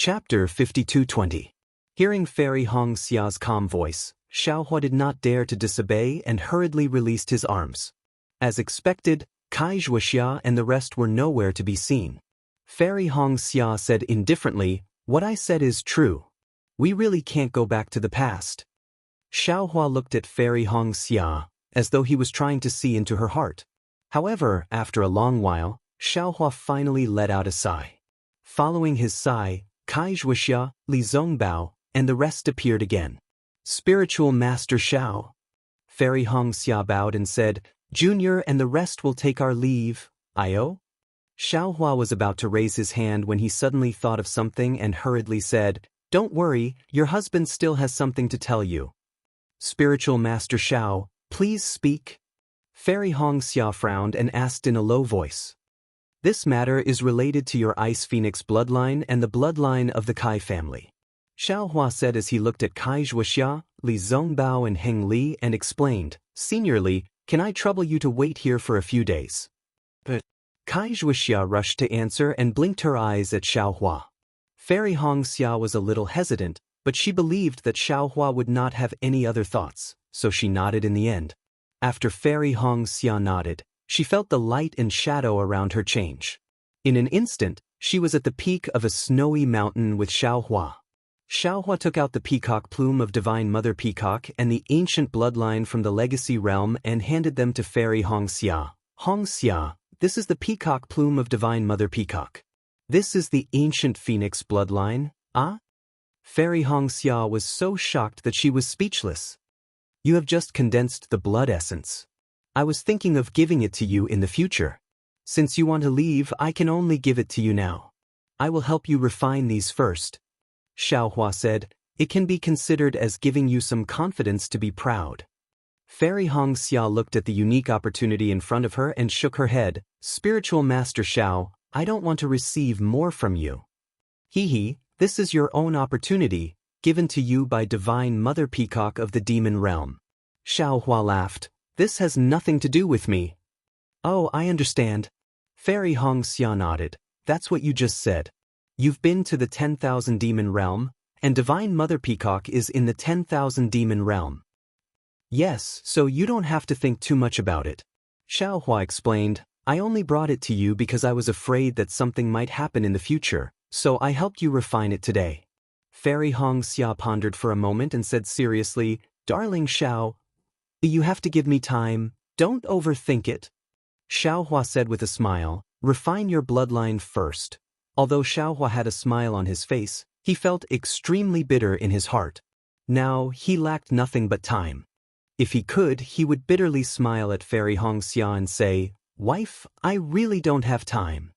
Chapter 52:20. Hearing Fairy Xia's calm voice, Xiaohua did not dare to disobey and hurriedly released his arms. As expected, Wuxia and the rest were nowhere to be seen. Fairy Xia said indifferently, "What I said is true. We really can't go back to the past." Xiaohua looked at Fairy Xia, as though he was trying to see into her heart. However, after a long while, Xiaohua finally let out a sigh. Following his sigh, Wuxia, Li Zongbao, and the rest appeared again. "Spiritual Master Xiao." Fairy Xia bowed and said, "Junior and the rest will take our leave, Io?" Xiaohua was about to raise his hand when he suddenly thought of something and hurriedly said, "Don't worry, your husband still has something to tell you." "Spiritual Master Xiao, please speak." Fairy Xia frowned and asked in a low voice. "This matter is related to your Ice Phoenix bloodline and the bloodline of the Kai family," Xiaohua said as he looked at Wuxia, Li Zongbao and Heng Li and explained, "Senior Li, can I trouble you to wait here for a few days?" But Wuxia rushed to answer and blinked her eyes at Xiaohua. Fairy Xia was a little hesitant, but she believed that Xiaohua would not have any other thoughts, so she nodded in the end. After Fairy Xia nodded, she felt the light and shadow around her change. In an instant, she was at the peak of a snowy mountain with Xiaohua. Xiaohua took out the peacock plume of Divine Mother Peacock and the ancient bloodline from the Legacy Realm and handed them to Fairy Xia. "Xia, this is the peacock plume of Divine Mother Peacock. This is the ancient Phoenix bloodline, ah?" Fairy Xia was so shocked that she was speechless. "You have just condensed the blood essence. I was thinking of giving it to you in the future. Since you want to leave, I can only give it to you now. I will help you refine these first," Xiaohua said. "It can be considered as giving you some confidence to be proud." Fairy Xia looked at the unique opportunity in front of her and shook her head. "Spiritual Master Xiao, I don't want to receive more from you. This is your own opportunity, given to you by Divine Mother Peacock of the Demon Realm." Xiaohua laughed. "This has nothing to do with me." "Oh, I understand." Fairy Xia nodded. "That's what you just said. You've been to the 10,000 Demon Realm, and Divine Mother Peacock is in the 10,000 Demon Realm." "Yes, so you don't have to think too much about it," Xiaohua explained. "I only brought it to you because I was afraid that something might happen in the future, so I helped you refine it today." Fairy Xia pondered for a moment and said seriously, "Darling Xiao, you have to give me time, don't overthink it." Xiaohua said with a smile, "Refine your bloodline first." Although Xiaohua had a smile on his face, he felt extremely bitter in his heart. Now, he lacked nothing but time. If he could, he would bitterly smile at Fairy Xia and say, "Wife, I really don't have time."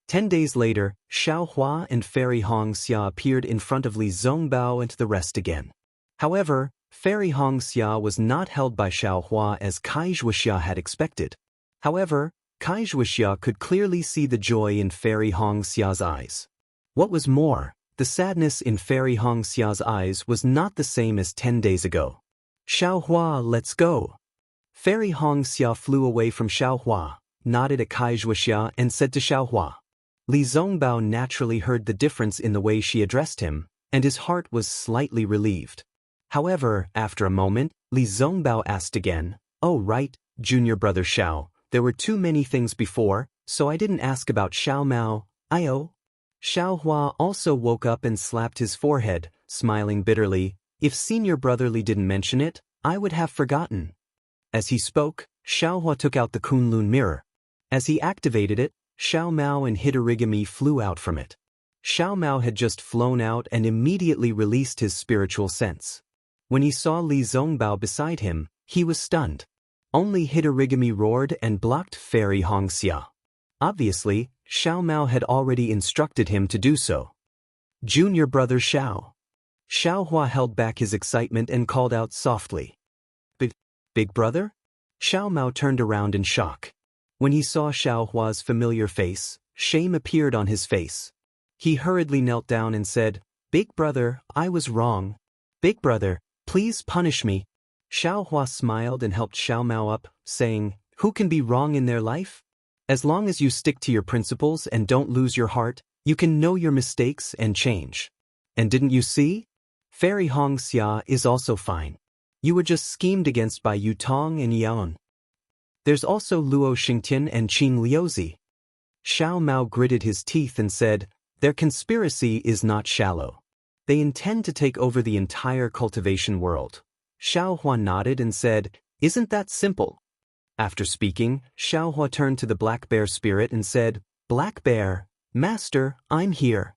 10 days later, Xiaohua and Fairy Xia appeared in front of Li Zongbao and the rest again. However, Fairy Xia was not held by Xiaohua as Wuxia had expected. However, Wuxia could clearly see the joy in Fairy Xia's eyes. What was more, the sadness in Fairy Xia's eyes was not the same as 10 days ago. "Xiaohua, let's go." Fairy Xia flew away from Xiaohua, nodded at Wuxia and said to Xiaohua. Li Zongbao naturally heard the difference in the way she addressed him, and his heart was slightly relieved. However, after a moment, Li Zongbao asked again, "Oh right, junior brother Xiao, there were too many things before, so I didn't ask about Xiao Mao, Io?" Xiaohua also woke up and slapped his forehead, smiling bitterly. "If senior brother Li didn't mention it, I would have forgotten." As he spoke, Xiaohua took out the Kunlun mirror. As he activated it, Xiao Mao and Hitorigami flew out from it. Xiao Mao had just flown out and immediately released his spiritual sense. When he saw Li Zongbao beside him, he was stunned. Only Hitorigami roared and blocked Fairy Xia. Obviously, Xiao Mao had already instructed him to do so. "Junior brother Xiao." Xiaohua held back his excitement and called out softly. Big brother?" Xiao Mao turned around in shock. When he saw Xiaohua's familiar face, shame appeared on his face. He hurriedly knelt down and said, "Big brother, I was wrong. Big brother, please punish me." Xiaohua smiled and helped Xiao Mao up, saying, "Who can be wrong in their life? As long as you stick to your principles and don't lose your heart, you can know your mistakes and change." And didn't you see? Fairy Xianxia is also fine. You were just schemed against by Yu Tong and Yaon. There's also Luo Xingtian and Qing Liuzi. Xiao Mao gritted his teeth and said, their conspiracy is not shallow. They intend to take over the entire cultivation world. Xiao Hua nodded and said, isn't that simple? After speaking, Xiao Hua turned to the Black Bear spirit and said, Black Bear, Master, I'm here.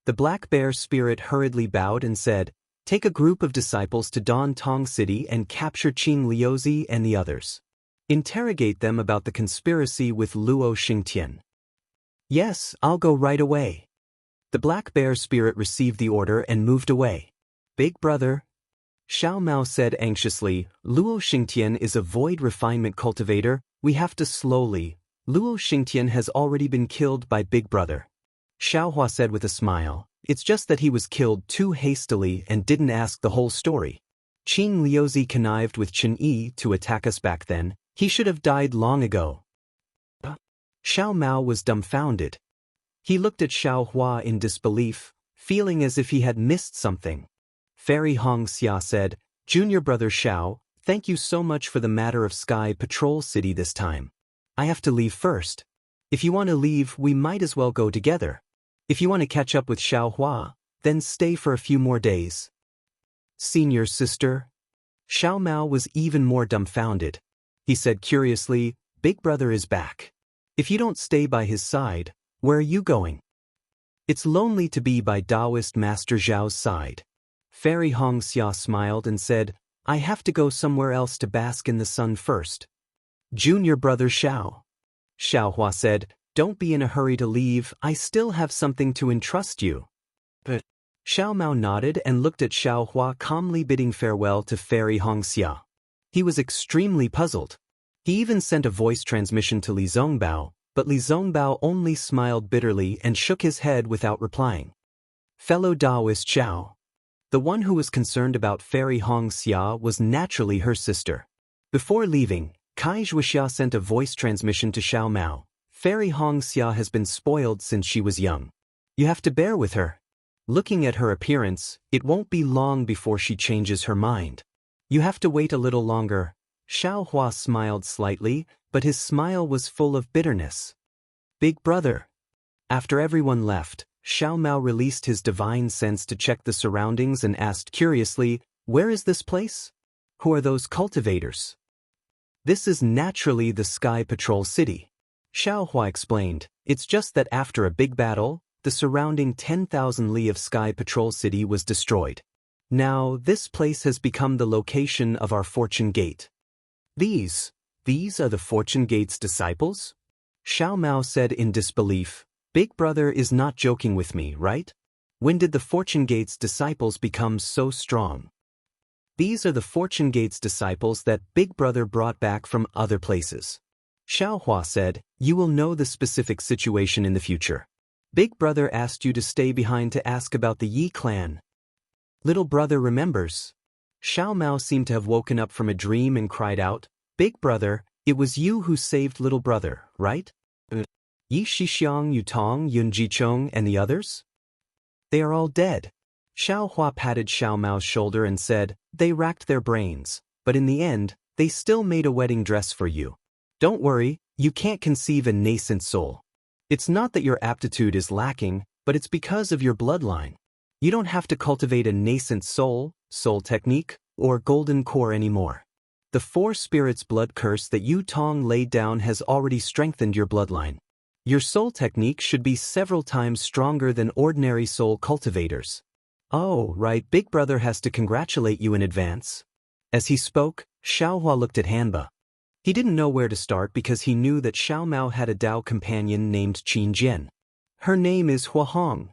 The Black Bear spirit hurriedly bowed and said, take a group of disciples to Dan Tong City and capture Qing Liuzi and the others. Interrogate them about the conspiracy with Luo Xingtian. Yes, I'll go right away. The Black Bear spirit received the order and moved away. Big brother, Xiao Mao said anxiously, Luo Xingtian is a void refinement cultivator, we have to slowly. Luo Xingtian has already been killed by Big Brother. Xiao Hua said with a smile, it's just that he was killed too hastily and didn't ask the whole story. Qing Liuzi connived with Chen Yi to attack us back then, he should have died long ago. Xiao Mao was dumbfounded. He looked at Xiao Hua in disbelief, feeling as if he had missed something. Fairy Xianxia said, Junior Brother Xiao, thank you so much for the matter of Sky Patrol City this time. I have to leave first. If you want to leave, we might as well go together. If you want to catch up with Xiao Hua, then stay for a few more days. Senior sister? Xiao Mao was even more dumbfounded. He said curiously, Big Brother is back. If you don't stay by his side, where are you going? It's lonely to be by Daoist Master Zhao's side. Fairy Xianxia smiled and said, I have to go somewhere else to bask in the sun first. Junior Brother Xiao. Xiao Hua said, don't be in a hurry to leave, I still have something to entrust you. But Xiao Mao nodded and looked at Xiao Hua calmly bidding farewell to Fairy Xianxia. He was extremely puzzled. He even sent a voice transmission to Li Zongbao, but Li Zongbao only smiled bitterly and shook his head without replying. Fellow Daoist Xiao. The one who was concerned about Fairy Xianxia was naturally her sister. Before leaving, Kai Zhuixia sent a voice transmission to Xiao Mao. Fairy Xianxia has been spoiled since she was young. You have to bear with her. Looking at her appearance, it won't be long before she changes her mind. You have to wait a little longer. Xiao Hua smiled slightly, but his smile was full of bitterness. Big brother. After everyone left, Xiao Mao released his divine sense to check the surroundings and asked curiously, where is this place? Who are those cultivators? This is naturally the Sky Patrol City. Xiao Hua explained, it's just that after a big battle, the surrounding 10,000 li of Sky Patrol City was destroyed. Now, this place has become the location of our Fortune Gate. These are the Fortune Gate's disciples? Xiao Mao said in disbelief, Big Brother is not joking with me, right? When did the Fortune Gate's disciples become so strong? These are the Fortune Gate's disciples that Big Brother brought back from other places. Xiao Hua said, you will know the specific situation in the future. Big Brother asked you to stay behind to ask about the Yi clan. Little brother remembers. Xiao Mao seemed to have woken up from a dream and cried out, Big Brother, it was you who saved little brother, right? Yi Shixiang, Yu Tong, Yun Jichong, and the others? They are all dead. Xiao Hua patted Xiao Mao's shoulder and said, they racked their brains, but in the end, they still made a wedding dress for you. Don't worry, you can't conceive a nascent soul. It's not that your aptitude is lacking, but it's because of your bloodline. You don't have to cultivate a nascent soul technique, or golden core anymore. The four spirits blood curse that Yu Tong laid down has already strengthened your bloodline. Your soul technique should be several times stronger than ordinary soul cultivators. Oh, right, Big Brother has to congratulate you in advance. As he spoke, Xiao Hua looked at Hanba. He didn't know where to start because he knew that Xiao Mao had a Dao companion named Qin Jian. Her name is Hua Hong.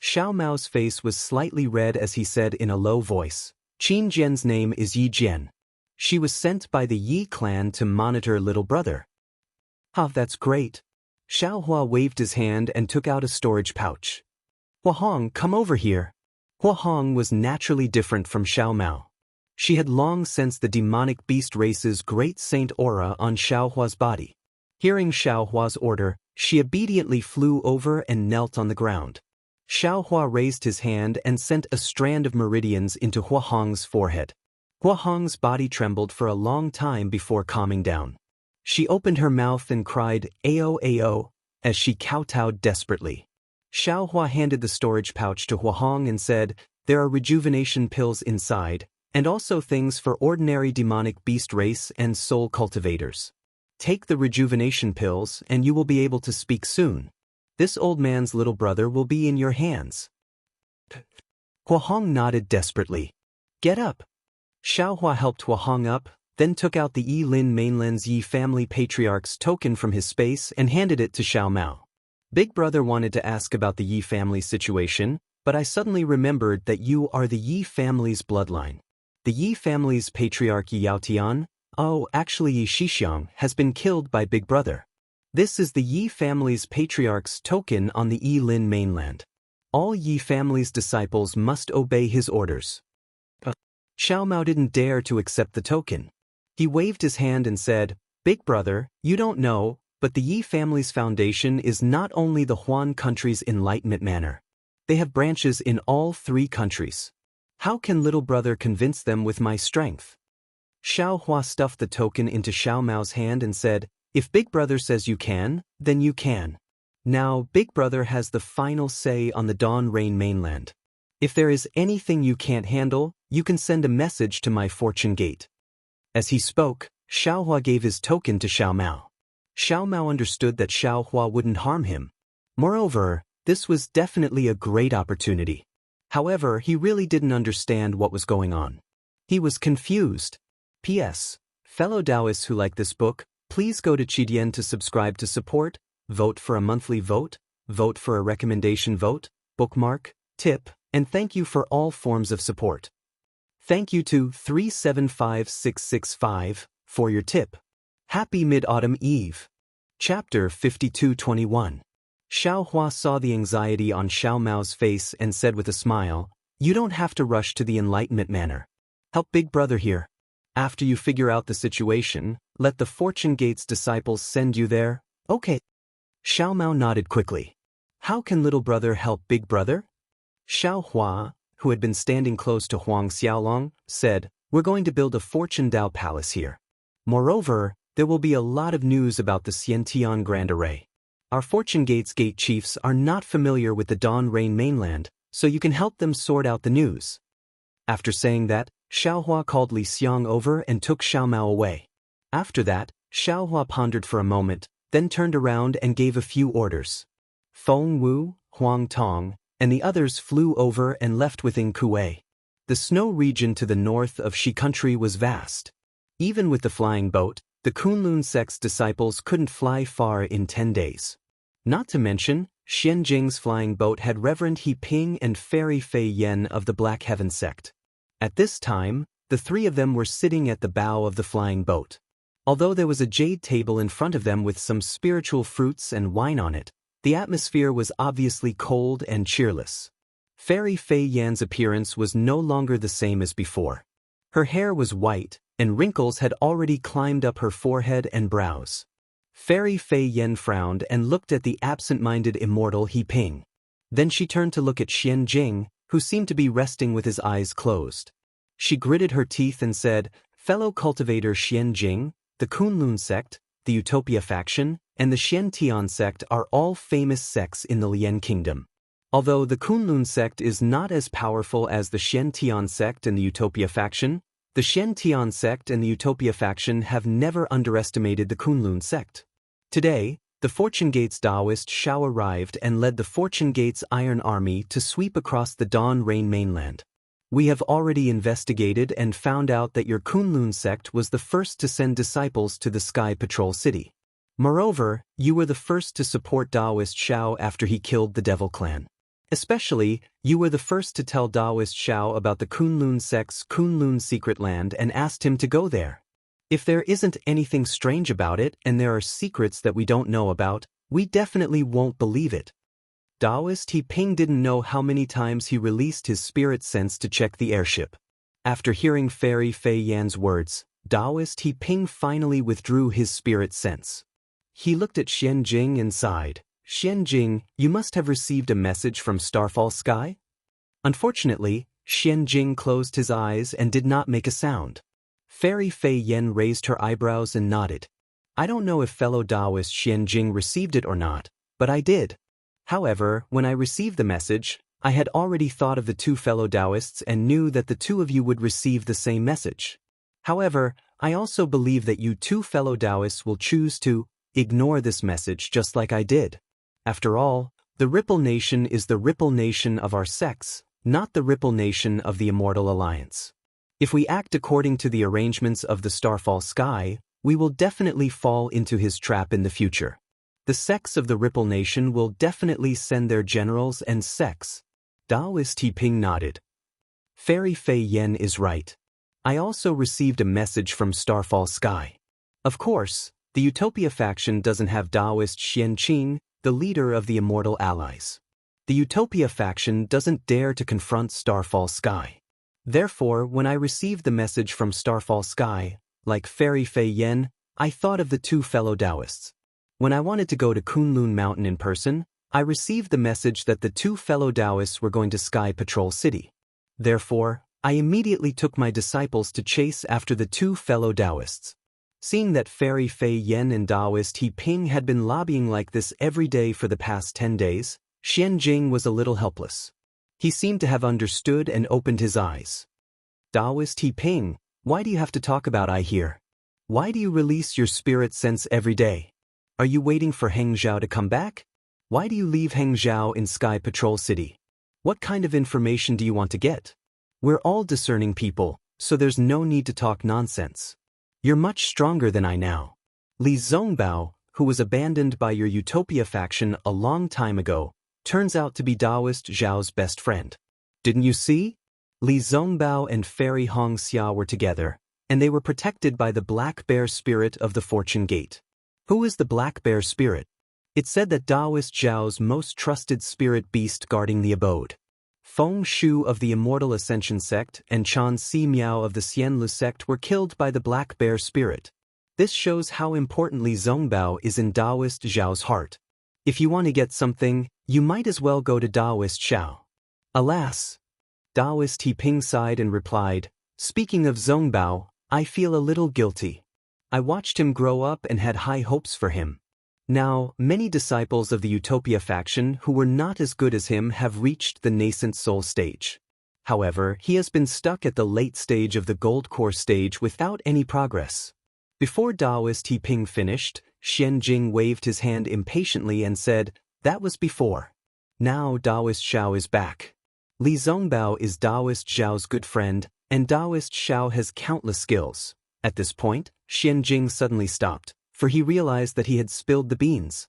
Xiao Mao's face was slightly red as he said in a low voice, Qin Jian's name is Yi Jian. She was sent by the Yi clan to monitor little brother. Ah, that's great. Xiao Hua waved his hand and took out a storage pouch. Hua Hong, come over here. Hua Hong was naturally different from Xiao Mao. She had long sensed the demonic beast race's great saint aura on Xiao Hua's body. Hearing Xiao Hua's order, she obediently flew over and knelt on the ground. Xiaohua raised his hand and sent a strand of meridians into Huahong's forehead. Huahong's body trembled for a long time before calming down. She opened her mouth and cried, "Ao Ao," as she kowtowed desperately. Xiaohua handed the storage pouch to Huahong and said, "There are rejuvenation pills inside, and also things for ordinary demonic beast race and soul cultivators. Take the rejuvenation pills and you will be able to speak soon. This old man's little brother will be in your hands." Huahong nodded desperately. "Get up." Xiaohua helped Huahong up, then took out the Yi Lin mainland's Yi family patriarch's token from his space and handed it to Xiao Mao. "Big brother wanted to ask about the Yi family situation, but I suddenly remembered that you are the Yi family's bloodline. The Yi family's patriarch Yi Yaotian, actually Yi Shixiang, has been killed by Big Brother. This is the Yi family's patriarch's token on the Yi Lin mainland. All Yi family's disciples must obey his orders." Xiao Mao didn't dare to accept the token. He waved his hand and said, "Big brother, you don't know, but the Yi family's foundation is not only the Huan country's enlightenment manor. They have branches in all 3 countries. How can little brother convince them with my strength?" Xiao Hua stuffed the token into Xiao Mao's hand and said, "If Big Brother says you can, then you can. Now Big Brother has the final say on the Dawn Rain mainland. If there is anything you can't handle, you can send a message to my fortune gate." As he spoke, Xiao Hua gave his token to Xiao Mao. Xiao Mao understood that Xiao Hua wouldn't harm him. Moreover, this was definitely a great opportunity. However, he really didn't understand what was going on. He was confused. P.S. Fellow Daoists who like this book, please go to Qidian to subscribe to support, vote for a monthly vote, vote for a recommendation vote, bookmark, tip, and thank you for all forms of support. Thank you to 375665 for your tip. Happy Mid-Autumn Eve. Chapter 5221. Xiao Hua saw the anxiety on Xiao Mao's face and said with a smile, "You don't have to rush to the Enlightenment Manor. Help Big Brother here. After you figure out the situation, let the Fortune Gate's disciples send you there, okay?" Xiao Mao nodded quickly. "How can little brother help Big Brother?" Xiao Hua, who had been standing close to Huang Xiaolong, said, "We're going to build a Fortune Dao Palace here. Moreover, there will be a lot of news about the Xiantian Grand Array. Our Fortune Gate's gate chiefs are not familiar with the Dawn Rain mainland, so you can help them sort out the news." After saying that, Xiao Hua called Li Xiang over and took Xiao Mao away. After that, Xiao Hua pondered for a moment, then turned around and gave a few orders. Feng Wu, Huang Tong, and the others flew over and left within Kuwei. The snow region to the north of Shi country was vast. Even with the flying boat, the Kunlun sect's disciples couldn't fly far in 10 days. Not to mention, Xianjing's flying boat had Reverend He Ping and Fairy Fei Yen of the Black Heaven sect. At this time, the 3 of them were sitting at the bow of the flying boat. Although there was a jade table in front of them with some spiritual fruits and wine on it, the atmosphere was obviously cold and cheerless. Fairy Fei Yan's appearance was no longer the same as before. Her hair was white, and wrinkles had already climbed up her forehead and brows. Fairy Fei Yan frowned and looked at the absent-minded immortal He Ping. Then she turned to look at Xianjing, who seemed to be resting with his eyes closed. She gritted her teeth and said, "Fellow cultivator Xianjing, the Kunlun sect, the Utopia faction, and the Xiantian sect are all famous sects in the Lian kingdom. Although the Kunlun sect is not as powerful as the Xiantian sect and the Utopia faction, the Xiantian sect and the Utopia faction have never underestimated the Kunlun sect. Today, the Fortune Gate's Daoist Shao arrived and led the Fortune Gate's Iron Army to sweep across the Dawn Rain mainland. We have already investigated and found out that your Kunlun sect was the first to send disciples to the Sky Patrol City. Moreover, you were the first to support Daoist Shao after he killed the Devil Clan. Especially, you were the first to tell Daoist Shao about the Kunlun sect's Kunlun secret land and asked him to go there. If there isn't anything strange about it and there are secrets that we don't know about, we definitely won't believe it." Daoist He Ping didn't know how many times he released his spirit sense to check the airship. After hearing Fairy Fei Yan's words, Daoist He Ping finally withdrew his spirit sense. He looked at Xianjing and sighed. Xianjing, you must have received a message from Starfall Sky? Unfortunately, Xianjing closed his eyes and did not make a sound. Fairy Fei Yen raised her eyebrows and nodded. I don't know if fellow Daoist Xianjing received it or not, but I did. However, when I received the message, I had already thought of the two fellow Daoists and knew that the two of you would receive the same message. However, I also believe that you two fellow Daoists will choose to ignore this message just like I did. After all, the Ripple Nation is the Ripple Nation of our sex, not the Ripple Nation of the Immortal Alliance. If we act according to the arrangements of the Starfall Sky, we will definitely fall into his trap in the future. The sects of the Ripple Nation will definitely send their generals and sects. Daoist Ping nodded. Fairy Fei Yen is right. I also received a message from Starfall Sky. Of course, the Utopia faction doesn't have Daoist Xianqing, the leader of the Immortal Allies. The Utopia faction doesn't dare to confront Starfall Sky. Therefore, when I received the message from Starfall Sky, like Fairy Fei Yen, I thought of the two fellow Daoists. When I wanted to go to Kunlun Mountain in person, I received the message that the two fellow Daoists were going to Sky Patrol City. Therefore, I immediately took my disciples to chase after the two fellow Daoists. Seeing that Fairy Fei Yen and Daoist Ping had been lobbying like this every day for the past 10 days, Xianjing was a little helpless. He seemed to have understood and opened his eyes. Daoist Ping, why do you have to talk about I here? Why do you release your spirit sense every day? Are you waiting for Heng Zhao to come back? Why do you leave Heng Zhao in Sky Patrol City? What kind of information do you want to get? We're all discerning people, so there's no need to talk nonsense. You're much stronger than I now. Li Zongbao, who was abandoned by your Utopia faction a long time ago, turns out to be Daoist Zhao's best friend. Didn't you see? Li Zongbao and Fairy Hongxia were together, and they were protected by the Black Bear Spirit of the Fortune Gate. Who is the Black Bear Spirit? It said that Daoist Zhao's most trusted spirit beast guarding the abode. Feng Shu of the Immortal Ascension sect and Chan Si Miao of the Xianlu sect were killed by the Black Bear Spirit. This shows how importantly Zongbao is in Daoist Zhao's heart. If you want to get something, you might as well go to Daoist Zhao. Alas! Daoist Ping sighed and replied, speaking of Zongbao, I feel a little guilty. I watched him grow up and had high hopes for him. Now, many disciples of the Utopia faction who were not as good as him have reached the nascent soul stage. However, he has been stuck at the late stage of the gold core stage without any progress. Before Daoist Ping finished, Xianjing waved his hand impatiently and said, that was before. Now Daoist Zhao is back. Li Zongbao is Daoist Zhao's good friend, and Daoist Zhao has countless skills. At this point, Xianjing suddenly stopped, for he realized that he had spilled the beans.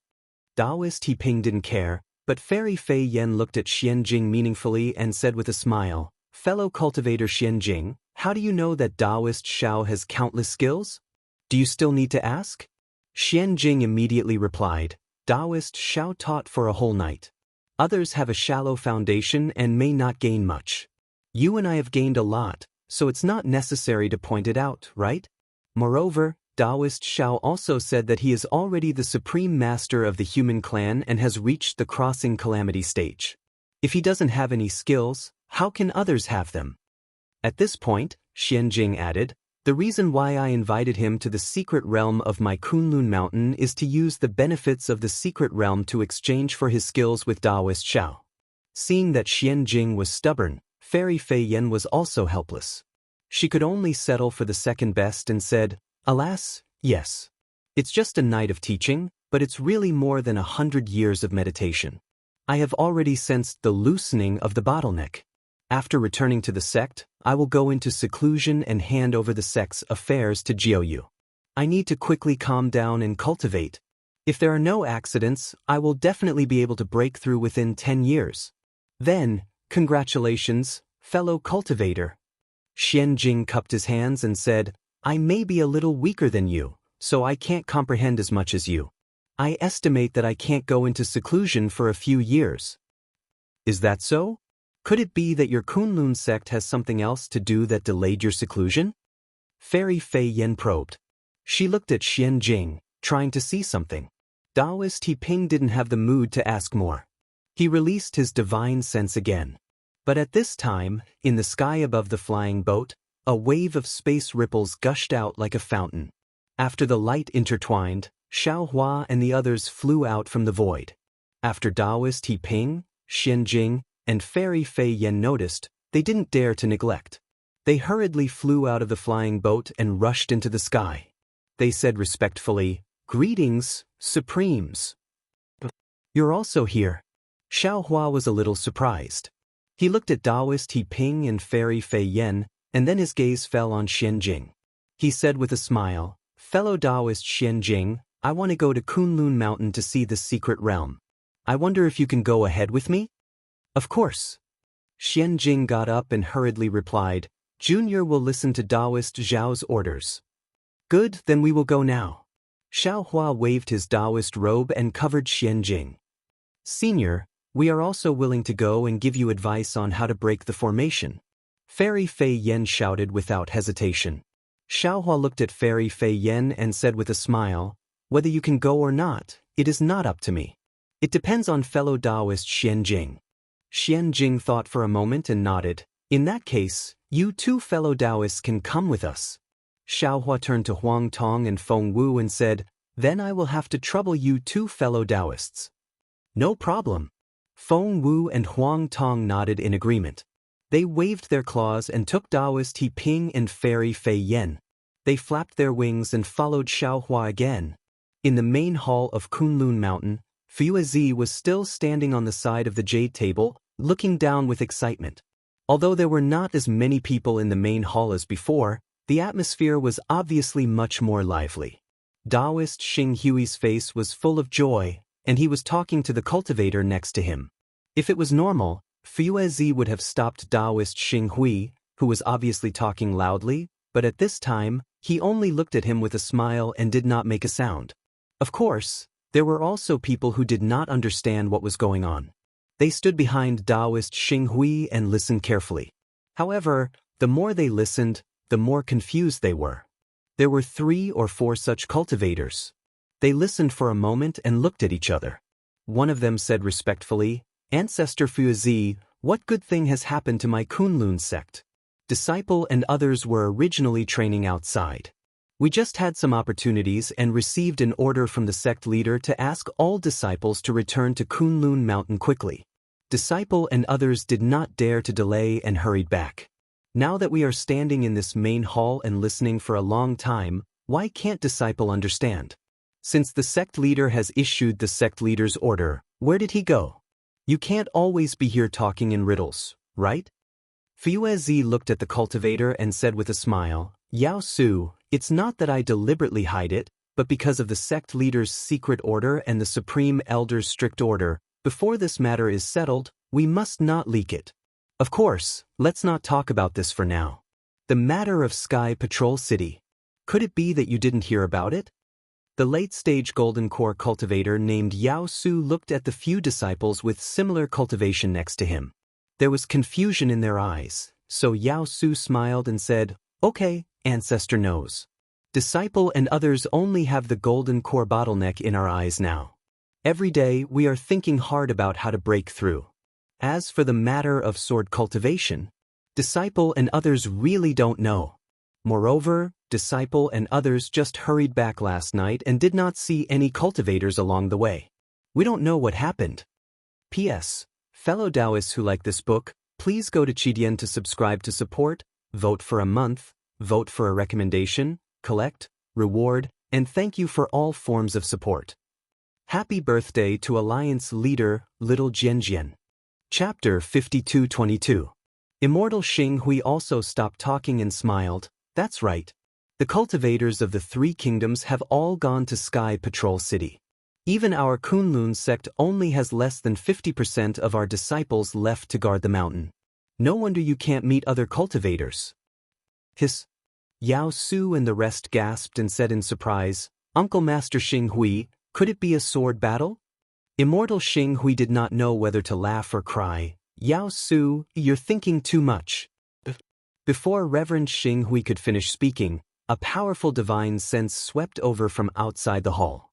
Daoist Ping didn't care, but Fairy Fei Yen looked at Xianjing meaningfully and said with a smile, fellow cultivator Xianjing, how do you know that Daoist Zhao has countless skills? Do you still need to ask? Xianjing immediately replied, Daoist Zhao taught for a whole night. Others have a shallow foundation and may not gain much. You and I have gained a lot, so it's not necessary to point it out, right? Moreover, Daoist Zhao also said that he is already the supreme master of the human clan and has reached the crossing calamity stage. If he doesn't have any skills, how can others have them? At this point, Xianjing added, the reason why I invited him to the secret realm of my Kunlun Mountain is to use the benefits of the secret realm to exchange for his skills with Daoist Zhao. Seeing that Xianjing was stubborn, Fairy Fei Yen was also helpless. She could only settle for the second best and said, alas, yes. It's just a night of teaching, but it's really more than 100 years of meditation. I have already sensed the loosening of the bottleneck. After returning to the sect, I will go into seclusion and hand over the sect's affairs to Jiuyu. I need to quickly calm down and cultivate. If there are no accidents, I will definitely be able to break through within 10 years. Then, congratulations, fellow cultivator. Xianjing cupped his hands and said, I may be a little weaker than you, so I can't comprehend as much as you. I estimate that I can't go into seclusion for a few years. Is that so? Could it be that your Kunlun sect has something else to do that delayed your seclusion? Fairy Fei Yen probed. She looked at Xianjing, trying to see something. Daoist He Ping didn't have the mood to ask more. He released his divine sense again. But at this time, in the sky above the flying boat, a wave of space ripples gushed out like a fountain. After the light intertwined, Xiaohua and the others flew out from the void. After Daoist He Ping, Xianjing, and Fairy Fei Yen noticed, they didn't dare to neglect. They hurriedly flew out of the flying boat and rushed into the sky. They said respectfully, "Greetings, Supremes." "You're also here." Xiaohua was a little surprised. He looked at Daoist He Ping and Fairy Fei Yen, and then his gaze fell on Xianjing. He said with a smile, "Fellow Daoist Xianjing, I want to go to Kunlun Mountain to see the secret realm. I wonder if you can go ahead with me?" "Of course." Xianjing got up and hurriedly replied, "Junior will listen to Daoist Zhao's orders." "Good, then we will go now." Xiaohua waved his Daoist robe and covered Xianjing. "Senior, we are also willing to go and give you advice on how to break the formation," Fairy Fei Yen shouted without hesitation. Xiaohua looked at Fairy Fei Yen and said with a smile, "Whether you can go or not, it is not up to me. It depends on fellow Daoist Xianjing." Xianjing thought for a moment and nodded. "In that case, you two fellow Daoists can come with us." Xiaohua turned to Huang Tong and Feng Wu and said, "Then I will have to trouble you two fellow Daoists." "No problem." Feng Wu and Huang Tong nodded in agreement. They waved their claws and took Daoist He Ping and Fairy Fei Yen. They flapped their wings and followed Xiaohua again. In the main hall of Kunlun Mountain, Fuzi was still standing on the side of the jade table, looking down with excitement. Although there were not as many people in the main hall as before, the atmosphere was obviously much more lively. Daoist Xinghui's face was full of joy, and he was talking to the cultivator next to him. If it was normal, Fuzi would have stopped Daoist Xinghui, who was obviously talking loudly, but at this time, he only looked at him with a smile and did not make a sound. Of course, there were also people who did not understand what was going on. They stood behind Daoist Xinghui and listened carefully. However, the more they listened, the more confused they were. There were 3 or 4 such cultivators. They listened for a moment and looked at each other. One of them said respectfully, "Ancestor Fuzi, what good thing has happened to my Kunlun sect? Disciple and others were originally training outside. We just had some opportunities and received an order from the sect leader to ask all disciples to return to Kunlun Mountain quickly. Disciple and others did not dare to delay and hurried back. Now that we are standing in this main hall and listening for a long time, why can't Disciple understand? Since the sect leader has issued the sect leader's order, where did he go? You can't always be here talking in riddles, right?" Fuzi looked at the cultivator and said with a smile, "Yao Su, it's not that I deliberately hide it, but because of the sect leader's secret order and the Supreme Elder's strict order, before this matter is settled, we must not leak it. Of course, let's not talk about this for now. The matter of Sky Patrol City. Could it be that you didn't hear about it?" The late-stage Golden Core cultivator named Yao Su looked at the few disciples with similar cultivation next to him. There was confusion in their eyes, so Yao Su smiled and said, "Okay, Ancestor knows. Disciple and others only have the Golden Core bottleneck in our eyes now. Every day we are thinking hard about how to break through. As for the matter of sword cultivation, Disciple and others really don't know. Moreover, Disciple and others just hurried back last night and did not see any cultivators along the way. We don't know what happened. P.S. Fellow Daoists who like this book, please go to Qidian to subscribe to support, vote for a month, vote for a recommendation, collect, reward, and thank you for all forms of support. Happy birthday to Alliance Leader, Little Jianjian. Chapter 52-22. Immortal Xinghui also stopped talking and smiled. That's right. The cultivators of the 3 kingdoms have all gone to Sky Patrol City. Even our Kunlun sect only has less than 50% of our disciples left to guard the mountain. No wonder you can't meet other cultivators." Hiss. Yao Su and the rest gasped and said in surprise, "Uncle Master Xinghui, could it be a sword battle?" Immortal Xinghui did not know whether to laugh or cry. "Yao Su, you're thinking too much." Before Reverend Xinghui could finish speaking, a powerful divine sense swept over from outside the hall.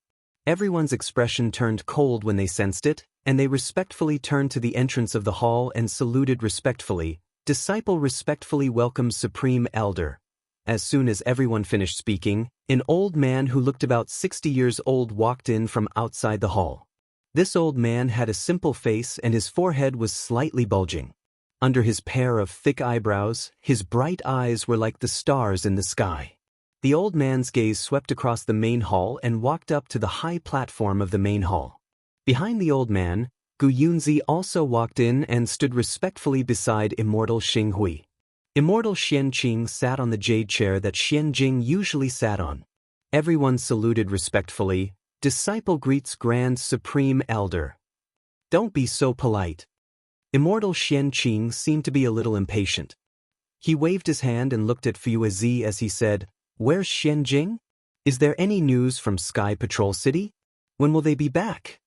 Everyone's expression turned cold when they sensed it, and they respectfully turned to the entrance of the hall and saluted respectfully. Disciple respectfully welcomes Supreme Elder. As soon as everyone finished speaking, an old man who looked about 60 years old walked in from outside the hall. This old man had a simple face and his forehead was slightly bulging. Under his pair of thick eyebrows, his bright eyes were like the stars in the sky. The old man's gaze swept across the main hall and walked up to the high platform of the main hall. Behind the old man, Gu Yunzi also walked in and stood respectfully beside Immortal Xinghui. Immortal Xianxia sat on the jade chair that Xianjing usually sat on. Everyone saluted respectfully. Disciple greets Grand Supreme Elder. Don't be so polite. Immortal Xianxia seemed to be a little impatient. He waved his hand and looked at Fuzi as he said, "Where's Xianjing? Is there any news from Sky Patrol City? When will they be back?"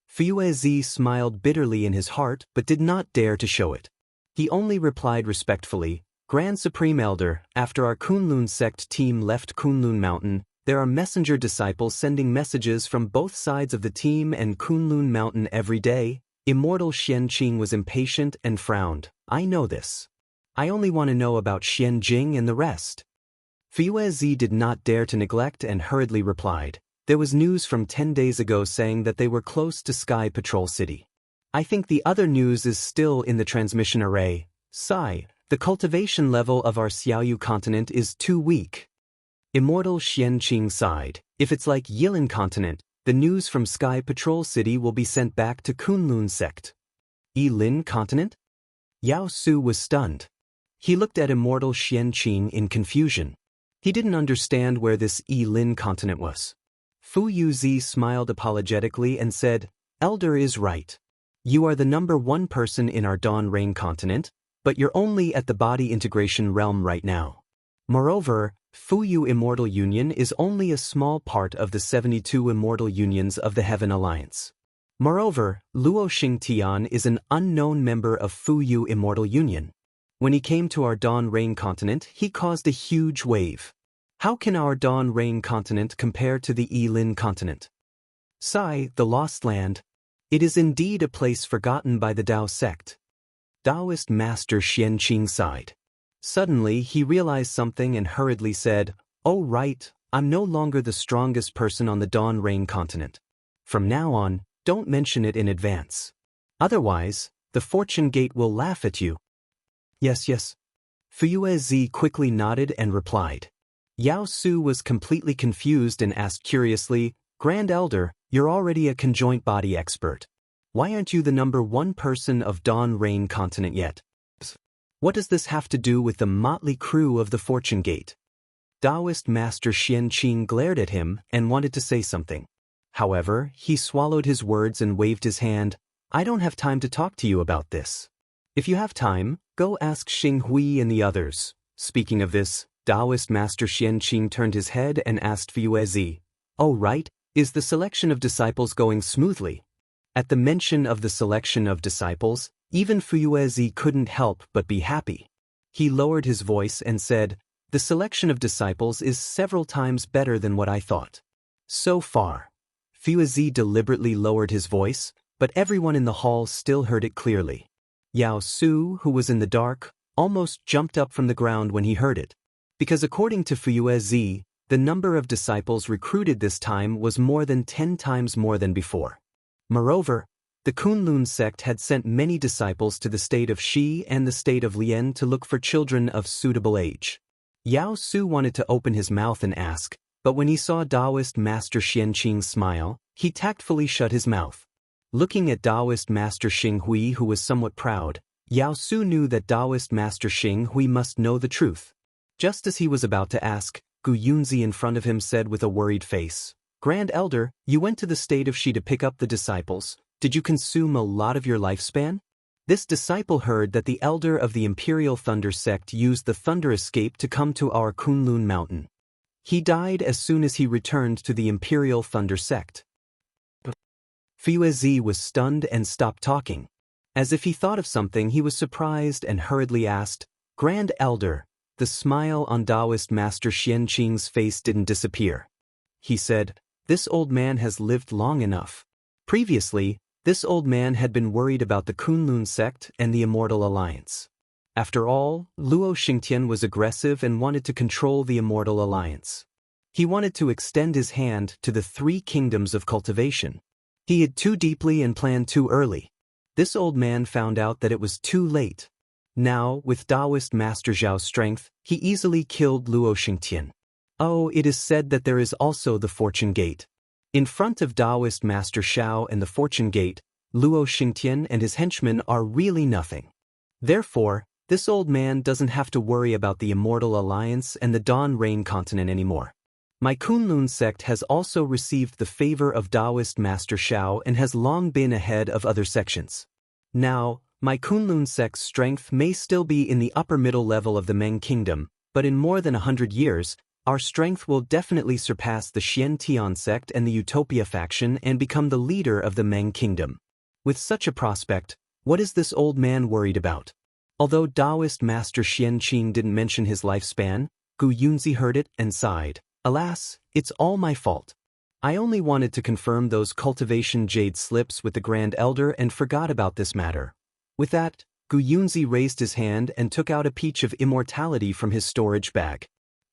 Fuzi smiled bitterly in his heart but did not dare to show it. He only replied respectfully, "Grand Supreme Elder, after our Kunlun sect team left Kunlun Mountain, there are messenger disciples sending messages from both sides of the team and Kunlun Mountain every day." Immortal Xianqing was impatient and frowned. "I know this. I only want to know about Xianjing and the rest." Fuzi did not dare to neglect and hurriedly replied, "There was news from 10 days ago saying that they were close to Sky Patrol City. I think the other news is still in the transmission array. Sigh, the cultivation level of our Xiaoyu continent is too weak." Immortal Xianqing sighed. "If it's like Yilin continent, the news from Sky Patrol City will be sent back to Kunlun sect." Yilin continent? Yao Su was stunned. He looked at Immortal Xianqing in confusion. He didn't understand where this Yilin continent was. Fu Yuzi smiled apologetically and said, "Elder is right. You are the #1 person in our Dawn Rain continent, but you're only at the body integration realm right now. Moreover, Fuyu Immortal Union is only a small part of the 72 immortal unions of the Heaven Alliance. Moreover, Luo Xingtian is an unknown member of Fuyu Immortal Union. When he came to our Dawn Rain continent, he caused a huge wave. How can our Dawn Rain continent compare to the Yilin continent? Sai, the Lost Land. It is indeed a place forgotten by the Dao sect." Daoist Master Xianqing sighed. Suddenly, he realized something and hurriedly said, "Oh right, I'm no longer the strongest person on the Dawn Rain continent. From now on, don't mention it in advance. Otherwise, the Fortune Gate will laugh at you." Yes. Fuzi quickly nodded and replied. Yao Su was completely confused and asked curiously, "Grand Elder, you're already a conjoint body expert. Why aren't you the #1 person of Dawn Rain continent yet? What does this have to do with the motley crew of the Fortune Gate?" Daoist Master Xianqing glared at him and wanted to say something. However, he swallowed his words and waved his hand. "I don't have time to talk to you about this. If you have time, go ask Xinghui and the others." Speaking of this, Daoist Master Xianqing turned his head and asked Fuzi, "Oh right, is the selection of disciples going smoothly?" At the mention of the selection of disciples, even Fuzi couldn't help but be happy. He lowered his voice and said, "The selection of disciples is several times better than what I thought. So far." Fuzi deliberately lowered his voice, but everyone in the hall still heard it clearly. Yao Su, who was in the dark, almost jumped up from the ground when he heard it. Because according to Fuzi, the number of disciples recruited this time was more than 10 times more than before. Moreover, the Kunlun sect had sent many disciples to the state of Shi and the state of Lian to look for children of suitable age. Yao Su wanted to open his mouth and ask, but when he saw Daoist Master Xianqing smile, he tactfully shut his mouth. Looking at Daoist Master Xinghui, who was somewhat proud, Yao Su knew that Daoist Master Xinghui must know the truth. Just as he was about to ask, Gu Yunzi in front of him said with a worried face, "Grand Elder, you went to the state of Shi to pick up the disciples. Did you consume a lot of your lifespan?" This disciple heard that the elder of the Imperial Thunder sect used the Thunder Escape to come to our Kunlun Mountain. He died as soon as he returned to the Imperial Thunder sect. Fuzi was stunned and stopped talking. As if he thought of something, he was surprised and hurriedly asked, "Grand Elder." The smile on Daoist Master Xianqing's face didn't disappear. He said, This old man has lived long enough. Previously, this old man had been worried about the Kunlun sect and the Immortal Alliance. After all, Luo Xingtian was aggressive and wanted to control the Immortal Alliance. He wanted to extend his hand to the 3 kingdoms of cultivation. He hid too deeply and planned too early. This old man found out that it was too late. Now, with Daoist Master Zhao's strength, he easily killed Luo Xingtian. Oh, it is said that there is also the Fortune Gate. In front of Daoist Master Xiao and the Fortune Gate, Luo Xingtian and his henchmen are really nothing. Therefore, this old man doesn't have to worry about the Immortal Alliance and the Dawn Rain continent anymore. My Kunlun sect has also received the favor of Daoist Master Xiao and has long been ahead of other sections. Now, my Kunlun sect's strength may still be in the upper middle level of the Meng Kingdom, but in more than 100 years, our strength will definitely surpass the Xiantian sect and the Utopia faction and become the leader of the Meng Kingdom. With such a prospect, what is this old man worried about? Although Daoist Master Xianqing didn't mention his lifespan, Gu Yunzi heard it and sighed. Alas, it's all my fault. I only wanted to confirm those cultivation jade slips with the Grand Elder and forgot about this matter. With that, Gu Yunzi raised his hand and took out a peach of immortality from his storage bag.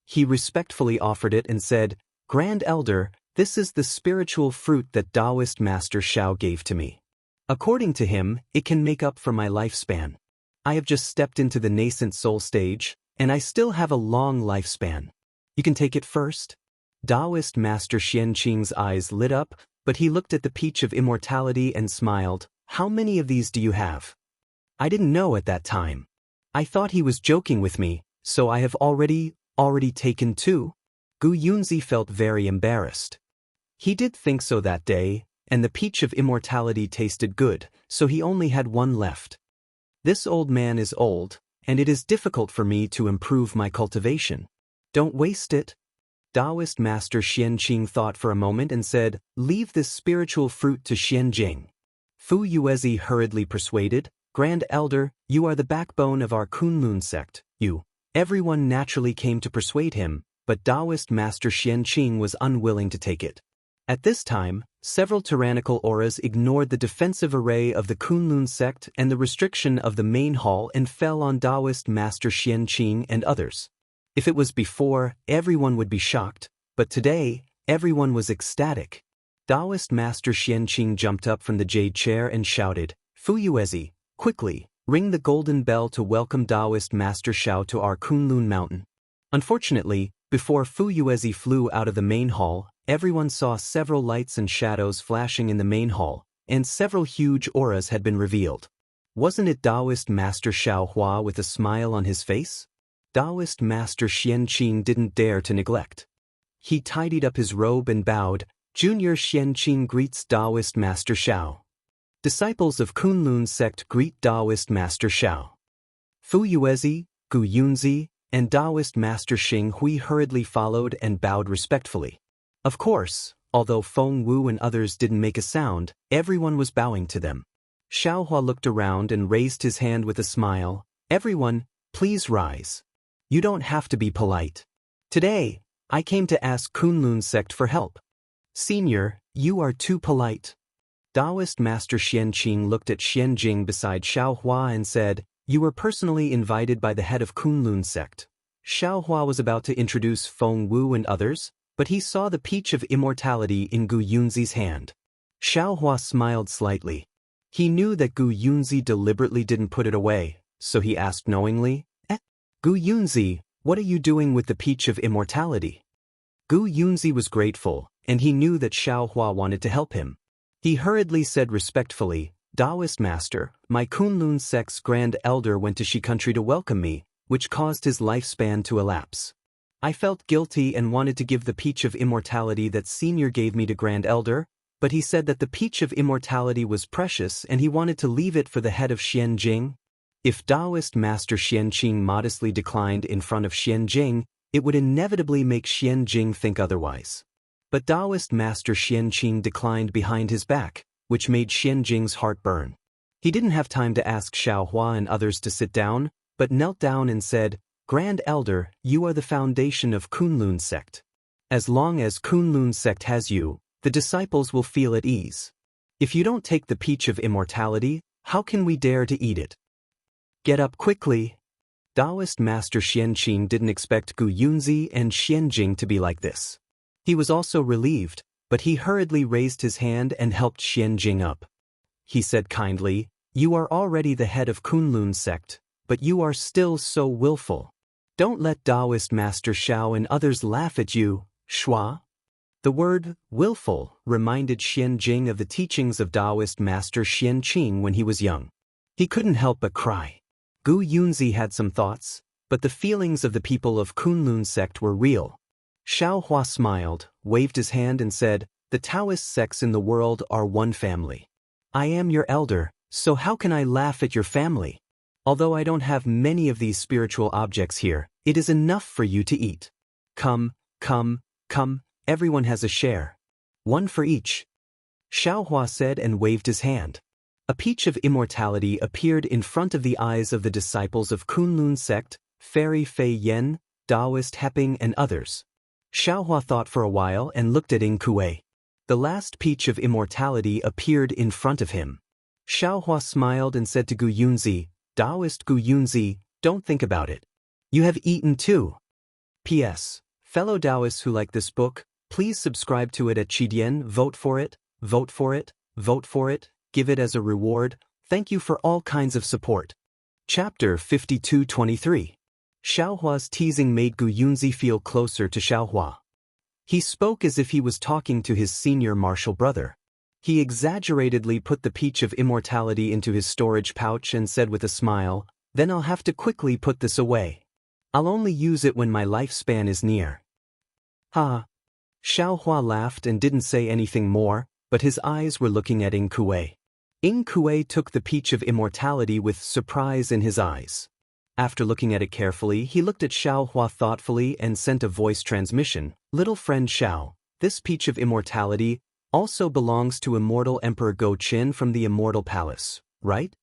He respectfully offered it and said, "Grand Elder, this is the spiritual fruit that Daoist Master Xiao gave to me. According to him, it can make up for my lifespan. I have just stepped into the nascent soul stage, and I still have a long lifespan. You can take it first." Daoist Master Xianqing's eyes lit up, but he looked at the peach of immortality and smiled. "How many of these do you have?" I didn't know at that time. I thought he was joking with me, so I have already taken 2? Gu Yunzi felt very embarrassed. He did think so that day, and the peach of immortality tasted good, so he only had 1 left. This old man is old, and it is difficult for me to improve my cultivation. Don't waste it. Daoist Master Xianqing thought for a moment and said, "Leave this spiritual fruit to Xianjing." Fu Yuezi hurriedly persuaded, "Grand Elder, you are the backbone of our Kunlun sect, Everyone naturally came to persuade him, but Daoist Master Xianqing was unwilling to take it. At this time, several tyrannical auras ignored the defensive array of the Kunlun sect and the restriction of the main hall and fell on Daoist Master Xianqing and others. If it was before, everyone would be shocked, but today, everyone was ecstatic. Daoist Master Xianqing jumped up from the jade chair and shouted, "Fu Yuezi, quickly, ring the golden bell to welcome Daoist Master Xiao to our Kunlun mountain." Unfortunately, before Fu Yuezi flew out of the main hall, everyone saw several lights and shadows flashing in the main hall, and several huge auras had been revealed. Wasn't it Daoist Master Xiao Hua with a smile on his face? Daoist Master Xianqing didn't dare to neglect. He tidied up his robe and bowed. "Junior Xianqing greets Daoist Master Xiao. Disciples of Kunlun sect greet Daoist Master Xiao." Fu Yuezi, Gu Yunzi, and Daoist Master Xing Hui hurriedly followed and bowed respectfully. Of course, although Feng Wu and others didn't make a sound, everyone was bowing to them. Xiaohua looked around and raised his hand with a smile. "Everyone, please rise. You don't have to be polite. Today, I came to ask Kunlun sect for help. Senior, you are too polite." Daoist Master Xianqing looked at Xianjing beside Xiaohua and said, "You were personally invited by the head of Kunlun sect." Xiaohua was about to introduce Feng Wu and others, but he saw the peach of immortality in Gu Yunzi's hand. Xiaohua smiled slightly. He knew that Gu Yunzi deliberately didn't put it away, so he asked knowingly, "Gu Yunzi, what are you doing with the peach of immortality?" Gu Yunzi was grateful, and he knew that Xiaohua wanted to help him. He hurriedly said respectfully, "Daoist Master, my Kunlun sect's Grand Elder went to Shi country to welcome me, which caused his lifespan to elapse. I felt guilty and wanted to give the peach of immortality that Senior gave me to Grand Elder, but he said that the peach of immortality was precious and he wanted to leave it for the head of Xianjing. If Daoist Master Xianqing modestly declined in front of Xianjing, it would inevitably make Xianjing think otherwise. But Daoist Master Xianqing declined behind his back, which made Xianjing's heart burn. He didn't have time to ask Xiaohua and others to sit down, but knelt down and said, "Grand Elder, you are the foundation of Kunlun sect. As long as Kunlun sect has you, the disciples will feel at ease. If you don't take the peach of immortality, how can we dare to eat it? Get up quickly. Daoist Master Xianqing didn't expect Gu Yunzi and Xianjing to be like this. He was also relieved, but he hurriedly raised his hand and helped Xianjing up. He said kindly, "You are already the head of Kunlun sect, but you are still so willful. Don't let Daoist Master Xiao and others laugh at you, Shua." The word willful reminded Xianjing of the teachings of Daoist Master Xianqing when he was young. He couldn't help but cry. Gu Yunzi had some thoughts, but the feelings of the people of Kunlun sect were real. Xiaohua smiled, waved his hand and said, "The Taoist sects in the world are one family. I am your elder, so how can I laugh at your family? Although I don't have many of these spiritual objects here, it is enough for you to eat. Come, come, come, everyone has a share. One for each." Xiaohua said and waved his hand. A peach of immortality appeared in front of the eyes of the disciples of Kunlun sect, Fairy Fei Yen, Daoist Heping and others. Xiaohua thought for a while and looked at Ing Kuei. The last peach of immortality appeared in front of him. Xiaohua smiled and said to Gu Yunzi, "Daoist Gu Yunzi, don't think about it. You have eaten too." P.S. Fellow Daoists who like this book, please subscribe to it at Qidian, vote for it, vote for it, vote for it, give it as a reward. Thank you for all kinds of support. Chapter 52-23. Xiaohua's teasing made Gu Yunzi feel closer to Xiaohua. He spoke as if he was talking to his senior martial brother. He exaggeratedly put the peach of immortality into his storage pouch and said with a smile, "Then I'll have to quickly put this away. I'll only use it when my lifespan is near." Ha! Xiaohua laughed and didn't say anything more, but his eyes were looking at Ing Kuei. Ing Kuei took the peach of immortality with surprise in his eyes. After looking at it carefully, he looked at Xiaohua thoughtfully and sent a voice transmission, "Little friend Xiao, this peach of immortality also belongs to Immortal Emperor Go Qin from the Immortal Palace, right?"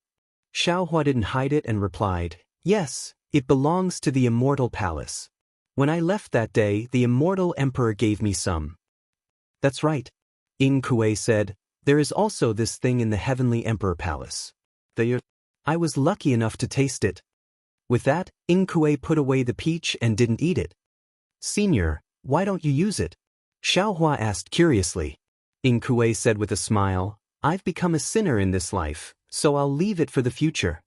Xiaohua didn't hide it and replied, "Yes, it belongs to the Immortal Palace. When I left that day, the Immortal Emperor gave me some." "That's right," Ing Kuei said, "there is also this thing in the Heavenly Emperor Palace. I was lucky enough to taste it." With that, Ing Kuei put away the peach and didn't eat it. "Senior, why don't you use it?" Xiaohua asked curiously. Ing Kuei said with a smile, "I've become a sinner in this life, so I'll leave it for the future."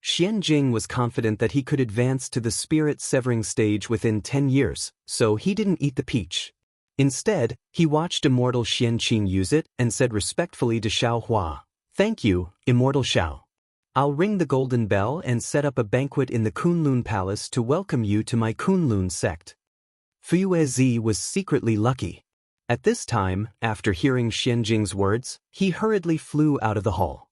Xianjing was confident that he could advance to the spirit-severing stage within 10 years, so he didn't eat the peach. Instead, he watched Immortal Xianqing use it and said respectfully to Xiaohua, "Thank you, Immortal Xiao. I'll ring the golden bell and set up a banquet in the Kunlun Palace to welcome you to my Kunlun sect." Fuezi was secretly lucky. At this time, after hearing Xianjing's words, he hurriedly flew out of the hall.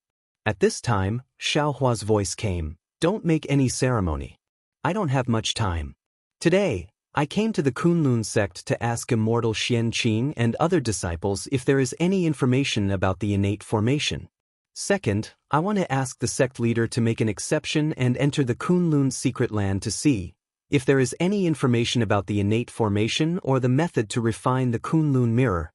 At this time, Xiaohua's voice came, "Don't make any ceremony. I don't have much time. Today, I came to the Kunlun sect to ask Immortal Xianqing and other disciples if there is any information about the innate formation. Second, I want to ask the sect leader to make an exception and enter the Kunlun secret land to see if there is any information about the innate formation or the method to refine the Kunlun mirror."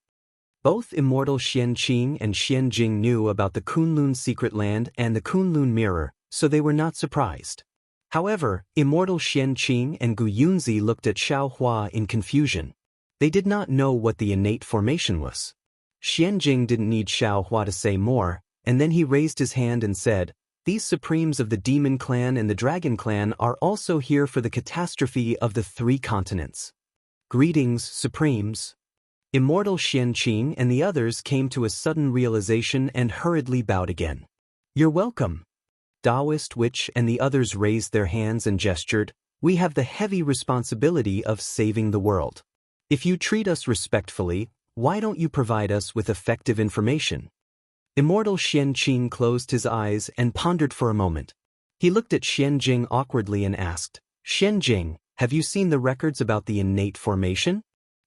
Both Immortal Xianqing and Xianjing knew about the Kunlun secret land and the Kunlun mirror, so they were not surprised. However, Immortal Xianqing and Gu Yunzi looked at Xiaohua in confusion. They did not know what the innate formation was. Xianjing didn't need Xiaohua to say more, and then he raised his hand and said, "These supremes of the Demon Clan and the Dragon Clan are also here for the catastrophe of the 3 continents. Greetings, supremes." Immortal Xianqing and the others came to a sudden realization and hurriedly bowed again. "You're welcome." Daoist Witch and the others raised their hands and gestured, "We have the heavy responsibility of saving the world. If you treat us respectfully, why don't you provide us with effective information?" Immortal Xianqing closed his eyes and pondered for a moment. He looked at Xianjing awkwardly and asked, "Xianjing, have you seen the records about the innate formation?"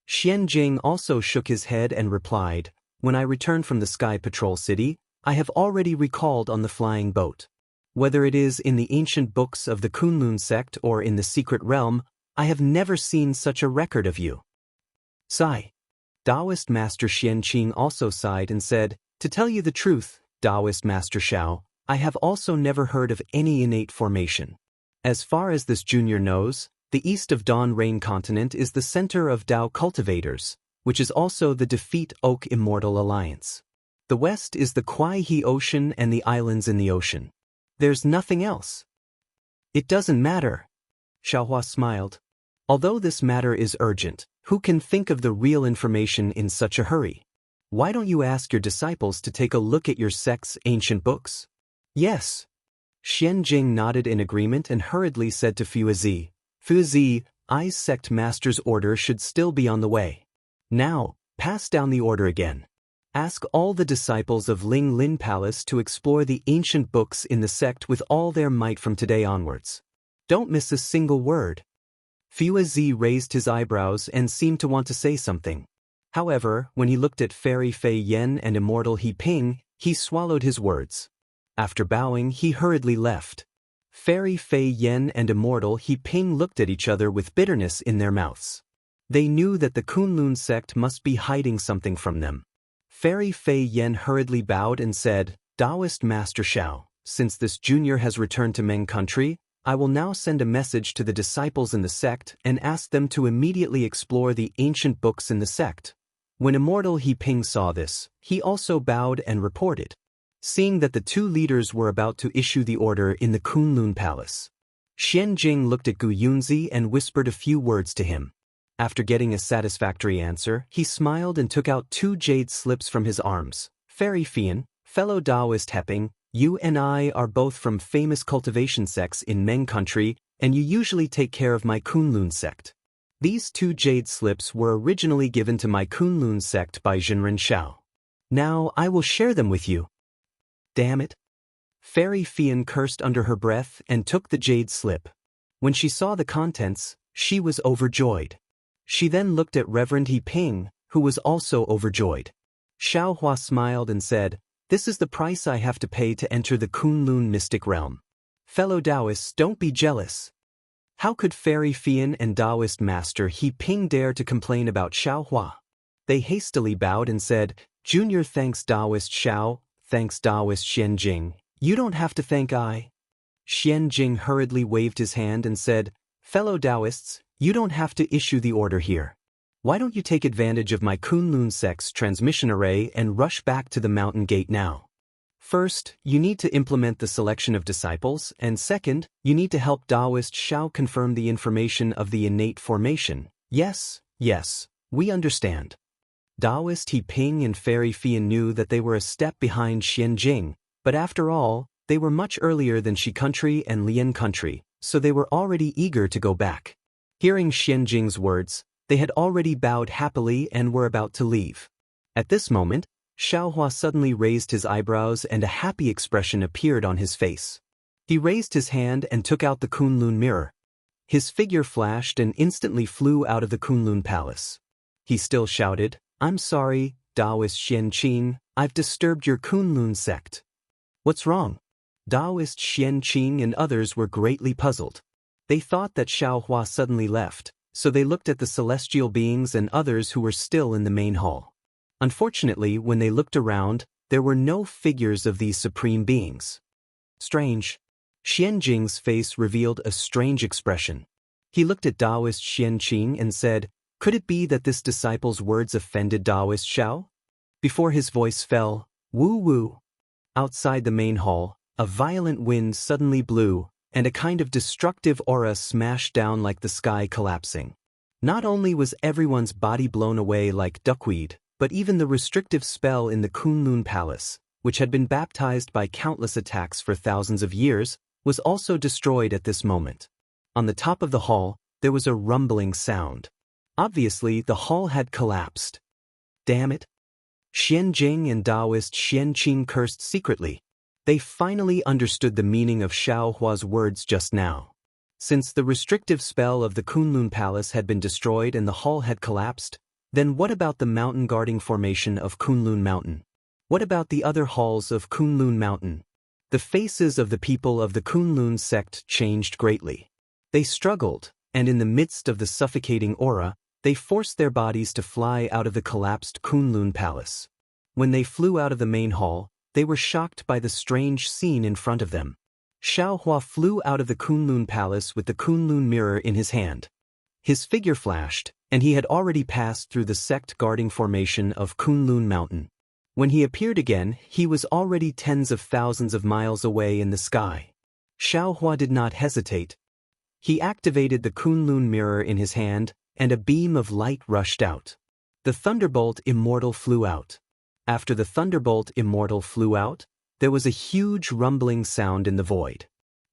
Xianjing also shook his head and replied, "When I returned from the Sky Patrol City, I have already recalled on the flying boat. Whether it is in the ancient books of the Kunlun sect or in the secret realm, I have never seen such a record of you." Sigh. Daoist Master Xianqing also sighed and said, "To tell you the truth, Daoist Master Xiao, I have also never heard of any innate formation. As far as this junior knows, the east of Dawn Rain continent is the center of Dao cultivators, which is also the Defeat Oak Immortal Alliance. The west is the Kuai He Ocean and the islands in the ocean. There's nothing else." "It doesn't matter." Xiaohua smiled. "Although this matter is urgent, who can think of the real information in such a hurry? Why don't you ask your disciples to take a look at your sect's ancient books?" "Yes." Xianjing nodded in agreement and hurriedly said to Fuzi, "Fuzi, I's sect master's order should still be on the way. Now, pass down the order again. Ask all the disciples of Ling Lin Palace to explore the ancient books in the sect with all their might from today onwards. Don't miss a single word." Fuzi raised his eyebrows and seemed to want to say something. However, when he looked at Fairy Fei Yen and Immortal He Ping, he swallowed his words. After bowing, he hurriedly left. Fairy Fei Yen and Immortal He Ping looked at each other with bitterness in their mouths. They knew that the Kunlun sect must be hiding something from them. Fairy Fei Yen hurriedly bowed and said, "Daoist Master Xiao, since this junior has returned to Meng country, I will now send a message to the disciples in the sect and ask them to immediately explore the ancient books in the sect." When Immortal He Ping saw this, he also bowed and reported. Seeing that the two leaders were about to issue the order in the Kunlun Palace, Xianjing looked at Gu Yunzi and whispered a few words to him. After getting a satisfactory answer, he smiled and took out 2 jade slips from his arms. "Fairy Fian, fellow Daoist Heping, you and I are both from famous cultivation sects in Meng country, and you usually take care of my Kunlun sect. These 2 jade slips were originally given to my Kunlun sect by Zhenren Shao. Now I will share them with you." "Damn it." Fairy Fian cursed under her breath and took the jade slip. When she saw the contents, she was overjoyed. She then looked at Reverend He Ping, who was also overjoyed. Xiaohua smiled and said, "This is the price I have to pay to enter the Kunlun mystic realm. Fellow Daoists, don't be jealous." How could Fairy Fian and Daoist Master He Ping dare to complain about Xiaohua? They hastily bowed and said, "Junior thanks Daoist Xiao, thanks Daoist Xianjing. You don't have to thank I." Xianjing hurriedly waved his hand and said, "Fellow Daoists, you don't have to issue the order here. Why don't you take advantage of my Kunlun sect's transmission array and rush back to the mountain gate now? First, you need to implement the selection of disciples, and second, you need to help Daoist Xiao confirm the information of the innate formation." Yes, we understand." Daoist He Ping and Fairy Fian knew that they were a step behind Xianjing, but after all, they were much earlier than Shi country and Lian country, so they were already eager to go back. Hearing Xianjing's words, they had already bowed happily and were about to leave. At this moment, Xiaohua suddenly raised his eyebrows and a happy expression appeared on his face. He raised his hand and took out the Kunlun mirror. His figure flashed and instantly flew out of the Kunlun palace. He still shouted, "I'm sorry, Daoist Xianqing, I've disturbed your Kunlun sect." "What's wrong?" Daoist Xianqing and others were greatly puzzled. They thought that Xiaohua suddenly left, so they looked at the celestial beings and others who were still in the main hall. Unfortunately, when they looked around, there were no figures of these supreme beings. Strange. Xianjing's face revealed a strange expression. He looked at Daoist Xianqing and said, "Could it be that this disciple's words offended Daoist Xiao?" Before his voice fell, "Woo-woo." Outside the main hall, a violent wind suddenly blew, and a kind of destructive aura smashed down like the sky collapsing. Not only was everyone's body blown away like duckweed, but even the restrictive spell in the Kunlun Palace, which had been baptized by countless attacks for thousands of years, was also destroyed at this moment. On the top of the hall, there was a rumbling sound. Obviously, the hall had collapsed. Damn it. Xianjing and Daoist Xianqing cursed secretly. They finally understood the meaning of Xiaohua's words just now. Since the restrictive spell of the Kunlun Palace had been destroyed and the hall had collapsed, then what about the mountain guarding formation of Kunlun Mountain? What about the other halls of Kunlun Mountain? The faces of the people of the Kunlun sect changed greatly. They struggled, and in the midst of the suffocating aura, They forced their bodies to fly out of the collapsed Kunlun Palace. When they flew out of the main hall, they were shocked by the strange scene in front of them. Xiaohua flew out of the Kunlun Palace with the Kunlun mirror in his hand. His figure flashed, and he had already passed through the sect-guarding formation of Kunlun Mountain. When he appeared again, he was already tens of thousands of miles away in the sky. Xiaohua did not hesitate. He activated the Kunlun mirror in his hand, and a beam of light rushed out. The thunderbolt Immortal flew out. After the thunderbolt Immortal flew out, there was a huge rumbling sound in the void.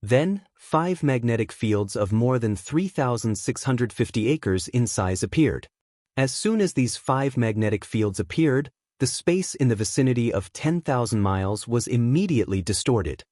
Then, 5 magnetic fields of more than 3,650 acres in size appeared. As soon as these 5 magnetic fields appeared, the space in the vicinity of 10,000 miles was immediately distorted.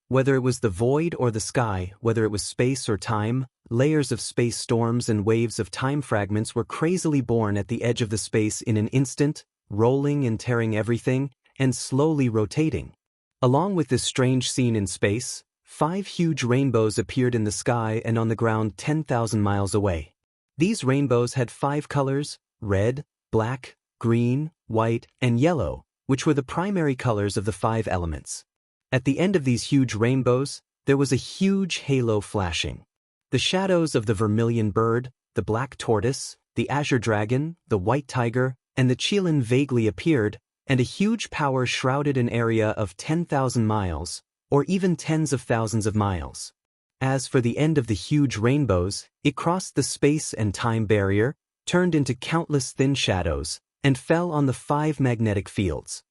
Whether it was the void or the sky, whether it was space or time, layers of space storms and waves of time fragments were crazily born at the edge of the space in an instant, rolling and tearing everything, and slowly rotating. Along with this strange scene in space, 5 huge rainbows appeared in the sky and on the ground 10,000 miles away. These rainbows had 5 colors: red, black, green, white, and yellow, which were the primary colors of the 5 elements. At the end of these huge rainbows, there was a huge halo flashing. The shadows of the vermilion bird, the black tortoise, the azure dragon, the white tiger, and the qilin vaguely appeared, and a huge power shrouded an area of 10,000 miles, or even tens of thousands of miles. As for the end of the huge rainbows, it crossed the space and time barrier, turned into countless thin shadows, and fell on the 5 magnetic fields.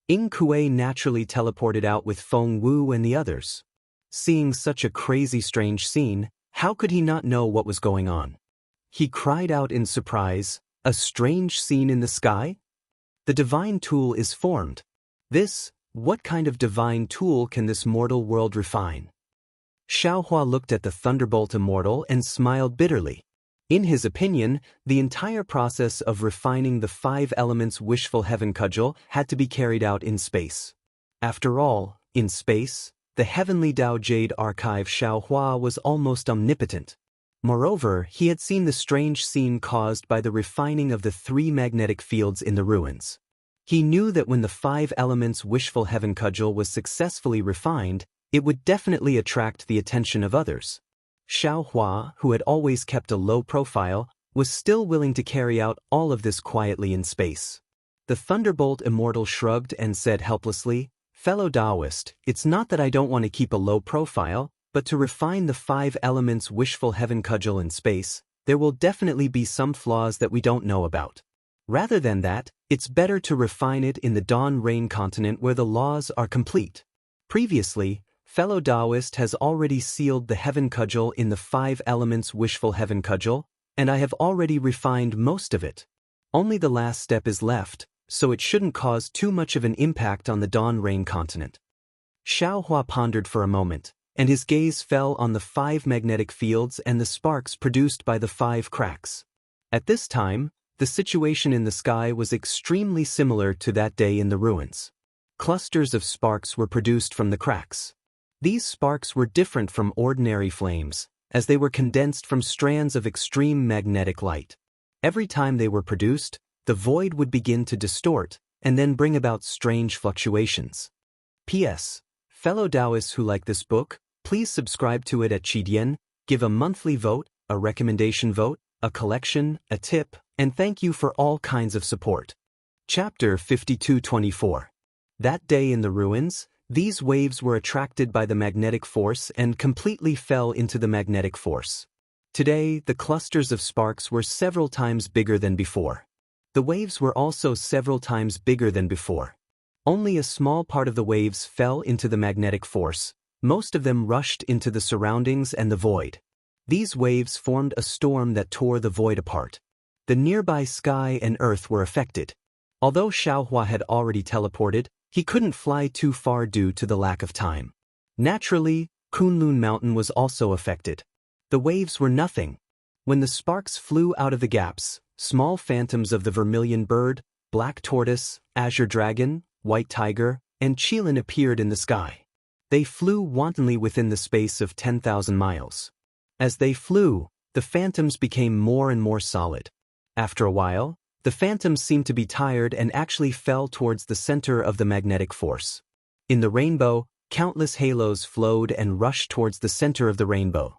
Ying Kuei naturally teleported out with Feng Wu and the others. Seeing such a crazy strange scene, how could he not know what was going on? He cried out in surprise, "A strange scene in the sky? The divine tool is formed. What kind of divine tool can this mortal world refine?" Xiaohua looked at the thunderbolt Immortal and smiled bitterly. In his opinion, the entire process of refining the 5 elements wishful heaven cudgel had to be carried out in space. After all, in space, the heavenly Dao Jade archive Xiaohua was almost omnipotent. Moreover, he had seen the strange scene caused by the refining of the 3 magnetic fields in the ruins. He knew that when the 5 elements wishful heaven cudgel was successfully refined, it would definitely attract the attention of others. Xiaohua, who had always kept a low profile, was still willing to carry out all of this quietly in space. The thunderbolt Immortal shrugged and said helplessly, "Fellow Daoist, it's not that I don't want to keep a low profile, but to refine the 5 elements wishful heaven cudgel in space, there will definitely be some flaws that we don't know about. Rather than that, it's better to refine it in the Dawn Rain continent where the laws are complete. Previously, fellow Daoist has already sealed the heaven cudgel in the 5 elements wishful heaven cudgel, and I have already refined most of it. Only the last step is left, so it shouldn't cause too much of an impact on the Dawn Rain continent." Xiaohua pondered for a moment, and his gaze fell on the 5 magnetic fields and the sparks produced by the 5 cracks. At this time, the situation in the sky was extremely similar to that day in the ruins. Clusters of sparks were produced from the cracks. These sparks were different from ordinary flames, as they were condensed from strands of extreme magnetic light. Every time they were produced, the void would begin to distort, and then bring about strange fluctuations. P.S. Fellow Daoists who like this book, please subscribe to it at Qidian, give a monthly vote, a recommendation vote, a collection, a tip, and thank you for all kinds of support. Chapter 52-24. That day in the ruins, these waves were attracted by the magnetic force and completely fell into the magnetic force. Today, the clusters of sparks were several times bigger than before. The waves were also several times bigger than before. Only a small part of the waves fell into the magnetic force, most of them rushed into the surroundings and the void. These waves formed a storm that tore the void apart. The nearby sky and earth were affected. Although Xiaohua had already teleported, he couldn't fly too far due to the lack of time. Naturally, Kunlun Mountain was also affected. The waves were nothing. When the sparks flew out of the gaps, small phantoms of the vermilion bird, black tortoise, azure dragon, white tiger, and qilin appeared in the sky. They flew wantonly within the space of 10,000 miles. As they flew, the phantoms became more and more solid. After a while, the phantoms seemed to be tired and actually fell towards the center of the magnetic force. In the rainbow, countless halos flowed and rushed towards the center of the rainbow.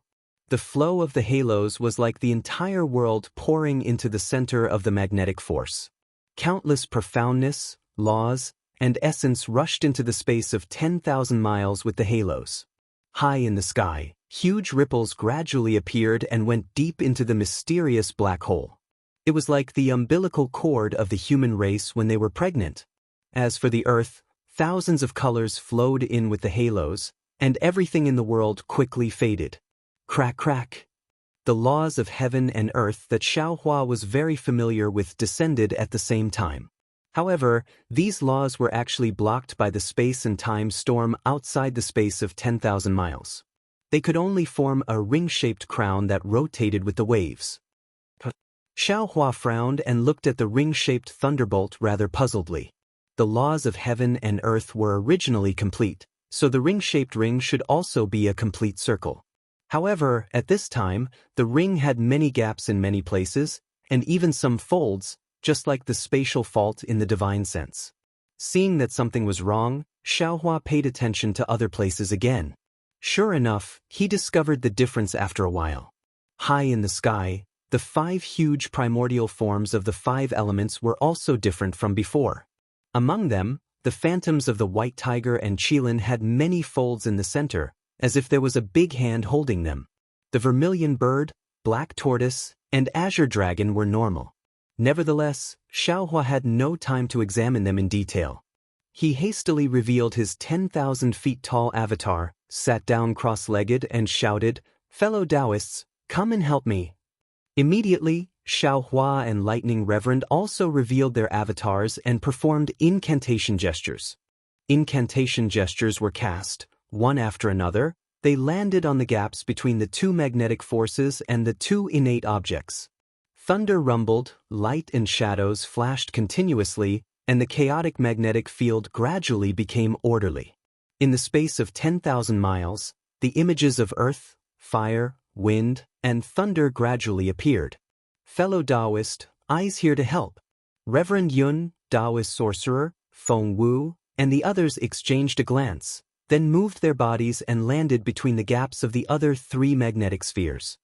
The flow of the halos was like the entire world pouring into the center of the magnetic force. Countless profoundness, laws, and essence rushed into the space of 10,000 miles with the halos. High in the sky, huge ripples gradually appeared and went deep into the mysterious black hole. It was like the umbilical cord of the human race when they were pregnant. As for the earth, thousands of colors flowed in with the halos, and everything in the world quickly faded. Crack, crack. The laws of heaven and earth that Xiaohua was very familiar with descended at the same time. However, these laws were actually blocked by the space and time storm outside the space of 10,000 miles. They could only form a ring-shaped crown that rotated with the waves. Xiaohua frowned and looked at the ring-shaped thunderbolt rather puzzledly. The laws of heaven and earth were originally complete, so the ring-shaped ring should also be a complete circle. However, at this time, the ring had many gaps in many places, and even some folds, just like the spatial fault in the divine sense. Seeing that something was wrong, Xiaohua paid attention to other places again. Sure enough, he discovered the difference after a while. High in the sky, the 5 huge primordial forms of the 5 elements were also different from before. Among them, the phantoms of the white tiger and Qilin had many folds in the center, as if there was a big hand holding them. The vermilion bird, black tortoise, and azure dragon were normal. Nevertheless, Xiaohua had no time to examine them in detail. He hastily revealed his 10,000 feet tall avatar, sat down cross-legged and shouted, "Fellow Daoists, come and help me." Immediately, Xiaohua and Lightning Reverend also revealed their avatars and performed incantation gestures. Incantation gestures were cast. One after another, they landed on the gaps between the 2 magnetic forces and the 2 innate objects. Thunder rumbled, light and shadows flashed continuously, and the chaotic magnetic field gradually became orderly. In the space of 10,000 miles, the images of earth, fire, wind, and thunder gradually appeared. Fellow Daoist, eyes here to help. Reverend Yun, Daoist sorcerer, Feng Wu, and the others exchanged a glance, then moved their bodies and landed between the gaps of the other 3 magnetic spheres.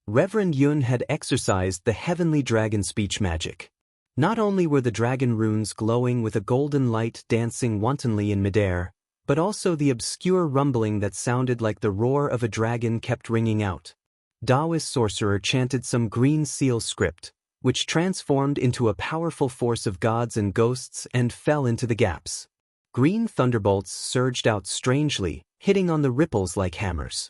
Reverend Yun had exercised the heavenly dragon speech magic. Not only were the dragon runes glowing with a golden light dancing wantonly in midair, but also the obscure rumbling that sounded like the roar of a dragon kept ringing out. Daoist sorcerer chanted some green seal script, which transformed into a powerful force of gods and ghosts and fell into the gaps. Green thunderbolts surged out strangely, hitting on the ripples like hammers.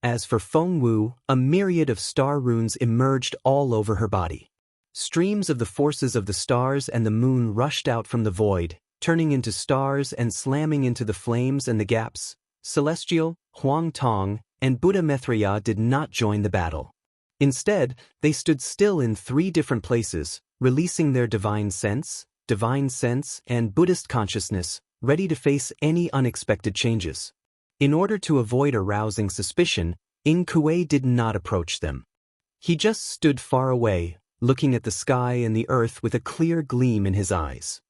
As for Feng Wu, a myriad of star runes emerged all over her body. Streams of the forces of the stars and the moon rushed out from the void, turning into stars and slamming into the flames and the gaps. Celestial, Huang Tong, and Buddha Maitreya did not join the battle. Instead, they stood still in 3 different places, releasing their divine sense, and Buddhist consciousness, ready to face any unexpected changes. In order to avoid arousing suspicion, Ing Kuei did not approach them. He just stood far away, looking at the sky and the earth with a clear gleam in his eyes.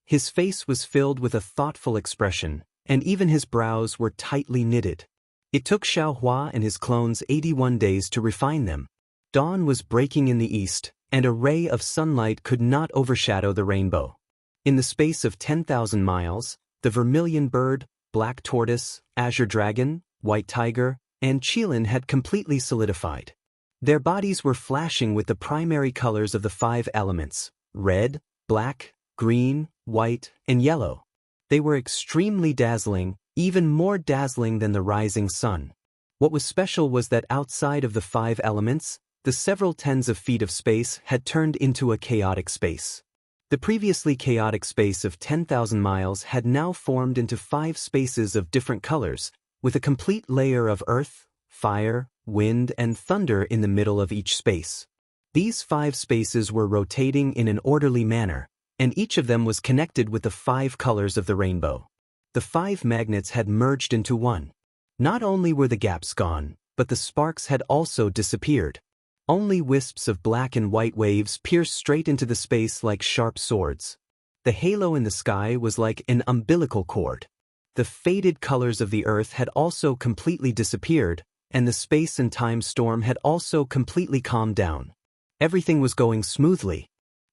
His face was filled with a thoughtful expression, and even his brows were tightly knitted. It took Xiaohua and his clones 81 days to refine them. Dawn was breaking in the east, and a ray of sunlight could not overshadow the rainbow. In the space of 10,000 miles, the vermilion bird, black tortoise, azure dragon, white tiger, and Qilin had completely solidified. Their bodies were flashing with the primary colors of the 5 elements: red, black, green, white, and yellow. They were extremely dazzling, even more dazzling than the rising sun. What was special was that outside of the 5 elements, the several tens of feet of space had turned into a chaotic space. The previously chaotic space of 10,000 miles had now formed into 5 spaces of different colors, with a complete layer of earth, fire, wind, and thunder in the middle of each space. These 5 spaces were rotating in an orderly manner, and each of them was connected with the 5 colors of the rainbow. The 5 magnets had merged into one. Not only were the gaps gone, but the sparks had also disappeared. Only wisps of black and white waves pierced straight into the space like sharp swords. The halo in the sky was like an umbilical cord. The faded colors of the earth had also completely disappeared, and the space and time storm had also completely calmed down. Everything was going smoothly.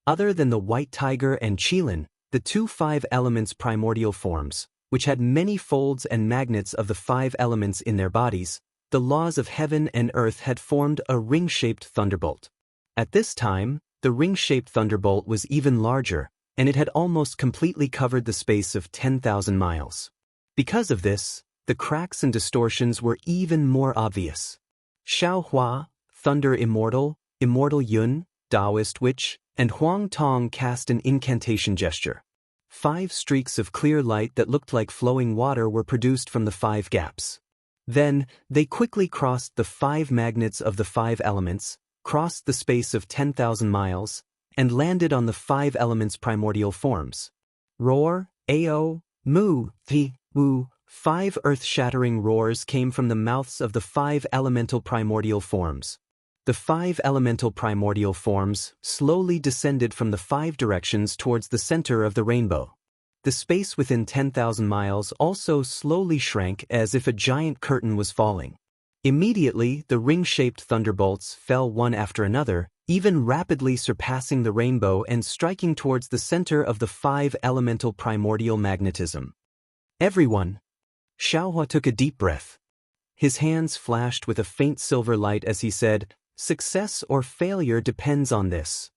Other than the white tiger and Qilin, the two five elements primordial forms, which had many folds and magnets of the five elements in their bodies, the laws of heaven and earth had formed a ring-shaped thunderbolt. At this time, the ring-shaped thunderbolt was even larger, and it had almost completely covered the space of 10,000 miles. Because of this, the cracks and distortions were even more obvious. Xiao Hua, Thunder Immortal, Immortal Yun, Daoist Witch, and Huang Tong cast an incantation gesture. 5 streaks of clear light that looked like flowing water were produced from the 5 gaps. Then, they quickly crossed the 5 magnets of the 5 elements, crossed the space of 10,000 miles, and landed on the 5 elements' primordial forms. Roar, Ao, Mu, Thi, Wu. 5 earth-shattering roars came from the mouths of the 5 elemental primordial forms. The 5 elemental primordial forms slowly descended from the 5 directions towards the center of the rainbow. The space within 10,000 miles also slowly shrank as if a giant curtain was falling. Immediately, the ring-shaped thunderbolts fell one after another, even rapidly surpassing the rainbow and striking towards the center of the 5 elemental primordial magnetism. Everyone! Xiaohua took a deep breath. His hands flashed with a faint silver light as he said, "Success or failure depends on this."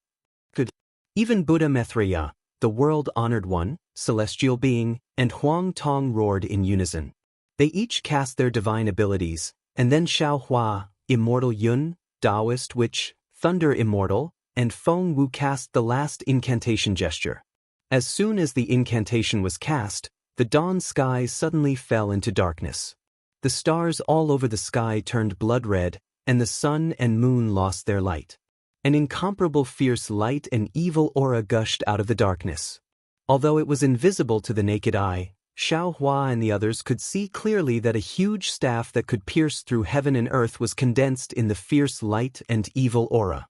Good. Even Buddha Maitreya, the world-honored one, celestial being, and Huang Tong roared in unison. They each cast their divine abilities, and then Xiaohua, Immortal Yun, Daoist Witch, Thunder Immortal, and Feng Wu cast the last incantation gesture. As soon as the incantation was cast, the dawn sky suddenly fell into darkness. The stars all over the sky turned blood red, and the sun and moon lost their light. An incomparable fierce light and evil aura gushed out of the darkness. Although it was invisible to the naked eye, Xiao Hua and the others could see clearly that a huge staff that could pierce through heaven and earth was condensed in the fierce light and evil aura.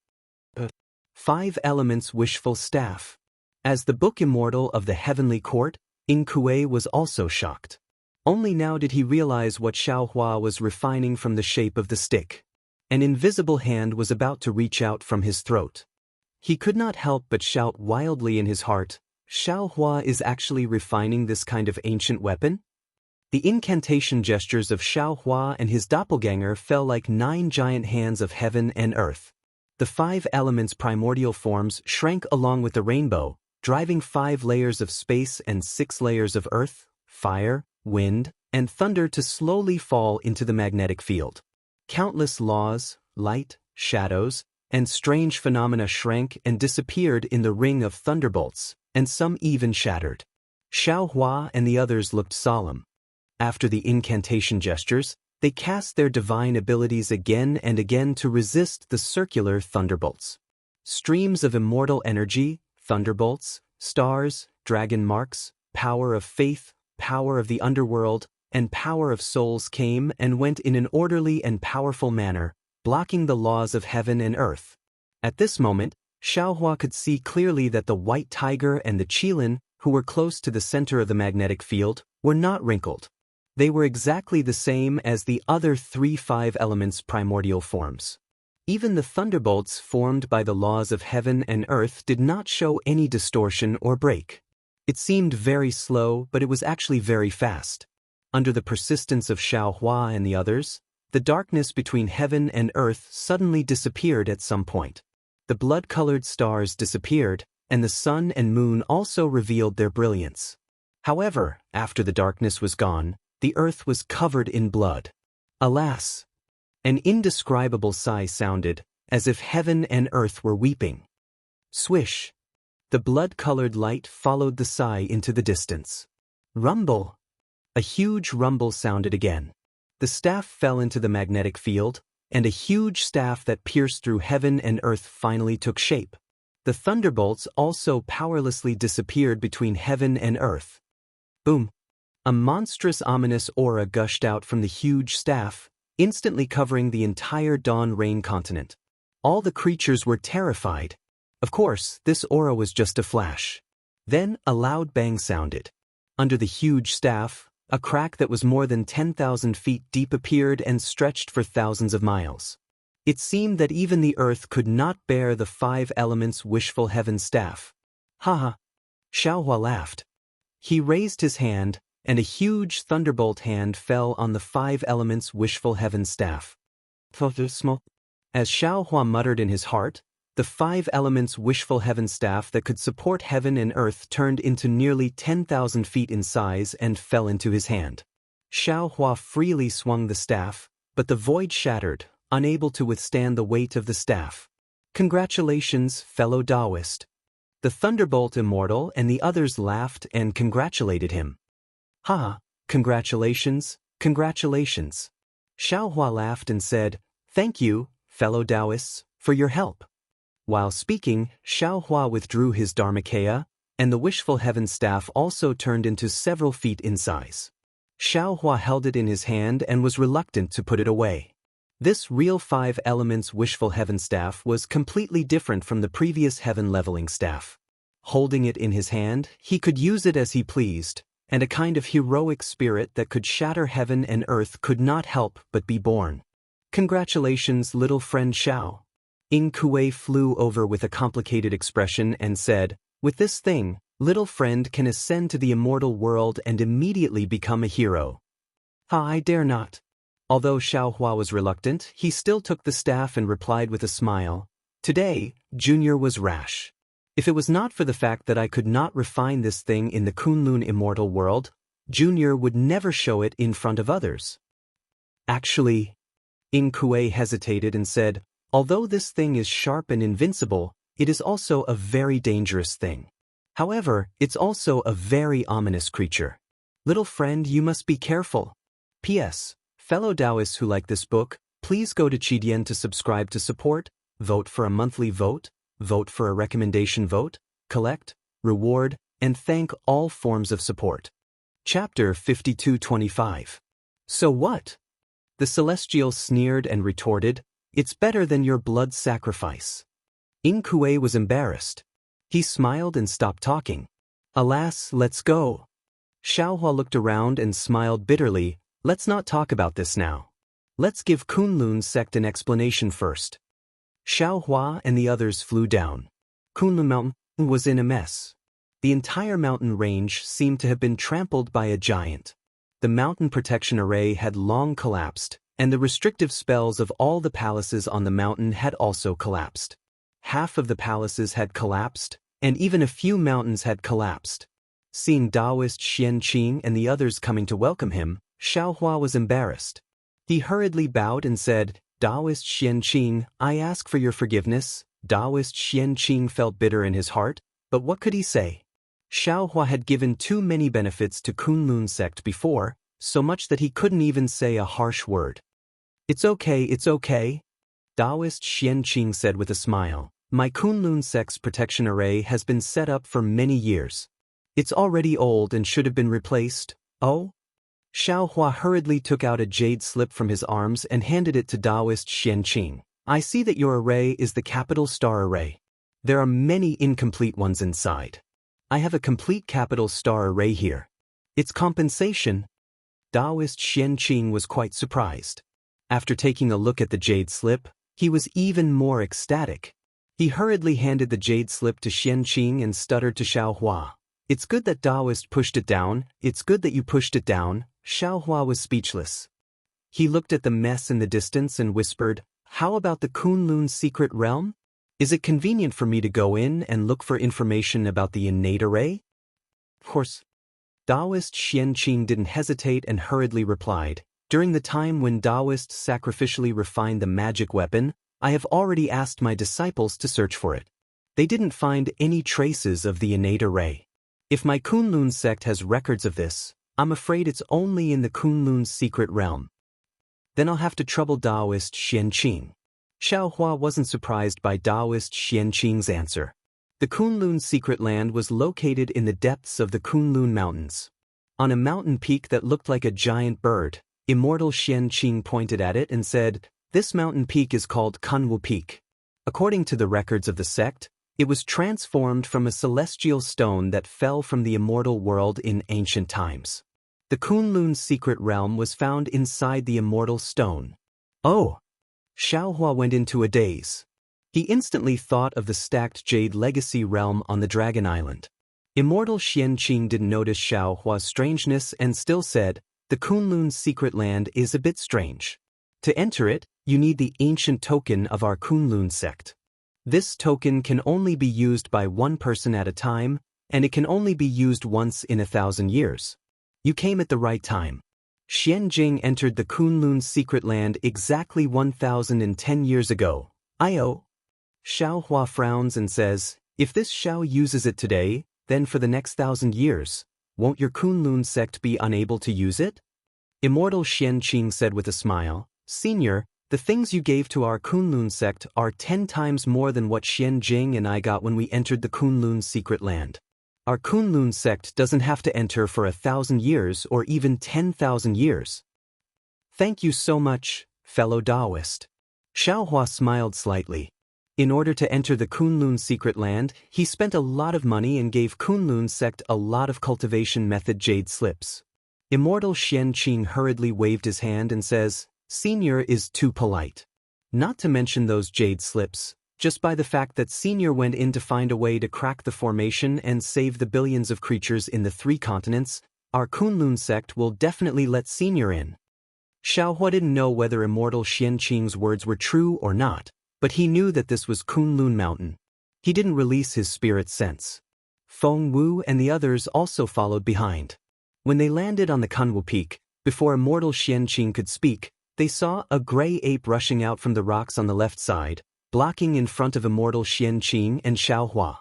5 Elements Wishful Staff. As the book Immortal of the Heavenly Court, Ing Kuei was also shocked. Only now did he realize what Xiao Hua was refining from the shape of the stick. An invisible hand was about to reach out from his throat. He could not help but shout wildly in his heart, "Xiao Hua is actually refining this kind of ancient weapon?" The incantation gestures of Xiao Hua and his doppelganger fell like 9 giant hands of heaven and earth. The 5 elements' primordial forms shrank along with the rainbow, driving 5 layers of space and 6 layers of earth, fire, wind, and thunder to slowly fall into the magnetic field. Countless laws, light, shadows, and strange phenomena shrank and disappeared in the ring of thunderbolts, and some even shattered. Xiao Hua and the others looked solemn. After the incantation gestures, they cast their divine abilities again and again to resist the circular thunderbolts. Streams of immortal energy, thunderbolts, stars, dragon marks, power of faith, power of the underworld, and power of souls came and went in an orderly and powerful manner, blocking the laws of heaven and earth. At this moment, Xiaohua could see clearly that the white tiger and the Qilin, who were close to the center of the magnetic field, were not wrinkled. They were exactly the same as the other 3 5 elements primordial forms. Even the thunderbolts formed by the laws of heaven and earth did not show any distortion or break. It seemed very slow, but it was actually very fast. Under the persistence of Xiao Hua and the others, the darkness between heaven and earth suddenly disappeared at some point. The blood-colored stars disappeared, and the sun and moon also revealed their brilliance. However, after the darkness was gone, the earth was covered in blood. Alas! An indescribable sigh sounded, as if heaven and earth were weeping. Swish! The blood-colored light followed the sigh into the distance. Rumble! A huge rumble sounded again. The staff fell into the magnetic field, and a huge staff that pierced through heaven and earth finally took shape. The thunderbolts also powerlessly disappeared between heaven and earth. Boom! A monstrous ominous aura gushed out from the huge staff, instantly covering the entire Dawn Rain continent. All the creatures were terrified. Of course, this aura was just a flash. Then, a loud bang sounded. Under the huge staff, a crack that was more than 10,000 feet deep appeared and stretched for thousands of miles. It seemed that even the earth could not bear the 5 elements wishful heaven staff. Haha. Xiaohua laughed. He raised his hand, and a huge thunderbolt hand fell on the 5 elements wishful heaven staff. As Xiaohua muttered in his heart, the 5 elements wishful heaven staff that could support heaven and earth turned into nearly 10,000 feet in size and fell into his hand. Xiaohua freely swung the staff, but the void shattered, unable to withstand the weight of the staff. Congratulations, fellow Daoist. The Thunderbolt Immortal and the others laughed and congratulated him. Ha! Congratulations, congratulations. Xiaohua laughed and said, "Thank you, fellow Daoists, for your help." While speaking, Xiaohua withdrew his Dharmakaya, and the wishful heaven staff also turned into several feet in size. Xiaohua held it in his hand and was reluctant to put it away. This real 5 elements wishful heaven staff was completely different from the previous heaven leveling staff. Holding it in his hand, he could use it as he pleased, and a kind of heroic spirit that could shatter heaven and earth could not help but be born. Congratulations, little friend Xiao. Ing Kuei flew over with a complicated expression and said, "With this thing, little friend can ascend to the immortal world and immediately become a hero." I dare not. Although Xiaohua was reluctant, he still took the staff and replied with a smile, "Today, Junior was rash. If it was not for the fact that I could not refine this thing in the Kunlun immortal world, Junior would never show it in front of others." Actually, Ing Kuei hesitated and said, "Although this thing is sharp and invincible, it is also a very dangerous thing. However, it's also a very ominous creature. Little friend, you must be careful. P.S. Fellow Daoists who like this book, please go to Qidian to subscribe to support, vote for a monthly vote, vote for a recommendation vote, collect, reward, and thank all forms of support." Chapter 5225. So what? The Celestial sneered and retorted, "It's better than your blood sacrifice." Ing Kuei was embarrassed. He smiled and stopped talking. "Alas, let's go." Xiaohua looked around and smiled bitterly, "Let's not talk about this now. Let's give Kunlun sect an explanation first." Xiaohua and the others flew down. Kunlun Mountain was in a mess. The entire mountain range seemed to have been trampled by a giant. The mountain protection array had long collapsed, and the restrictive spells of all the palaces on the mountain had also collapsed. Half of the palaces had collapsed, and even a few mountains had collapsed. Seeing Daoist Xianxia and the others coming to welcome him, Xiaohua was embarrassed. He hurriedly bowed and said, "Daoist Xianxia, I ask for your forgiveness." Daoist Xianxia felt bitter in his heart, but what could he say? Xiaohua had given too many benefits to Kunlun sect before, so much that he couldn't even say a harsh word. It's okay. Daoist Xianxia said with a smile, "My Kunlun sect's protection array has been set up for many years. It's already old and should have been replaced." "Oh?" Xiaohua hurriedly took out a jade slip from his arms and handed it to Daoist Xianxia. "I see that your array is the capital star array. There are many incomplete ones inside. I have a complete capital star array here. It's compensation." Daoist Xianxia was quite surprised. After taking a look at the jade slip, he was even more ecstatic. He hurriedly handed the jade slip to Xianxia and stuttered to Xiaohua, "It's good that Daoist pushed it down, it's good that you pushed it down." Xiaohua was speechless. He looked at the mess in the distance and whispered, "How about the Kunlun secret realm? Is it convenient for me to go in and look for information about the innate array?" Of course. Daoist Xianxia didn't hesitate and hurriedly replied, "During the time when Daoists sacrificially refined the magic weapon, I have already asked my disciples to search for it. They didn't find any traces of the innate array. If my Kunlun sect has records of this, I'm afraid it's only in the Kunlun secret realm. Then I'll have to trouble Daoist Xianxia." Xiaohua wasn't surprised by Daoist Xianxia's answer. The Kunlun secret land was located in the depths of the Kunlun mountains. On a mountain peak that looked like a giant bird, Immortal Xianxia pointed at it and said, "This mountain peak is called Kunwu Peak. According to the records of the sect, it was transformed from a celestial stone that fell from the immortal world in ancient times. The Kunlun's secret realm was found inside the immortal stone. Oh! Xiaohua went into a daze. He instantly thought of the stacked jade legacy realm on the Dragon Island. Immortal Xianxia didn't notice Xiaohua's strangeness and still said, "The Kunlun's secret land is a bit strange. To enter it, you need the ancient token of our Kunlun sect. This token can only be used by one person at a time, and it can only be used once in 1,000 years. You came at the right time." Xianjing entered the Kunlun's secret land exactly 1,010 years ago. Xiaohua frowns and says, "If this Xiao uses it today, then for the next 1,000 years, won't your Kunlun sect be unable to use it?" Immortal Xianqing said with a smile, "Senior, the things you gave to our Kunlun sect are 10 times more than what Xianjing and I got when we entered the Kunlun's secret land. Our Kunlun sect doesn't have to enter for 1,000 years or even 10,000 years." "Thank you so much, fellow Daoist." Xiaohua smiled slightly. In order to enter the Kunlun secret land, he spent a lot of money and gave Kunlun sect a lot of cultivation method jade slips. Immortal Xianqing hurriedly waved his hand and says, "Senior is too polite. Not to mention those jade slips, just by the fact that Senior went in to find a way to crack the formation and save the billions of creatures in the 3 continents, our Kunlun sect will definitely let Senior in." Xiaohua didn't know whether Immortal Xianqing's words were true or not, but he knew that this was Kunlun Mountain. He didn't release his spirit sense. Feng Wu and the others also followed behind. When they landed on the Kunwu Peak, before Immortal Xianqing could speak, they saw a gray ape rushing out from the rocks on the left side, blocking in front of Immortal Xianqing and Xiaohua.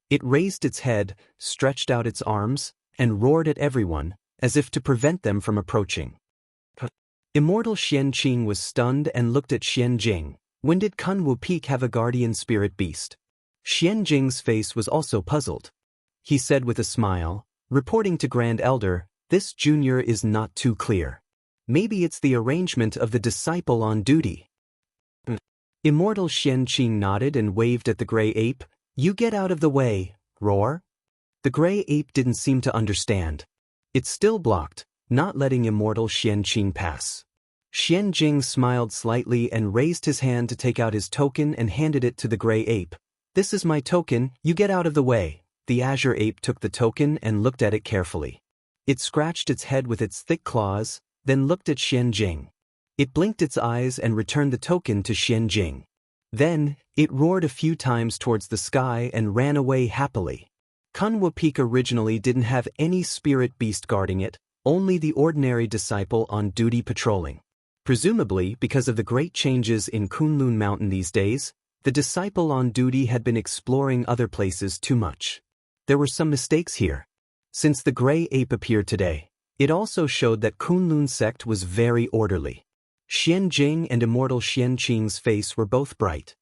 It raised its head, stretched out its arms, and roared at everyone, as if to prevent them from approaching. Immortal Xianqing was stunned and looked at Xianjing. When did Kunwu Peak have a guardian spirit beast? Xianjing's face was also puzzled. He said with a smile, reporting to Grand Elder, "This junior is not too clear. Maybe it's the arrangement of the disciple on duty." Immortal Xianqing nodded and waved at the gray ape. "You get out of the way, roar." The gray ape didn't seem to understand. It still blocked, not letting Immortal Xianqing pass. Xianjing smiled slightly and raised his hand to take out his token and handed it to the gray ape. "This is my token, you get out of the way." The azure ape took the token and looked at it carefully. It scratched its head with its thick claws, then looked at Xianjing. It blinked its eyes and returned the token to Xianjing. Then, it roared a few times towards the sky and ran away happily. Kunwu Peak originally didn't have any spirit beast guarding it, only the ordinary disciple on duty patrolling. Presumably, because of the great changes in Kunlun Mountain these days, the disciple on duty had been exploring other places too much. There were some mistakes here. Since the gray ape appeared today, it also showed that Kunlun sect was very orderly. Xianjing and Immortal Xianqing's face were both bright.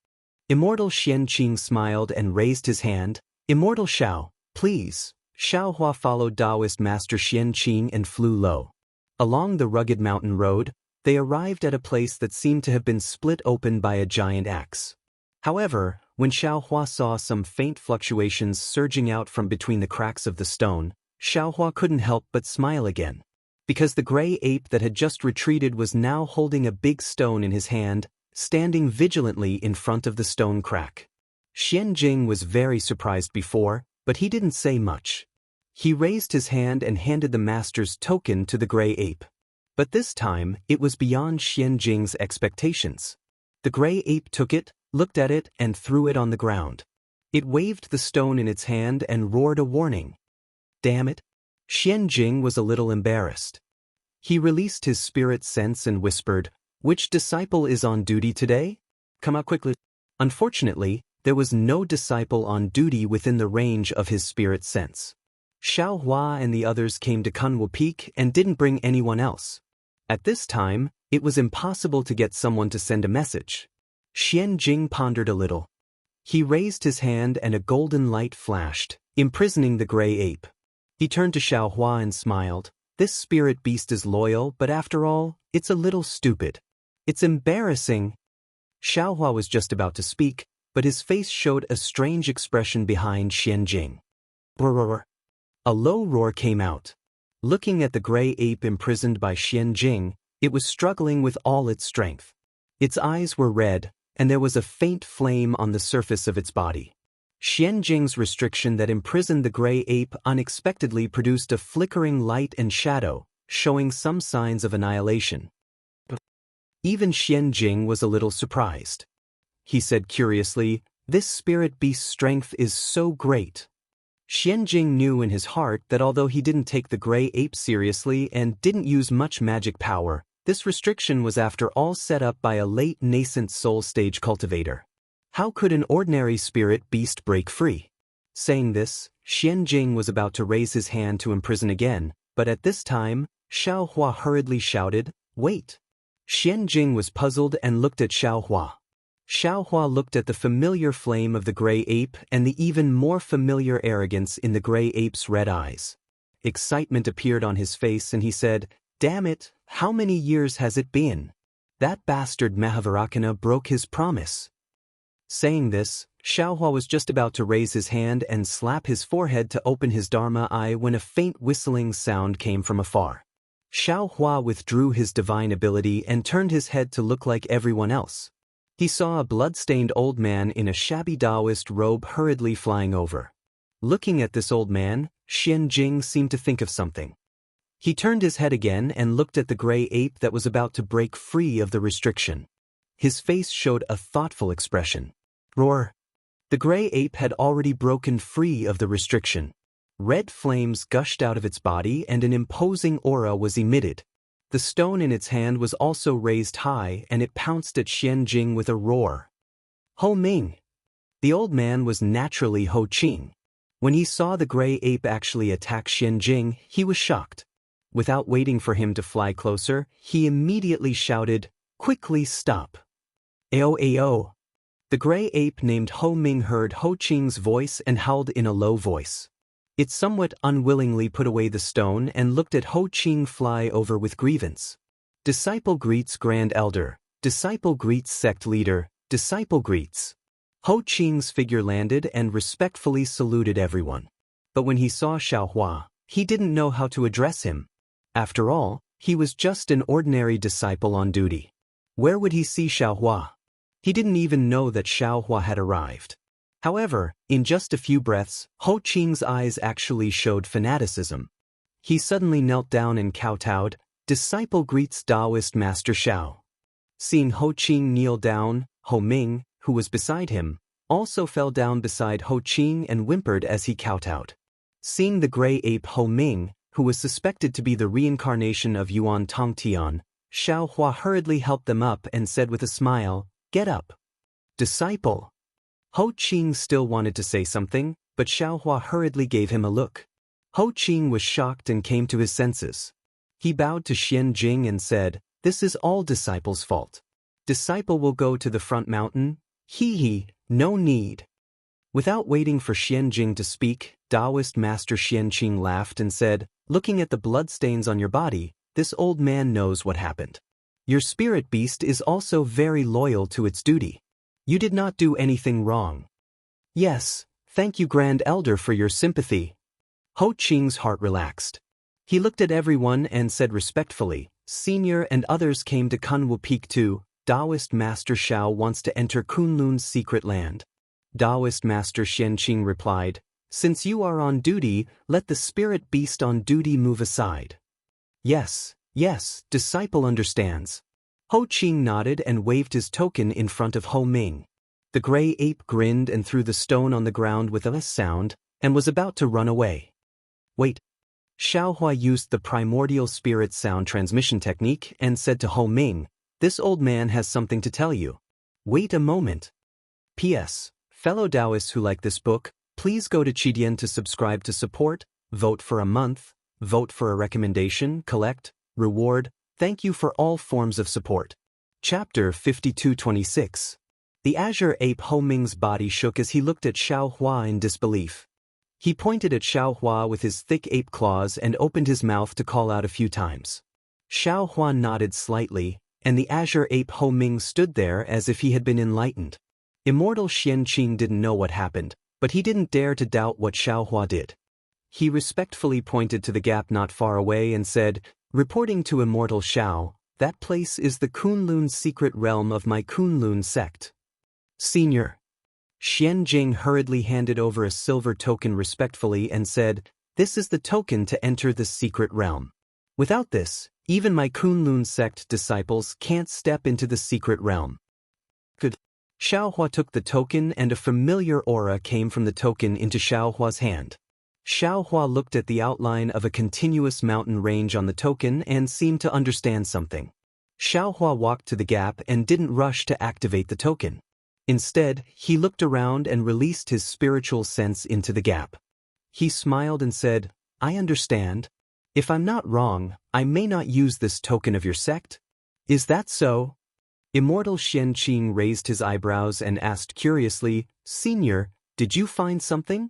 Immortal Xianqing smiled and raised his hand. "Immortal Xiao, please." Xiaohua followed Daoist Master Xianqing and flew low. Along the rugged mountain road, they arrived at a place that seemed to have been split open by a giant axe. However, when Xiaohua saw some faint fluctuations surging out from between the cracks of the stone, Xiaohua couldn't help but smile again. Because the gray ape that had just retreated was now holding a big stone in his hand, standing vigilantly in front of the stone crack. Xianjing was very surprised before, but he didn't say much. He raised his hand and handed the master's token to the gray ape. But this time, it was beyond Xianjing's expectations. The gray ape took it, looked at it, and threw it on the ground. It waved the stone in its hand and roared a warning. "Damn it!" Xianjing was a little embarrassed. He released his spirit sense and whispered, "Which disciple is on duty today? Come out quickly." Unfortunately, there was no disciple on duty within the range of his spirit sense. Xiaohua and the others came to Kunwu Peak and didn't bring anyone else. At this time, it was impossible to get someone to send a message. Xianjing pondered a little. He raised his hand and a golden light flashed, imprisoning the gray ape. He turned to Xiaohua and smiled. "This spirit beast is loyal, but after all, it's a little stupid. It's embarrassing." Xiaohua was just about to speak, but his face showed a strange expression behind Xianjing. Roar! A low roar came out. Looking at the gray ape imprisoned by Xianjing, it was struggling with all its strength. Its eyes were red, and there was a faint flame on the surface of its body. Xianjing's restriction that imprisoned the gray ape unexpectedly produced a flickering light and shadow, showing some signs of annihilation. Even Xianjing was a little surprised. He said curiously, "This spirit beast's strength is so great." Xianjing knew in his heart that although he didn't take the gray ape seriously and didn't use much magic power, this restriction was after all set up by a late nascent soul stage cultivator. How could an ordinary spirit beast break free? Saying this, Xianjing was about to raise his hand to imprison again, but at this time, Xiaohua hurriedly shouted, "Wait!" Xianjing was puzzled and looked at Xiaohua. Xiaohua looked at the familiar flame of the gray ape and the even more familiar arrogance in the gray ape's red eyes. Excitement appeared on his face and he said, "Damn it, how many years has it been? That bastard Mahavarakana broke his promise." Saying this, Xiaohua was just about to raise his hand and slap his forehead to open his Dharma eye when a faint whistling sound came from afar. Xiaohua withdrew his divine ability and turned his head to look like everyone else. He saw a blood-stained old man in a shabby Daoist robe hurriedly flying over. Looking at this old man, Xianjing seemed to think of something. He turned his head again and looked at the gray ape that was about to break free of the restriction. His face showed a thoughtful expression. Roar! The gray ape had already broken free of the restriction. Red flames gushed out of its body and an imposing aura was emitted. The stone in its hand was also raised high and it pounced at Xianjing with a roar. Ho Ming! The old man was naturally Ho Qing. When he saw the gray ape actually attack Xianjing, he was shocked. Without waiting for him to fly closer, he immediately shouted, "Quickly stop!" Ao ao! The gray ape named Ho Ming heard Ho Qing's voice and howled in a low voice. It somewhat unwillingly put away the stone and looked at Ho Qing fly over with grievance. Disciple greets Grand Elder, disciple greets Sect Leader, disciple greets. Ho Qing's figure landed and respectfully saluted everyone. But when he saw Xiaohua, he didn't know how to address him. After all, he was just an ordinary disciple on duty. Where would he see Xiaohua? He didn't even know that Xiaohua had arrived. However, in just a few breaths, Ho Qing's eyes actually showed fanaticism. He suddenly knelt down and kowtowed, "Disciple greets Daoist Master Xiao." Seeing Ho Qing kneel down, Ho Ming, who was beside him, also fell down beside Ho Qing and whimpered as he kowtowed. Seeing the gray ape Ho Ming, who was suspected to be the reincarnation of Yuan Tongtian, Xiaohua hurriedly helped them up and said with a smile, "Get up. Disciple." Ho Qing still wanted to say something, but Xiaohua hurriedly gave him a look. Ho Qing was shocked and came to his senses. He bowed to Xianjing and said, "This is all disciple's fault. Disciple will go to the front mountain. Hee, no need." Without waiting for Xianjing to speak, Daoist Master Xianqing laughed and said, "Looking at the bloodstains on your body, this old man knows what happened. Your spirit beast is also very loyal to its duty. You did not do anything wrong." "Yes, thank you Grand Elder for your sympathy." Ho Qing's heart relaxed. He looked at everyone and said respectfully, "Senior and others came to Kunwu Peak too. Daoist Master Xiao wants to enter Kunlun's secret land." Daoist Master Xianqing replied, "Since you are on duty, let the spirit beast on duty move aside." Yes, disciple understands." Ho Qing nodded and waved his token in front of Ho Ming. The gray ape grinned and threw the stone on the ground with a sound, and was about to run away. "Wait." Xiaohua used the primordial spirit sound transmission technique and said to Ho Ming, "This old man has something to tell you. Wait a moment." P.S. Fellow Daoists who like this book, please go to Qidian to subscribe to support, vote for a month, vote for a recommendation, collect, reward. Thank you for all forms of support. Chapter 5226. The azure ape Ho Ming's body shook as he looked at Xiaohua in disbelief. He pointed at Xiaohua with his thick ape claws and opened his mouth to call out a few times. Xiaohua nodded slightly, and the azure ape Ho Ming stood there as if he had been enlightened. Immortal Xianxia didn't know what happened, but he didn't dare to doubt what Xiaohua did. He respectfully pointed to the gap not far away and said, "Reporting to Immortal Xiao, that place is the Kunlun secret realm of my Kunlun sect." Senior. Xianjing hurriedly handed over a silver token respectfully and said, "This is the token to enter the secret realm. Without this, even my Kunlun sect disciples can't step into the secret realm." Good. Xiaohua took the token and a familiar aura came from the token into Xiaohua's hand. Xiaohua looked at the outline of a continuous mountain range on the token and seemed to understand something. Xiaohua walked to the gap and didn't rush to activate the token. Instead, he looked around and released his spiritual sense into the gap. He smiled and said, "I understand. If I'm not wrong, I may not use this token of your sect? Is that so?" Immortal Xianqing raised his eyebrows and asked curiously, "Senior, did you find something?"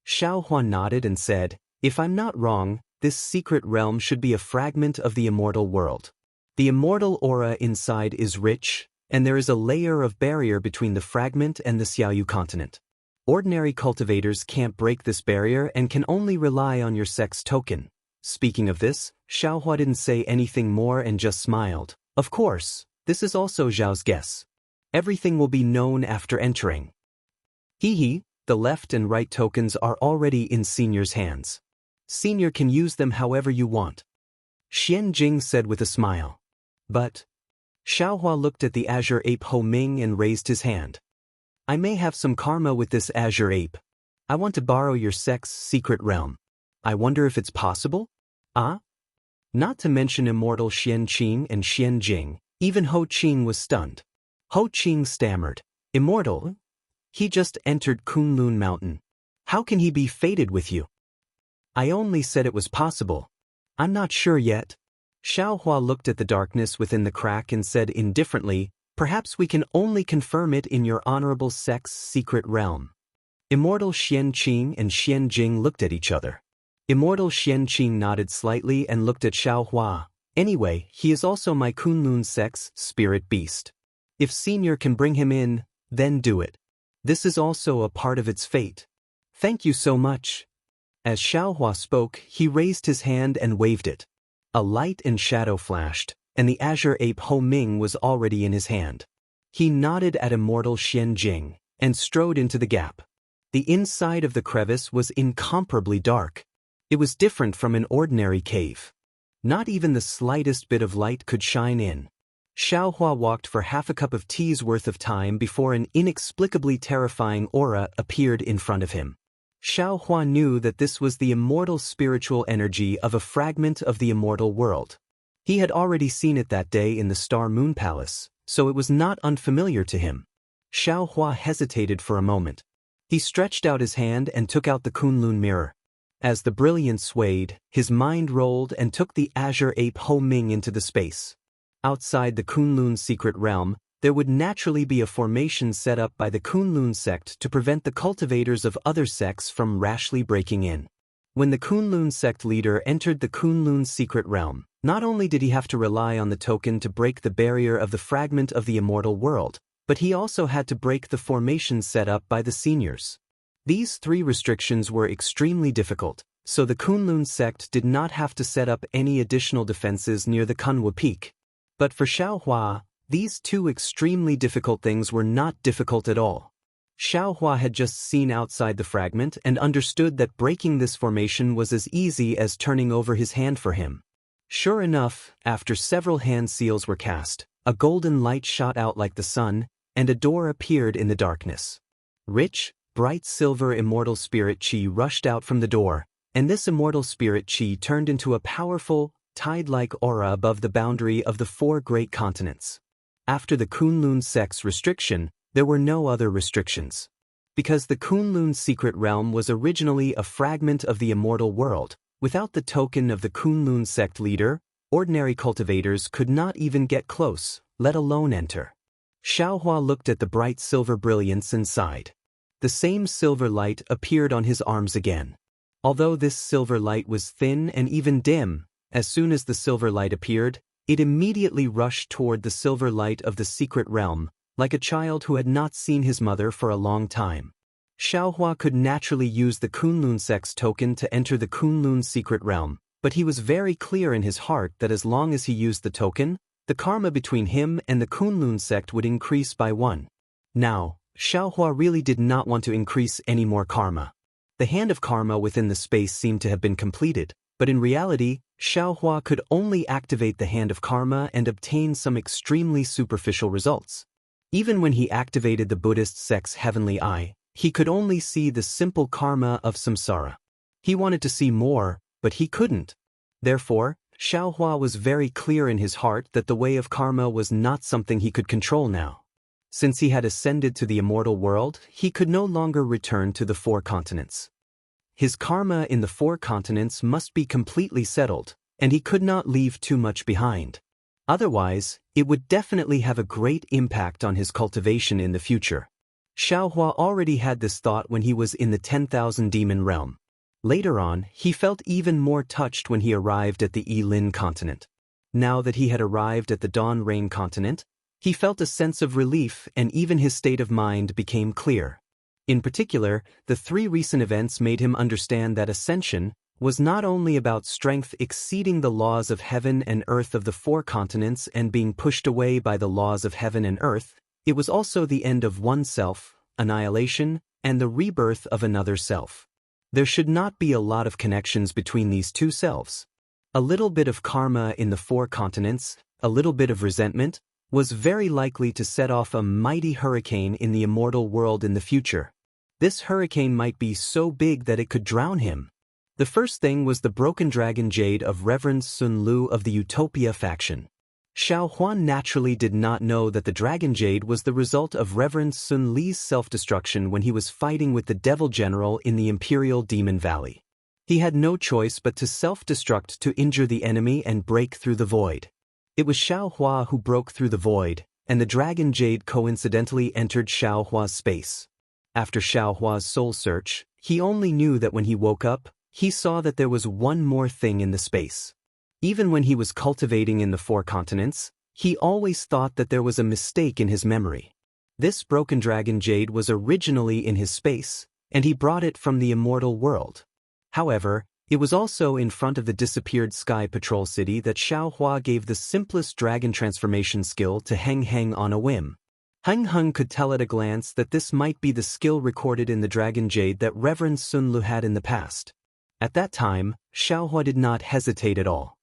Xiaohua nodded and said, "If I'm not wrong, this secret realm should be a fragment of the immortal world. The immortal aura inside is rich, and there is a layer of barrier between the fragment and the Xiaoyu continent. Ordinary cultivators can't break this barrier and can only rely on your sect's token." Speaking of this, Xiaohua didn't say anything more and just smiled. "Of course, this is also Zhao's guess. Everything will be known after entering." Hee. The left and right tokens are already in Senior's hands. Senior can use them however you want," Xianjing said with a smile. "But..." Xiaohua looked at the azure ape Ho Ming and raised his hand. "I may have some karma with this azure ape. I want to borrow your sect's secret realm. I wonder if it's possible?" "Ah?" Not to mention Immortal Xianqing and Xianjing, even Ho Qing was stunned. Ho Qing stammered, "Immortal? He just entered Kunlun Mountain. How can he be fated with you?" "I only said it was possible. I'm not sure yet." Xiaohua looked at the darkness within the crack and said indifferently, "Perhaps we can only confirm it in your honorable sect's secret realm." Immortal Xianqing and Xianjing looked at each other. Immortal Xianqing nodded slightly and looked at Xiaohua. "Anyway, he is also my Kunlun sect's spirit beast. If Senior can bring him in, then do it. This is also a part of its fate. Thank you so much." As Xiaohua spoke, he raised his hand and waved it. A light and shadow flashed, and the azure ape Ho Ming was already in his hand. He nodded at Immortal Xianjing and strode into the gap. The inside of the crevice was incomparably dark. It was different from an ordinary cave. Not even the slightest bit of light could shine in. Xiaohua walked for half a cup of tea's worth of time before an inexplicably terrifying aura appeared in front of him. Xiaohua knew that this was the immortal spiritual energy of a fragment of the immortal world. He had already seen it that day in the Star Moon Palace, so it was not unfamiliar to him. Xiaohua hesitated for a moment. He stretched out his hand and took out the Kunlun mirror. As the brilliance swayed, his mind rolled and took the azure ape Ho Ming into the space. Outside the Kunlun secret realm, there would naturally be a formation set up by the Kunlun sect to prevent the cultivators of other sects from rashly breaking in. When the Kunlun sect leader entered the Kunlun secret realm, not only did he have to rely on the token to break the barrier of the fragment of the immortal world, but he also had to break the formation set up by the seniors. These three restrictions were extremely difficult, so the Kunlun sect did not have to set up any additional defenses near the Kunwa Peak. But for Xiaohua, these two extremely difficult things were not difficult at all. Xiaohua had just seen outside the fragment and understood that breaking this formation was as easy as turning over his hand for him. Sure enough, after several hand seals were cast, a golden light shot out like the sun, and a door appeared in the darkness. Rich, bright silver immortal spirit chi rushed out from the door, and this immortal spirit chi turned into a powerful, tide-like aura above the boundary of the four great continents. After the Kunlun sect's restriction, there were no other restrictions. Because the Kunlun secret realm was originally a fragment of the immortal world, without the token of the Kunlun sect leader, ordinary cultivators could not even get close, let alone enter. Xiaohua looked at the bright silver brilliance and sighed. The same silver light appeared on his arms again. Although this silver light was thin and even dim, as soon as the silver light appeared, it immediately rushed toward the silver light of the secret realm, like a child who had not seen his mother for a long time. Xiaohua could naturally use the Kunlun sect's token to enter the Kunlun secret realm, but he was very clear in his heart that as long as he used the token, the karma between him and the Kunlun sect would increase by 1. Now, Xiaohua really did not want to increase any more karma. The hand of karma within the space seemed to have been completed, but in reality, Xiaohua could only activate the hand of karma and obtain some extremely superficial results. Even when he activated the Buddhist sect's heavenly eye, he could only see the simple karma of samsara. He wanted to see more, but he couldn't. Therefore, Xiaohua was very clear in his heart that the way of karma was not something he could control now. Since he had ascended to the immortal world, he could no longer return to the 4 continents. His karma in the 4 continents must be completely settled, and he could not leave too much behind. Otherwise, it would definitely have a great impact on his cultivation in the future. Xiaohua already had this thought when he was in the 10,000 demon realm. Later on, he felt even more touched when he arrived at the Lin continent. Now that he had arrived at the Dawn Rain continent, he felt a sense of relief and even his state of mind became clear. In particular, the 3 recent events made him understand that ascension was not only about strength exceeding the laws of heaven and earth of the 4 continents and being pushed away by the laws of heaven and earth, it was also the end of oneself, annihilation, and the rebirth of another self. There should not be a lot of connections between these 2 selves. A little bit of karma in the 4 continents, a little bit of resentment, was very likely to set off a mighty hurricane in the immortal world in the future. This hurricane might be so big that it could drown him. The first thing was the broken dragon jade of Reverend Sun Lu of the Utopia faction. Xiao Huan naturally did not know that the dragon jade was the result of Reverend Sun Li's self-destruction when he was fighting with the devil general in the Imperial Demon Valley. He had no choice but to self-destruct to injure the enemy and break through the void. It was Xiao Hua who broke through the void, and the dragon jade coincidentally entered Xiao Hua's space. After Xiao Hua's soul search, he only knew that when he woke up, he saw that there was one more thing in the space. Even when he was cultivating in the 4 continents, he always thought that there was a mistake in his memory. This broken dragon jade was originally in his space, and he brought it from the immortal world. However, it was also in front of the disappeared Sky Patrol City that Xiao Hua gave the simplest dragon transformation skill to Heng Heng on a whim. Heng Heng could tell at a glance that this might be the skill recorded in the dragon jade that Reverend Sun Lu had in the past. At that time, Xiao Hua did not hesitate at all.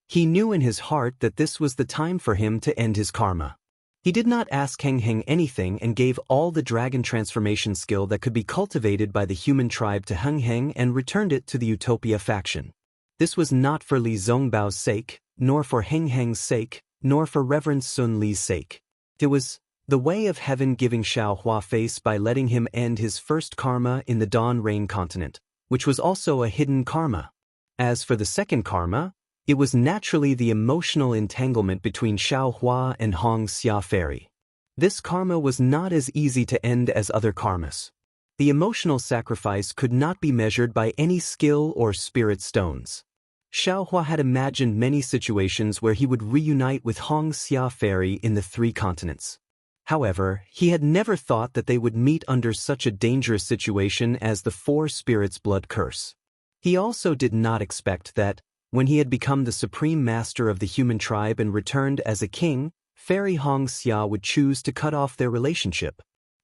He knew in his heart that this was the time for him to end his karma. He did not ask Heng Heng anything and gave all the dragon transformation skill that could be cultivated by the human tribe to Heng Heng and returned it to the Utopia faction. This was not for Li Zongbao's sake, nor for Heng Heng's sake, nor for Reverend Sun Li's sake. It was the way of heaven giving Xiao Hua face by letting him end his first karma in the Dawn Rain continent, which was also a hidden karma. As for the second karma, it was naturally the emotional entanglement between Xiao Hua and Hong Xia Fairy. This karma was not as easy to end as other karmas. The emotional sacrifice could not be measured by any skill or spirit stones. Xiao Hua had imagined many situations where he would reunite with Hong Xia Fairy in the 3 continents. However, he had never thought that they would meet under such a dangerous situation as the 4 spirits' blood curse. He also did not expect that, when he had become the supreme master of the human tribe and returned as a king, Fairy Hong Xia would choose to cut off their relationship.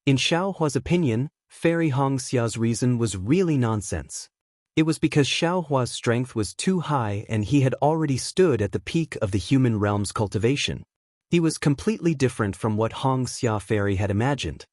In Xiao Hua's opinion, Fairy Hong Xia's reason was really nonsense. It was because Xiao Hua's strength was too high and he had already stood at the peak of the human realm's cultivation. He was completely different from what Hong Xia Fairy had imagined.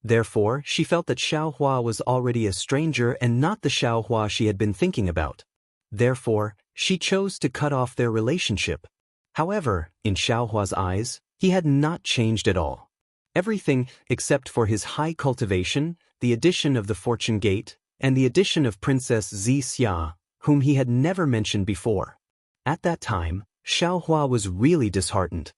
Therefore, she felt that Xiao Hua was already a stranger and not the Xiao Hua she had been thinking about. Therefore, she chose to cut off their relationship. However, in Xiao Hua's eyes, he had not changed at all. Everything, except for his high cultivation, the addition of the Fortune Gate, and the addition of Princess Xia, whom he had never mentioned before. At that time, Xiao Hua was really disheartened.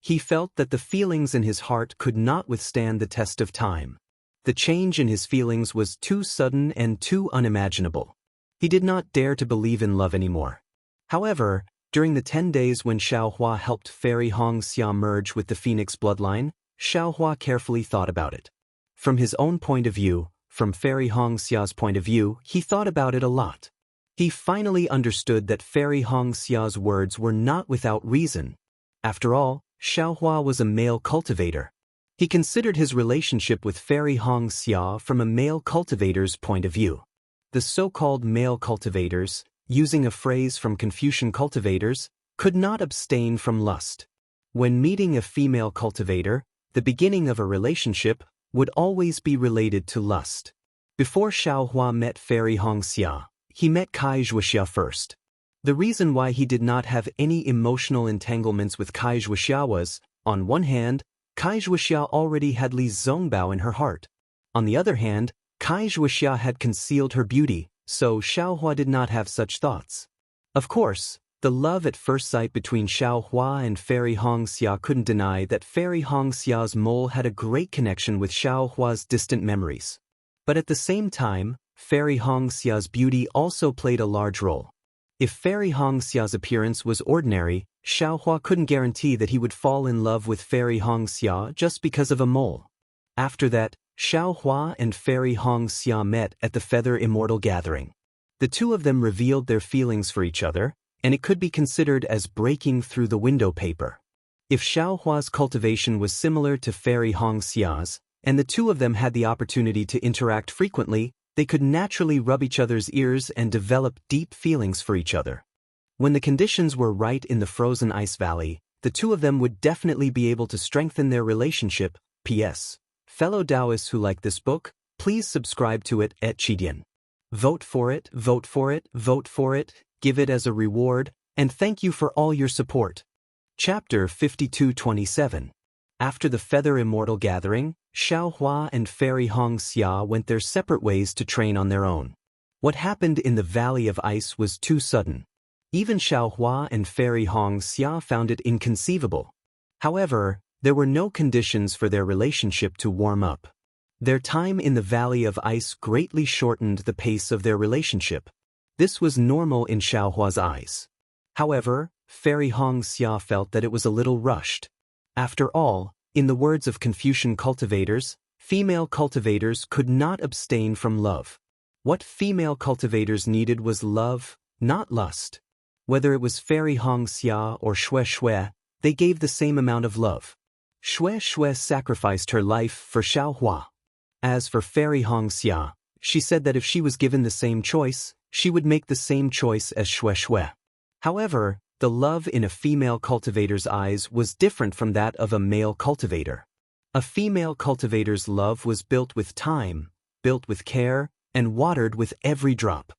He felt that the feelings in his heart could not withstand the test of time. The change in his feelings was too sudden and too unimaginable. He did not dare to believe in love anymore. However, during the 10 days when Xiao Hua helped Fairy Hong Xia merge with the Phoenix bloodline, Xiaohua carefully thought about it. From his own point of view, from Fairy Hongxia's point of view, he thought about it a lot. He finally understood that Fairy Hongxia's words were not without reason. After all, Xiaohua was a male cultivator. He considered his relationship with Fairy Hongxia from a male cultivator's point of view. The so-called male cultivators, using a phrase from Confucian cultivators, could not abstain from lust. When meeting a female cultivator, the beginning of a relationship would always be related to lust. Before Xiaohua met Fairy Hongxia, he met Wuxia first. The reason why he did not have any emotional entanglements with Wuxia was, on one hand, Wuxia already had Li Zongbao in her heart. On the other hand, Wuxia had concealed her beauty, so Xiaohua did not have such thoughts. Of course, the love at first sight between Xiaohua and Fairy Hongxia couldn't deny that Fairy Hongxia's mole had a great connection with Xiaohua's distant memories. But at the same time, Fairy Hongxia's beauty also played a large role. If Fairy Hongxia's appearance was ordinary, Xiaohua couldn't guarantee that he would fall in love with Fairy Hongxia just because of a mole. After that, Xiaohua and Fairy Hongxia met at the Feather Immortal gathering. The two of them revealed their feelings for each other, and it could be considered as breaking through the window paper. If Xiaohua's cultivation was similar to Fairy Hongxia's, and the two of them had the opportunity to interact frequently, they could naturally rub each other's ears and develop deep feelings for each other. When the conditions were right in the frozen ice valley, the two of them would definitely be able to strengthen their relationship. P.S. Fellow Daoists who like this book, please subscribe to it at Chidian. Vote for it, vote for it, vote for it, give it as a reward, and thank you for all your support. Chapter 52-27. After the Feather Immortal gathering, Xiaohua and Fairy Hongxia went their separate ways to train on their own. What happened in the Valley of Ice was too sudden. Even Xiaohua and Fairy Hongxia found it inconceivable. However, there were no conditions for their relationship to warm up. Their time in the Valley of Ice greatly shortened the pace of their relationship. This was normal in Xiaohua's eyes. However, Fairy Hongxia felt that it was a little rushed. After all, in the words of Confucian cultivators, female cultivators could not abstain from love. What female cultivators needed was love, not lust. Whether it was Fairy Hongxia or Xue, they gave the same amount of love. Xue sacrificed her life for Xiaohua. As for Fairy Hongxia, she said that if she was given the same choice, she would make the same choice as Xue. However, the love in a female cultivator's eyes was different from that of a male cultivator. A female cultivator's love was built with time, built with care, and watered with every drop.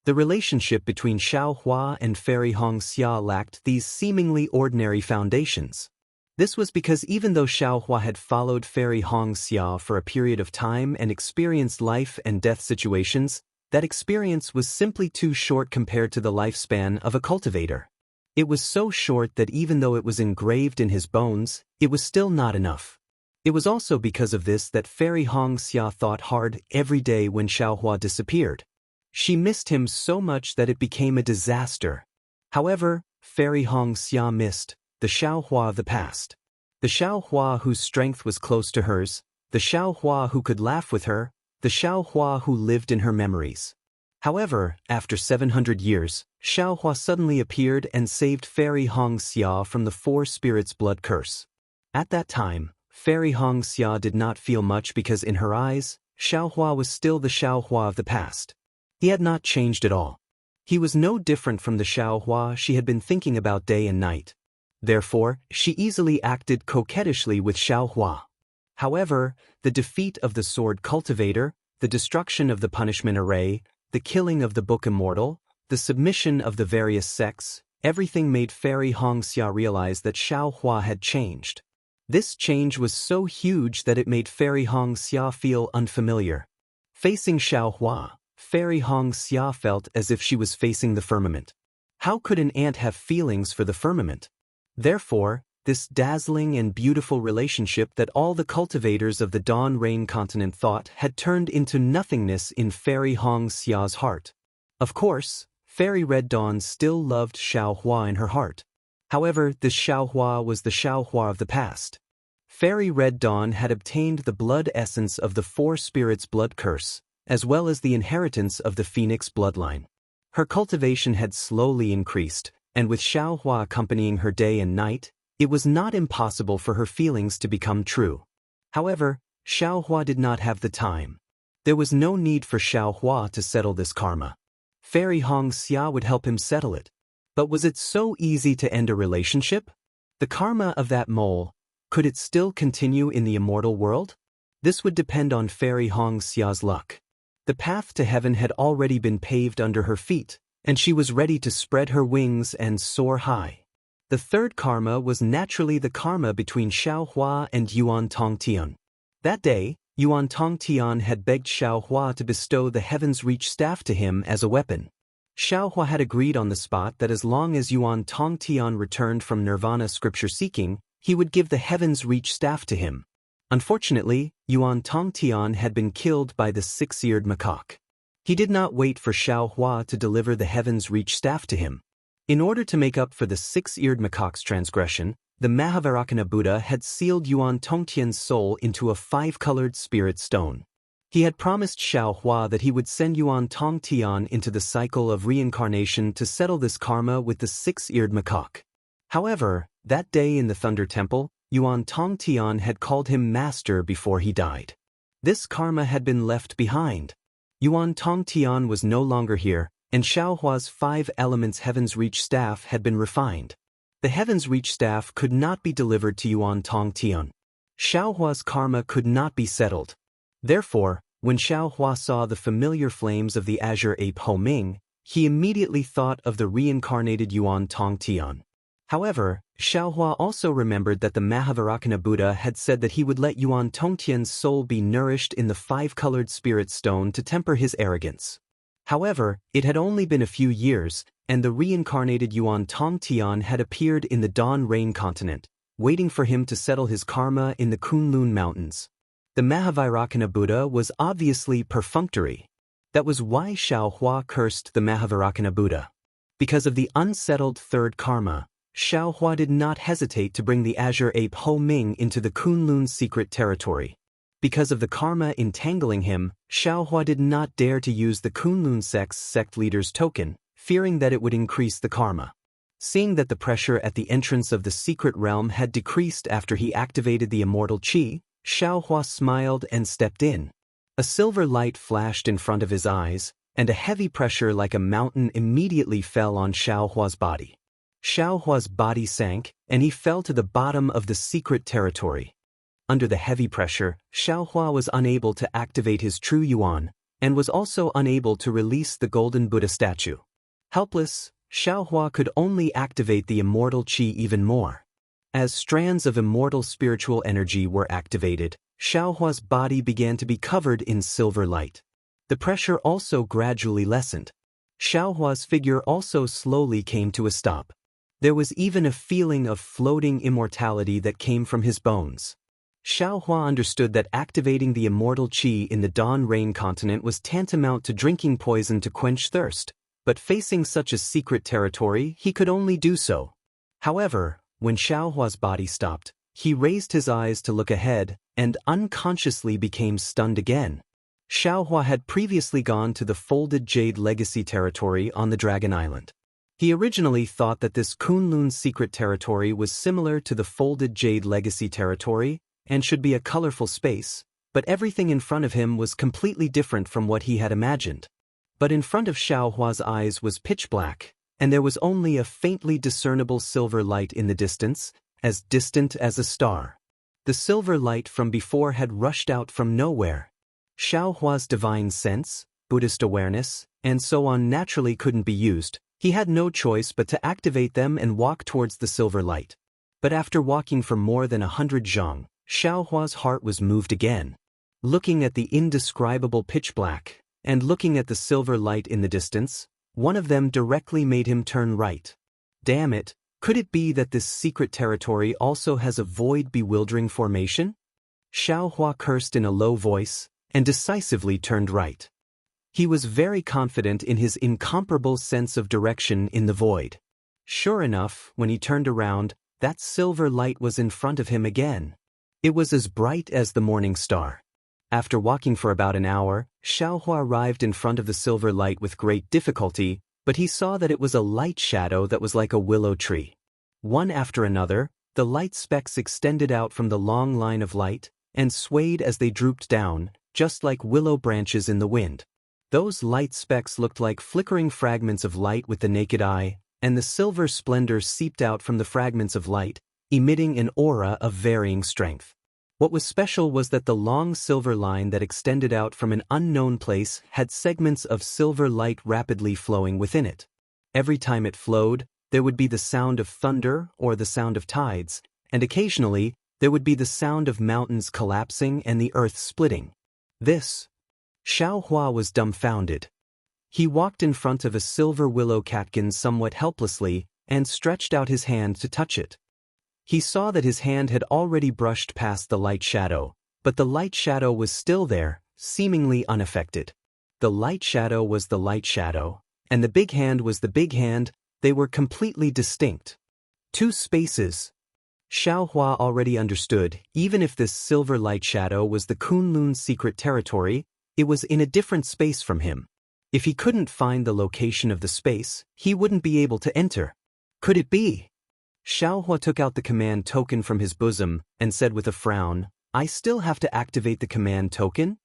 The relationship between Xiaohua and Fairy Hongxia lacked these seemingly ordinary foundations. This was because even though Xiaohua had followed Fairy Hongxia for a period of time and experienced life and death situations, that experience was simply too short compared to the lifespan of a cultivator. It was so short that even though it was engraved in his bones, it was still not enough. It was also because of this that Fairy Hongxia thought hard every day when Xiaohua disappeared. She missed him so much that it became a disaster. However, Fairy Hongxia missed the Xiaohua of the past. The Xiaohua whose strength was close to hers, the Xiaohua who could laugh with her, the Xiaohua who lived in her memories. However, after 700 years, Xiaohua suddenly appeared and saved Fairy Hongxia from the Four Spirits' blood curse. At that time, Fairy Hongxia did not feel much because in her eyes, Xiaohua was still the Xiaohua of the past. He had not changed at all. He was no different from the Xiaohua she had been thinking about day and night. Therefore, she easily acted coquettishly with Xiaohua. However, the defeat of the sword cultivator, the destruction of the punishment array, the killing of the book Immortal, the submission of the various sects, everything made Fairy Hongxia realize that Xiaohua had changed. This change was so huge that it made Fairy Hongxia feel unfamiliar. Facing Xiaohua, Fairy Hongxia felt as if she was facing the firmament. How could an ant have feelings for the firmament? Therefore, this dazzling and beautiful relationship that all the cultivators of the Dawn Rain continent thought had turned into nothingness in Fairy Hongxia's heart. Of course, Fairy Red Dawn still loved Xiaohua in her heart. However, this Xiaohua was the Xiaohua of the past. Fairy Red Dawn had obtained the blood essence of the Four Spirits blood curse, as well as the inheritance of the Phoenix bloodline. Her cultivation had slowly increased, and with Xiaohua accompanying her day and night, it was not impossible for her feelings to become true. However, Xiaohua did not have the time. There was no need for Xiaohua to settle this karma. Fairy Xianxia would help him settle it. But was it so easy to end a relationship? The karma of that mole, could it still continue in the immortal world? This would depend on Fairy Xia's luck. The path to heaven had already been paved under her feet, and she was ready to spread her wings and soar high. The third karma was naturally the karma between Xiaohua and Yuan Tongtian. That day, Yuan Tongtian had begged Xiaohua to bestow the Heaven's Reach staff to him as a weapon. Xiaohua had agreed on the spot that as long as Yuan Tongtian returned from nirvana scripture seeking, he would give the Heaven's Reach staff to him. Unfortunately, Yuan Tongtian had been killed by the six-eared macaque. He did not wait for Xiaohua to deliver the Heaven's Reach staff to him. In order to make up for the six-eared macaque's transgression, the Mahavairakana Buddha had sealed Yuan Tongtian's soul into a five-colored spirit stone. He had promised Xiaohua that he would send Yuan Tongtian into the cycle of reincarnation to settle this karma with the six-eared macaque. However, that day in the Thunder Temple, Yuan Tongtian had called him master before he died. This karma had been left behind. Yuan Tongtian was no longer here, and Xiaohua's 5 elements Heaven's Reach staff had been refined. The Heaven's Reach staff could not be delivered to Yuan Tongtian. Xiaohua's karma could not be settled. Therefore, when Xiaohua saw the familiar flames of the azure ape Ho Ming, he immediately thought of the reincarnated Yuan Tongtian. However, Xiaohua also remembered that the Mahavairakana Buddha had said that he would let Yuan Tongtian's soul be nourished in the 5-colored spirit stone to temper his arrogance. However, it had only been a few years, and the reincarnated Yuan Tongtian had appeared in the Dawn Rain continent, waiting for him to settle his karma in the Kunlun Mountains. The Mahavairakana Buddha was obviously perfunctory. That was why Xiaohua cursed the Mahavairakana Buddha. Because of the unsettled third karma, Xiaohua did not hesitate to bring the azure ape Ho Ming into the Kunlun secret territory. Because of the karma entangling him, Xiaohua did not dare to use the Kunlun sect's sect leader's token, fearing that it would increase the karma. Seeing that the pressure at the entrance of the secret realm had decreased after he activated the immortal qi, Xiaohua smiled and stepped in. A silver light flashed in front of his eyes, and a heavy pressure like a mountain immediately fell on Xiaohua's body. Xiaohua's body sank, and he fell to the bottom of the secret territory. Under the heavy pressure, Xiaohua was unable to activate his true yuan, and was also unable to release the golden Buddha statue. Helpless, Xiaohua could only activate the immortal qi even more. As strands of immortal spiritual energy were activated, Xiaohua's body began to be covered in silver light. The pressure also gradually lessened. Xiaohua's figure also slowly came to a stop. There was even a feeling of floating immortality that came from his bones. Xiaohua understood that activating the immortal qi in the Dawn Rain continent was tantamount to drinking poison to quench thirst, but facing such a secret territory, he could only do so. However, when Xiaohua's body stopped, he raised his eyes to look ahead, and unconsciously became stunned again. Xiaohua had previously gone to the Folded Jade Legacy territory on the Dragon Island. He originally thought that this Kunlun secret territory was similar to the Folded Jade Legacy territory, and should be a colorful space, but everything in front of him was completely different from what he had imagined. But in front of Xiaohua's eyes was pitch black, and there was only a faintly discernible silver light in the distance, as distant as a star. The silver light from before had rushed out from nowhere. Xiaohua's divine sense, Buddhist awareness, and so on naturally couldn't be used. He had no choice but to activate them and walk towards the silver light. But after walking for more than 100 zhang, Xiaohua's heart was moved again. Looking at the indescribable pitch black, and looking at the silver light in the distance, one of them directly made him turn right. Damn it, could it be that this secret territory also has a void bewildering formation? Xiaohua cursed in a low voice, and decisively turned right. He was very confident in his incomparable sense of direction in the void. Sure enough, when he turned around, that silver light was in front of him again. It was as bright as the morning star. After walking for about an hour, Xiaohua arrived in front of the silver light with great difficulty, but he saw that it was a light shadow that was like a willow tree. One after another, the light specks extended out from the long line of light, and swayed as they drooped down, just like willow branches in the wind. Those light specks looked like flickering fragments of light with the naked eye, and the silver splendor seeped out from the fragments of light, emitting an aura of varying strength. What was special was that the long silver line that extended out from an unknown place had segments of silver light rapidly flowing within it. Every time it flowed, there would be the sound of thunder or the sound of tides, and occasionally, there would be the sound of mountains collapsing and the earth splitting. Xiaohua was dumbfounded. He walked in front of a silver willow catkin somewhat helplessly and stretched out his hand to touch it. He saw that his hand had already brushed past the light shadow, but the light shadow was still there, seemingly unaffected. The light shadow was the light shadow, and the big hand was the big hand. They were completely distinct. Two spaces. Xiaohua already understood, even if this silver light shadow was the Kunlun's secret territory, it was in a different space from him. If he couldn't find the location of the space, he wouldn't be able to enter. Could it be? Xiaohua took out the command token from his bosom and said with a frown, "I still have to activate the command token?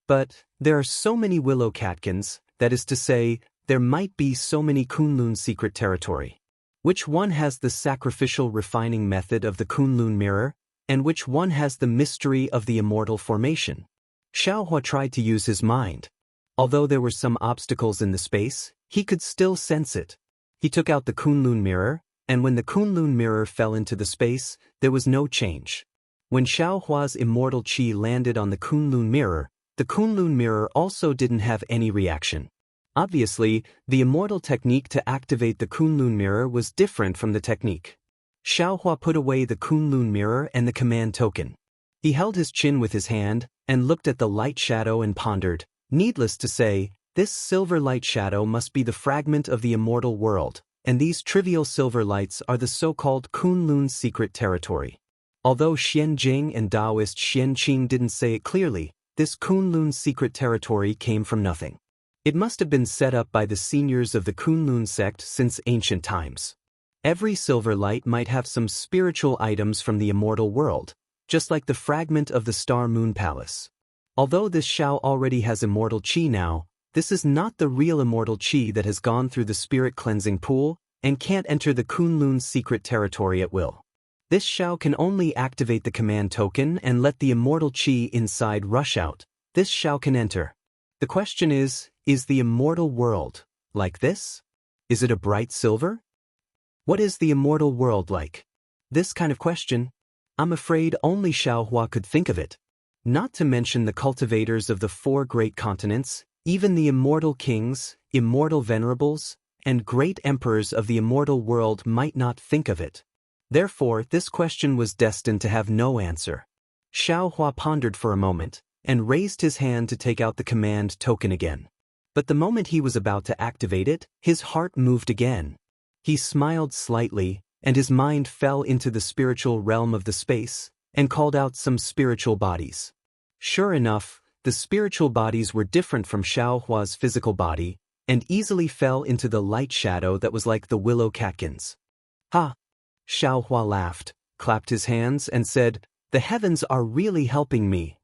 But there are so many willow catkins, that is to say, there might be so many Kunlun's secret territory. Which one has the sacrificial refining method of the Kunlun mirror, and which one has the mystery of the immortal formation?" Xiaohua tried to use his mind. Although there were some obstacles in the space, he could still sense it. He took out the Kunlun mirror, and when the Kunlun mirror fell into the space, there was no change. When Xiaohua's immortal qi landed on the Kunlun mirror also didn't have any reaction. Obviously, the immortal technique to activate the Kunlun mirror was different from the technique. Xiaohua put away the Kunlun mirror and the command token. He held his chin with his hand and looked at the light shadow and pondered. Needless to say, this silver light shadow must be the fragment of the immortal world, and these trivial silver lights are the so-called Kunlun's secret territory. Although Xianjing and Daoist Xianqing didn't say it clearly, this Kunlun's secret territory came from nothing. It must have been set up by the seniors of the Kunlun sect since ancient times. Every silver light might have some spiritual items from the immortal world, just like the fragment of the Star Moon Palace. Although this Xiao already has immortal qi now, this is not the real immortal qi that has gone through the spirit cleansing pool and can't enter the Kunlun's secret territory at will. This Xiao can only activate the command token and let the immortal qi inside rush out. This Xiao can enter. The question is the immortal world like this? Is it a bright silver? What is the immortal world like? This kind of question, I'm afraid only Xiaohua could think of it. Not to mention the cultivators of the 4 great continents, even the immortal kings, immortal venerables, and great emperors of the immortal world might not think of it. Therefore, this question was destined to have no answer. Xiaohua pondered for a moment, and raised his hand to take out the command token again. But the moment he was about to activate it, his heart moved again. He smiled slightly, and his mind fell into the spiritual realm of the space, and called out some spiritual bodies. Sure enough, the spiritual bodies were different from Xiaohua's physical body, and easily fell into the light shadow that was like the willow catkins. Ha! Xiaohua laughed, clapped his hands, and said, "The heavens are really helping me."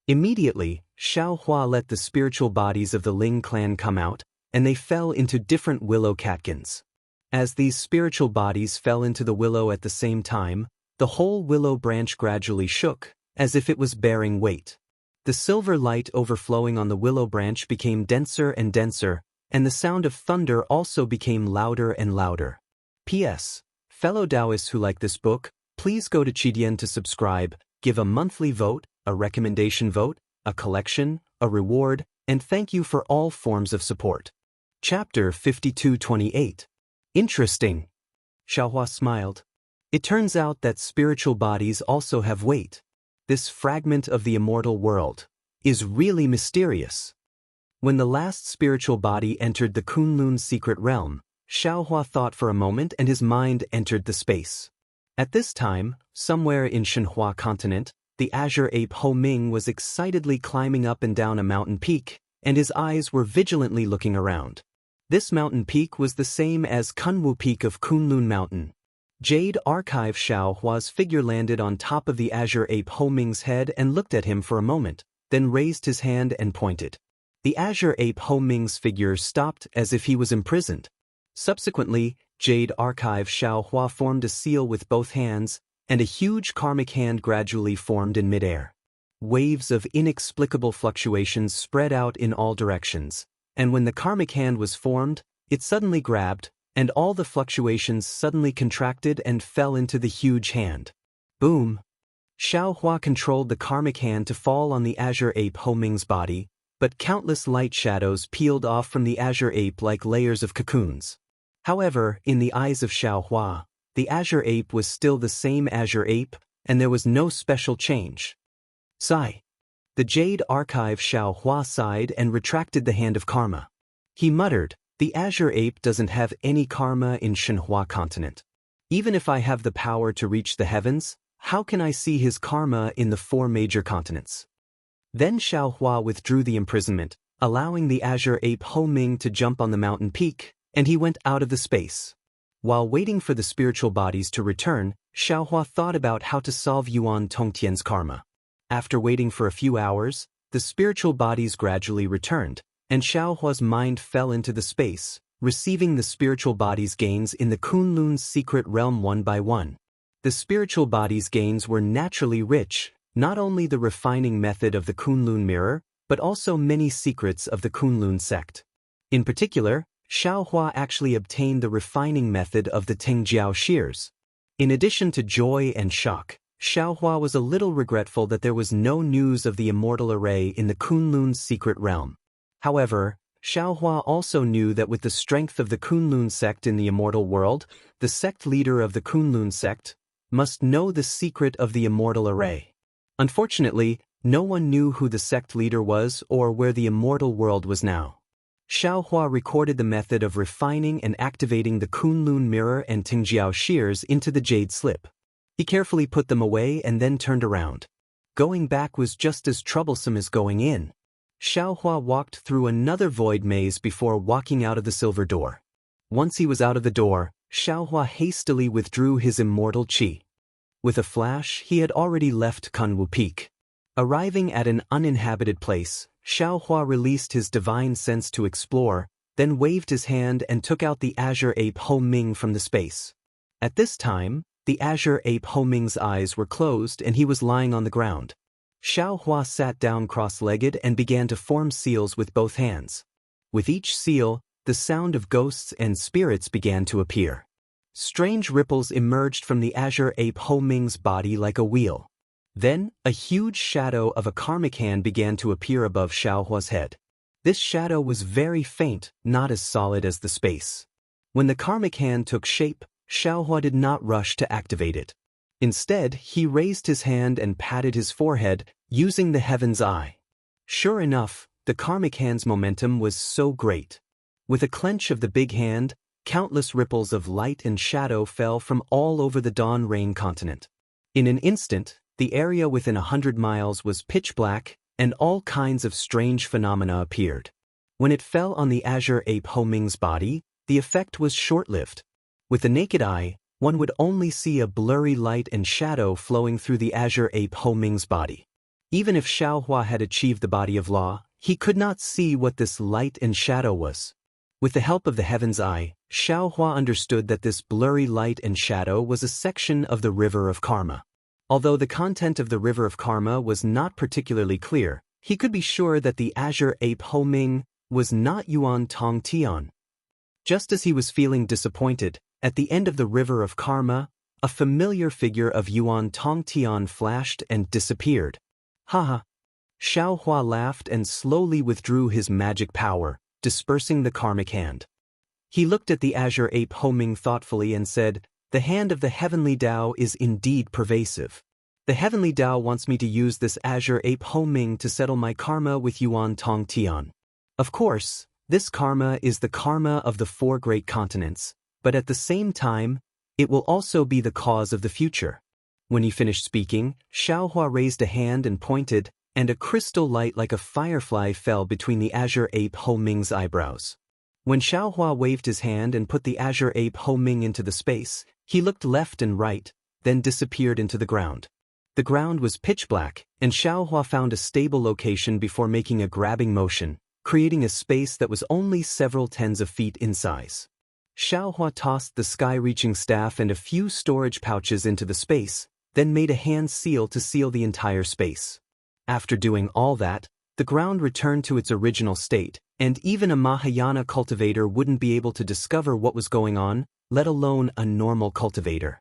Immediately, Xiaohua let the spiritual bodies of the Ling clan come out, and they fell into different willow catkins. As these spiritual bodies fell into the willow at the same time, the whole willow branch gradually shook, as if it was bearing weight. The silver light overflowing on the willow branch became denser and denser, and the sound of thunder also became louder and louder. P.S. Fellow Daoists who like this book, please go to Qidian to subscribe, give a monthly vote, a recommendation vote, a collection, a reward, and thank you for all forms of support. Chapter 5228. Interesting. Xiaohua smiled. It turns out that spiritual bodies also have weight. This fragment of the immortal world is really mysterious. When the last spiritual body entered the Kunlun's secret realm, Xiaohua thought for a moment and his mind entered the space. At this time, somewhere in Shenhua continent, the azure ape Ho Ming was excitedly climbing up and down a mountain peak, and his eyes were vigilantly looking around. This mountain peak was the same as Kunwu Peak of Kunlun Mountain. Jade Archive Xiao Hua's figure landed on top of the azure ape Ho Ming's head and looked at him for a moment, then raised his hand and pointed. The azure ape Ho Ming's figure stopped as if he was imprisoned. Subsequently, Jade Archive Xiao Hua formed a seal with both hands, and a huge karmic hand gradually formed in midair. Waves of inexplicable fluctuations spread out in all directions, and when the karmic hand was formed, it suddenly grabbed, and all the fluctuations suddenly contracted and fell into the huge hand. Boom! Xiao Hua controlled the karmic hand to fall on the azure ape Ho Ming's body, but countless light shadows peeled off from the azure ape like layers of cocoons. However, in the eyes of Xiao Hua, the azure ape was still the same azure ape, and there was no special change. Sigh. The Jade Archive Xiao Hua sighed and retracted the hand of karma. He muttered, "The azure ape doesn't have any karma in Shenhua continent. Even if I have the power to reach the heavens, how can I see his karma in the 4 major continents?" Then Xiao Hua withdrew the imprisonment, allowing the azure ape Ho Ming to jump on the mountain peak, and he went out of the space. While waiting for the spiritual bodies to return, Xiao Hua thought about how to solve Yuan Tongtian's karma. After waiting for a few hours, the spiritual bodies gradually returned, and Xiao Hua's mind fell into the space, receiving the spiritual bodies' gains in the Kunlun's secret realm one by one. The spiritual bodies' gains were naturally rich, not only the refining method of the Kunlun mirror, but also many secrets of the Kunlun sect. In particular, Xiao Hua actually obtained the refining method of the Tingjiao shears. In addition to joy and shock, Xiao Hua was a little regretful that there was no news of the immortal array in the Kunlun's secret realm. However, Xiao Hua also knew that with the strength of the Kunlun sect in the immortal world, the sect leader of the Kunlun sect must know the secret of the immortal array. Unfortunately, no one knew who the sect leader was or where the immortal world was now. Xiao Hua recorded the method of refining and activating the Kunlun mirror and Tingjiao shears into the jade slip. He carefully put them away and then turned around. Going back was just as troublesome as going in. Xiao Hua walked through another void maze before walking out of the silver door. Once he was out of the door, Xiao Hua hastily withdrew his immortal qi. With a flash, he had already left Kunwu Peak. Arriving at an uninhabited place, Xiao Hua released his divine sense to explore, then waved his hand and took out the azure ape Ho Ming from the space. At this time, the azure ape Ho Ming's eyes were closed and he was lying on the ground. Xiao Hua sat down cross-legged and began to form seals with both hands. With each seal, the sound of ghosts and spirits began to appear. Strange ripples emerged from the azure ape Ho Ming's body like a wheel. Then, a huge shadow of a karmic hand began to appear above Xiao Hua's head. This shadow was very faint, not as solid as the space. When the karmic hand took shape, Xiao Hua did not rush to activate it. Instead, he raised his hand and patted his forehead, using the heaven's eye. Sure enough, the karmic hand's momentum was so great. With a clench of the big hand, countless ripples of light and shadow fell from all over the Dawn Rain continent. In an instant, the area within 100 miles was pitch black, and all kinds of strange phenomena appeared. When it fell on the azure ape Ho Ming's body, the effect was short-lived. With the naked eye, one would only see a blurry light and shadow flowing through the azure ape Ho Ming's body. Even if Xiao Hua had achieved the body of law, he could not see what this light and shadow was. With the help of the heaven's eye, Xiao Hua understood that this blurry light and shadow was a section of the river of karma. Although the content of the river of karma was not particularly clear, he could be sure that the azure ape Ho Ming was not Yuan Tongtian. Just as he was feeling disappointed, at the end of the river of karma, a familiar figure of Yuan Tongtian flashed and disappeared. Haha! Xiao Hua laughed and slowly withdrew his magic power, dispersing the karmic hand. He looked at the azure ape Ho Ming thoughtfully and said, "The hand of the heavenly Tao is indeed pervasive. The heavenly Tao wants me to use this azure ape Ho Ming to settle my karma with Yuan Tongtian. Of course, this karma is the karma of the 4 great continents, but at the same time, it will also be the cause of the future. When he finished speaking, Xiaohua raised a hand and pointed, and a crystal light like a firefly fell between the azure ape Ho Ming's eyebrows. When Xiaohua waved his hand and put the azure ape Ho Ming into the space, he looked left and right, then disappeared into the ground. The ground was pitch black, and Xiaohua found a stable location before making a grabbing motion, creating a space that was only several tens of feet in size. Xiaohua tossed the sky-reaching staff and a few storage pouches into the space, then made a hand seal to seal the entire space. After doing all that, the ground returned to its original state, and even a Mahayana cultivator wouldn't be able to discover what was going on, let alone a normal cultivator.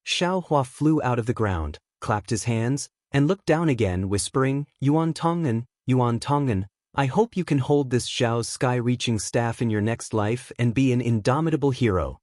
Xiaohua flew out of the ground, clapped his hands, and looked down again, whispering, Yuan Tong'an, I hope you can hold this Xiao's sky-reaching staff in your next life and be an indomitable hero.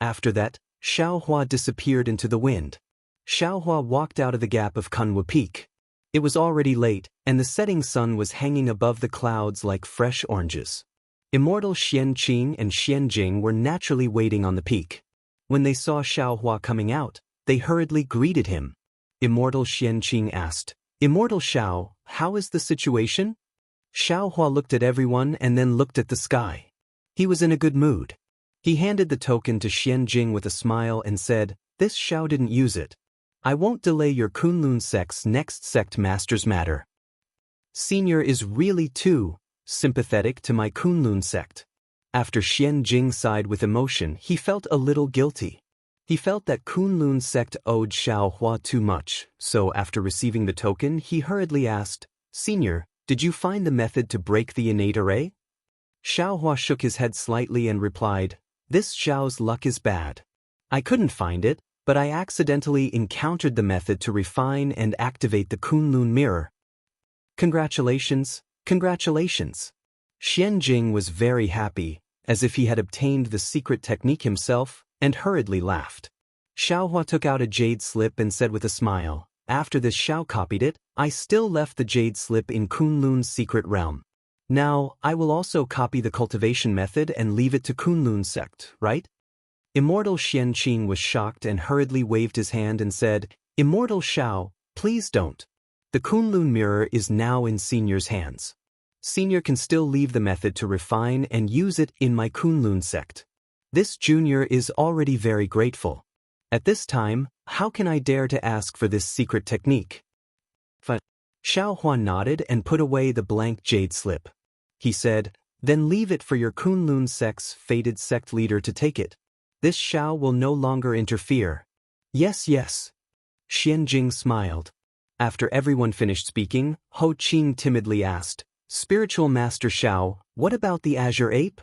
After that, Xiaohua disappeared into the wind. Xiaohua walked out of the gap of Kunwa Peak. It was already late, and the setting sun was hanging above the clouds like fresh oranges. Immortal Xianqing and Xianjing were naturally waiting on the peak. When they saw Xiaohua coming out, they hurriedly greeted him. Immortal Xianqing asked, Immortal Xiao, how is the situation? Xiaohua looked at everyone and then looked at the sky. He was in a good mood. He handed the token to Xianjing with a smile and said, This Xiao didn't use it. I won't delay your Kunlun sect's next sect master's matter. Senior is really too sympathetic to my Kunlun sect. After Xianjing sighed with emotion, he felt a little guilty. He felt that Kunlun sect owed Xiaohua too much, so after receiving the token, he hurriedly asked, Senior, did you find the method to break the innate array? Xiaohua shook his head slightly and replied, This Xiao's luck is bad. I couldn't find it, but I accidentally encountered the method to refine and activate the Kunlun mirror. Congratulations, congratulations. Xianjing was very happy, as if he had obtained the secret technique himself, and hurriedly laughed. Xiaohua took out a jade slip and said with a smile, After this Xiao copied it, I still left the jade slip in Kunlun's secret realm. Now, I will also copy the cultivation method and leave it to Kunlun's sect, right? Immortal Xianqing was shocked and hurriedly waved his hand and said, Immortal Xiao, please don't. The Kunlun mirror is now in Senior's hands. Senior can still leave the method to refine and use it in my Kunlun sect. This junior is already very grateful. At this time, how can I dare to ask for this secret technique? Xiaohua nodded and put away the blank jade slip. He said, Then leave it for your Kunlun sect's fated sect leader to take it. This Xiao will no longer interfere. Yes, yes. Xianjing smiled. After everyone finished speaking, Ho Qing timidly asked, Spiritual Master Xiao, what about the azure ape?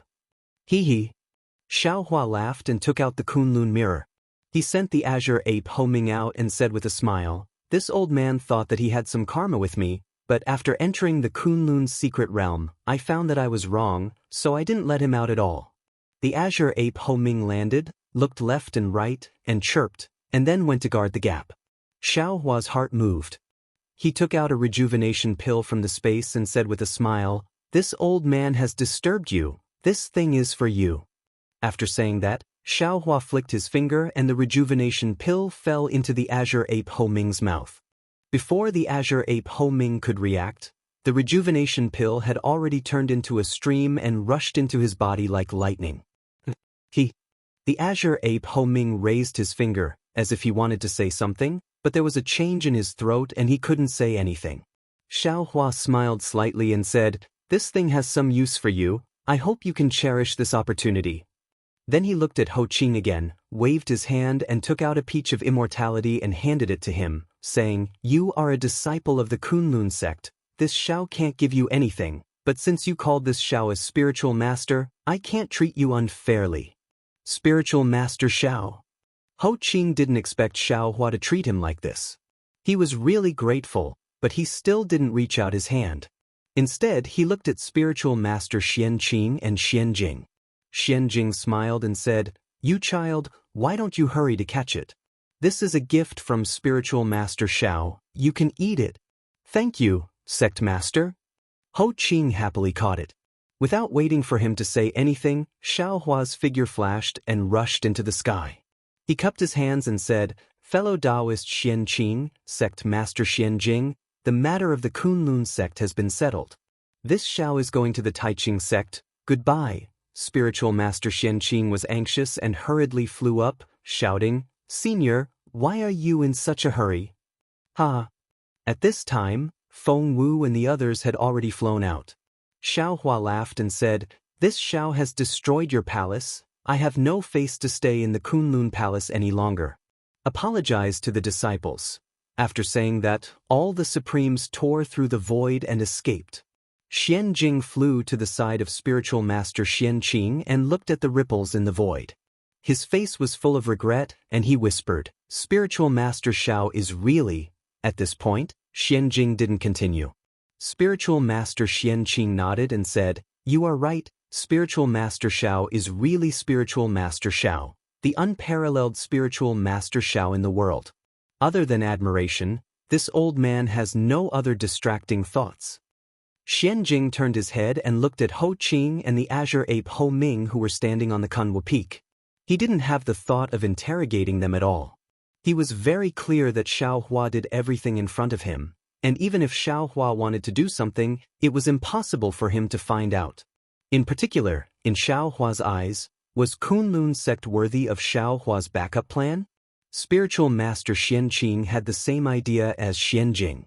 Hee. Xiaohua laughed and took out the Kunlun mirror. He sent the azure ape Ho Ming out and said with a smile, This old man thought that he had some karma with me, but after entering the Kunlun's secret realm, I found that I was wrong, so I didn't let him out at all. The azure ape Ho Ming landed, looked left and right, and chirped, and then went to guard the gap. Xiaohua's heart moved. He took out a rejuvenation pill from the space and said with a smile, This old man has disturbed you, this thing is for you. After saying that, Xiaohua flicked his finger and the rejuvenation pill fell into the azure ape Ho Ming's mouth. Before the azure ape Ho Ming could react, the rejuvenation pill had already turned into a stream and rushed into his body like lightning. The azure ape Ho Ming raised his finger, as if he wanted to say something, but there was a change in his throat and he couldn't say anything. Xiaohua smiled slightly and said, This thing has some use for you, I hope you can cherish this opportunity. Then he looked at Ho Qing again, waved his hand and took out a peach of immortality and handed it to him, saying, You are a disciple of the Kunlun sect, this Xiao can't give you anything, but since you called this Xiao a spiritual master, I can't treat you unfairly. Spiritual Master Xiao. Ho Qing didn't expect Xiaohua to treat him like this. He was really grateful, but he still didn't reach out his hand. Instead, he looked at Spiritual Master Xianqing and Xianjing. Xianjing smiled and said, You child, why don't you hurry to catch it? This is a gift from Spiritual Master Xiao, you can eat it. Thank you, Sect Master. Ho Qing happily caught it. Without waiting for him to say anything, Xiaohua's figure flashed and rushed into the sky. He cupped his hands and said, Fellow Daoist Xianqing, sect master Xianjing, the matter of the Kunlun sect has been settled. This Xiao is going to the Taiqing sect, goodbye. Spiritual master Xianqing was anxious and hurriedly flew up, shouting, Senior, why are you in such a hurry? Ha! At this time, Feng Wu and the others had already flown out. Xiao Hua laughed and said, This Xiao has destroyed your palace. I have no face to stay in the Kunlun palace any longer. Apologize to the disciples. After saying that, all the supremes tore through the void and escaped. Xianjing flew to the side of spiritual master Xianqing and looked at the ripples in the void. His face was full of regret, and he whispered, Spiritual master Xiao is really... At this point, Xianjing didn't continue. Spiritual master Xianqing nodded and said, You are right, spiritual master Xiao is really spiritual master Xiao, the unparalleled spiritual master Xiao in the world. Other than admiration, this old man has no other distracting thoughts. Xianjing turned his head and looked at Ho Qing and the azure ape Ho Ming who were standing on the Kunwu Peak. He didn't have the thought of interrogating them at all. He was very clear that Xiao Hua did everything in front of him, and even if Xiao Hua wanted to do something, it was impossible for him to find out. In particular, in Xiao Hua's eyes, was Kunlun sect worthy of Xiao Hua's backup plan? Spiritual master Xianqing had the same idea as Xianjing.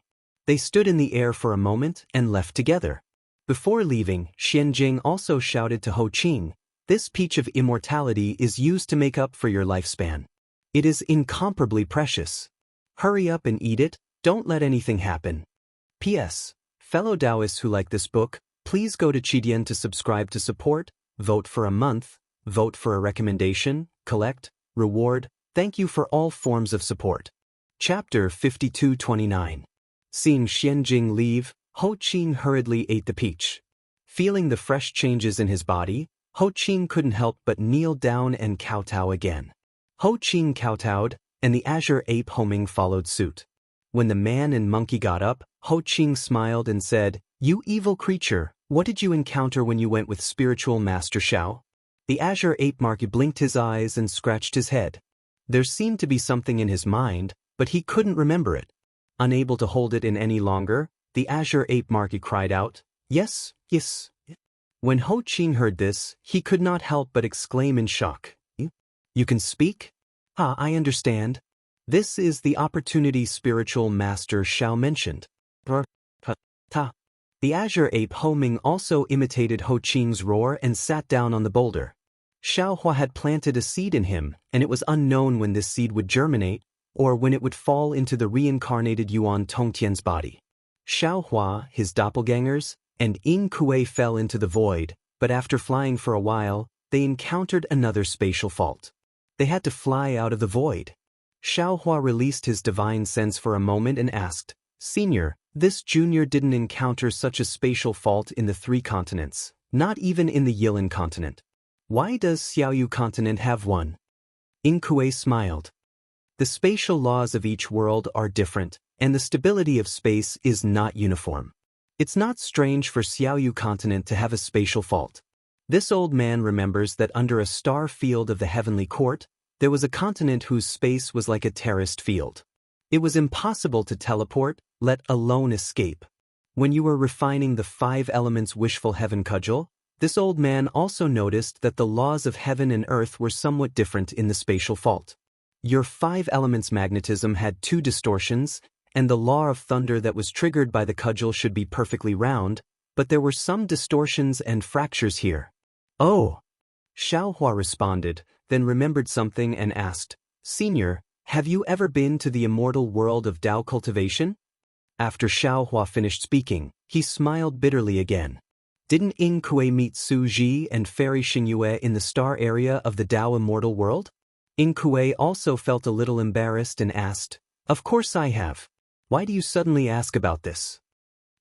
They stood in the air for a moment and left together. Before leaving, Xianjing also shouted to Ho Qing, This peach of immortality is used to make up for your lifespan. It is incomparably precious. Hurry up and eat it, don't let anything happen. P.S. Fellow Daoists who like this book, please go to Qidian to subscribe to support, vote for a month, vote for a recommendation, collect, reward, thank you for all forms of support. Chapter 52-29. Seeing Xianjing leave, Ho Qing hurriedly ate the peach. Feeling the fresh changes in his body, Ho Qing couldn't help but kneel down and kowtow again. Ho Qing kowtowed, and the azure ape Ho Ming followed suit. When the man and monkey got up, Ho Qing smiled and said, You evil creature, what did you encounter when you went with spiritual master Xiao? The azure ape monkey blinked his eyes and scratched his head. There seemed to be something in his mind, but he couldn't remember it. Unable to hold it in any longer, the azure ape monkey cried out, Yes, yes. When Ho Qing heard this, he could not help but exclaim in shock. You can speak? Ah, I understand. This is the opportunity spiritual master Xiao mentioned. The azure ape Ho Ming also imitated Ho Qing's roar and sat down on the boulder. Xiao Hua had planted a seed in him, and it was unknown when this seed would germinate, or when it would fall into the reincarnated Yuan Tongtian's body. Xiao Hua, his doppelgangers, and Ying Kuei fell into the void, but after flying for a while, they encountered another spatial fault. They had to fly out of the void. Xiao Hua released his divine sense for a moment and asked, Senior, this junior didn't encounter such a spatial fault in the 3 continents, not even in the Yilin continent. Why does Xiaoyu continent have one? Ying Kuei smiled. The spatial laws of each world are different, and the stability of space is not uniform. It's not strange for Xiaoyu continent to have a spatial fault. This old man remembers that under a star field of the heavenly court, there was a continent whose space was like a terraced field. It was impossible to teleport, let alone escape. When you were refining the 5 elements wishful heaven cudgel, this old man also noticed that the laws of heaven and earth were somewhat different in the spatial fault. Your 5 elements magnetism had 2 distortions, and the law of thunder that was triggered by the cudgel should be perfectly round, but there were some distortions and fractures here. Oh! Xiao Hua responded, then remembered something and asked, Senior, have you ever been to the immortal world of Dao cultivation? After Xiao Hua finished speaking, he smiled bitterly again. Didn't Ying Kuei meet Su Ji and Fairy Xingyue in the star area of the Dao immortal world? Ying Kuei also felt a little embarrassed and asked, Of course I have. Why do you suddenly ask about this?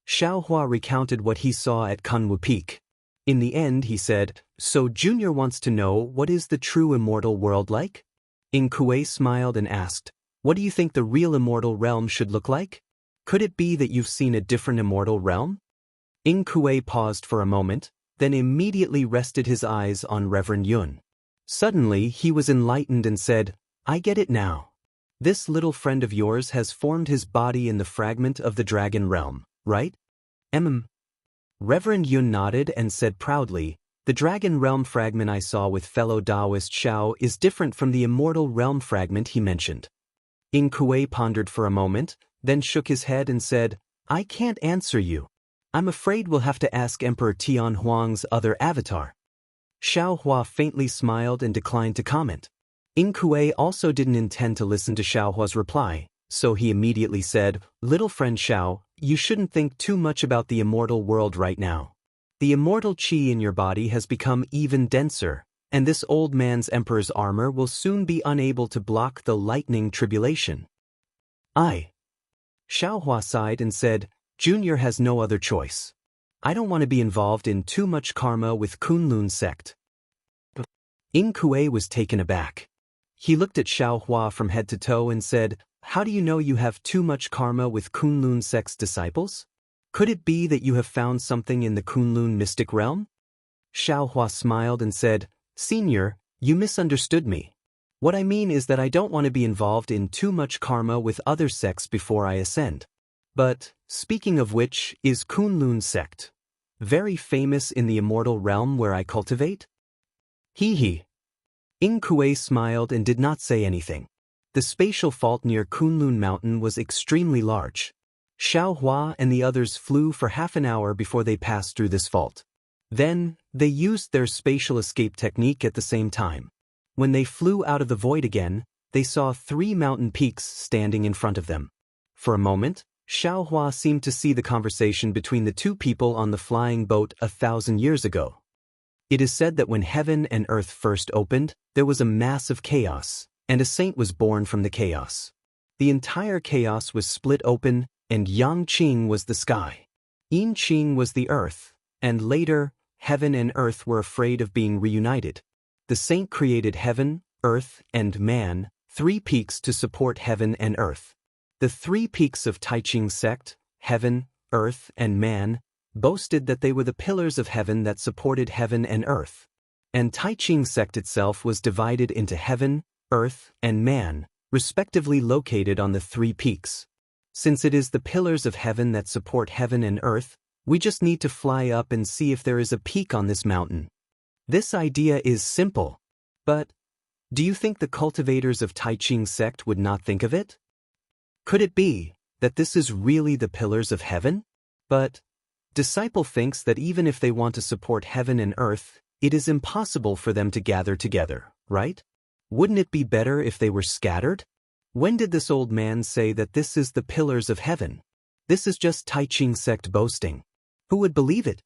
Xiao Hua recounted what he saw at Kunwu Peak. In the end, he said, So Junior wants to know what is the true immortal world like? Ying Kuei smiled and asked, What do you think the real immortal realm should look like? Could it be that you've seen a different immortal realm? Ying Kuei paused for a moment, then immediately rested his eyes on Reverend Yun. Suddenly he was enlightened and said, I get it now. This little friend of yours has formed his body in the fragment of the dragon realm, right? Reverend Yun nodded and said proudly, the dragon realm fragment I saw with fellow Daoist Xiao is different from the immortal realm fragment he mentioned. Ing Kuei pondered for a moment, then shook his head and said, I can't answer you. I'm afraid we'll have to ask Emperor Tian Huang's other avatar. Xiao Hua faintly smiled and declined to comment. Ing Kuei also didn't intend to listen to Xiao Hua's reply, so he immediately said, Little friend Xiao, you shouldn't think too much about the immortal world right now. The immortal qi in your body has become even denser, and this old man's emperor's armor will soon be unable to block the lightning tribulation. Xiao Hua sighed and said, Junior has no other choice. I don't want to be involved in too much karma with Kunlun sect. Ing Kuei was taken aback. He looked at Xiao Hua from head to toe and said, How do you know you have too much karma with Kunlun sect's disciples? Could it be that you have found something in the Kunlun mystic realm? Xiao Hua smiled and said, Senior, you misunderstood me. What I mean is that I don't want to be involved in too much karma with other sects before I ascend. But, speaking of which, is Kunlun sect very famous in the immortal realm where I cultivate? He. Ing Kuei smiled and did not say anything. The spatial fault near Kunlun Mountain was extremely large. Xiao Hua and the others flew for half an hour before they passed through this fault. Then, they used their spatial escape technique at the same time. When they flew out of the void again, they saw 3 mountain peaks standing in front of them. For a moment, Xiao Hua seemed to see the conversation between the 2 people on the flying boat 1,000 years ago. It is said that when heaven and earth first opened, there was a massive chaos, and a saint was born from the chaos. The entire chaos was split open, and Yang Qing was the sky. Yin Qing was the earth, and later, heaven and earth were afraid of being reunited. The saint created heaven, earth, and man, 3 peaks to support heaven and earth. The 3 peaks of Taiqing sect, heaven, earth, and man, boasted that they were the pillars of heaven that supported heaven and earth. And Taiqing sect itself was divided into heaven, earth, and man, respectively located on the 3 peaks. Since it is the pillars of heaven that support heaven and earth, we just need to fly up and see if there is a peak on this mountain. This idea is simple, but do you think the cultivators of Taiqing sect would not think of it? Could it be that this is really the pillars of heaven? But disciple thinks that even if they want to support heaven and earth, it is impossible for them to gather together, right? Wouldn't it be better if they were scattered? When did this old man say that this is the pillars of heaven? This is just Taiqing sect boasting. Who would believe it?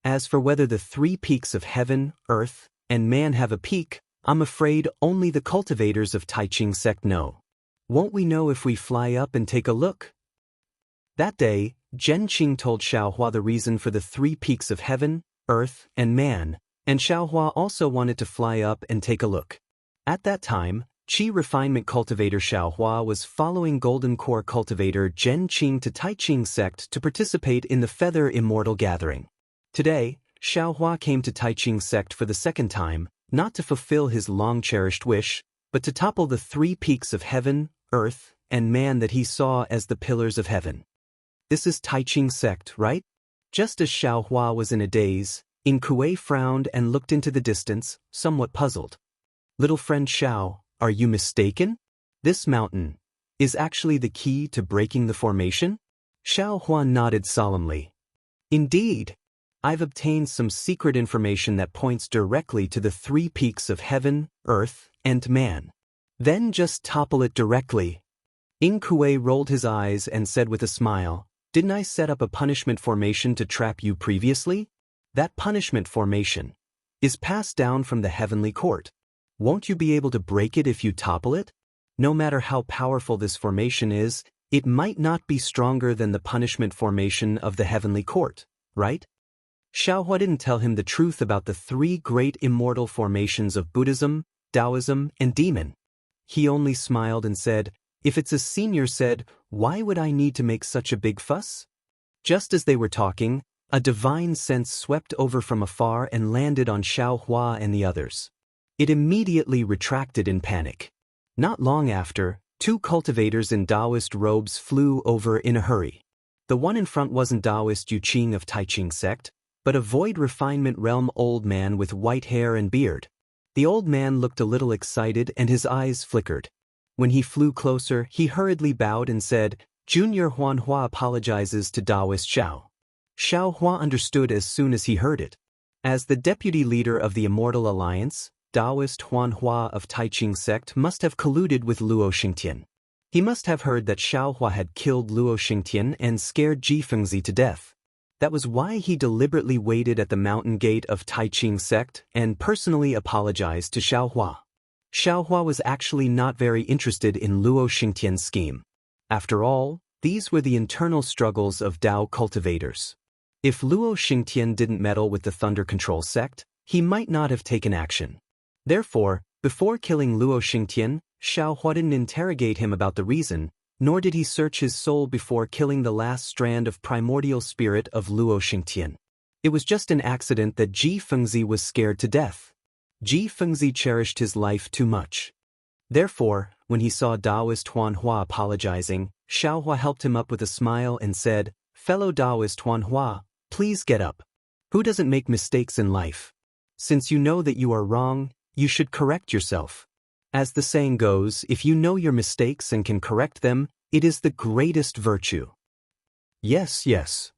As for whether the 3 peaks of heaven, earth, and man have a peak, I'm afraid only the cultivators of Taiqing sect know. Won't we know if we fly up and take a look? That day, Zhen Qing told Xiao Hua the reason for the 3 peaks of heaven, earth, and man, and Xiao Hua also wanted to fly up and take a look. At that time, Qi refinement cultivator Xiao Hua was following golden core cultivator Zhen Qing to Taiqing sect to participate in the Feather Immortal gathering. Today, Xiao Hua came to Taiqing sect for the 2nd time, not to fulfill his long-cherished wish, but to topple the 3 peaks of heaven, earth, and man that he saw as the pillars of heaven. This is Taiqing sect, right? Just as Xiao Hua was in a daze, Ing Kuei frowned and looked into the distance, somewhat puzzled. Little friend Xiao, are you mistaken? This mountain is actually the key to breaking the formation? Xiao Hua nodded solemnly. Indeed, I've obtained some secret information that points directly to the 3 peaks of heaven, earth, and man. Then just topple it directly. Ing Kuei rolled his eyes and said with a smile, Didn't I set up a punishment formation to trap you previously? That punishment formation is passed down from the heavenly court. Won't you be able to break it if you topple it? No matter how powerful this formation is, it might not be stronger than the punishment formation of the heavenly court, right? Xiao Hua didn't tell him the truth about the 3 great immortal formations of Buddhism, Taoism, and Demon. He only smiled and said, If it's as Senior said, why would I need to make such a big fuss? Just as they were talking, a divine sense swept over from afar and landed on Xiao Hua and the others. It immediately retracted in panic. Not long after, Two cultivators in Daoist robes flew over in a hurry. The one in front wasn't Daoist Yuqing of Taiqing sect, but a void refinement realm old man with white hair and beard. The old man looked a little excited and his eyes flickered. When he flew closer, he hurriedly bowed and said, "Junior Huanhua apologizes to Daoist Xiao." Xiao Hua understood as soon as he heard it. As the deputy leader of the Immortal Alliance, Daoist Huanhua of Taiqing sect must have colluded with Luo Xingtian. He must have heard that Xiao Hua had killed Luo Xingtian and scared Ji Fengzi to death. That was why he deliberately waited at the mountain gate of Taiqing sect and personally apologized to Xiao Hua. Xiao Hua was actually not very interested in Luo Xingtian's scheme. After all, these were the internal struggles of Dao cultivators. If Luo Xingtian didn't meddle with the Thunder Control sect, he might not have taken action. Therefore, before killing Luo Xingtian, Xiao Hua didn't interrogate him about the reason, nor did he search his soul before killing the last strand of primordial spirit of Luo Xingtian. It was just an accident that Ji Fengzi was scared to death. Ji Fengzi cherished his life too much. Therefore, when he saw Daoist Huanhua apologizing, Xiao Hua helped him up with a smile and said, "Fellow Daoist Huanhua, please get up. Who doesn't make mistakes in life? Since you know that you are wrong, you should correct yourself. As the saying goes, if you know your mistakes and can correct them, it is the greatest virtue." "Yes, yes,"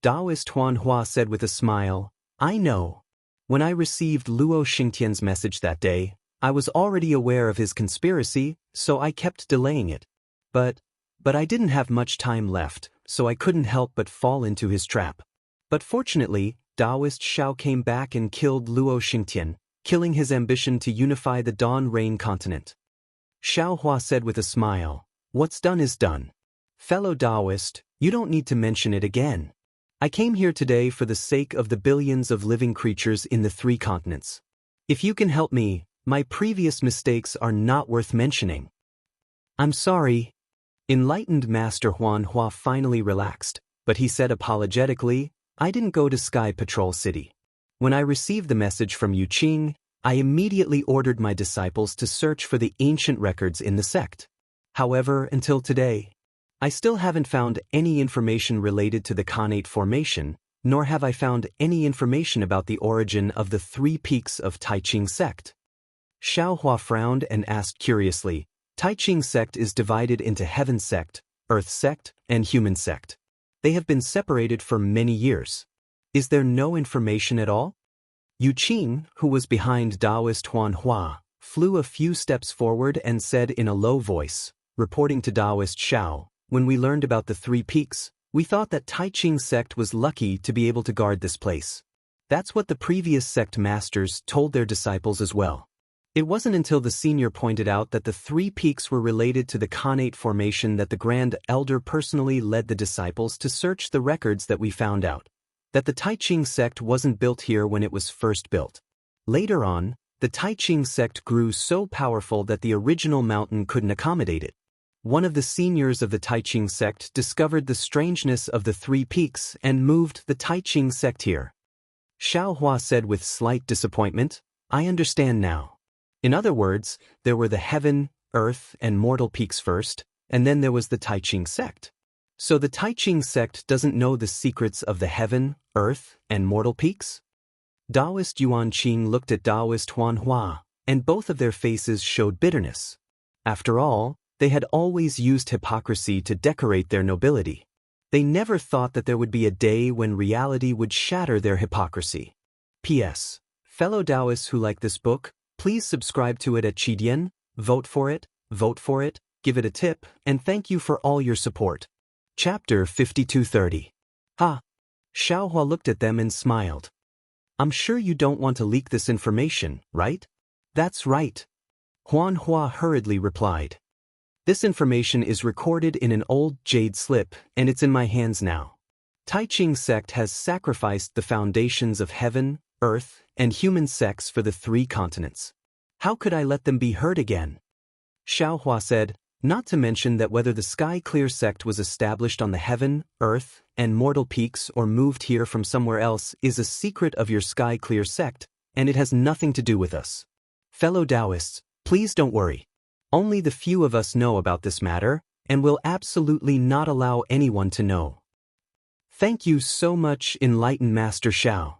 Daoist Huanhua said with a smile, "I know. When I received Luo Xingtian's message that day, I was already aware of his conspiracy, so I kept delaying it. But I didn't have much time left, so I couldn't help but fall into his trap. But fortunately, Daoist Xiao came back and killed Luo Xingtian, killing his ambition to unify the Dawn Rain continent." Xiao Hua said with a smile, "What's done is done. Fellow Daoist, you don't need to mention it again. I came here today for the sake of the billions of living creatures in the 3 continents. If you can help me, my previous mistakes are not worth mentioning." "I'm sorry." Enlightened Master Huanhua finally relaxed, but he said apologetically, "I didn't go to Sky Patrol City. When I received the message from Yuqing, I immediately ordered my disciples to search for the ancient records in the sect. However, until today, I still haven't found any information related to the Khanate formation, nor have I found any information about the origin of the 3 peaks of Taiqing sect." Xiao Hua frowned and asked curiously, "Taiqing sect is divided into Heaven sect, Earth sect, and Human sect. They have been separated for many years. Is there no information at all?" Yuqing, who was behind Daoist Huanhua, flew a few steps forward and said in a low voice, reporting to Daoist Xiao, "When we learned about the 3 peaks, we thought that Taiqing sect was lucky to be able to guard this place. That's what the previous sect masters told their disciples as well. It wasn't until the senior pointed out that the 3 peaks were related to the Khanate formation that the Grand Elder personally led the disciples to search the records that we found out that the Taiqing sect wasn't built here when it was first built. Later on, the Taiqing sect grew so powerful that the original mountain couldn't accommodate it. One of the seniors of the Taiqing sect discovered the strangeness of the 3 peaks and moved the Taiqing sect here." Xiao Hua said with slight disappointment, "I understand now. In other words, there were the Heaven, Earth, and Mortal peaks first, and then there was the Taiqing sect. So the Taiqing sect doesn't know the secrets of the Heaven, Earth, and Mortal peaks?" Daoist Yuan Qing looked at Daoist Huanhua, and both of their faces showed bitterness. After all, they had always used hypocrisy to decorate their nobility. They never thought that there would be a day when reality would shatter their hypocrisy. P.S. Fellow Daoists who like this book, please subscribe to it at Qidian, vote for it, give it a tip, and thank you for all your support. Chapter 5230. Ha! Xiao Hua looked at them and smiled. "I'm sure you don't want to leak this information, right?" "That's right," Huanhua hurriedly replied. "This information is recorded in an old jade slip, and it's in my hands now. Taiqing sect has sacrificed the foundations of Heaven, Earth, and Human sects for the 3 continents. How could I let them be hurt again?" Xiao Hua said, "Not to mention that whether the Sky Clear sect was established on the Heaven, Earth, and Mortal peaks or moved here from somewhere else is a secret of your Sky Clear sect, and it has nothing to do with us. Fellow Daoists, please don't worry. Only the few of us know about this matter, and will absolutely not allow anyone to know. Thank you so much, enlightened Master Xiao.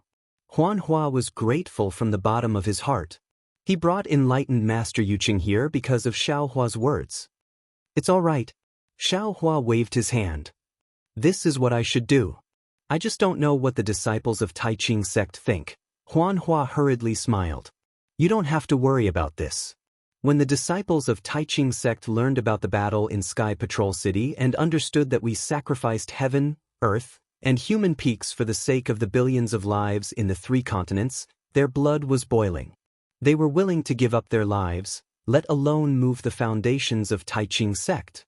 Huanhua was grateful from the bottom of his heart. He brought enlightened Master Yuqing here because of Xiaohua's words. It's all right. Xiaohua waved his hand. This is what I should do. I just don't know what the disciples of Taiqing sect think. Huanhua hurriedly smiled. You don't have to worry about this. When the disciples of Taiqing sect learned about the battle in Sky Patrol City and understood that we sacrificed heaven, earth, and human peaks for the sake of the billions of lives in the 3 continents, their blood was boiling. They were willing to give up their lives, let alone move the foundations of Taiqing sect.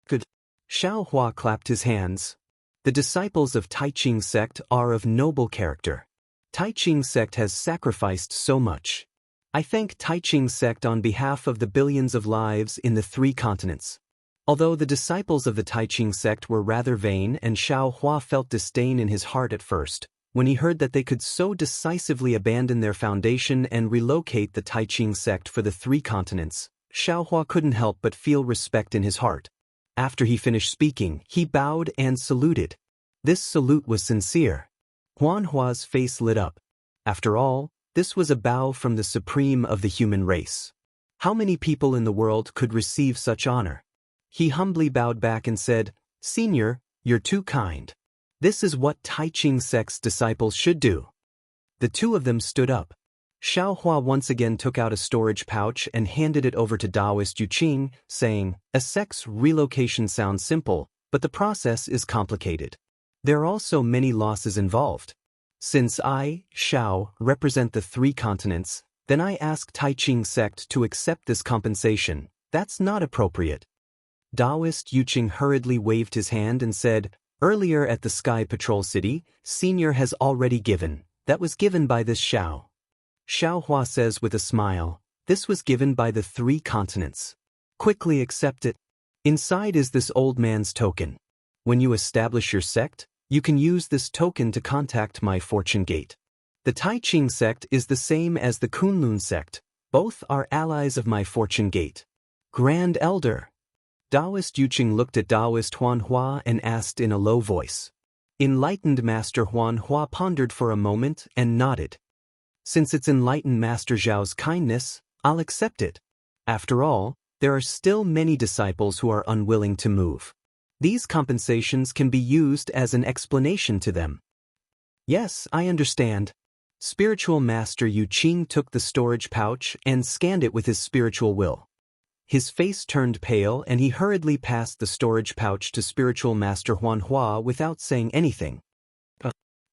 Good. Xiaohua clapped his hands. The disciples of Taiqing sect are of noble character. Taiqing sect has sacrificed so much. I thank Taiqing sect on behalf of the billions of lives in the 3 continents. Although the disciples of the Taiqing sect were rather vain and Xiaohua felt disdain in his heart at first, when he heard that they could so decisively abandon their foundation and relocate the Taiqing sect for the 3 continents, Xiaohua couldn't help but feel respect in his heart. After he finished speaking, he bowed and saluted. This salute was sincere. Huanhua's face lit up. After all, this was a bow from the supreme of the human race. How many people in the world could receive such honor? He humbly bowed back and said, Senior, you're too kind. This is what Taiqing sect's disciples should do. The 2 of them stood up. Xiaohua once again took out a storage pouch and handed it over to Daoist Yuqing, saying, A sect's relocation sounds simple, but the process is complicated. There are also many losses involved. Since I, Xiao, represent the 3 continents, then I ask Taiqing sect to accept this compensation. That's not appropriate. Daoist Yuqing hurriedly waved his hand and said, Earlier at the Sky Patrol City, Senior has already given. That was given by this Xiao. Xiaohua says with a smile, This was given by the 3 continents. Quickly accept it. Inside is this old man's token. When you establish your sect, you can use this token to contact my fortune gate. The Taiqing sect is the same as the Kunlun sect. Both are allies of my fortune gate. Grand Elder. Daoist Yuqing looked at Daoist Huanhua and asked in a low voice. Enlightened Master Huanhua pondered for a moment and nodded. Since it's enlightened Master Zhao's kindness, I'll accept it. After all, there are still many disciples who are unwilling to move. These compensations can be used as an explanation to them. Yes, I understand. Spiritual Master Yuqing took the storage pouch and scanned it with his spiritual will. His face turned pale and he hurriedly passed the storage pouch to Spiritual Master Huanhua without saying anything.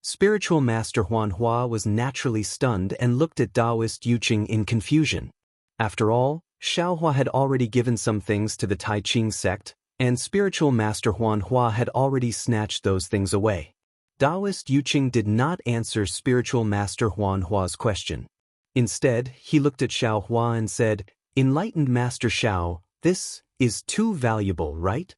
Spiritual Master Huanhua was naturally stunned and looked at Daoist Yuqing in confusion. After all, Xiaohua had already given some things to the Taiqing sect, and Spiritual Master Huanhua had already snatched those things away. Daoist Yuqing did not answer Spiritual Master Huanhua's question. Instead, he looked at Xiaohua and said, Enlightened Master Xiao, this is too valuable, right?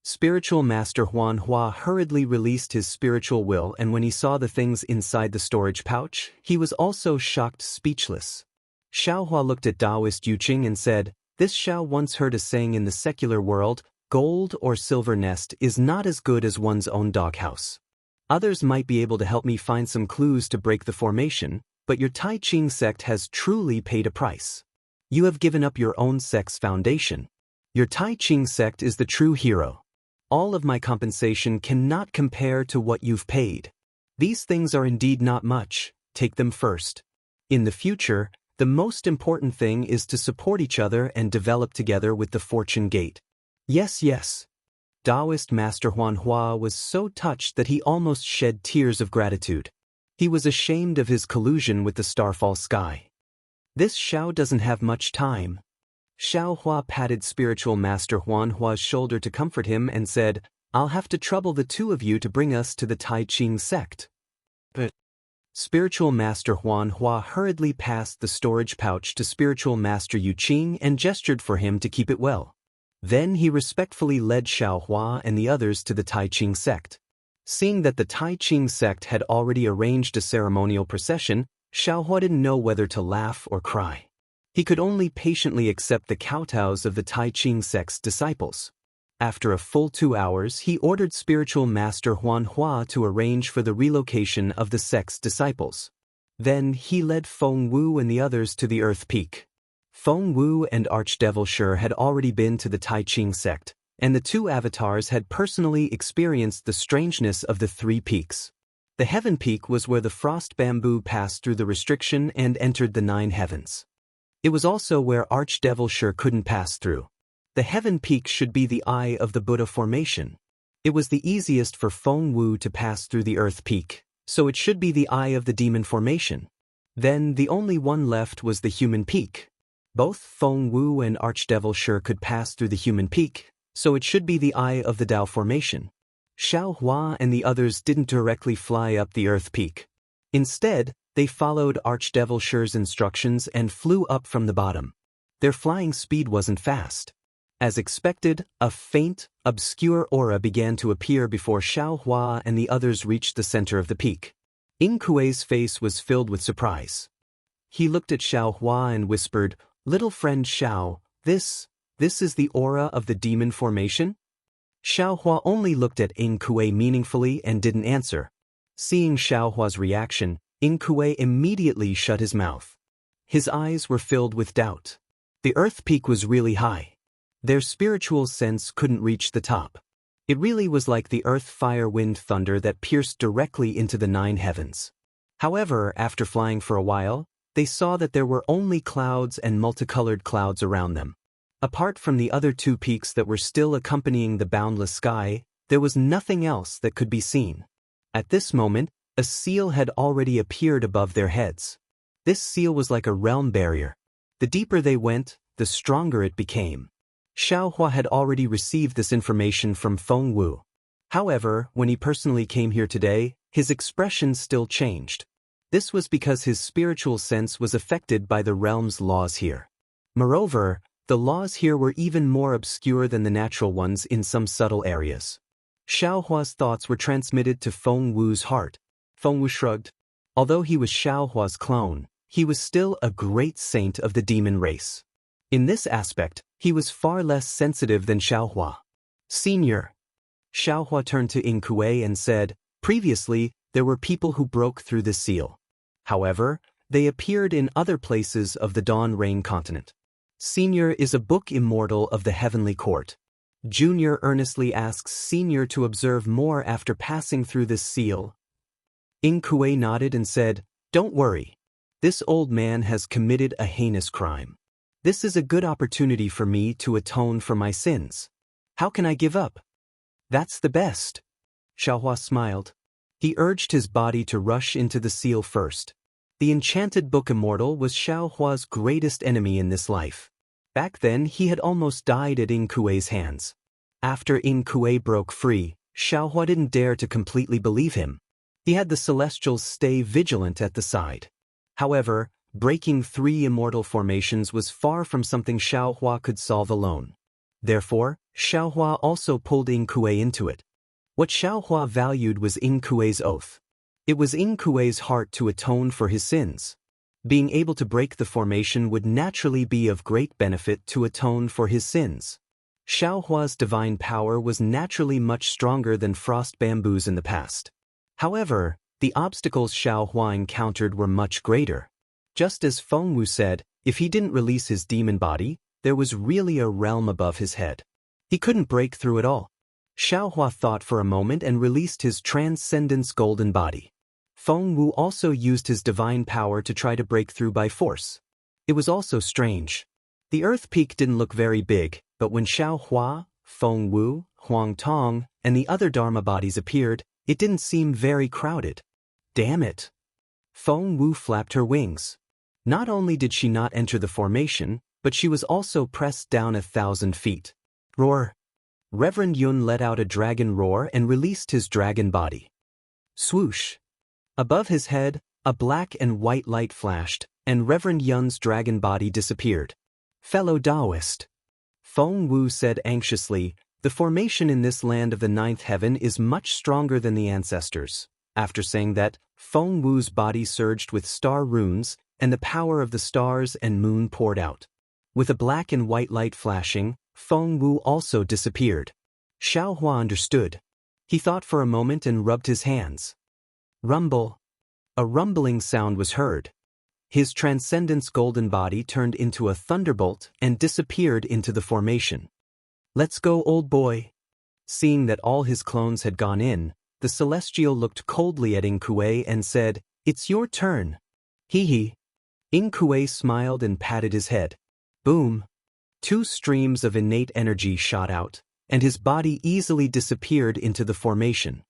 Spiritual Master Huanhua hurriedly released his spiritual will, and when he saw the things inside the storage pouch, he was also shocked speechless. Xiaohua looked at Daoist Yuqing and said, This Xiao once heard a saying in the secular world, gold or silver nest is not as good as one's own doghouse. Others might be able to help me find some clues to break the formation, but your Taiqing sect has truly paid a price. You have given up your own sect's foundation. Your Taiqing sect is the true hero. All of my compensation cannot compare to what you've paid. These things are indeed not much, take them first. In the future, the most important thing is to support each other and develop together with the Fortune Gate. Yes, yes. Daoist Master Huanhua was so touched that he almost shed tears of gratitude. He was ashamed of his collusion with the Starfall Sky. This Xiao doesn't have much time. Xiaohua patted Spiritual Master Huanhua's shoulder to comfort him and said, I'll have to trouble the 2 of you to bring us to the Taiqing sect. But Spiritual Master Huanhua hurriedly passed the storage pouch to Spiritual Master Yuqing and gestured for him to keep it well. Then he respectfully led Xiaohua and the others to the Taiqing sect. Seeing that the Taiqing sect had already arranged a ceremonial procession, Xiaohua didn't know whether to laugh or cry. He could only patiently accept the kowtows of the Tai Ching sect's disciples. After a full 2 hours, he ordered spiritual master Huan Hua to arrange for the relocation of the sect's disciples. Then he led Feng Wu and the others to the Earth Peak. Feng Wu and Archdevil Shi had already been to the Tai Ching sect, and the two avatars had personally experienced the strangeness of the 3 peaks. The Heaven Peak was where the frost bamboo passed through the restriction and entered the 9 heavens. It was also where Archdevil Shi couldn't pass through. The Heaven Peak should be the eye of the Buddha formation. It was the easiest for Feng Wu to pass through the Earth Peak, so it should be the eye of the demon formation. Then the only one left was the Human Peak. Both Feng Wu and Archdevil Shi could pass through the Human Peak, so it should be the eye of the Dao formation. Xiao Hua and the others didn't directly fly up the Earth Peak. Instead, they followed Archdevil Shi's instructions and flew up from the bottom. Their flying speed wasn't fast. As expected, a faint, obscure aura began to appear before Xiao Hua and the others reached the center of the peak. Yin Kuei's face was filled with surprise. He looked at Xiao Hua and whispered, "Little friend Xiao, this is the aura of the demon formation?" Xiao Hua only looked at Yin Kuei meaningfully and didn't answer. Seeing Xiao Hua's reaction, Yin Kuei immediately shut his mouth. His eyes were filled with doubt. The Earth Peak was really high. Their spiritual sense couldn't reach the top. It really was like the earth, fire, wind, thunder that pierced directly into the 9 heavens. However, after flying for a while, they saw that there were only clouds and multicolored clouds around them. Apart from the other 2 peaks that were still accompanying the boundless sky, there was nothing else that could be seen. At this moment, a seal had already appeared above their heads. This seal was like a realm barrier. The deeper they went, the stronger it became. Xiao Hua had already received this information from Feng Wu. However, when he personally came here today, his expression still changed. This was because his spiritual sense was affected by the realm's laws here. Moreover, the laws here were even more obscure than the natural ones in some subtle areas. Xiao Hua's thoughts were transmitted to Feng Wu's heart. Feng Wu shrugged. Although he was Xiao Hua's clone, he was still a great saint of the demon race. In this aspect, he was far less sensitive than Xiao Hua. "Senior." Xiao Hua turned to Yin Kuei and said, "Previously, there were people who broke through the seal. However, they appeared in other places of the Dawn Rain continent. Senior is a book immortal of the heavenly court. Junior earnestly asks Senior to observe more after passing through this seal." Yin Kuei nodded and said, "Don't worry. This old man has committed a heinous crime. This is a good opportunity for me to atone for my sins. How can I give up?" "That's the best." Xiao Hua smiled. He urged his body to rush into the seal first. The enchanted book Immortal was Xiao Hua's greatest enemy in this life. Back then, he had almost died at Yin Kuei's hands. After Yin Kuei broke free, Xiao Hua didn't dare to completely believe him. He had the Celestials stay vigilant at the side. However, breaking 3 immortal formations was far from something Xiao Hua could solve alone. Therefore, Xiao Hua also pulled Yin Kuei into it. What Xiao Hua valued was Yin Kuei's oath. It was Yin Kuei's heart to atone for his sins. Being able to break the formation would naturally be of great benefit to atone for his sins. Xiao Hua's divine power was naturally much stronger than frost bamboos in the past. However, the obstacles Xiao Hua encountered were much greater. Just as Feng Wu said, if he didn't release his demon body, there was really a realm above his head. He couldn't break through it all. Xiao Hua thought for a moment and released his transcendence golden body. Feng Wu also used his divine power to try to break through by force. It was also strange. The Earth Peak didn't look very big, but when Xiao Hua, Feng Wu, Huang Tong, and the other Dharma bodies appeared, it didn't seem very crowded. Damn it! Feng Wu flapped her wings. Not only did she not enter the formation, but she was also pressed down 1,000 feet. Roar! Reverend Yun let out a dragon roar and released his dragon body. Swoosh! Above his head, a black and white light flashed, and Reverend Yun's dragon body disappeared. "Fellow Daoist," Feng Wu said anxiously, "the formation in this land of the 9th heaven is much stronger than the ancestors." After saying that, Feng Wu's body surged with star runes, and the power of the stars and moon poured out. With a black and white light flashing, Feng Wu also disappeared. Xiao Hua understood. He thought for a moment and rubbed his hands. Rumble. A rumbling sound was heard. His transcendence golden body turned into a thunderbolt and disappeared into the formation. Let's go, old boy. Seeing that all his clones had gone in, the Celestial looked coldly at Ing Kuei and said, "It's your turn." Hee. Ing Kuei smiled and patted his head. Boom. 2 streams of innate energy shot out, and his body easily disappeared into the formation.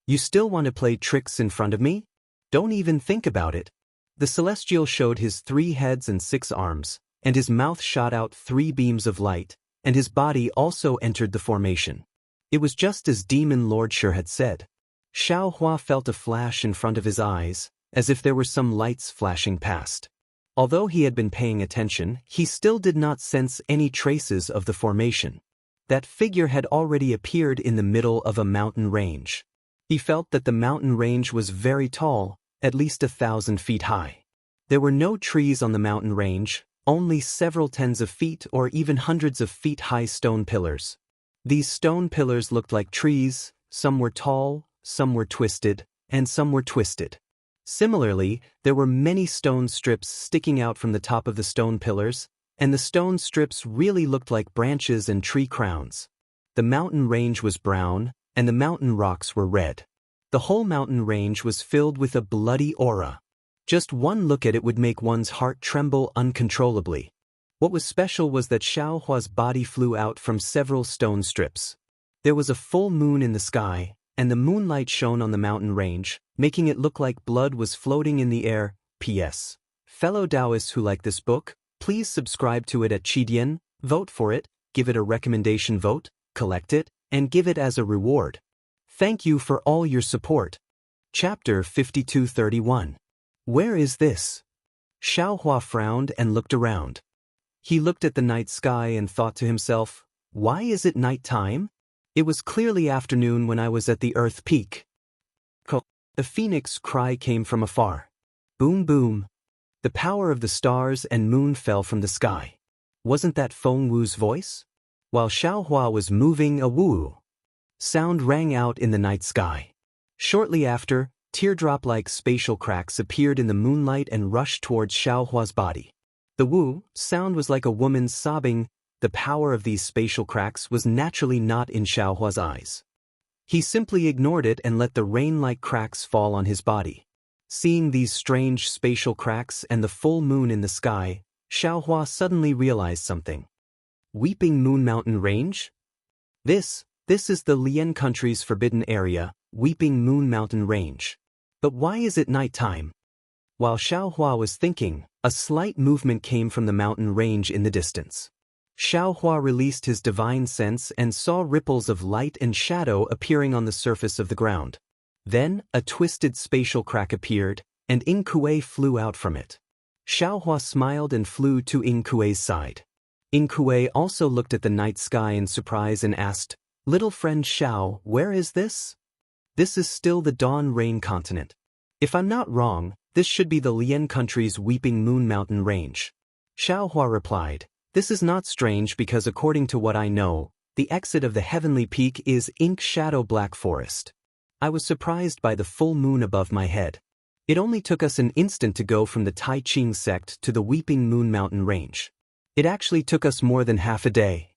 You still want to play tricks in front of me? Don't even think about it. The Celestial showed his 3 heads and 6 arms, and his mouth shot out 3 beams of light, and his body also entered the formation. It was just as Demon Lord Shi had said. Xiao Hua felt a flash in front of his eyes, as if there were some lights flashing past. Although he had been paying attention, he still did not sense any traces of the formation. That figure had already appeared in the middle of a mountain range. He felt that the mountain range was very tall, at least 1,000 feet high. There were no trees on the mountain range, only several tens of feet or even hundreds of feet high stone pillars. These stone pillars looked like trees, some were tall, some were twisted, and some were twisted. Similarly, there were many stone strips sticking out from the top of the stone pillars, and the stone strips really looked like branches and tree crowns. The mountain range was brown, and the mountain rocks were red. The whole mountain range was filled with a bloody aura. Just one look at it would make one's heart tremble uncontrollably. What was special was that Xiao Hua's body flew out from several stone strips. There was a full moon in the sky, and the moonlight shone on the mountain range, making it look like blood was floating in the air. P.S. Fellow Daoists who like this book, please subscribe to it at Qidian, vote for it, give it a recommendation vote, collect it, and give it as a reward. Thank you for all your support. Chapter 5231. Where is this? Xiao Hua frowned and looked around. He looked at the night sky and thought to himself, why is it night time? It was clearly afternoon when I was at the Earth Peak. The phoenix cry came from afar. Boom boom. The power of the stars and moon fell from the sky. Wasn't that Feng Wu's voice? While Xiao Hua was moving, a woo sound rang out in the night sky. Shortly after, teardrop-like spatial cracks appeared in the moonlight and rushed towards Xiao Hua's body. The woo sound was like a woman sobbing. The power of these spatial cracks was naturally not in Xiao Hua's eyes. He simply ignored it and let the rain-like cracks fall on his body. Seeing these strange spatial cracks and the full moon in the sky, Xiao Hua suddenly realized something. Weeping Moon Mountain Range? This is the Lian country's forbidden area, Weeping Moon Mountain Range. But why is it night time? While Xiao Hua was thinking, a slight movement came from the mountain range in the distance. Xiao Hua released his divine sense and saw ripples of light and shadow appearing on the surface of the ground. Then, a twisted spatial crack appeared, and Ing Kuei flew out from it. Xiao Hua smiled and flew to Ing Kuei's side. Ing Kuei also looked at the night sky in surprise and asked, "Little friend Xiao, where is this?" "This is still the Dawn Rain continent. If I'm not wrong, this should be the Lian country's Weeping Moon Mountain Range." Xiao Hua replied, "This is not strange because according to what I know, the exit of the heavenly peak is Ink Shadow Black Forest. I was surprised by the full moon above my head. It only took us an instant to go from the Tai Ching sect to the Weeping Moon Mountain Range. It actually took us more than half a day."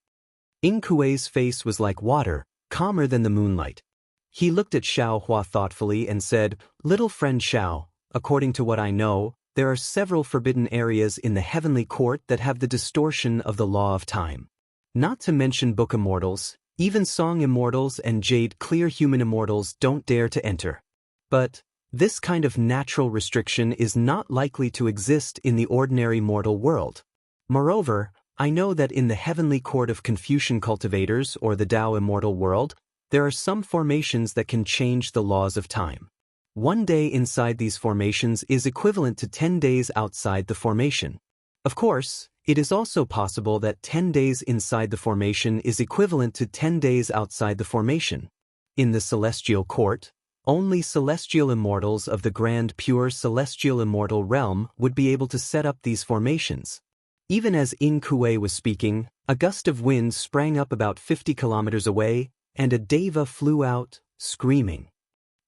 Ing Kuei's face was like water, calmer than the moonlight. He looked at Xiao Hua thoughtfully and said, "Little friend Xiao, according to what I know, there are several forbidden areas in the heavenly court that have the distortion of the law of time. Not to mention book immortals, even song immortals and jade clear human immortals don't dare to enter. But this kind of natural restriction is not likely to exist in the ordinary mortal world. Moreover, I know that in the heavenly court of Confucian cultivators or the Dao immortal world, there are some formations that can change the laws of time. One day inside these formations is equivalent to 10 days outside the formation. Of course, it is also possible that 10 days inside the formation is equivalent to 10 days outside the formation. In the celestial court, Only celestial immortals of the grand pure celestial immortal realm would be able to set up these formations. Even as Ing Kuei was speaking, a gust of wind sprang up about 50 kilometers away, and a deva flew out, screaming.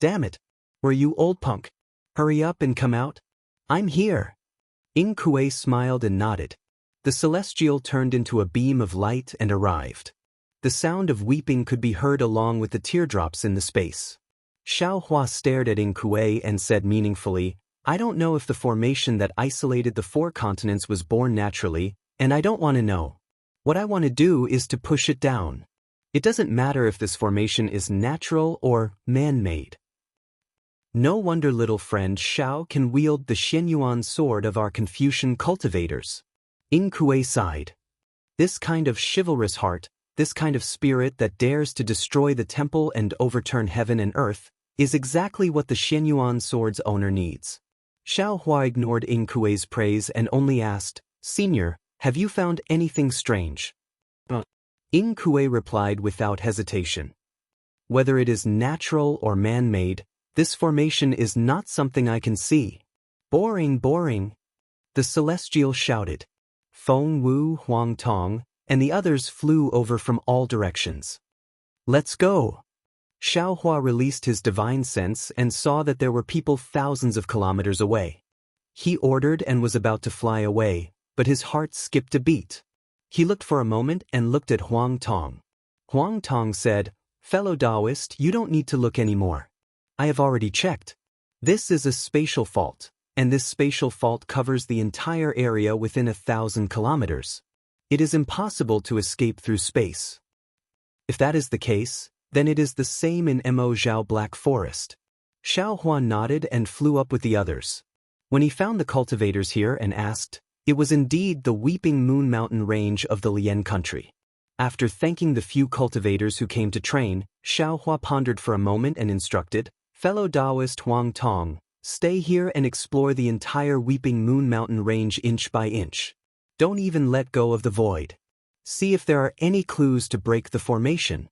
"Damn it! Were you old punk? Hurry up and come out? I'm here!" Ing Kuei smiled and nodded. The celestial turned into a beam of light and arrived. The sound of weeping could be heard along with the teardrops in the space. Xiao Hua stared at Ing Kuei and said meaningfully, "I don't know if the formation that isolated the 4 continents was born naturally, and I don't want to know. What I want to do is to push it down. It doesn't matter if this formation is natural or man-made." No wonder little friend Xiao can wield the Xianyuan sword of our Confucian cultivators. Ing Kuei sighed. This kind of chivalrous heart, this kind of spirit that dares to destroy the temple and overturn heaven and earth, is exactly what the Xianyuan sword's owner needs. Xiao Hua ignored Ing Kuei's praise and only asked, "Senior, have you found anything strange?" Ing Kuei replied without hesitation. "Whether it is natural or man-made, this formation is not something I can see." "Boring, boring," the celestial shouted. Feng Wu, Huang Tong, and the others flew over from all directions. "Let's go." Xiao Hua released his divine sense and saw that there were people thousands of kilometers away. He ordered and was about to fly away, but his heart skipped a beat. He looked for a moment and looked at Huang Tong. Huang Tong said, "Fellow Daoist, you don't need to look anymore. I have already checked. This is a spatial fault, and this spatial fault covers the entire area within 1,000 kilometers. It is impossible to escape through space. If that is the case, then it is the same in Mo Zhao Black Forest." Xiao Hua nodded and flew up with the others. When he found the cultivators here and asked, it was indeed the Weeping Moon Mountain range of the Lian country. After thanking the few cultivators who came to train, Xiao Hua pondered for a moment and instructed, "Fellow Daoist Huang Tong, stay here and explore the entire Weeping Moon Mountain range inch by inch. Don't even let go of the void. See if there are any clues to break the formation."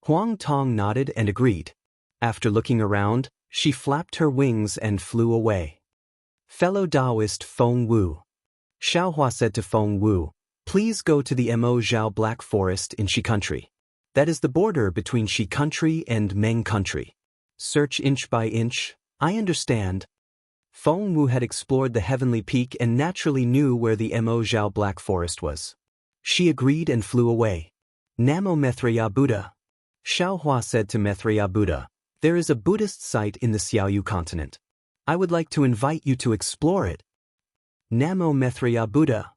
Huang Tong nodded and agreed. After looking around, she flapped her wings and flew away. "Fellow Daoist Feng Wu," Xiao Hua said to Feng Wu, "please go to the Mo Zhao Black Forest in Shi Country. That is the border between Shi Country and Meng Country. Search inch by inch, I understand." Feng Wu had explored the heavenly peak and naturally knew where the Mo Zhao Black Forest was. She agreed and flew away. "Namo Maitreya Buddha," Xiao Hua said to Maitreya Buddha, "there is a Buddhist site in the Xiaoyu continent. I would like to invite you to explore it." "Namo Maitreya Buddha."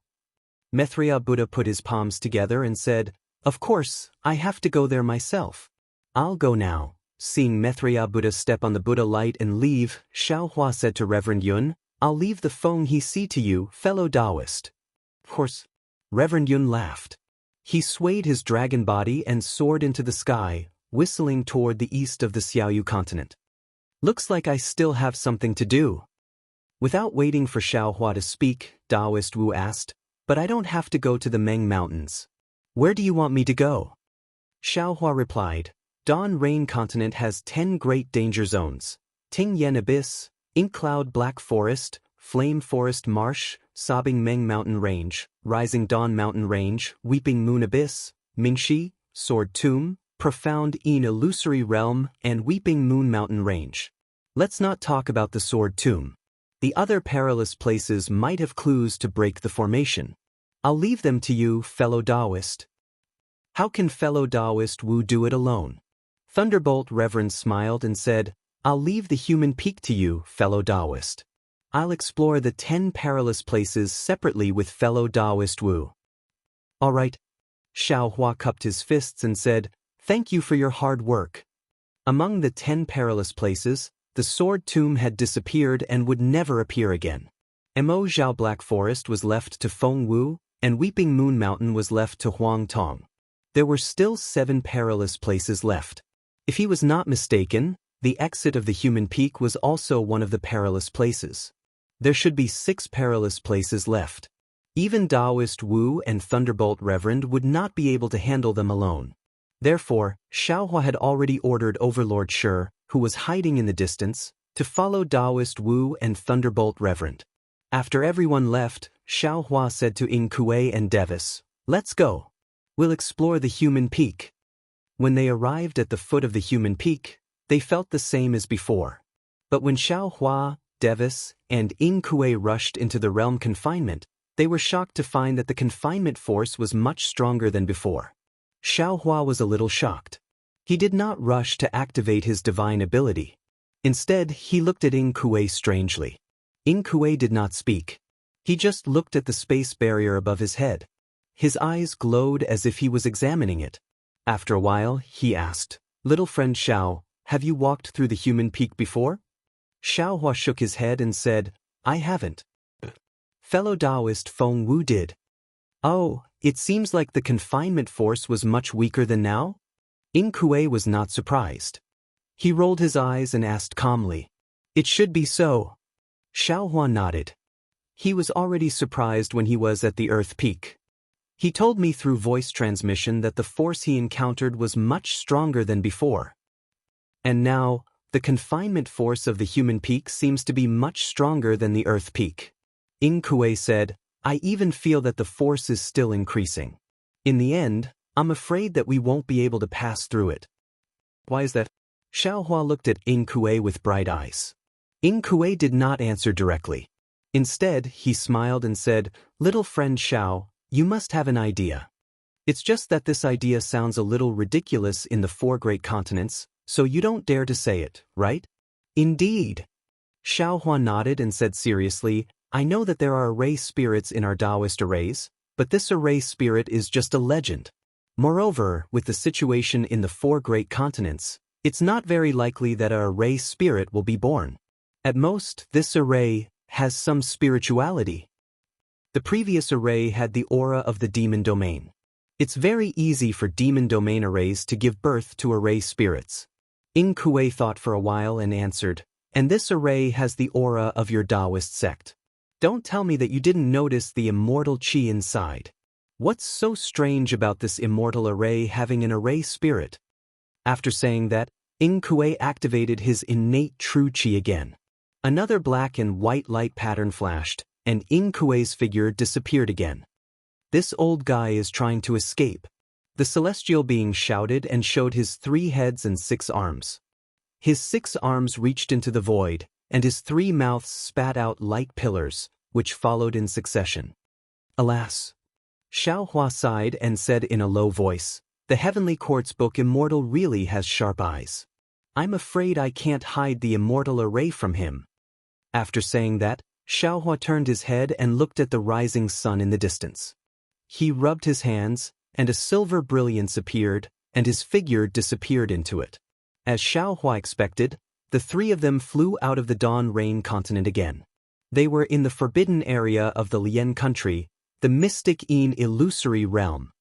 Maitreya Buddha put his palms together and said, "Of course, I have to go there myself. I'll go now." Seeing Maitreya Buddha step on the Buddha light and leave, Xiao Hua said to Reverend Yun, "I'll leave the Feng He Si to you, fellow Daoist." "Of course." Reverend Yun laughed. He swayed his dragon body and soared into the sky, whistling toward the east of the Xiaoyu continent. "Looks like I still have something to do." Without waiting for Xiao Hua to speak, Daoist Wu asked, "But I don't have to go to the Meng Mountains. Where do you want me to go?" Xiao Hua replied, "Dawn Rain Continent has 10 great danger zones: Ting Yen Abyss, Ink Cloud Black Forest, Flame Forest Marsh, Sobbing Meng Mountain Range, Rising Dawn Mountain Range, Weeping Moon Abyss, Mingxi, Sword Tomb, Profound Een Illusory Realm, and Weeping Moon Mountain Range. Let's not talk about the Sword Tomb. The other perilous places might have clues to break the formation. I'll leave them to you, fellow Daoist." "How can fellow Daoist Wu do it alone?" Thunderbolt Reverend smiled and said, "I'll leave the human peak to you, fellow Daoist. I'll explore the 10 perilous places separately with fellow Daoist Wu." "All right." Xiao Hua cupped his fists and said, "Thank you for your hard work." Among the 10 perilous places, the Sword Tomb had disappeared and would never appear again. Mo Zhao Black Forest was left to Feng Wu, and Weeping Moon Mountain was left to Huang Tong. There were still 7 perilous places left. If he was not mistaken, the exit of the human peak was also one of the perilous places. There should be 6 perilous places left. Even Daoist Wu and Thunderbolt Reverend would not be able to handle them alone. Therefore, Xiaohua had already ordered Overlord Shi, who was hiding in the distance, to follow Daoist Wu and Thunderbolt Reverend. After everyone left, Xiaohua said to Ing Kuei and Devis, "Let's go. We'll explore the human peak." When they arrived at the foot of the human peak, they felt the same as before. But when Xiaohua, Devis, and Ing Kuei rushed into the realm confinement, they were shocked to find that the confinement force was much stronger than before. Xiaohua was a little shocked. He did not rush to activate his divine ability. Instead, he looked at Ing Kuei strangely. Ing Kuei did not speak. He just looked at the space barrier above his head. His eyes glowed as if he was examining it. After a while, he asked, "Little friend Xiao, have you walked through the human peak before?" Xiaohua shook his head and said, "I haven't." Fellow Daoist Feng Wu did. "Oh, it seems like the confinement force was much weaker than now?" Ing Kuei was not surprised. He rolled his eyes and asked calmly, "It should be so." Xiaohua nodded. He was already surprised when he was at the Earth Peak. He told me through voice transmission that the force he encountered was much stronger than before. And now, the confinement force of the human peak seems to be much stronger than the Earth Peak. Ing Kuei said, "I even feel that the force is still increasing. In the end, I'm afraid that we won't be able to pass through it." "Why is that?" Xiaohua looked at Ing Kuei with bright eyes. Ing Kuei did not answer directly. Instead, he smiled and said, "Little friend Xiao, you must have an idea. It's just that this idea sounds a little ridiculous in the 4 great continents, so you don't dare to say it, right?" "Indeed." Xiaohua nodded and said seriously, "I know that there are array spirits in our Daoist arrays, but this array spirit is just a legend. Moreover, with the situation in the 4 great continents, it's not very likely that an array spirit will be born. At most, this array has some spirituality. The previous array had the aura of the demon domain. It's very easy for demon domain arrays to give birth to array spirits." Ing Kuei thought for a while and answered, "And this array has the aura of your Daoist sect. Don't tell me that you didn't notice the immortal qi inside. What's so strange about this immortal array having an array spirit?" After saying that, Ing Kuei activated his innate true qi again. Another black and white light pattern flashed, and Ing Kuei's figure disappeared again. "This old guy is trying to escape." The celestial being shouted and showed his 3 heads and 6 arms. His 6 arms reached into the void, and his 3 mouths spat out light pillars, which followed in succession. "Alas." Xiaohua sighed and said in a low voice, "The Heavenly Court's book Immortal really has sharp eyes. I'm afraid I can't hide the immortal array from him." After saying that, Xiaohua turned his head and looked at the rising sun in the distance. He rubbed his hands, and a silver brilliance appeared, and his figure disappeared into it. As Xiaohua expected, the 3 of them flew out of the Dawn Rain continent again. They were in the forbidden area of the Lien country, the Mystic Een illusory realm.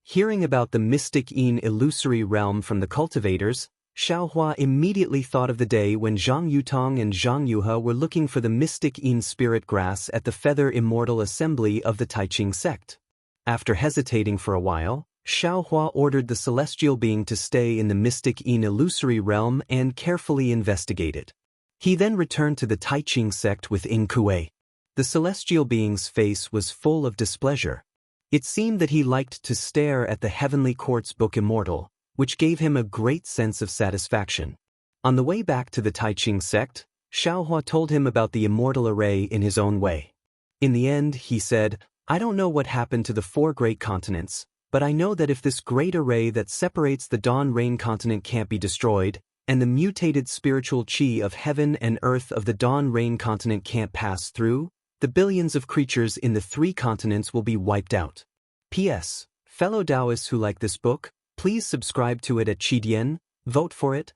Hearing about the Mystic Een illusory realm from the cultivators, Xiaohua immediately thought of the day when Zhang Yutong and Zhang Yuhe were looking for the Mystic Een spirit grass at the Feather Immortal Assembly of the Taiqing sect. After hesitating for a while, Xiaohua ordered the celestial being to stay in the Mystic Een illusory realm and carefully investigate it. He then returned to the Taiqing sect with Ing Kuei. The celestial being's face was full of displeasure. It seemed that he liked to stare at the Heavenly Court's book Immortal, which gave him a great sense of satisfaction. On the way back to the Taiqing sect, Xiaohua told him about the immortal array in his own way. In the end, he said, "I don't know what happened to the 4 great continents, but I know that if this great array that separates the Dawn Rain continent can't be destroyed, and the mutated spiritual qi of heaven and earth of the Dawn Rain continent can't pass through, the billions of creatures in the 3 continents will be wiped out." P.S. Fellow Daoists who like this book, please subscribe to it at Qidian, vote for it,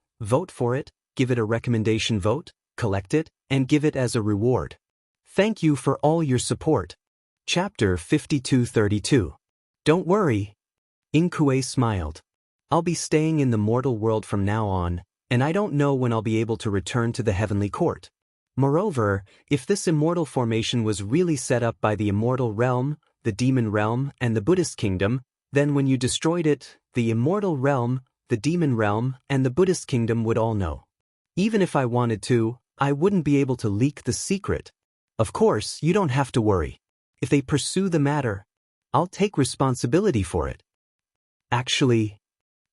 give it a recommendation vote, collect it, and give it as a reward. Thank you for all your support. Chapter 5232. Don't worry. Ing Kuei smiled. I'll be staying in the mortal world from now on, and I don't know when I'll be able to return to the Heavenly Court. Moreover, if this immortal formation was really set up by the immortal realm, the demon realm, and the Buddhist kingdom, Then when you destroyed it, the immortal realm, the demon realm, and the Buddhist kingdom would all know. Even if I wanted to, I wouldn't be able to leak the secret. Of course, you don't have to worry. If they pursue the matter, I'll take responsibility for it. Actually,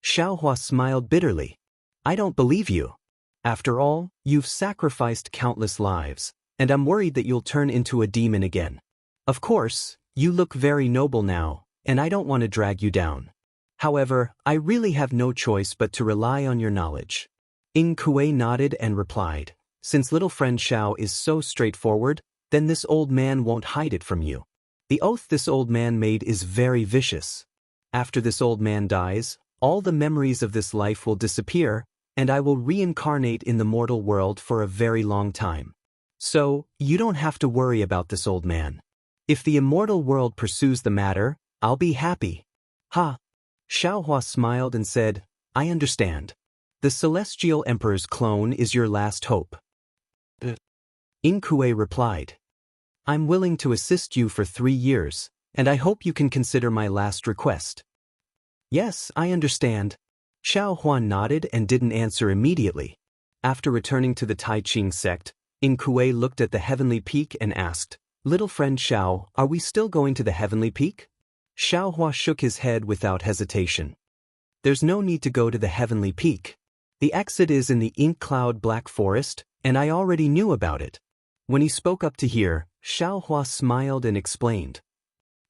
Xiaohua smiled bitterly. I don't believe you. After all, you've sacrificed countless lives, and I'm worried that you'll turn into a demon again. Of course, you look very noble now, and I don't want to drag you down. However, I really have no choice but to rely on your knowledge. Ing Kuei nodded and replied, since little friend Xiao is so straightforward, then this old man won't hide it from you. The oath this old man made is very vicious. After this old man dies, all the memories of this life will disappear, and I will reincarnate in the mortal world for a very long time. So, you don't have to worry about this old man. If the immortal world pursues the matter, I'll be happy. Ha! Xiaohua smiled and said, I understand. The Celestial Emperor's clone is your last hope. Ing Kuei replied, I'm willing to assist you for 3 years, and I hope you can consider my last request. Yes, I understand. Xiaohua nodded and didn't answer immediately. After returning to the Tai Ching sect, Ing Kuei looked at the heavenly peak and asked, Little friend Xiao, are we still going to the heavenly peak? Xiaohua shook his head without hesitation. There's no need to go to the heavenly peak. The exit is in the ink cloud black forest, and I already knew about it. When he spoke up to hear, Xiaohua smiled and explained.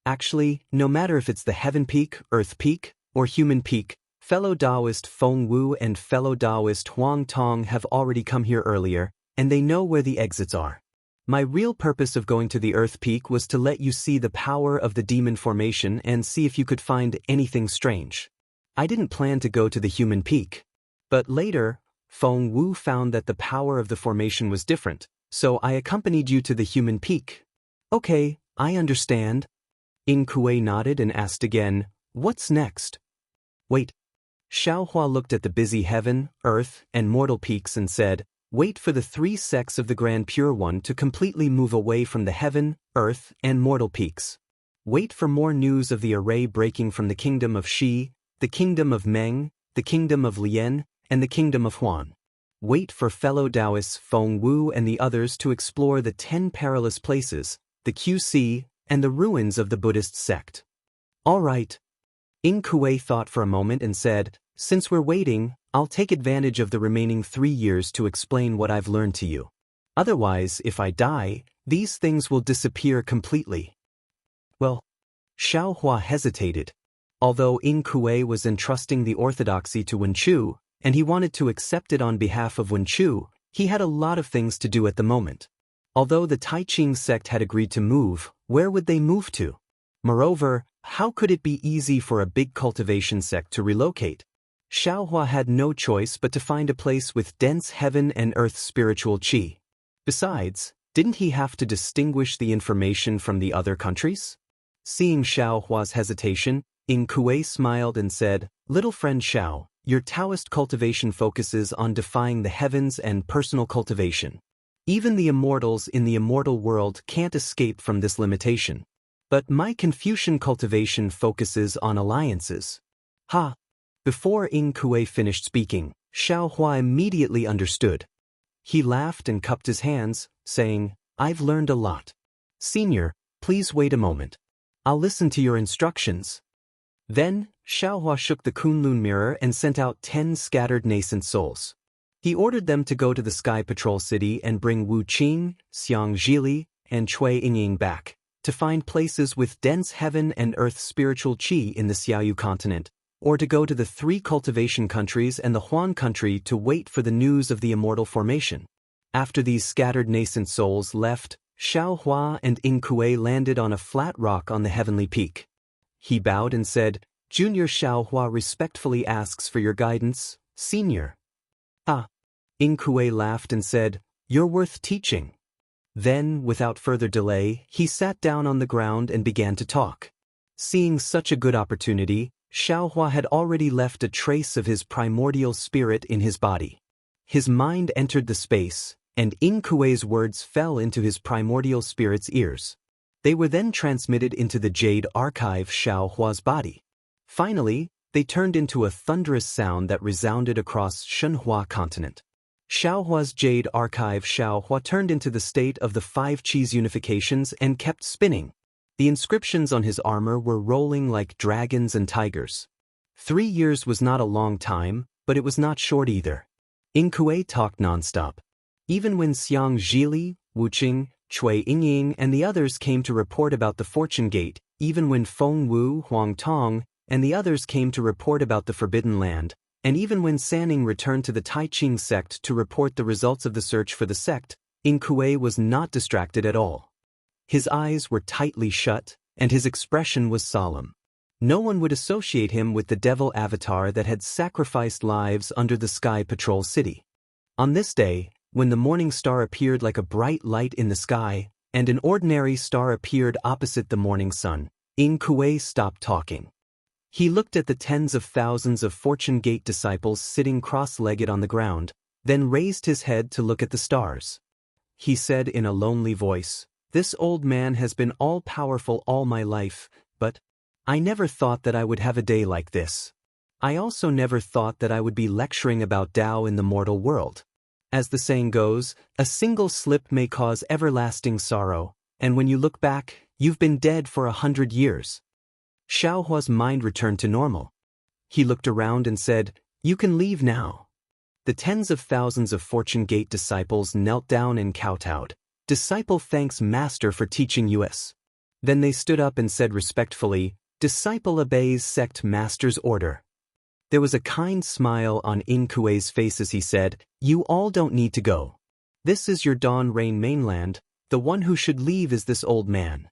Actually, no matter if it's the heaven peak, earth peak, or human peak, fellow Daoist Feng Wu and fellow Daoist Huang Tong have already come here earlier, and they know where the exits are. My real purpose of going to the earth peak was to let you see the power of the demon formation and see if you could find anything strange. I didn't plan to go to the human peak. But later, Feng Wu found that the power of the formation was different, so I accompanied you to the human peak. Okay, I understand. Ing Kuei nodded and asked again, what's next? Wait. Xiaohua looked at the busy heaven, earth, and mortal peaks and said, wait for the 3 sects of the Grand Pure One to completely move away from the heaven, earth, and mortal peaks. Wait for more news of the array breaking from the kingdom of Shi, the kingdom of Meng, the kingdom of Lian, and the kingdom of Huan. Wait for fellow Daoists Feng Wu and the others to explore the 10 perilous places, the QC, and the ruins of the Buddhist sect. All right. Ing Kuei thought for a moment and said, since we're waiting, I'll take advantage of the remaining 3 years to explain what I've learned to you. Otherwise, if I die, these things will disappear completely. Well, Xiaohua hesitated. Although Ing Kuei was entrusting the orthodoxy to Wenchu, and he wanted to accept it on behalf of Wenchu, he had a lot of things to do at the moment. Although the Tai Ching sect had agreed to move, where would they move to? Moreover, how could it be easy for a big cultivation sect to relocate? Xiaohua had no choice but to find a place with dense heaven and earth spiritual qi. Besides, didn't he have to distinguish the information from the other countries? Seeing Xiaohua's hesitation, Ing Kuei smiled and said, little friend Xiao, your Taoist cultivation focuses on defying the heavens and personal cultivation. Even the immortals in the immortal world can't escape from this limitation. But my Confucian cultivation focuses on alliances. Ha! Before Ing Kuei finished speaking, Xiaohua immediately understood. He laughed and cupped his hands, saying, I've learned a lot. Senior, please wait a moment. I'll listen to your instructions. Then, Xiaohua shook the Kunlun mirror and sent out 10 scattered nascent souls. He ordered them to go to the Sky Patrol City and bring Wu Qing, Xiang Zhili, and Cui Yingying back, to find places with dense heaven and earth spiritual qi in the Xiaoyu continent, or to go to the 3 cultivation countries and the Huan country to wait for the news of the immortal formation. After these scattered nascent souls left, Xiaohua and Ing Kuei landed on a flat rock on the heavenly peak. He bowed and said, Junior Xiaohua respectfully asks for your guidance, Senior. Ah. Ing Kuei laughed and said, You're worth teaching. Then, without further delay, he sat down on the ground and began to talk. Seeing such a good opportunity, Xiaohua had already left a trace of his primordial spirit in his body. His mind entered the space, and Ing Kuei's words fell into his primordial spirit's ears. They were then transmitted into the jade archive Xiaohua's body. Finally, they turned into a thunderous sound that resounded across Shenhua continent. Xiaohua's jade archive Xiaohua turned into the state of the 5 cheese unifications and kept spinning. The inscriptions on his armor were rolling like dragons and tigers. 3 years was not a long time, but it was not short either. Inkue talked nonstop. Even when Xiang Zhili, Wuqing, Cui Yingying and the others came to report about the Fortune Gate, even when Feng Wu, Huang Tong, and the others came to report about the Forbidden Land, and even when Sanning returned to the Tai Ching sect to report the results of the search for the sect, Inkue was not distracted at all. His eyes were tightly shut, and his expression was solemn. No one would associate him with the devil avatar that had sacrificed lives under the Sky Patrol City. On this day, when the morning star appeared like a bright light in the sky, and an ordinary star appeared opposite the morning sun, Inkue stopped talking. He looked at the tens of thousands of Fortune Gate disciples sitting cross-legged on the ground, then raised his head to look at the stars. He said in a lonely voice, "This old man has been all-powerful all my life, but I never thought that I would have a day like this. I also never thought that I would be lecturing about Tao in the mortal world. As the saying goes, a single slip may cause everlasting sorrow, and when you look back, you've been dead for 100 years. Xiaohua's mind returned to normal. He looked around and said, "You can leave now." The tens of thousands of Fortune Gate disciples knelt down and kowtowed. "Disciple thanks Master for teaching us." Then they stood up and said respectfully, "Disciple obeys sect Master's order." There was a kind smile on Inkue's face as he said, "You all don't need to go. This is your Dawn Rain mainland, the one who should leave is this old man."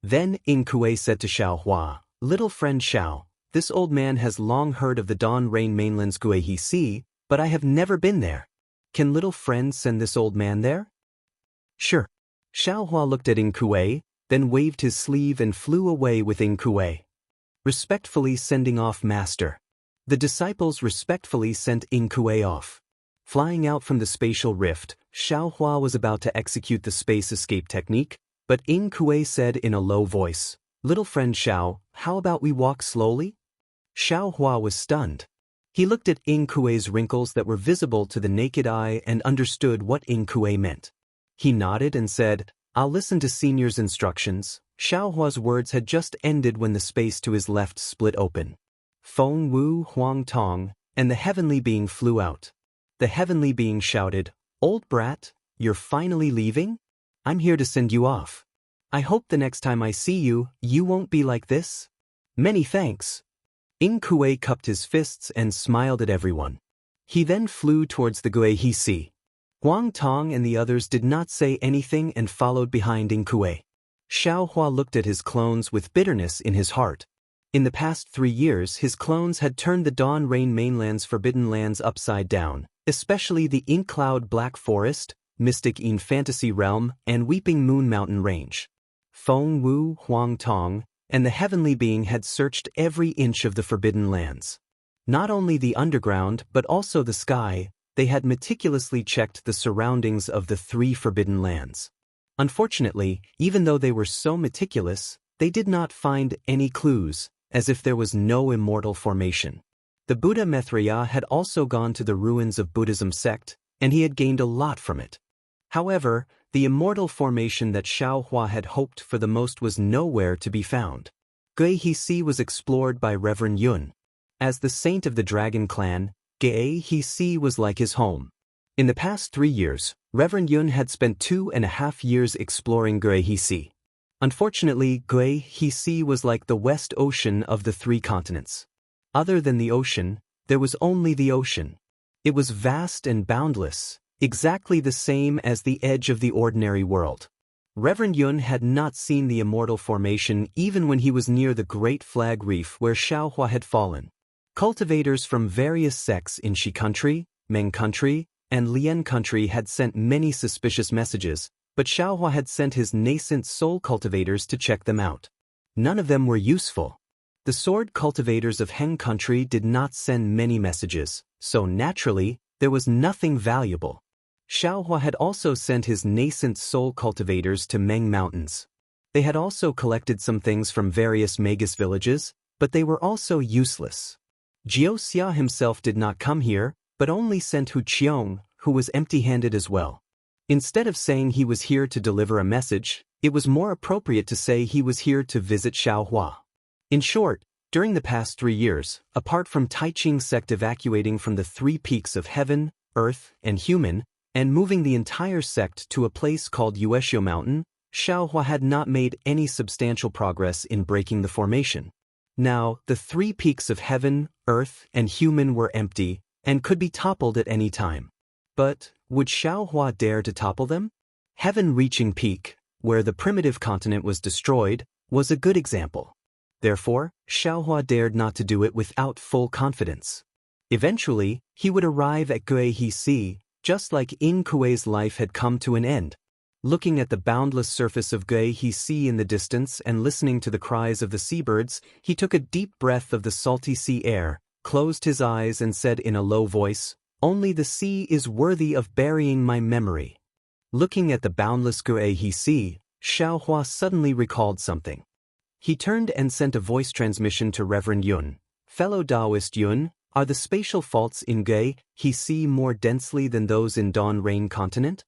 Then Inkue said to Xiaohua, "Little friend Xiao, this old man has long heard of the Dawn Rain mainland's Guihisi, but I have never been there. Can little friend send this old man there?" "Sure." Xiaohua looked at Inkue, then waved his sleeve and flew away with Inkue. Respectfully sending off Master. The disciples respectfully sent Inkue off. Flying out from the spatial rift, Xiaohua was about to execute the space escape technique, but Inkue said in a low voice, "Little friend Xiao, how about we walk slowly?" Xiaohua was stunned. He looked at Inkue's wrinkles that were visible to the naked eye and understood what Inkue meant. He nodded and said, "I'll listen to Senior's instructions." Xiaohua's words had just ended when the space to his left split open. Feng Wu, Huang Tong, and the heavenly being flew out. The heavenly being shouted, "Old brat, you're finally leaving? I'm here to send you off. I hope the next time I see you, you won't be like this. Many thanks." Inkue cupped his fists and smiled at everyone. He then flew towards the Guihisi. Huang Tong and the others did not say anything and followed behind Inkue. Xiaohua looked at his clones with bitterness in his heart. In the past 3 years, his clones had turned the Dawn Rain mainland's forbidden lands upside down, especially the Inkcloud Black Forest, Mystic Een Fantasy Realm, and Weeping Moon Mountain Range. Feng Wu, Huang Tong, and the heavenly being had searched every inch of the forbidden lands. Not only the underground, but also the sky, they had meticulously checked the surroundings of the 3 forbidden lands. Unfortunately, even though they were so meticulous, they did not find any clues, as if there was no immortal formation. The Buddha Maitreya had also gone to the ruins of Buddhism sect, and he had gained a lot from it. However, the immortal formation that Xiaohua had hoped for the most was nowhere to be found. Guihisi was explored by Reverend Yun. As the saint of the Dragon Clan, Guihisi was like his home. In the past 3 years, Reverend Yun had spent 2.5 years exploring Guihisi. Unfortunately, Guihisi was like the West Ocean of the 3 continents. Other than the ocean, there was only the ocean. It was vast and boundless, exactly the same as the edge of the ordinary world. Reverend Yun had not seen the immortal formation even when he was near the Great Flag Reef where Xiaohua had fallen. Cultivators from various sects in Shi Country, Meng Country, and Lian Country had sent many suspicious messages, but Xiaohua had sent his nascent soul cultivators to check them out. None of them were useful. The sword cultivators of Heng Country did not send many messages, so naturally, there was nothing valuable. Xiaohua had also sent his nascent soul cultivators to Meng Mountains. They had also collected some things from various Magus villages, but they were also useless. Jiuxia himself did not come here, but only sent Hu Qiong, who was empty-handed as well. Instead of saying he was here to deliver a message, it was more appropriate to say he was here to visit Xiaohua. In short, during the past 3 years, apart from Taiqing sect evacuating from the 3 peaks of heaven, earth, and human, and moving the entire sect to a place called Yueshio Mountain, Xiaohua had not made any substantial progress in breaking the formation. Now, the 3 peaks of heaven, earth, and human were empty, and could be toppled at any time. But, would Xiaohua dare to topple them? Heaven-reaching peak, where the primitive continent was destroyed, was a good example. Therefore, Xiaohua dared not to do it without full confidence. Eventually, he would arrive at Guihisi, just like In Kuei's life had come to an end. Looking at the boundless surface of Guihisi in the distance and listening to the cries of the seabirds, he took a deep breath of the salty sea air, closed his eyes and said in a low voice, "Only the sea is worthy of burying my memory." Looking at the boundless Guihisi, Xiaohua suddenly recalled something. He turned and sent a voice transmission to Reverend Yun. "Fellow Daoist Yun, are the spatial faults in Guihisi more densely than those in Dawn Rain Continent?"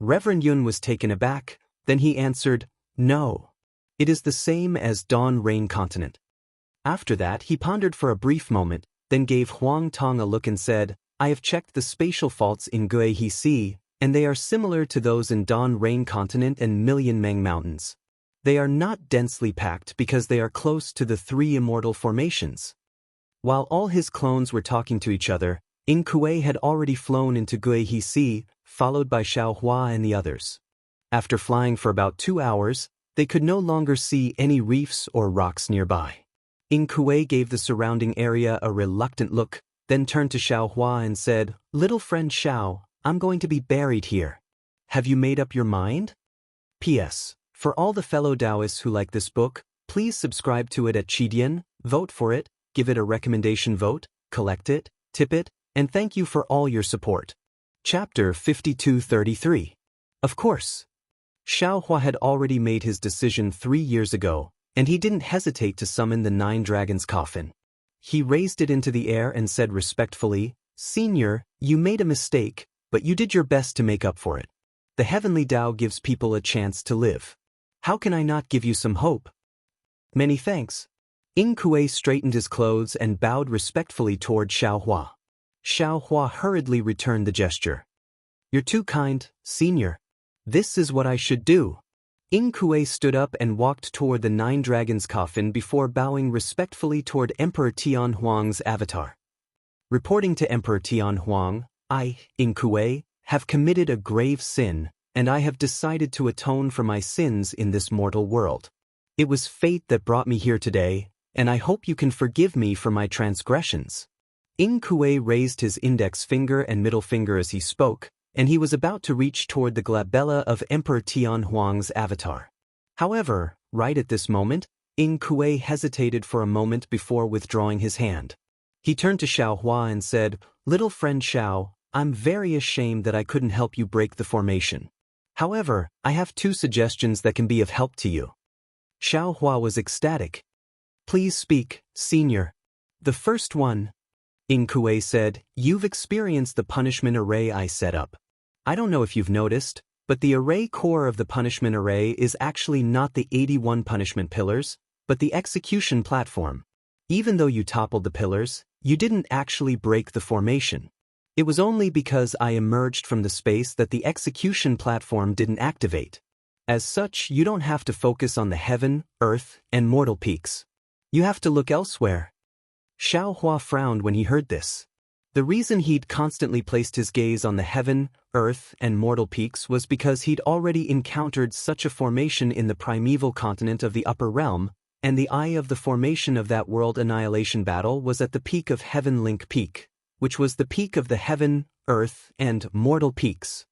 Reverend Yun was taken aback, then he answered, "No. It is the same as Dawn Rain Continent." After that he pondered for a brief moment, then gave Huang Tong a look and said, "I have checked the spatial faults in Guihisi, and they are similar to those in Dawn Rain Continent and Million Meng Mountains. They are not densely packed because they are close to the 3 immortal formations." While all his clones were talking to each other, In Kuei had already flown into Guihisi, followed by Xiaohua and the others. After flying for about 2 hours, they could no longer see any reefs or rocks nearby. In Kuei gave the surrounding area a reluctant look, then turned to Xiaohua and said, "Little friend Xiao, I'm going to be buried here. Have you made up your mind?" P.S. For all the fellow Daoists who like this book, please subscribe to it at Qidian, vote for it, give it a recommendation vote, collect it, tip it, and thank you for all your support. Chapter 5233. Of course. Xiaohua had already made his decision 3 years ago, and he didn't hesitate to summon the 9 dragons' coffin. He raised it into the air and said respectfully, "Senior, you made a mistake, but you did your best to make up for it. The heavenly Tao gives people a chance to live. How can I not give you some hope?" "Many thanks." In Kuei straightened his clothes and bowed respectfully toward Xiaohua. Xiaohua hurriedly returned the gesture. "You're too kind, Senior. This is what I should do." In Kuei stood up and walked toward the 9 dragons' coffin before bowing respectfully toward Emperor Tian Huang's avatar. Reporting to Emperor Tian Huang, "I, In Kuei, have committed a grave sin, and I have decided to atone for my sins in this mortal world. It was fate that brought me here today, and I hope you can forgive me for my transgressions." In Kuei raised his index finger and middle finger as he spoke, and he was about to reach toward the glabella of Emperor Tian Huang's avatar. However, right at this moment, In Kuei hesitated for a moment before withdrawing his hand. He turned to Xiaohua and said, "Little friend Xiao, I'm very ashamed that I couldn't help you break the formation. However, I have 2 suggestions that can be of help to you." Xiaohua was ecstatic. "Please speak, Senior." "The first one," In Kuei said, "you've experienced the punishment array I set up. I don't know if you've noticed, but the array core of the punishment array is actually not the 81 punishment pillars, but the execution platform. Even though you toppled the pillars, you didn't actually break the formation. It was only because I emerged from the space that the execution platform didn't activate. As such, you don't have to focus on the heaven, earth, and mortal peaks. You have to look elsewhere." Xiaohua frowned when he heard this. The reason he'd constantly placed his gaze on the heaven, earth, and mortal peaks was because he'd already encountered such a formation in the primeval continent of the upper realm, and the eye of the formation of that world annihilation battle was at the peak of Heaven Link Peak, which was the peak of the heaven, earth, and mortal peaks.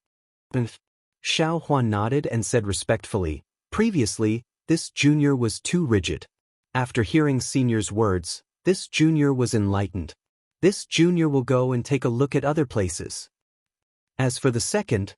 Xiaohua nodded and said respectfully, "Previously, this junior was too rigid." After hearing Senior's words, this junior was enlightened. This junior will go and take a look at other places. As for the second,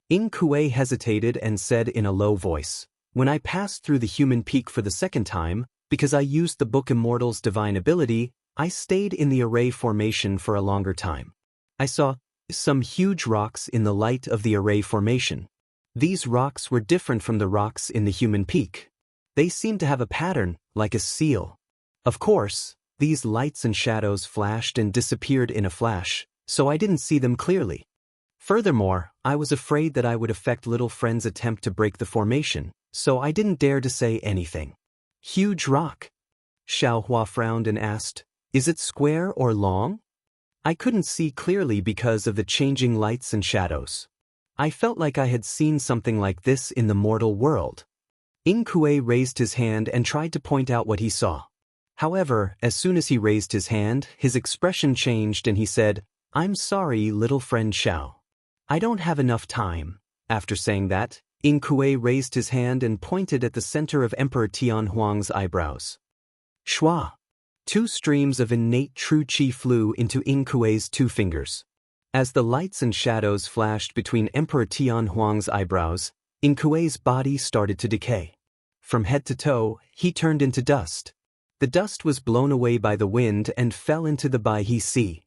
In Kuei hesitated and said in a low voice, "When I passed through the human peak for the second time, Because I used the book Immortal's divine ability, I stayed in the array formation for a longer time. I saw some huge rocks in the light of the array formation. These rocks were different from the rocks in the human peak. They seemed to have a pattern, like a seal. Of course, these lights and shadows flashed and disappeared in a flash, so I didn't see them clearly. Furthermore, I was afraid that I would affect little friend's attempt to break the formation, so I didn't dare to say anything. Huge rock. Xiaohua frowned and asked, "Is it square or long?" I couldn't see clearly because of the changing lights and shadows. I felt like I had seen something like this in the mortal world. Inkue raised his hand and tried to point out what he saw. However, as soon as he raised his hand, his expression changed and he said, "I'm sorry, little friend Xiao. I don't have enough time." After saying that, Inkue raised his hand and pointed at the center of Emperor Tianhuang's eyebrows. Shua! 2 streams of innate true qi flew into Inkue's 2 fingers. As the lights and shadows flashed between Emperor Tianhuang's eyebrows, Inkue's body started to decay. From head to toe, he turned into dust. The dust was blown away by the wind and fell into the Baihe Sea.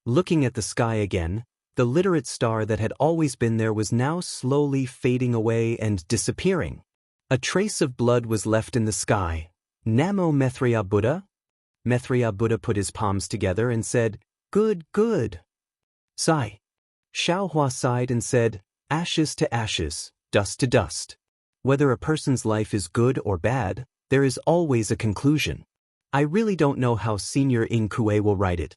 Looking at the sky again, the literate star that had always been there was now slowly fading away and disappearing. A trace of blood was left in the sky. Namo Maitreya Buddha? Maitreya Buddha put his palms together and said, "Good, good." Sigh. Xiaohua sighed and said, "Ashes to ashes, dust to dust. Whether a person's life is good or bad, there is always a conclusion. I really don't know how Senior Inkue will write it."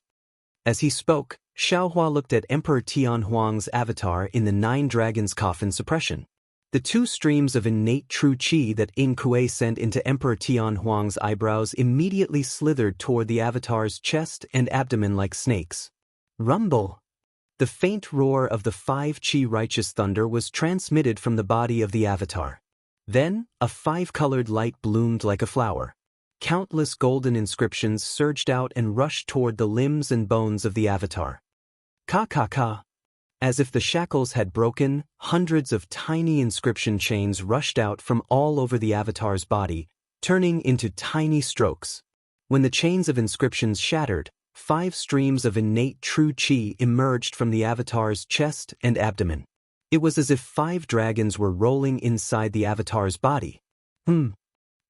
As he spoke, Xiaohua looked at Emperor Tianhuang's avatar in the 9 Dragons Coffin suppression. The 2 streams of innate true qi that Inkue sent into Emperor Tianhuang's eyebrows immediately slithered toward the avatar's chest and abdomen like snakes. Rumble! The faint roar of the 5 qi righteous thunder was transmitted from the body of the avatar. Then, a 5-colored light bloomed like a flower. Countless golden inscriptions surged out and rushed toward the limbs and bones of the avatar. Ka. As if the shackles had broken, hundreds of tiny inscription chains rushed out from all over the avatar's body, turning into tiny strokes. When the chains of inscriptions shattered, 5 streams of innate true qi emerged from the avatar's chest and abdomen. It was as if 5 dragons were rolling inside the avatar's body.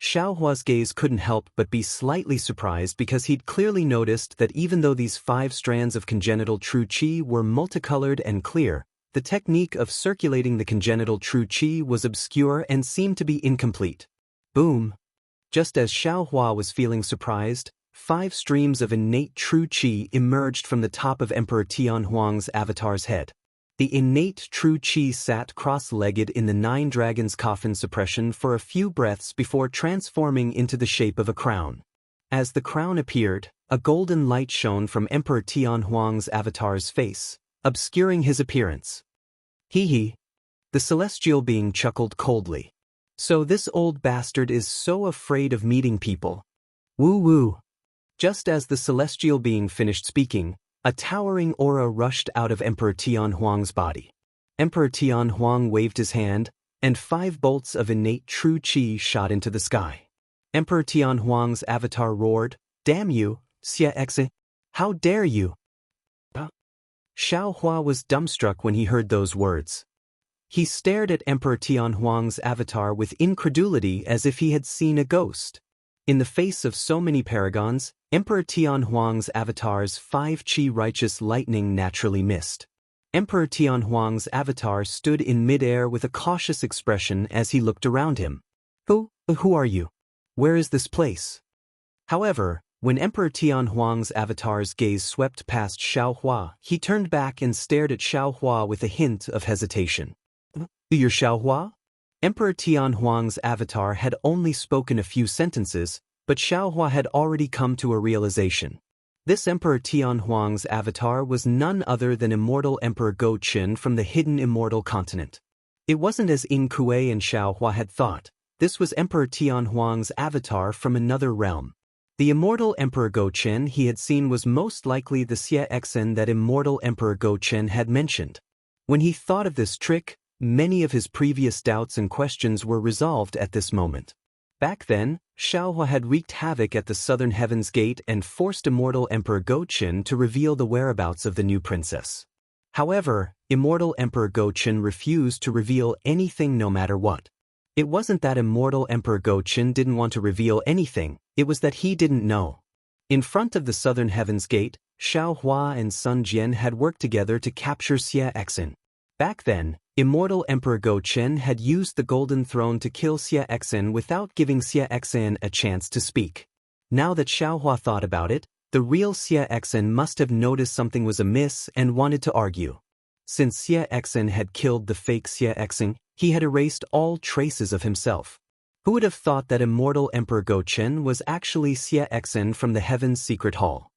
Xiaohua's gaze couldn't help but be slightly surprised because he'd clearly noticed that even though these 5 strands of congenital true qi were multicolored and clear, the technique of circulating the congenital true qi was obscure and seemed to be incomplete. Boom! Just as Xiaohua was feeling surprised, 5 streams of innate true qi emerged from the top of Emperor Tianhuang's avatar's head. The innate true qi sat cross-legged in the 9 Dragons Coffin suppression for a few breaths before transforming into the shape of a crown. As the crown appeared, a golden light shone from Emperor Tianhuang's avatar's face, obscuring his appearance. Hee. The celestial being chuckled coldly. So this old bastard is so afraid of meeting people. Woo. Just as the celestial being finished speaking, a towering aura rushed out of Emperor Tianhuang's body. Emperor Tianhuang waved his hand, and 5 bolts of innate true qi shot into the sky. Emperor Tianhuang's avatar roared, "Damn you, Xianxia! How dare you!" Xiaohua was dumbstruck when he heard those words. He stared at Emperor Tianhuang's avatar with incredulity as if he had seen a ghost. In the face of so many paragons, Emperor Tianhuang's avatar's 5 qi righteous lightning naturally missed. Emperor Tianhuang's avatar stood in midair with a cautious expression as he looked around him. Who are you? Where is this place? However, when Emperor Tianhuang's avatar's gaze swept past Xiaohua, he turned back and stared at Xiaohua with a hint of hesitation. You're Xiaohua? Emperor Tianhuang's avatar had only spoken a few sentences, but Xiaohua had already come to a realization. This Emperor Tianhuang's avatar was none other than immortal Emperor Go-Qin from the hidden Immortal continent. It wasn't as Inkue and Xiaohua had thought. This was Emperor Tianhuang's avatar from another realm. The immortal Emperor Go-Qin he had seen was most likely the Xianxia that immortal Emperor Go-Qin had mentioned. When he thought of this trick, many of his previous doubts and questions were resolved at this moment. Back then, Xiaohua had wreaked havoc at the southern heaven's gate and forced immortal Emperor Go-Qin to reveal the whereabouts of the new princess. However, immortal Emperor Go-Qin refused to reveal anything no matter what. It wasn't that immortal Emperor Go-Qin didn't want to reveal anything, it was that he didn't know. In front of the southern heaven's gate, Xiaohua and Sun Jian had worked together to capture Xia Exin. Back then, immortal Emperor Go-Qin had used the golden throne to kill Xia Exin without giving Xia Exin a chance to speak. Now that Xiaohua thought about it, the real Xia Exin must have noticed something was amiss and wanted to argue. Since Xia Exin had killed the fake Xia Exin, he had erased all traces of himself. Who would have thought that immortal Emperor Go-Qin was actually Xia Exin from the Heaven's Secret Hall?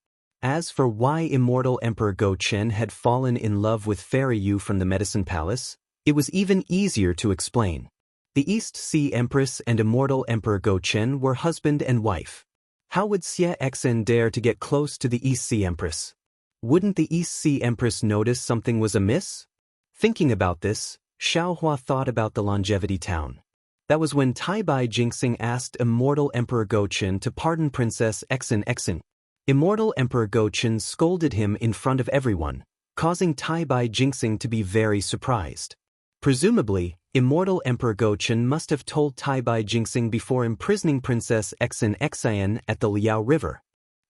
As for why immortal Emperor Go-Qin had fallen in love with Fairy Yu from the Medicine Palace, it was even easier to explain. The East Sea Empress and immortal Emperor Go-Qin were husband and wife. How would Xia Exin dare to get close to the East Sea Empress? Wouldn't the East Sea Empress notice something was amiss? Thinking about this, Xiaohua thought about the Longevity Town. That was when Taibai Jingxing asked immortal Emperor Go-Qin to pardon Princess Exin. Immortal Emperor Go-Qin scolded him in front of everyone, causing Taibai Jingxing to be very surprised. Presumably, immortal Emperor Go-Qin must have told Taibai Jingxing before imprisoning Princess Xianxia at the Liao River.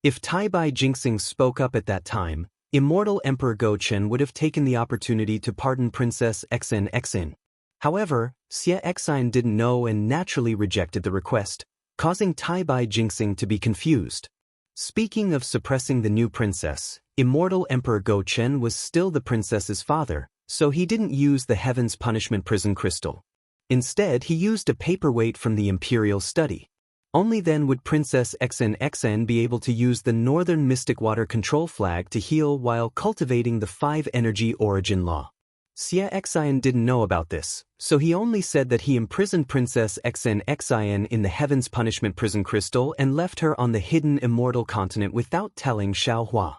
If Taibai Jingxing spoke up at that time, immortal Emperor Go-Qin would have taken the opportunity to pardon Princess Xianxia. However, Xia Exin didn't know and naturally rejected the request, causing Taibai Jingxing to be confused. Speaking of suppressing the new princess, immortal Emperor Go-Qin was still the princess's father, so he didn't use the Heaven's Punishment Prison Crystal. Instead, he used a paperweight from the Imperial Study. Only then would Princess Xianxia be able to use the Northern Mystic Water Control Flag to heal while cultivating the 5-energy origin law. Xia Exin didn't know about this, so he only said that he imprisoned Princess Xianxia in the Heaven's Punishment Prison Crystal and left her on the hidden Immortal continent without telling Xiaohua.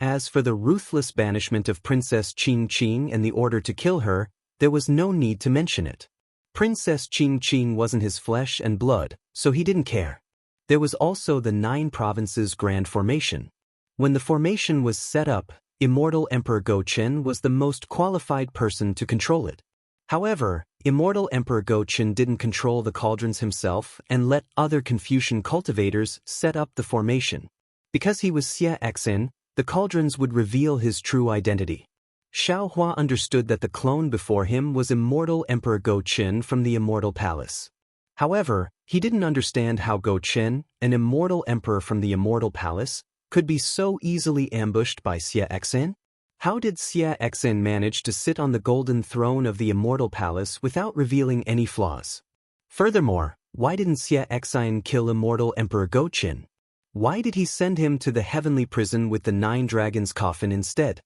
As for the ruthless banishment of Princess Qing and the order to kill her, there was no need to mention it. Princess Qing wasn't his flesh and blood, so he didn't care. There was also the 9 provinces Grand Formation. When the formation was set up, immortal Emperor Go-Qin was the most qualified person to control it. However, immortal Emperor Go-Qin didn't control the cauldrons himself and let other Confucian cultivators set up the formation. Because he was Xia Exin, the cauldrons would reveal his true identity. Xiaohua understood that the clone before him was immortal Emperor Go-Qin from the Immortal Palace. However, he didn't understand how Go-Qin, an immortal emperor from the Immortal Palace, could be so easily ambushed by Xia Exin. How did Xia Exin manage to sit on the golden throne of the Immortal Palace without revealing any flaws? Furthermore, why didn't Xia Exin kill immortal Emperor Go-Qin? Why did he send him to the heavenly prison with the 9 dragons' coffin instead?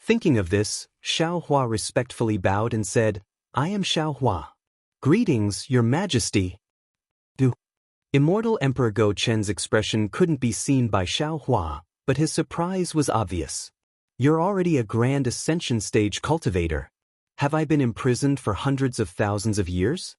Thinking of this, Xiaohua respectfully bowed and said, "I am Xiaohua. Greetings, Your Majesty." Immortal Emperor Go-Qin's expression couldn't be seen by Xiaohua, but his surprise was obvious. "You're already a grand ascension stage cultivator. Have I been imprisoned for hundreds of thousands of years?"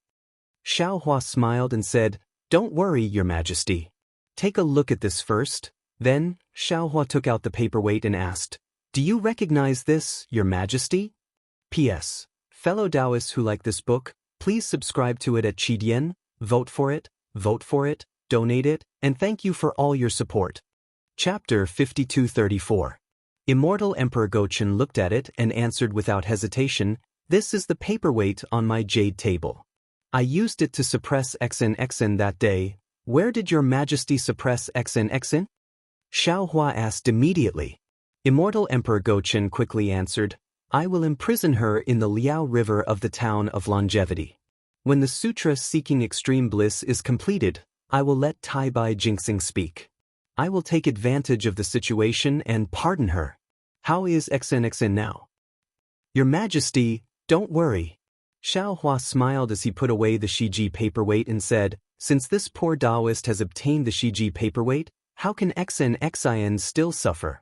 Xiaohua smiled and said, "Don't worry, Your Majesty. Take a look at this first." Then, Xiaohua took out the paperweight and asked, "Do you recognize this, Your Majesty?" P.S. Fellow Daoists who like this book, please subscribe to it at Qidian, vote for it, donate it, and thank you for all your support. Chapter 5234. Immortal Emperor Go-Qin looked at it and answered without hesitation, "This is the paperweight on my jade table. I used it to suppress Exin that day. Where did Your Majesty suppress Exin?" Xiaohua asked immediately. Immortal Emperor Go-Qin quickly answered, "I will imprison her in the Liao River of the town of Longevity. When the sutra seeking extreme bliss is completed, I will let Taibai Jingxing speak. I will take advantage of the situation and pardon her. How is Exin now?" "Your Majesty, don't worry." Xiaohua smiled as he put away the Shiji paperweight and said, "Since this poor Daoist has obtained the Shiji paperweight, how can Xian still suffer?"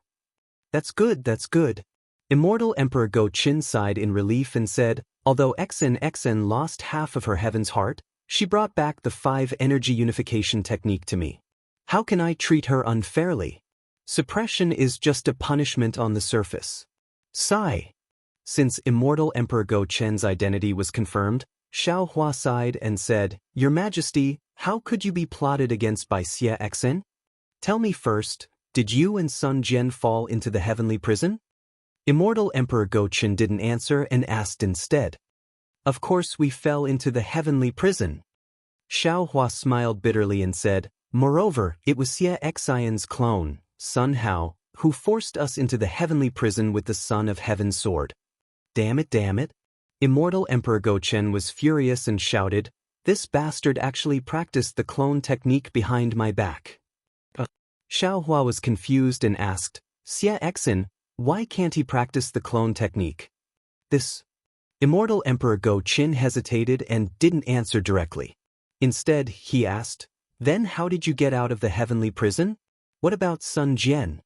That's good. Immortal Emperor Go-Qin sighed in relief and said, "Although Exin lost half of her heaven's heart, She brought back the 5 energy unification technique to me. How can I treat her unfairly? Suppression is just a punishment on the surface. Sigh. Since Immortal Emperor Go Chen's identity was confirmed, Xiao Hua sighed and said, Your Majesty, how could you be plotted against by Xie Exin? Tell me first, did you and Sun Jian fall into the heavenly prison? Immortal Emperor Go Chen didn't answer and asked instead. Of course we fell into the heavenly prison. Xiao Hua smiled bitterly and said, Moreover, it was Xie Exin's clone, Sun Hao, who forced us into the heavenly prison with the Son of Heaven's sword. Damn it, damn it. Immortal Emperor Go Chen was furious and shouted, This bastard actually practiced the clone technique behind my back. Xiao Hua was confused and asked, Xie Exin, why can't he practice the clone technique? This Immortal Emperor Go Chen hesitated and didn't answer directly. Instead, he asked, Then how did you get out of the heavenly prison? What about Sun Jian?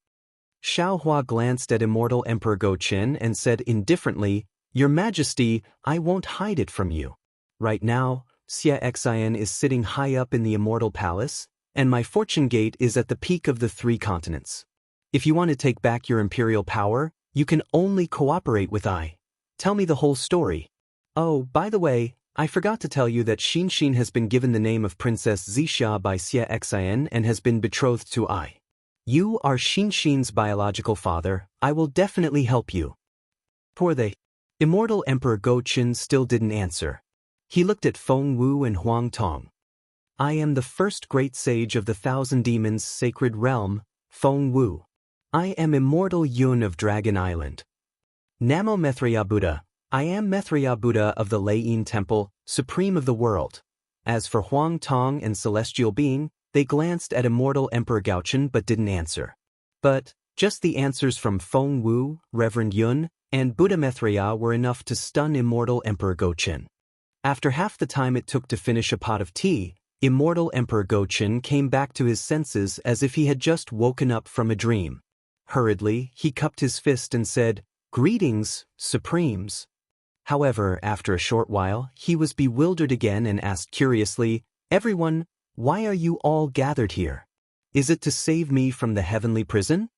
Xiao Hua glanced at Immortal Emperor Go Chen and said indifferently, Your Majesty, I won't hide it from you. Right now, Xie Exin is sitting high up in the Immortal Palace, and my fortune gate is at the peak of the 3 continents. If you want to take back your imperial power, you can only cooperate with I. Tell me the whole story. Oh, by the way, I forgot to tell you that Xianxia has been given the name of Princess Zixia by Xie Exin and has been betrothed to I. You are Xianxia's biological father, I will definitely help you. Poor they. Immortal Emperor Go Chen still didn't answer. He looked at Feng Wu and Huang Tong. I am the first great sage of the 1,000 Demons' sacred realm, Feng Wu. I am Immortal Yun of Dragon Island. Namo Methriya Buddha, I am Methriya Buddha of the Lei Temple, supreme of the world. As for Huang Tong and Celestial Being, they glanced at Immortal Emperor Gao Chen but didn't answer. But just the answers from Feng Wu, Reverend Yun, and Buddha Methriya were enough to stun Immortal Emperor Go Chen. After half the time it took to finish a pot of tea, Immortal Emperor Go Chen came back to his senses as if he had just woken up from a dream. Hurriedly, he cupped his fist and said, Greetings, Supremes. However, after a short while, he was bewildered again and asked curiously, Everyone, why are you all gathered here? Is it to save me from the heavenly prison?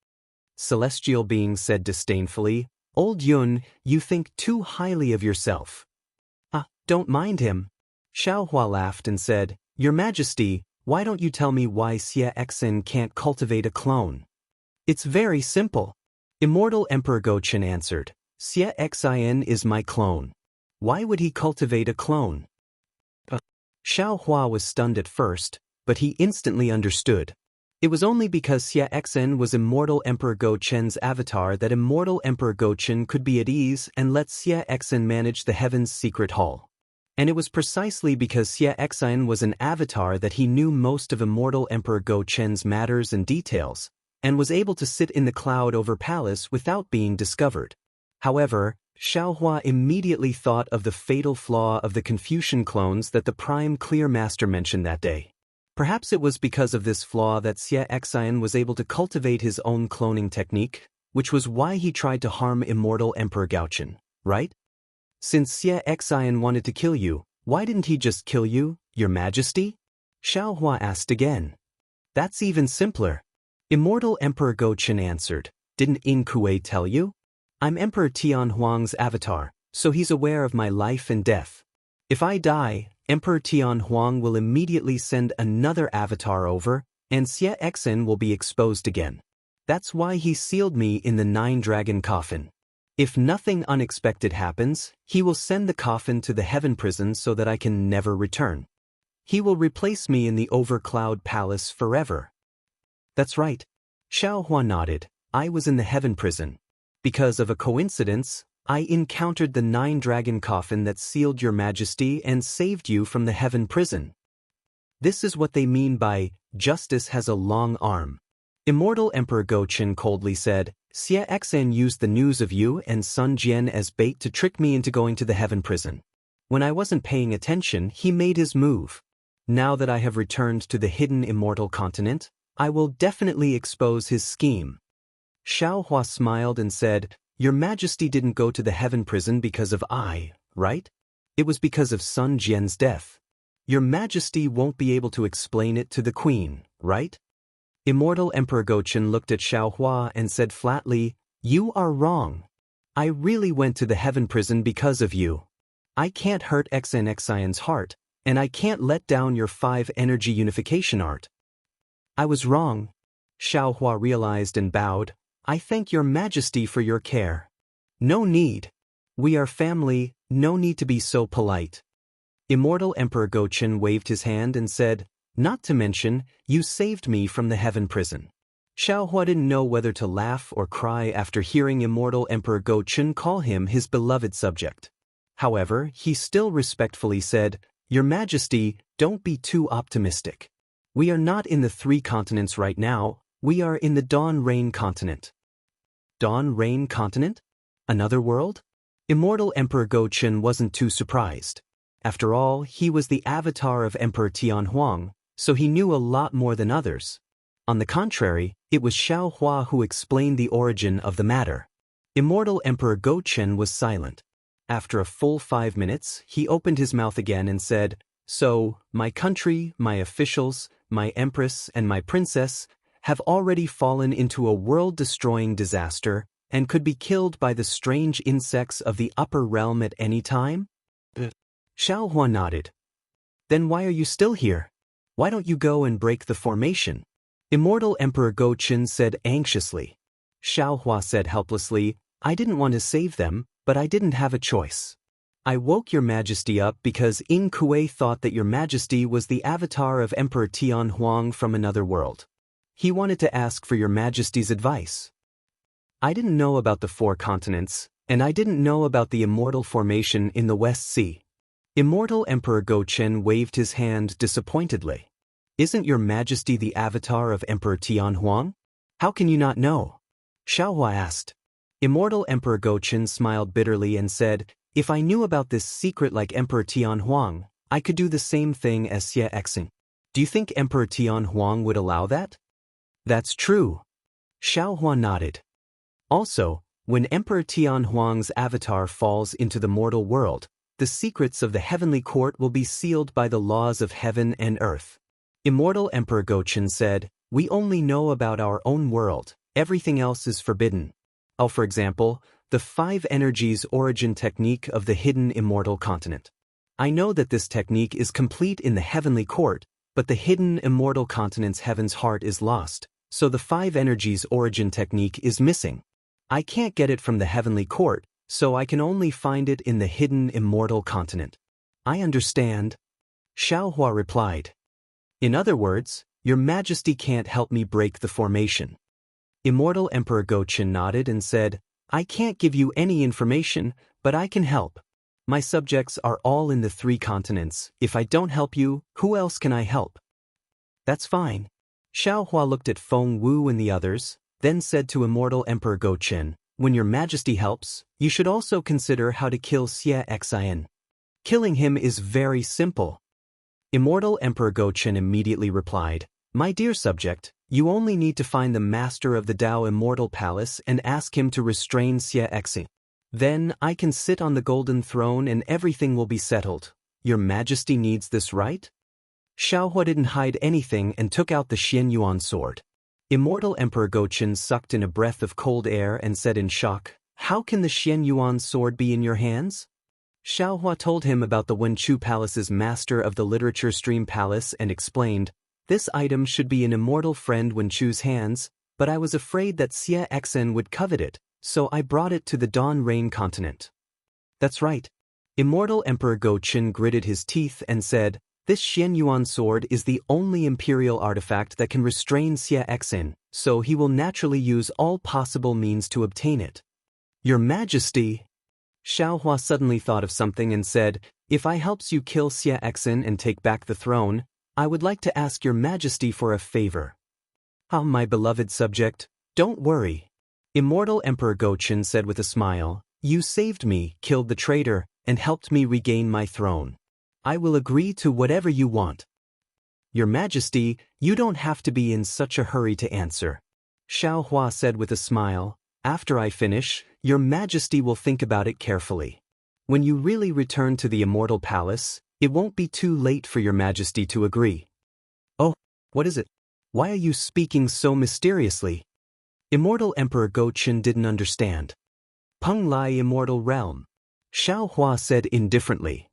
Celestial Being said disdainfully, Old Yun, you think too highly of yourself. Don't mind him. Xiao Hua laughed and said, Your Majesty, why don't you tell me why Xie Exin can't cultivate a clone? It's very simple. Immortal Emperor Go Chen answered, Xie Exin is my clone. Why would he cultivate a clone? Xiao Hua was stunned at first, but he instantly understood. It was only because Xie Exin was Immortal Emperor Go Chen's avatar that Immortal Emperor Go Chen could be at ease and let Xie Exin manage the Heaven's Secret Hall. And it was precisely because Xie Exin was an avatar that he knew most of Immortal Emperor Go Chen's matters and details, and was able to sit in the cloud over palace without being discovered. However, Xiao Hua immediately thought of the fatal flaw of the Confucian clones that the Prime Clear Master mentioned that day. Perhaps it was because of this flaw that Xie Exin was able to cultivate his own cloning technique, which was why he tried to harm Immortal Emperor Gao Chen, right? Since Xie Exin wanted to kill you, why didn't he just kill you, Your Majesty? Xiao Hua asked again. That's even simpler. Immortal Emperor Go Chen answered, Didn't Yin Kuei tell you? I'm Emperor Tian Huang's avatar, so he's aware of my life and death. If I die, Emperor Tian Huang will immediately send another avatar over, and Xie Exin will be exposed again. That's why he sealed me in the 9-dragon coffin. If nothing unexpected happens, he will send the coffin to the heaven prison so that I can never return. He will replace me in the Overcloud Palace forever. That's right. Xiao Hua nodded. I was in the heaven prison. Because of a coincidence, I encountered the 9-dragon coffin that sealed Your Majesty and saved you from the heaven prison. This is what they mean by, justice has a long arm. Immortal Emperor Go Chen coldly said, Xie Exin used the news of you and Sun Jian as bait to trick me into going to the heaven prison. When I wasn't paying attention, he made his move. Now that I have returned to the hidden immortal continent, I will definitely expose his scheme. Xiao Hua smiled and said, Your Majesty didn't go to the heaven prison because of I, right? It was because of Sun Jian's death. Your Majesty won't be able to explain it to the Queen, right? Immortal Emperor Gochen looked at Xiaohua and said flatly, "You are wrong. I really went to the heaven prison because of you. I can't hurt Xianxia's heart, and I can't let down your 5 energy unification art." "I was wrong," Xiaohua realized and bowed. "I thank your Majesty for your care." "No need. We are family, no need to be so polite." Immortal Emperor Gochen waved his hand and said, "Not to mention, you saved me from the heaven prison." Xiaohua didn't know whether to laugh or cry after hearing Immortal Emperor Gochen call him his beloved subject. However, he still respectfully said, "Your Majesty, don't be too optimistic. We are not in the 3 continents right now, we are in the Dawn Rain continent." Dawn Rain continent? Another world? Immortal Emperor Gochen wasn't too surprised. After all, he was the avatar of Emperor Tianhuang, so he knew a lot more than others. On the contrary, it was Xiaohua who explained the origin of the matter. Immortal Emperor Gochen was silent. After a full 5 minutes, he opened his mouth again and said, "So, my country, my officials, my empress, and my princess have already fallen into a world-destroying disaster and could be killed by the strange insects of the upper realm at any time?" Xiaohua nodded. "Then why are you still here? Why don't you go and break the formation?" Immortal Emperor Gochen said anxiously. Xiaohua said helplessly, "I didn't want to save them, but I didn't have a choice. I woke your Majesty up because In Kuei thought that your Majesty was the avatar of Emperor Tianhuang from another world. He wanted to ask for your Majesty's advice. I didn't know about the 4 continents, and I didn't know about the immortal formation in the West Sea." Immortal Emperor Gochen waved his hand disappointedly. "Isn't your Majesty the avatar of Emperor Tianhuang? How can you not know?" Xiaohua asked. Immortal Emperor Gochen smiled bitterly and said, "If I knew about this secret like Emperor Tianhuang, I could do the same thing as Xie Exing. Do you think Emperor Tianhuang would allow that?" "That's true." Xiaohua nodded. "Also, when Emperor Tianhuang's avatar falls into the mortal world, the secrets of the heavenly court will be sealed by the laws of heaven and earth." Immortal Emperor Gochen said, "We only know about our own world, everything else is forbidden. For example, the 5 energies origin technique of the hidden immortal continent. I know that this technique is complete in the heavenly court, but the hidden immortal continent's heaven's heart is lost, so the 5 energies origin technique is missing. I can't get it from the heavenly court, so I can only find it in the hidden immortal continent." "I understand," Xiaohua replied. "In other words, your Majesty can't help me break the formation." Immortal Emperor Gochen nodded and said, "I can't give you any information, but I can help. My subjects are all in the 3 continents. If I don't help you, who else can I help?" "That's fine." Xiaohua looked at Feng Wu and the others, then said to Immortal Emperor Gochen, "When your Majesty helps, you should also consider how to kill Xie Xian. Killing him is very simple." Immortal Emperor Gochen immediately replied, "My dear subject, you only need to find the master of the Dao Immortal Palace and ask him to restrain Xie Exing. Then I can sit on the golden throne and everything will be settled. Your Majesty needs this, right?" Xiaohua didn't hide anything and took out the Xianyuan sword. Immortal Emperor Gochen sucked in a breath of cold air and said in shock, "How can the Xianyuan sword be in your hands?" Xiaohua told him about the Wenchu Palace's master of the literature stream palace and explained, "This item should be in immortal friend Wenchu's hands, but I was afraid that Xie Exen would covet it, so I brought it to the Dawn Rain continent." "That's right." Immortal Emperor Gochen gritted his teeth and said, "This Xianyuan sword is the only imperial artifact that can restrain Xie Exen, so he will naturally use all possible means to obtain it." "Your Majesty!" Xiaohua suddenly thought of something and said, "If I helps you kill Xie Exen and take back the throne, I would like to ask your Majesty for a favor." "Ah, my beloved subject, don't worry." Immortal Emperor Gochen said with a smile, "You saved me, killed the traitor, and helped me regain my throne. I will agree to whatever you want." "Your Majesty, you don't have to be in such a hurry to answer," Xiaohua said with a smile. "After I finish, your Majesty will think about it carefully. When you really return to the Immortal Palace, It won't be too late for your majesty to agree. Oh, what is it? Why are you speaking so mysteriously? Immortal Emperor Go-Chen didn't understand. Peng Lai Immortal Realm. Xiao Hua said indifferently.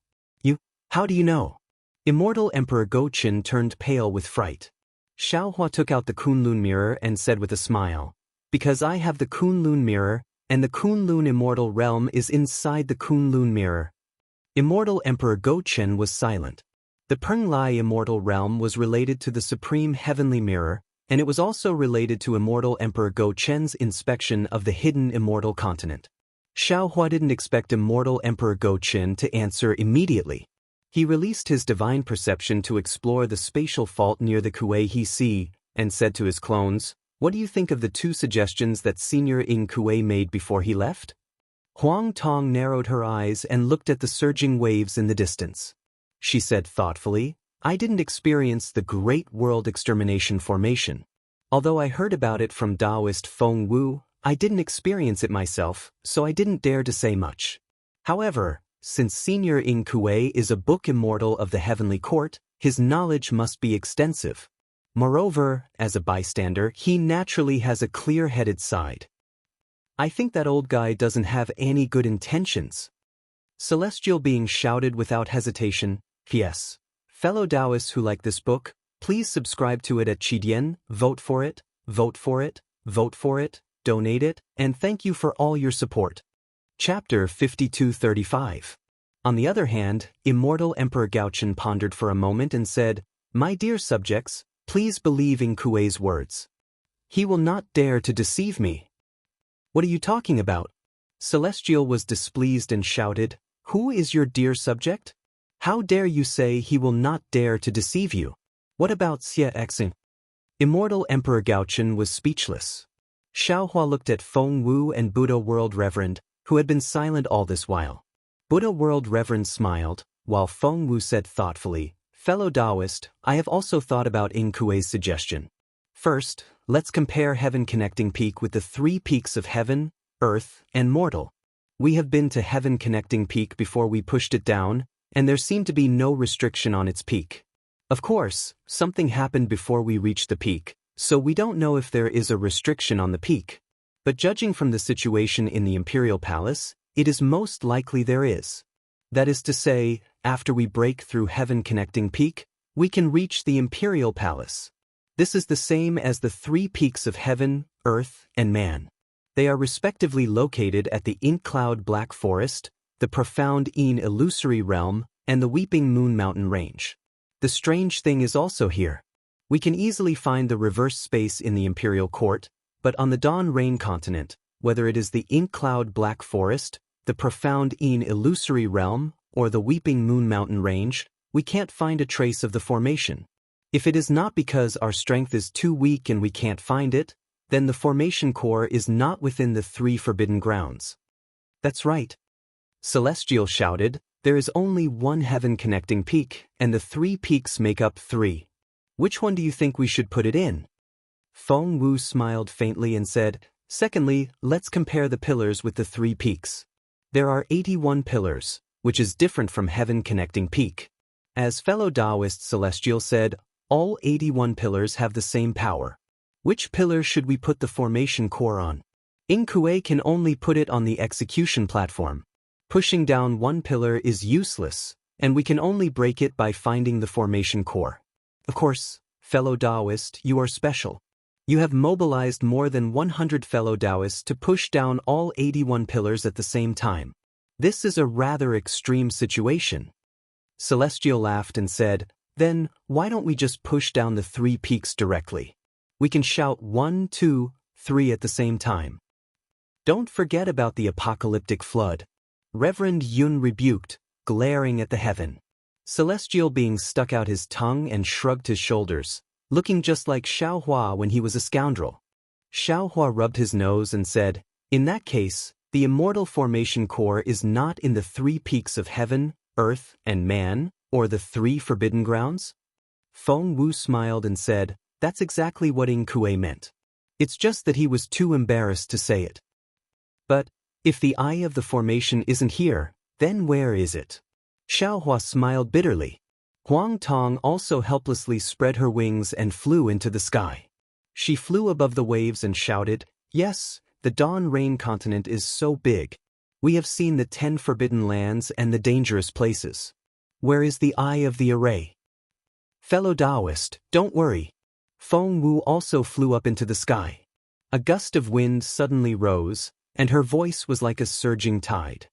How do you know? Immortal Emperor Go-Chen turned pale with fright. Xiao Hua took out the Kunlun mirror and said with a smile, because I have the Kunlun mirror, and the Kunlun Immortal Realm is inside the Kunlun mirror. Immortal Emperor Go-Chen was silent. The Peng Lai Immortal Realm was related to the Supreme Heavenly Mirror, and it was also related to Immortal Emperor Go-Chen's inspection of the hidden Immortal Continent. Xiao Hua didn't expect Immortal Emperor Go-Chen to answer immediately. He released his divine perception to explore the spatial fault near the Kuei-He Sea, and said to his clones, what do you think of the two suggestions that Senior Ing Kuei made before he left? Huang Tong narrowed her eyes and looked at the surging waves in the distance. She said thoughtfully, I didn't experience the Great World Extermination Formation. Although I heard about it from Daoist Feng Wu, I didn't experience it myself, so I didn't dare to say much. However, since Senior Ing Kuei is a book immortal of the Heavenly Court, his knowledge must be extensive. Moreover, as a bystander, he naturally has a clear-headed side. I think that old guy doesn't have any good intentions. Celestial Being shouted without hesitation, P.S. Fellow Daoists who like this book, please subscribe to it at Qidian, vote for it, vote for it, vote for it, donate it, and thank you for all your support. Chapter 5235. On the other hand, Immortal Emperor Gao-Chen pondered for a moment and said, My dear subjects, please believe in Kuei's words. He will not dare to deceive me. What are you talking about? Celestial was displeased and shouted, Who is your dear subject? How dare you say he will not dare to deceive you? What about Xie Xing? Immortal Emperor Gao-Chen was speechless. Xiao Hua looked at Feng Wu and Buddha World Reverend, who had been silent all this while. Buddha World Reverend smiled, while Feng Wu said thoughtfully, Fellow Daoist, I have also thought about Ing Kuei's suggestion. First, let's compare Heaven Connecting Peak with the three peaks of Heaven, Earth, and Mortal. We have been to Heaven Connecting Peak before we pushed it down, and there seemed to be no restriction on its peak. Of course, something happened before we reached the peak, so we don't know if there is a restriction on the peak. But judging from the situation in the Imperial Palace, it is most likely there is. That is to say, after we break through Heaven Connecting Peak, we can reach the Imperial Palace. This is the same as the three peaks of Heaven, Earth, and Man. They are respectively located at the Ink Cloud Black Forest, the Profound Een Illusory Realm, and the Weeping Moon Mountain Range. The strange thing is also here. We can easily find the reverse space in the Imperial Court, but on the Dawn Rain continent, whether it is the Ink Cloud Black Forest, the Profound Een Illusory Realm, or the Weeping Moon Mountain Range, we can't find a trace of the formation. If it is not because our strength is too weak and we can't find it, then the formation core is not within the three forbidden grounds. That's right. Celestial shouted, there is only one Heaven Connecting Peak, and the three peaks make up three. Which one do you think we should put it in? Feng Wu smiled faintly and said, Secondly, let's compare the pillars with the three peaks. There are 81 pillars, which is different from Heaven Connecting Peak. As fellow Daoist Celestial said, all 81 pillars have the same power. Which pillar should we put the formation core on? Ing Kuei can only put it on the execution platform. Pushing down one pillar is useless, and we can only break it by finding the formation core. Of course, fellow Daoist, you are special. You have mobilized more than 100 fellow Daoists to push down all 81 pillars at the same time. This is a rather extreme situation. Celestial laughed and said, Then, why don't we just push down the three peaks directly? We can shout 1, 2, 3 at the same time. Don't forget about the apocalyptic flood. Reverend Yun rebuked, glaring at the heaven. Celestial Being stuck out his tongue and shrugged his shoulders, looking just like Xiao Hua when he was a scoundrel. Xiao Hua rubbed his nose and said, In that case, the immortal formation core is not in the three peaks of Heaven, Earth, and Man, or the three forbidden grounds? Feng Wu smiled and said, That's exactly what Ing Kuei meant. It's just that he was too embarrassed to say it. But, if the eye of the formation isn't here, then where is it? Xiaohua smiled bitterly. Huang Tong also helplessly spread her wings and flew into the sky. She flew above the waves and shouted, "Yes, the Dawn Rain continent is so big. We have seen the 10 forbidden lands and the dangerous places. Where is the eye of the array?" "Fellow Daoist, don't worry." Feng Wu also flew up into the sky. A gust of wind suddenly rose, and her voice was like a surging tide.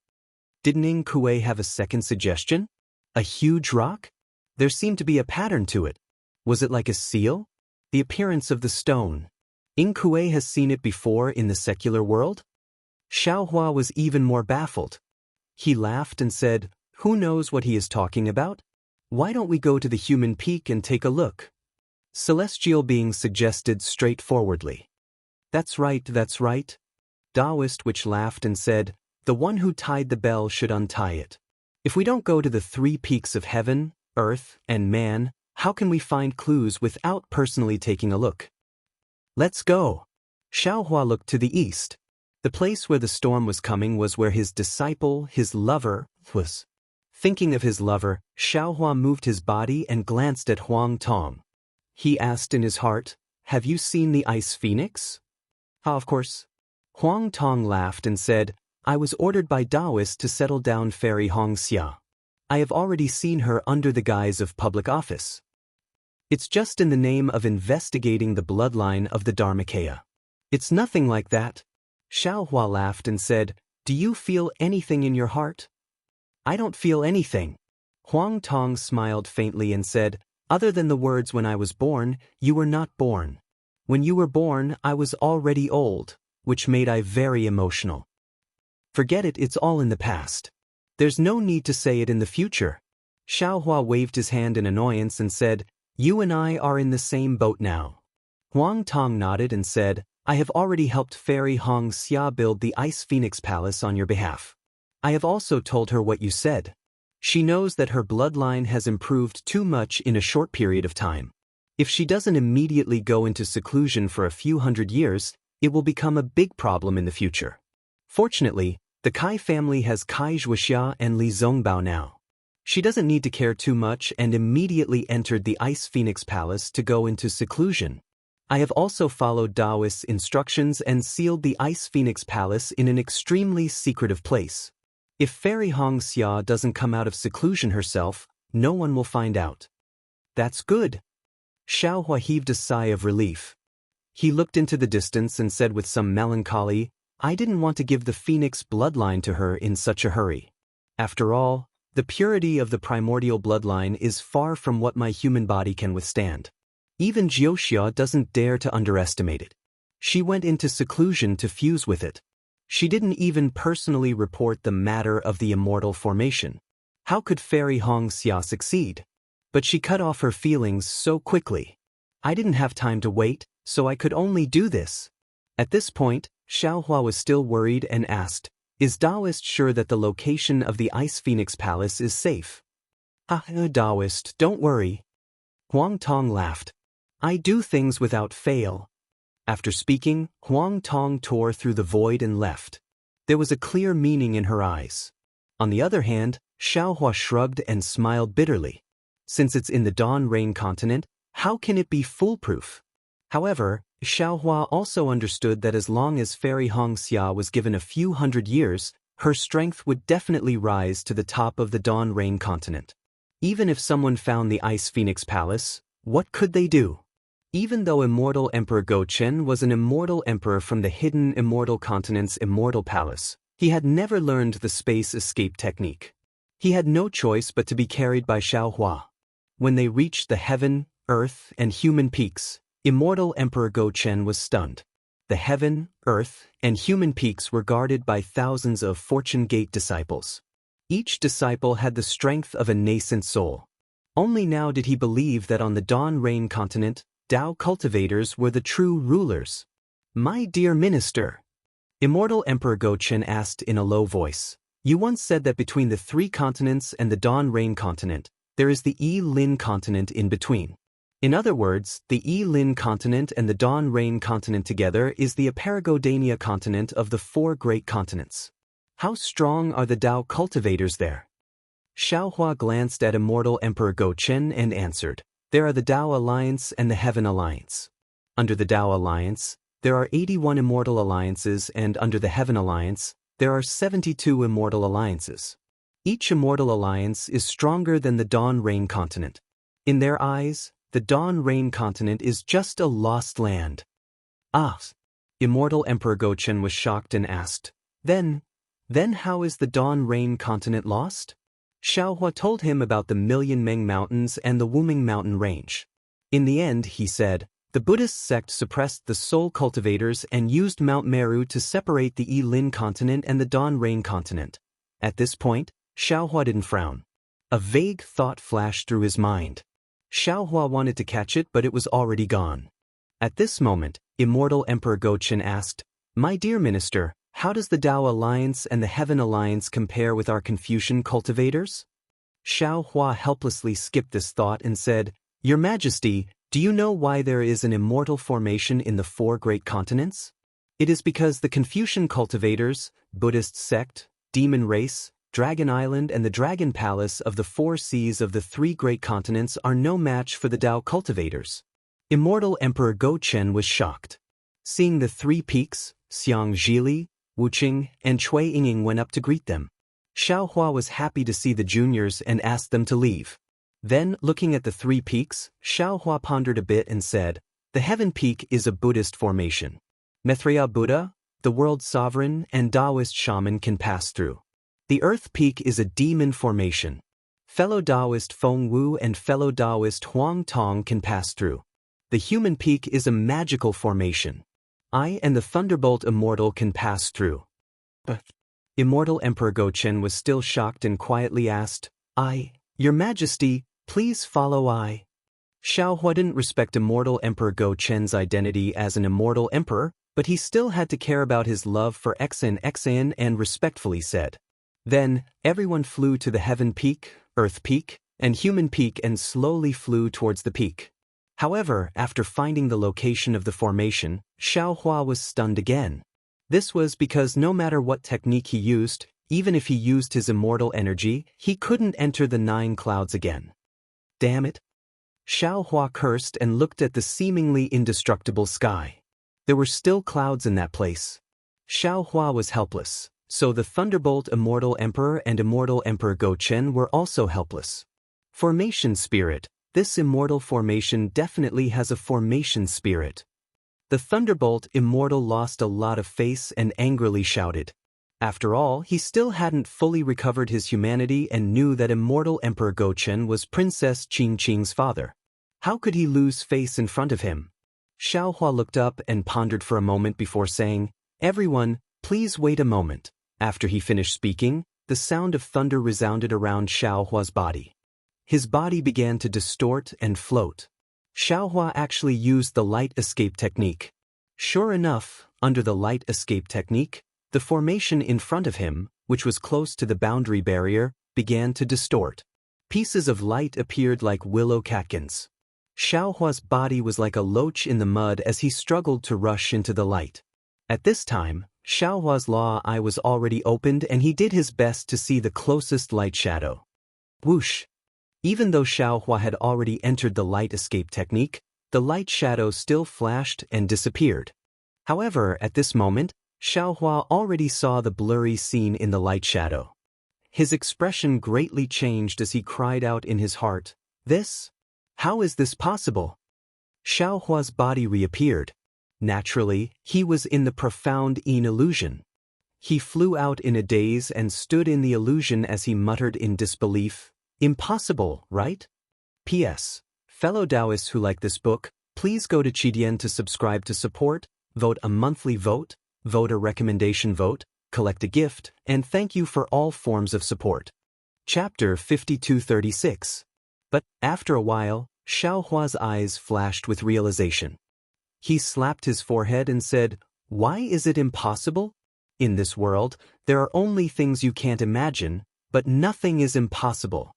Didn't Ning Kuei have a second suggestion? A huge rock? There seemed to be a pattern to it. Was it like a seal? The appearance of the stone. Ning Kuei has seen it before in the secular world? Xiaohua was even more baffled. He laughed and said, "Who knows what he is talking about? Why don't we go to the human peak and take a look?" Celestial being suggested straightforwardly. That's right. Daoist Witch laughed and said, "The one who tied the bell should untie it. If we don't go to the 3 peaks of heaven, earth, and man, how can we find clues without personally taking a look?" "Let's go." Xiaohua looked to the east. The place where the storm was coming was where his disciple, his lover, was. Thinking of his lover, Xiaohua moved his body and glanced at Huang Tong. He asked in his heart, "Have you seen the ice phoenix?" Of course." Huang Tong laughed and said, "I was ordered by Daoist to settle down Fairy Xianxia. I have already seen her under the guise of public office. It's just in the name of investigating the bloodline of the Dharmakaya. It's nothing like that." Xiaohua laughed and said, "Do you feel anything in your heart?" "I don't feel anything." Huang Tong smiled faintly and said, "Other than the words 'when I was born,' you were not born. When you were born, I was already old, which made I very emotional. Forget it, it's all in the past. There's no need to say it in the future." Xiaohua waved his hand in annoyance and said, "You and I are in the same boat now." Huang Tong nodded and said, "I have already helped Fairy Xianxia build the Ice Phoenix Palace on your behalf. I have also told her what you said. She knows that her bloodline has improved too much in a short period of time. If she doesn't immediately go into seclusion for a few hundred years, it will become a big problem in the future. Fortunately, the Kai family has Kai Wuxia and Li Zongbao now. She doesn't need to care too much and immediately entered the Ice Phoenix Palace to go into seclusion. I have also followed Daoist's instructions and sealed the Ice Phoenix Palace in an extremely secretive place. If Fairy Xianxia doesn't come out of seclusion herself, no one will find out." "That's good." Xiaohua heaved a sigh of relief. He looked into the distance and said with some melancholy, "I didn't want to give the Phoenix bloodline to her in such a hurry. After all, the purity of the primordial bloodline is far from what my human body can withstand. Even Jiuxia doesn't dare to underestimate it. She went into seclusion to fuse with it. She didn't even personally report the matter of the immortal formation. How could Fairy Xianxia succeed? But she cut off her feelings so quickly. I didn't have time to wait, so I could only do this." At this point, Xiaohua was still worried and asked, "Is Daoist sure that the location of the Ice Phoenix Palace is safe?" Daoist, don't worry." Huang Tong laughed. "I do things without fail." After speaking, Huang Tong tore through the void and left. There was a clear meaning in her eyes. On the other hand, Xiaohua shrugged and smiled bitterly. Since it's in the Dawn Rain continent, how can it be foolproof? However, Xiaohua also understood that as long as Fairy Xianxia was given a few hundred years, her strength would definitely rise to the top of the Dawn Rain continent. Even if someone found the Ice Phoenix Palace, what could they do? Even though Immortal Emperor Gochen was an immortal emperor from the hidden Immortal Continent's Immortal Palace, he had never learned the space escape technique. He had no choice but to be carried by Xiaohua. When they reached the heaven, earth, and human peaks, Immortal Emperor Gochen was stunned. The heaven, earth, and human peaks were guarded by thousands of Fortune Gate disciples. Each disciple had the strength of a nascent soul. Only now did he believe that on the Dawn Rain continent, Dao cultivators were the true rulers. "My dear minister," Immortal Emperor Gochen asked in a low voice, "you once said that between the 3 continents and the Dawn Rain continent, there is the Lin continent in between. In other words, the Lin continent and the Dawn Rain continent together is the Aparagodania continent of the 4 great continents. How strong are the Dao cultivators there?" Xiaohua glanced at Immortal Emperor Go-Chen and answered, "There are the Dao Alliance and the Heaven Alliance. Under the Dao Alliance, there are 81 immortal alliances, and under the Heaven Alliance, there are 72 immortal alliances. Each immortal alliance is stronger than the Dawn Rain continent. In their eyes, the Dawn Rain continent is just a lost land." Ah! Immortal Emperor Go-Chen was shocked and asked, Then how is the Dawn Rain continent lost?" Xiaohua told him about the Million Meng Mountains and the Wuming Mountain Range. In the end, he said, the Buddhist sect suppressed the soul cultivators and used Mount Meru to separate the Lin continent and the Dawn Rain continent. At this point, Xiaohua didn't frown. A vague thought flashed through his mind. Xiaohua wanted to catch it, but it was already gone. At this moment, Immortal Emperor Go-Chen asked, "My dear minister, how does the Dao Alliance and the Heaven Alliance compare with our Confucian cultivators?" Xiaohua helplessly skipped this thought and said, "Your Majesty, do you know why there is an immortal formation in the 4 great continents? It is because the Confucian cultivators, Buddhist sect, demon race, Dragon Island and the Dragon Palace of the 4 seas of the 3 great continents are no match for the Dao cultivators." Immortal Emperor Go-Chen was shocked. Seeing the 3 peaks, Xianxia, Wuxia and Xianxia went up to greet them. Xiaohua was happy to see the juniors and asked them to leave. Then, looking at the 3 peaks, Xiaohua pondered a bit and said, "The Heaven Peak is a Buddhist formation. Maitreya Buddha, the world sovereign and Daoist shaman can pass through. The Earth Peak is a demon formation. Fellow Daoist Feng Wu and fellow Daoist Huang Tong can pass through. The Human Peak is a magical formation. I and the Thunderbolt Immortal can pass through." Immortal Emperor Go-Chen was still shocked and quietly asked, "Your Majesty, please follow I." Xiaohua didn't respect Immortal Emperor Go-Chen's identity as an immortal emperor, but he still had to care about his love for Xian and respectfully said. Then, everyone flew to the Heaven Peak, Earth Peak, and Human Peak and slowly flew towards the peak. However, after finding the location of the formation, Xiaohua was stunned again. This was because no matter what technique he used, even if he used his immortal energy, he couldn't enter the 9 clouds again. Damn it! Xiaohua cursed and looked at the seemingly indestructible sky. There were still clouds in that place. Xiaohua was helpless, so the Thunderbolt Immortal Emperor and Immortal Emperor Go-Chen were also helpless. Formation Spirit. This immortal formation definitely has a formation spirit. The Thunderbolt Immortal lost a lot of face and angrily shouted. After all, he still hadn't fully recovered his humanity and knew that Immortal Emperor Go-Chen was Princess Qingqing's father. How could he lose face in front of him? Xiaohua looked up and pondered for a moment before saying, "Everyone, please wait a moment." After he finished speaking, the sound of thunder resounded around Xiaohua's body. His body began to distort and float. Xiaohua actually used the light escape technique. Sure enough, under the light escape technique, the formation in front of him, which was close to the boundary barrier, began to distort. Pieces of light appeared like willow catkins. Xiaohua's body was like a loach in the mud as he struggled to rush into the light. At this time, Xiaohua's law eye was already opened and he did his best to see the closest light shadow. Whoosh! Even though Xiaohua had already entered the light escape technique, the light shadow still flashed and disappeared. However, at this moment, Xiaohua already saw the blurry scene in the light shadow. His expression greatly changed as he cried out in his heart, "This? How is this possible?" Xiaohua's body reappeared. Naturally, he was in the profound illusion. He flew out in a daze and stood in the illusion as he muttered in disbelief, "Impossible, right?" P.S. Fellow Daoists who like this book, please go to Qidian to subscribe to support, vote a monthly vote, vote a recommendation vote, collect a gift, and thank you for all forms of support. Chapter 5236. But, after a while, Xiaohua's eyes flashed with realization. He slapped his forehead and said, "Why is it impossible? In this world, there are only things you can't imagine, but nothing is impossible."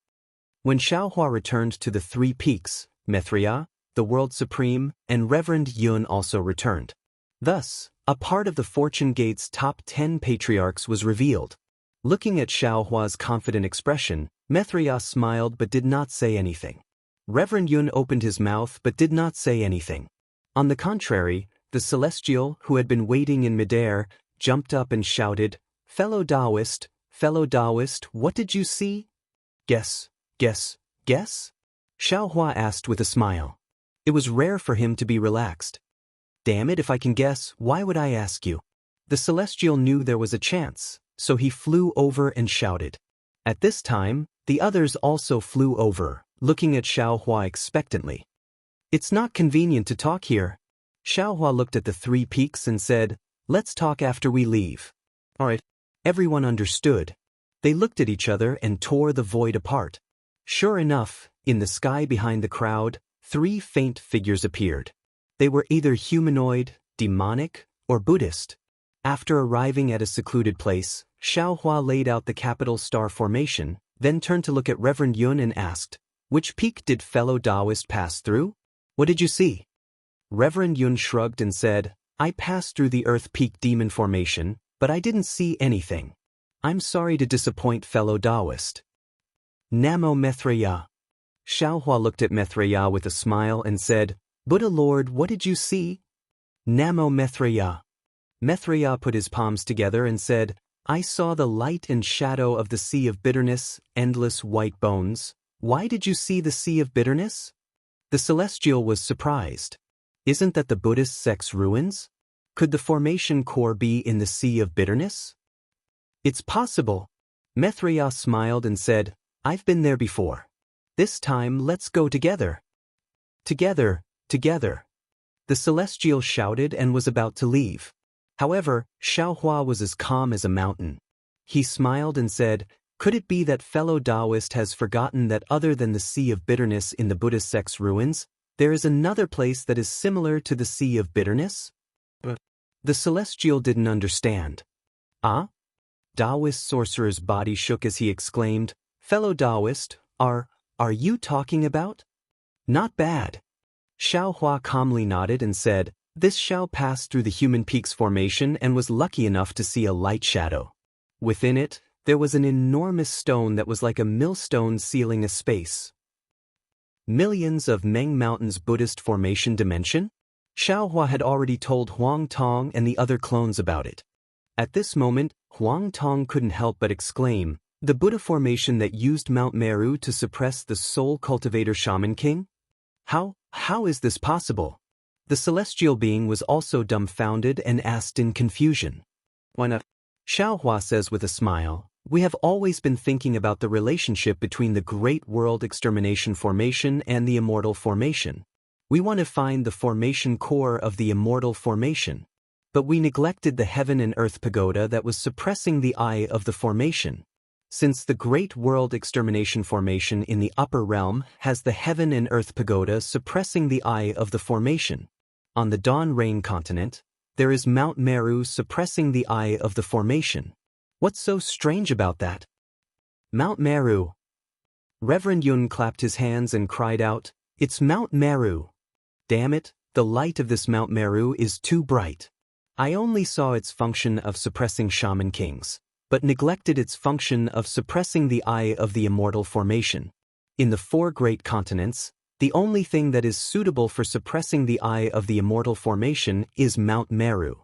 When Xiaohua returned to the 3 peaks, Maitreya, the World Supreme, and Reverend Yun also returned. Thus, a part of the Fortune Gate's top 10 patriarchs was revealed. Looking at Xiaohua's confident expression, Mithriya smiled but did not say anything. Reverend Yun opened his mouth but did not say anything. On the contrary, the celestial, who had been waiting in midair, jumped up and shouted, fellow Daoist, what did you see? Guess. Xiaohua asked with a smile. It was rare for him to be relaxed. Damn it, if I can guess, why would I ask you? The celestial knew there was a chance, so he flew over and shouted. At this time, the others also flew over, looking at Xiaohua expectantly. It's not convenient to talk here. Xiaohua looked at the 3 peaks and said, let's talk after we leave. Alright. Everyone understood. They looked at each other and tore the void apart. Sure enough, in the sky behind the crowd, 3 faint figures appeared. They were either humanoid, demonic, or Buddhist. After arriving at a secluded place, Xiaohua laid out the capital star formation, then turned to look at Reverend Yun and asked, which peak did fellow Daoist pass through? What did you see? Reverend Yun shrugged and said, I passed through the Earth Peak Demon Formation, but I didn't see anything. I'm sorry to disappoint fellow Daoist. Namo Mithriya. Xiaohua looked at Mithriya with a smile and said, Buddha Lord, what did you see? Namo Mithriya. Mithriya put his palms together and said, I saw the light and shadow of the sea of bitterness, endless white bones. Why did you see the sea of bitterness? The celestial was surprised. Isn't that the Buddhist sect's ruins? Could the formation core be in the sea of bitterness? It's possible. Mithriya smiled and said, I've been there before. This time let's go together. Together. The celestial shouted and was about to leave. However, Xiaohua was as calm as a mountain. He smiled and said, could it be that fellow Daoist has forgotten that other than the Sea of Bitterness in the Buddhist sect's ruins, there is another place that is similar to the Sea of Bitterness? But the celestial didn't understand. Ah? Daoist sorcerer's body shook as he exclaimed, fellow Daoist, are you talking about? Not bad. Xiaohua calmly nodded and said, this shall pass through the Human Peaks formation and was lucky enough to see a light shadow. Within it, there was an enormous stone that was like a millstone sealing a space. Millions of Meng Mountain's Buddhist formation dimension? Xiaohua had already told Huang Tong and the other clones about it. At this moment, Huang Tong couldn't help but exclaim, the Buddha formation that used Mount Meru to suppress the soul cultivator shaman king? How is this possible? The celestial being was also dumbfounded and asked in confusion. Why not? Xiaohua says with a smile, we have always been thinking about the relationship between the Great World Extermination Formation and the Immortal Formation. We want to find the formation core of the Immortal Formation. But we neglected the Heaven and Earth Pagoda that was suppressing the eye of the formation. Since the Great World Extermination Formation in the upper realm has the Heaven and Earth Pagoda suppressing the eye of the formation. On the Dawn Rain continent, there is Mount Meru suppressing the eye of the formation. What's so strange about that? Mount Meru. Reverend Yun clapped his hands and cried out, it's Mount Meru. Damn it, the light of this Mount Meru is too bright. I only saw its function of suppressing shaman kings, but neglected its function of suppressing the eye of the immortal formation. In the 4 great continents, the only thing that is suitable for suppressing the eye of the immortal formation is Mount Meru.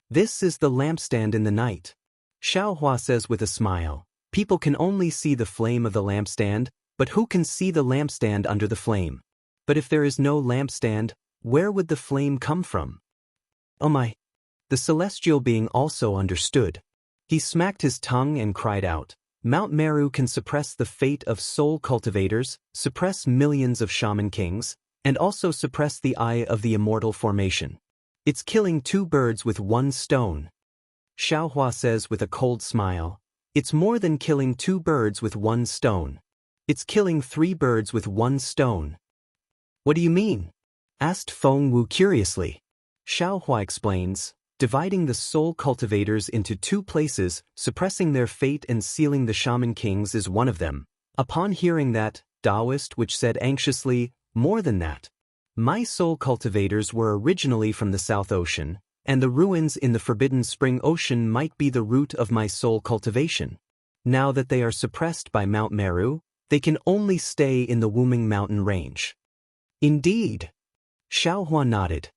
This is the lampstand in the night. Xiaohua says with a smile, people can only see the flame of the lampstand, but who can see the lampstand under the flame? But if there is no lampstand, where would the flame come from? Oh my! The celestial being also understood. He smacked his tongue and cried out, Mount Meru can suppress the fate of soul cultivators, suppress millions of shaman kings, and also suppress the eye of the immortal formation. It's killing 2 birds with 1 stone. Xiaohua says with a cold smile, it's more than killing 2 birds with 1 stone. It's killing 3 birds with 1 stone. What do you mean? Asked Feng Wu curiously. Xiaohua explains, dividing the soul cultivators into 2 places, suppressing their fate and sealing the shaman kings is one of them. Upon hearing that, Daoist which said anxiously, more than that. My soul cultivators were originally from the South Ocean, and the ruins in the Forbidden Spring Ocean might be the root of my soul cultivation. Now that they are suppressed by Mount Meru, they can only stay in the Wuming mountain range. Indeed. Xiaohua nodded.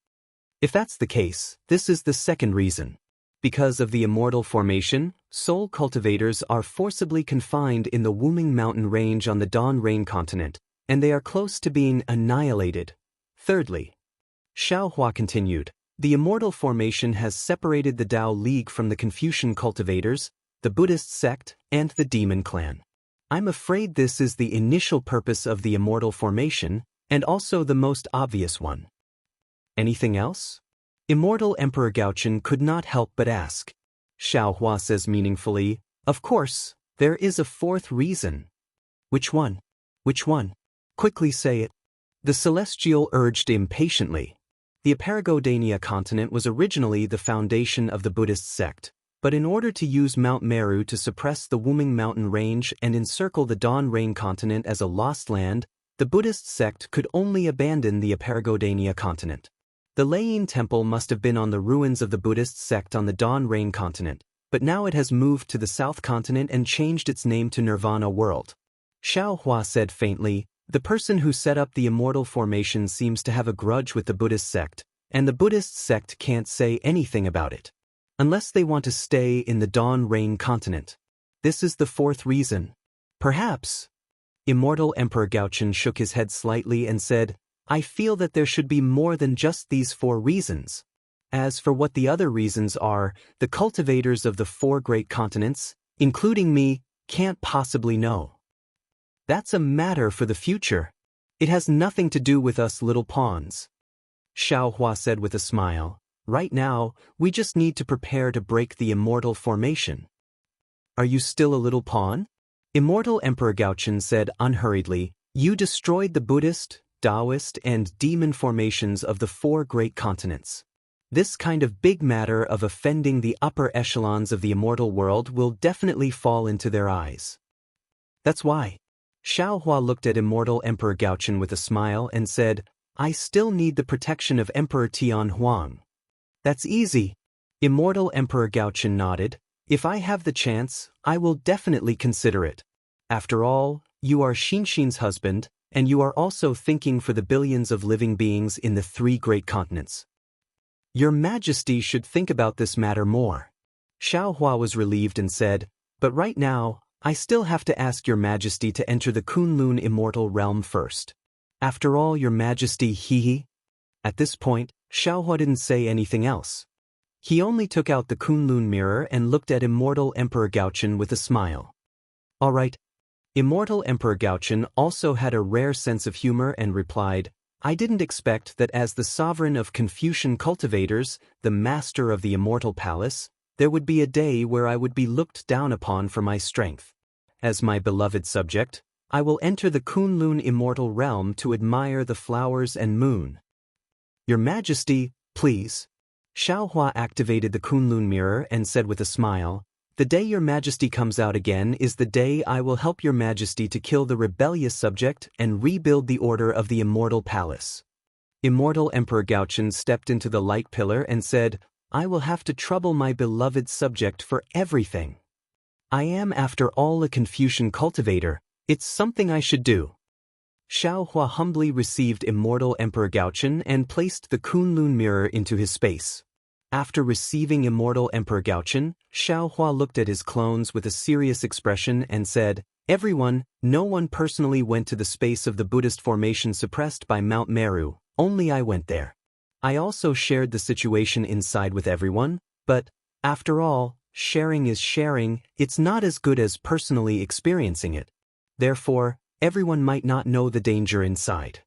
If that's the case, this is the second reason. Because of the immortal formation, soul cultivators are forcibly confined in the Wuming mountain range on the Dawn Rain continent, and they are close to being annihilated. Thirdly, Xiaohua continued, the immortal formation has separated the Tao League from the Confucian cultivators, the Buddhist sect, and the demon clan. I'm afraid this is the initial purpose of the immortal formation, and also the most obvious one. Anything else? Immortal Emperor Gaochen could not help but ask. Xiaohua says meaningfully, of course, there is a fourth reason. Which one? Which one? Quickly say it. The Celestial urged impatiently. The Aparagodania continent was originally the foundation of the Buddhist sect, but in order to use Mount Meru to suppress the Wuming mountain range and encircle the Dawn Rain continent as a lost land, the Buddhist sect could only abandon the Aparagodania continent. The Leyin temple must have been on the ruins of the Buddhist sect on the Dawn Rain continent, but now it has moved to the South continent and changed its name to Nirvana World. Xiaohua said faintly, the person who set up the immortal formation seems to have a grudge with the Buddhist sect, and the Buddhist sect can't say anything about it. Unless they want to stay in the Dawn Rain continent. This is the fourth reason. Perhaps. Immortal Emperor Gaochen shook his head slightly and said, I feel that there should be more than just these four reasons. As for what the other reasons are, the cultivators of the four great continents, including me, can't possibly know. That's a matter for the future. It has nothing to do with us little pawns. Xiaohua said with a smile, right now, we just need to prepare to break the immortal formation. Are you still a little pawn? Immortal Emperor Gaochen said unhurriedly, you destroyed the Buddhist, Daoist, and demon formations of the four great continents. This kind of big matter of offending the upper echelons of the immortal world will definitely fall into their eyes. That's why. Xiaohua looked at Immortal Emperor Gaochen with a smile and said, I still need the protection of Emperor Tian Huang. That's easy. Immortal Emperor Gaochen nodded. If I have the chance, I will definitely consider it. After all, you are Xinxin's husband, and you are also thinking for the billions of living beings in the three great continents. Your Majesty should think about this matter more. Xiaohua was relieved and said, but right now, I still have to ask Your Majesty to enter the Kunlun immortal realm first. After all, Your Majesty, hehe. At this point, Xiaohua didn't say anything else. He only took out the Kunlun mirror and looked at Immortal Emperor Gaochen with a smile. All right. Immortal Emperor Gaochen also had a rare sense of humor and replied, I didn't expect that as the sovereign of Confucian cultivators, the master of the immortal palace, there would be a day where I would be looked down upon for my strength. As my beloved subject, I will enter the Kunlun immortal realm to admire the flowers and moon. Your Majesty, please. Xiaohua activated the Kunlun mirror and said with a smile, the day Your Majesty comes out again is the day I will help Your Majesty to kill the rebellious subject and rebuild the order of the immortal palace. Immortal Emperor Gaochen stepped into the light pillar and said, I will have to trouble my beloved subject for everything. I am after all a Confucian cultivator, it's something I should do. Xiaohua humbly received Immortal Emperor Gaochen and placed the Kunlun mirror into his space. After receiving Immortal Emperor Gaochen, Xiaohua looked at his clones with a serious expression and said, everyone, no one personally went to the space of the Buddhist formation suppressed by Mount Meru, only I went there. I also shared the situation inside with everyone, but, after all, sharing is sharing, it's not as good as personally experiencing it. Therefore, everyone might not know the danger inside.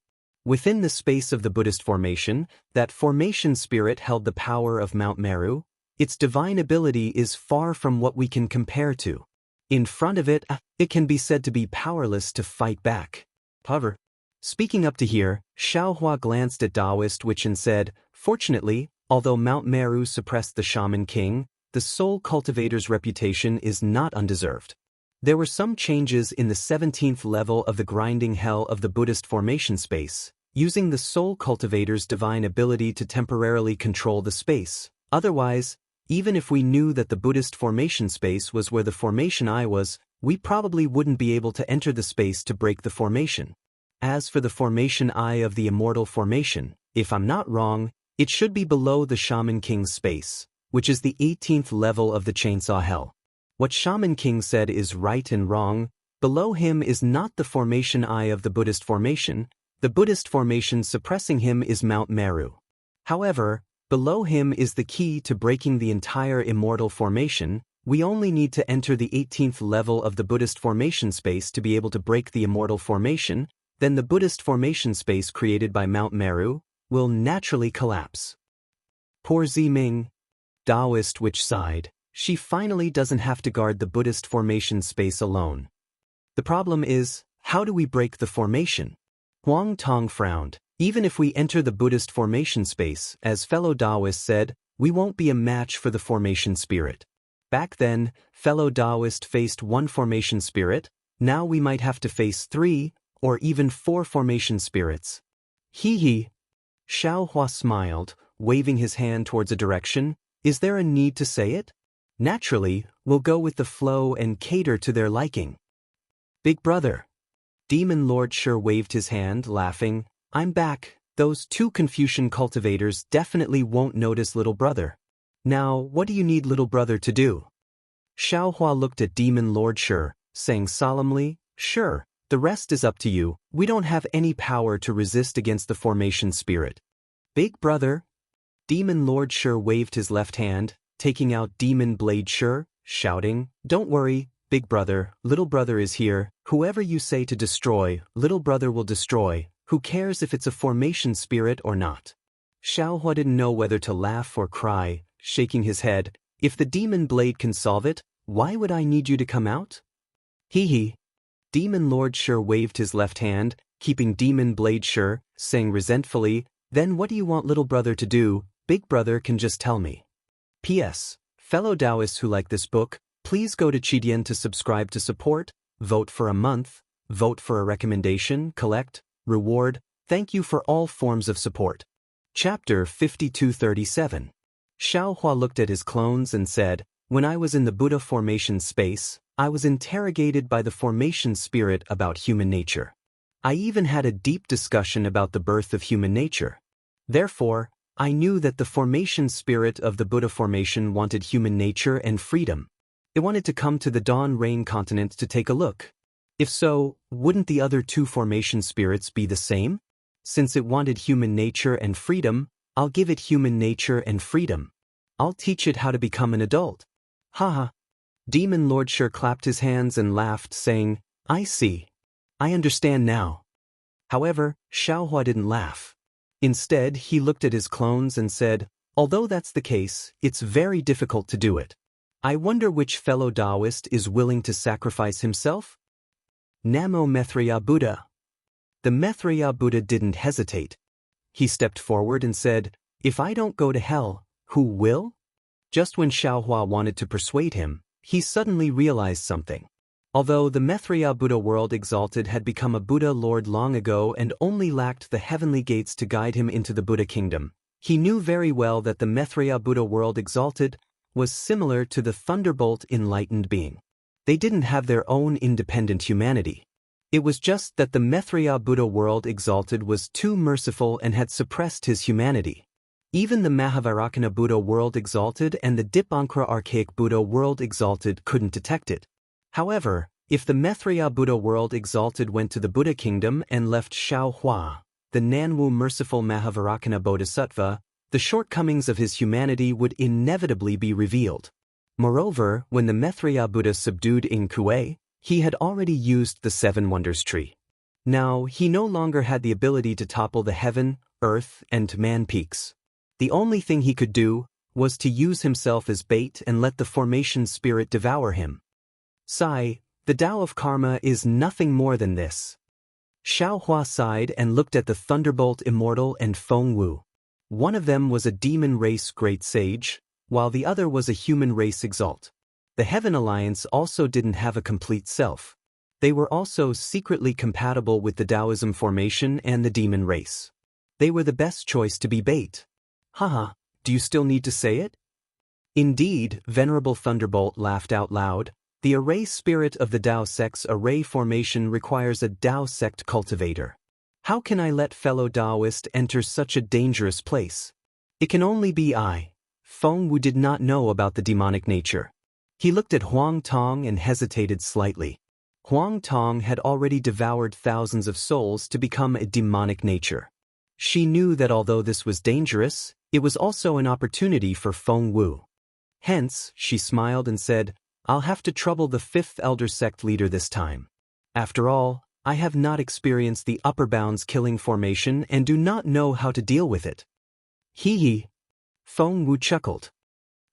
Within the space of the Buddhist formation, that formation spirit held the power of Mount Meru. Its divine ability is far from what we can compare to. In front of it, it can be said to be powerless to fight back. However, speaking up to here, Xiaohua glanced at Daoist Witch and said, fortunately, although Mount Meru suppressed the Shaman King, the soul cultivator's reputation is not undeserved. There were some changes in the 17th level of the grinding hell of the Buddhist formation space, using the soul cultivator's divine ability to temporarily control the space. Otherwise, even if we knew that the Buddhist formation space was where the formation eye was, we probably wouldn't be able to enter the space to break the formation. As for the formation eye of the immortal formation, if I'm not wrong, it should be below the Shaman King's space, which is the 18th level of the Chainsaw Hell. What Shaman King said is right and wrong. Below him is not the formation eye of the Buddhist formation. The Buddhist formation suppressing him is Mount Meru. However, below him is the key to breaking the entire immortal formation. We only need to enter the 18th level of the Buddhist formation space to be able to break the immortal formation. Then the Buddhist formation space created by Mount Meru will naturally collapse. Poor Ziming. Daoist witch sighed. She finally doesn't have to guard the Buddhist formation space alone. The problem is, how do we break the formation? Huang Tong frowned. Even if we enter the Buddhist formation space, as fellow Daoist said, we won't be a match for the formation spirit. Back then, fellow Daoist faced 1 formation spirit. Now we might have to face 3, or even 4 formation spirits. Hee. Xiao Hua smiled, waving his hand towards a direction. Is there a need to say it? Naturally, we'll go with the flow and cater to their liking. Big brother. Demon Lord Shi waved his hand, laughing. I'm back. Those 2 Confucian cultivators definitely won't notice little brother. Now, what do you need little brother to do? Xiao Hua looked at Demon Lord Shi, saying solemnly, Sure, the rest is up to you. We don't have any power to resist against the formation spirit. Big brother. Demon Lord Shi waved his left hand, taking out Demon Blade Shi, shouting, Don't worry, big brother, little brother is here. Whoever you say to destroy, little brother will destroy. Who cares if it's a formation spirit or not? Xiao Hua didn't know whether to laugh or cry, shaking his head. If the demon blade can solve it, why would I need you to come out? Hee. Demon Lord Shi waved his left hand, keeping Demon Blade Shi, saying resentfully, Then what do you want little brother to do? Big brother can just tell me. P.S. Fellow Daoists who like this book, please go to Qidian to subscribe to support, vote for a month, vote for a recommendation, collect, reward, thank you for all forms of support. Chapter 5237. Xiao Hua looked at his clones and said, When I was in the Buddha formation space, I was interrogated by the formation spirit about human nature. I even had a deep discussion about the birth of human nature. Therefore, I knew that the formation spirit of the Buddha formation wanted human nature and freedom. It wanted to come to the Dawn Rain continent to take a look. If so, wouldn't the other 2 formation spirits be the same? Since it wanted human nature and freedom, I'll give it human nature and freedom. I'll teach it how to become an adult. Haha. Demon Lord Shi clapped his hands and laughed, saying, I see. I understand now. However, Xiao Hua didn't laugh. Instead, he looked at his clones and said, Although that's the case, it's very difficult to do it. I wonder which fellow Daoist is willing to sacrifice himself? Namo Maitreya Buddha. The Maitreya Buddha didn't hesitate. He stepped forward and said, If I don't go to hell, who will? Just when Xiao Hua wanted to persuade him, he suddenly realized something. Although the Maitreya Buddha world exalted had become a Buddha Lord long ago and only lacked the heavenly gates to guide him into the Buddha kingdom, he knew very well that the Maitreya Buddha world exalted was similar to the Thunderbolt enlightened being. They didn't have their own independent humanity. It was just that the Maitreya Buddha world exalted was too merciful and had suppressed his humanity. Even the Mahavairakana Buddha world exalted and the Dipankara archaic Buddha world exalted couldn't detect it. However, if the Maitreya Buddha world exalted went to the Buddha kingdom and left Xiao Hua, the Nanwu merciful Mahavairakana Bodhisattva, the shortcomings of his humanity would inevitably be revealed. Moreover, when the Maitreya Buddha subdued Ing Kuei, he had already used the 7 Wonders tree. Now, he no longer had the ability to topple the heaven, earth, and man peaks. The only thing he could do was to use himself as bait and let the formation spirit devour him. Sigh, the Tao of Karma is nothing more than this. Xiao Hua sighed and looked at the Thunderbolt Immortal and Feng Wu. One of them was a demon race great sage, while the other was a human race exalt. The Heaven Alliance also didn't have a complete self. They were also secretly compatible with the Taoism formation and the demon race. They were the best choice to be bait. Haha, do you still need to say it? Indeed, Venerable Thunderbolt laughed out loud. The array spirit of the Dao sect's array formation requires a Dao sect cultivator. How can I let fellow Daoist enter such a dangerous place? It can only be I. Feng Wu did not know about the demonic nature. He looked at Huang Tong and hesitated slightly. Huang Tong had already devoured thousands of souls to become a demonic nature. She knew that although this was dangerous, it was also an opportunity for Feng Wu. Hence, she smiled and said, I'll have to trouble the fifth elder sect leader this time. After all, I have not experienced the upper bounds killing formation and do not know how to deal with it. Hee. Feng Wu chuckled.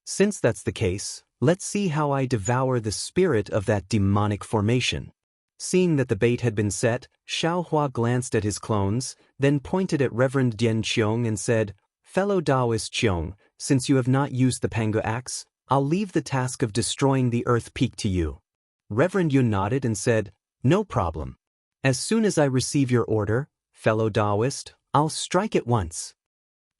Since that's the case, let's see how I devour the spirit of that demonic formation. Seeing that the bait had been set, Xiaohua glanced at his clones, then pointed at Reverend Dian Qiong and said, Fellow Daoist Qiong, since you have not used the Pangu axe, I'll leave the task of destroying the earth peak to you. Reverend Yun nodded and said, No problem. As soon as I receive your order, fellow Daoist, I'll strike at once.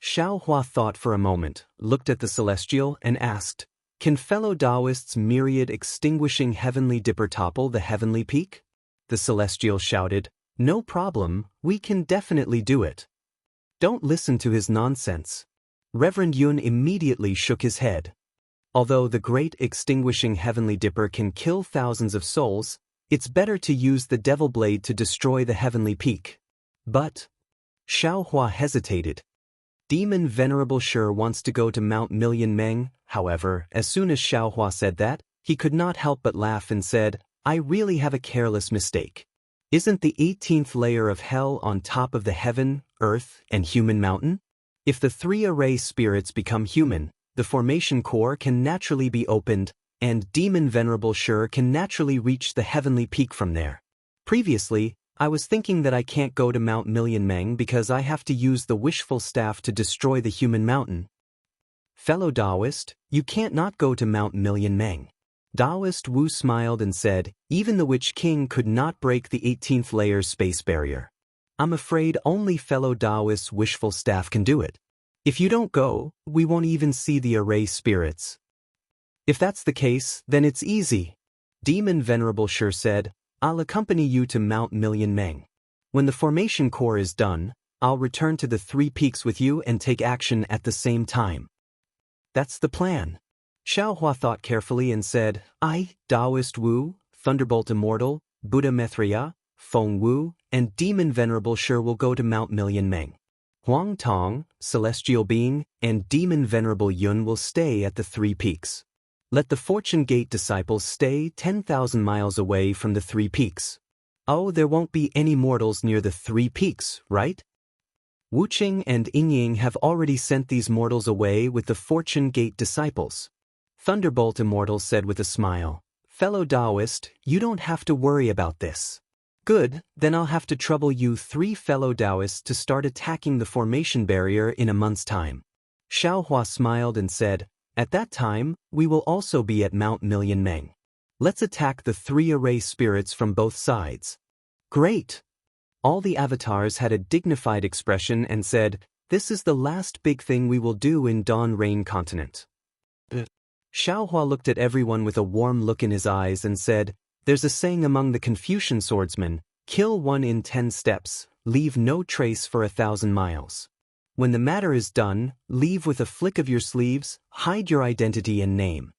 Xiaohua thought for a moment, looked at the celestial, and asked, Can fellow Daoist's myriad extinguishing heavenly dipper topple the heavenly peak? The celestial shouted, No problem, we can definitely do it. Don't listen to his nonsense. Reverend Yun immediately shook his head. Although the great extinguishing heavenly dipper can kill thousands of souls, it's better to use the devil blade to destroy the heavenly peak. But Xiaohua hesitated. Demon Venerable sure wants to go to Mount Million Meng. However, as soon as Xiaohua said that, he could not help but laugh and said, I really have a careless mistake. Isn't the 18th layer of hell on top of the heaven, earth, and human mountain? If the three array spirits become human, the formation core can naturally be opened, and Demon Venerable sure can naturally reach the heavenly peak from there. Previously, I was thinking that I can't go to Mount Million Meng because I have to use the wishful staff to destroy the human mountain. Fellow Daoist, you can't not go to Mount Million Meng. Daoist Wu smiled and said, Even the Witch King could not break the 18th layer's space barrier. I'm afraid only fellow Daoist's wishful staff can do it. If you don't go, we won't even see the array spirits. If that's the case, then it's easy. Demon Venerable sure said, I'll accompany you to Mount Million Meng. When the formation core is done, I'll return to the three peaks with you and take action at the same time. That's the plan. Xiaohua thought carefully and said, I, Daoist Wu, Thunderbolt Immortal, Buddha Mithriya, Feng Wu, and Demon Venerable sure will go to Mount Million Meng. Huang Tong, Celestial Being, and Demon Venerable Yun will stay at the three peaks. Let the Fortune Gate disciples stay 10,000 miles away from the three peaks. Oh, there won't be any mortals near the three peaks, right? Wuxia and Xianxia have already sent these mortals away with the Fortune Gate disciples. Thunderbolt Immortal said with a smile, Fellow Daoist, you don't have to worry about this. Good, then I'll have to trouble you three fellow Daoists to start attacking the formation barrier in a month's time. Xiaohua smiled and said, At that time, we will also be at Mount Million Meng. Let's attack the three array spirits from both sides. Great! All the avatars had a dignified expression and said, This is the last big thing we will do in Dawn Rain Continent. Xiaohua looked at everyone with a warm look in his eyes and said, There's a saying among the Confucian swordsmen, kill one in 10 steps, leave no trace for 1,000 miles. When the matter is done, leave with a flick of your sleeves, hide your identity and name.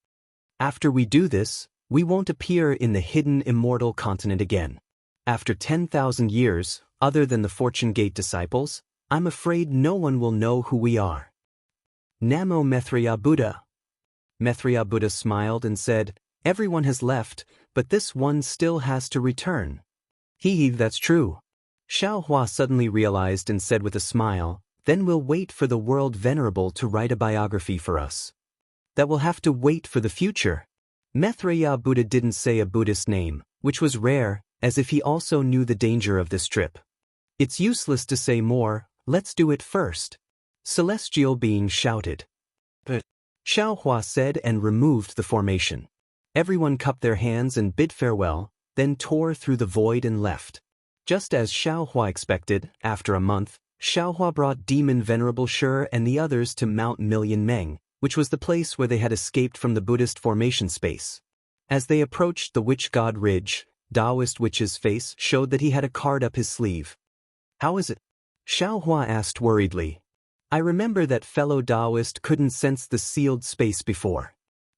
After we do this, we won't appear in the hidden immortal continent again. After 10,000 years, other than the Fortune Gate disciples, I'm afraid no one will know who we are. Namo Mithriya Buddha. Mithriya Buddha smiled and said, Everyone has left, but this one still has to return. That's true. Xiaohua suddenly realized and said with a smile, Then we'll wait for the World Venerable to write a biography for us. That will have to wait for the future. Mithriya Buddha didn't say a Buddhist name, which was rare, as if he also knew the danger of this trip. It's useless to say more, let's do it first. Celestial Being shouted. But Xiaohua said and removed the formation. Everyone cupped their hands and bid farewell, then tore through the void and left. Just as Xiaohua expected, after a month, Xiaohua brought Demon Venerable Sure and the others to Mount Million Meng, which was the place where they had escaped from the Buddhist formation space. As they approached the Witch God Ridge, Daoist Witch's face showed that he had a card up his sleeve. "How is it?" Xiaohua asked worriedly. "I remember that fellow Daoist couldn't sense the sealed space before."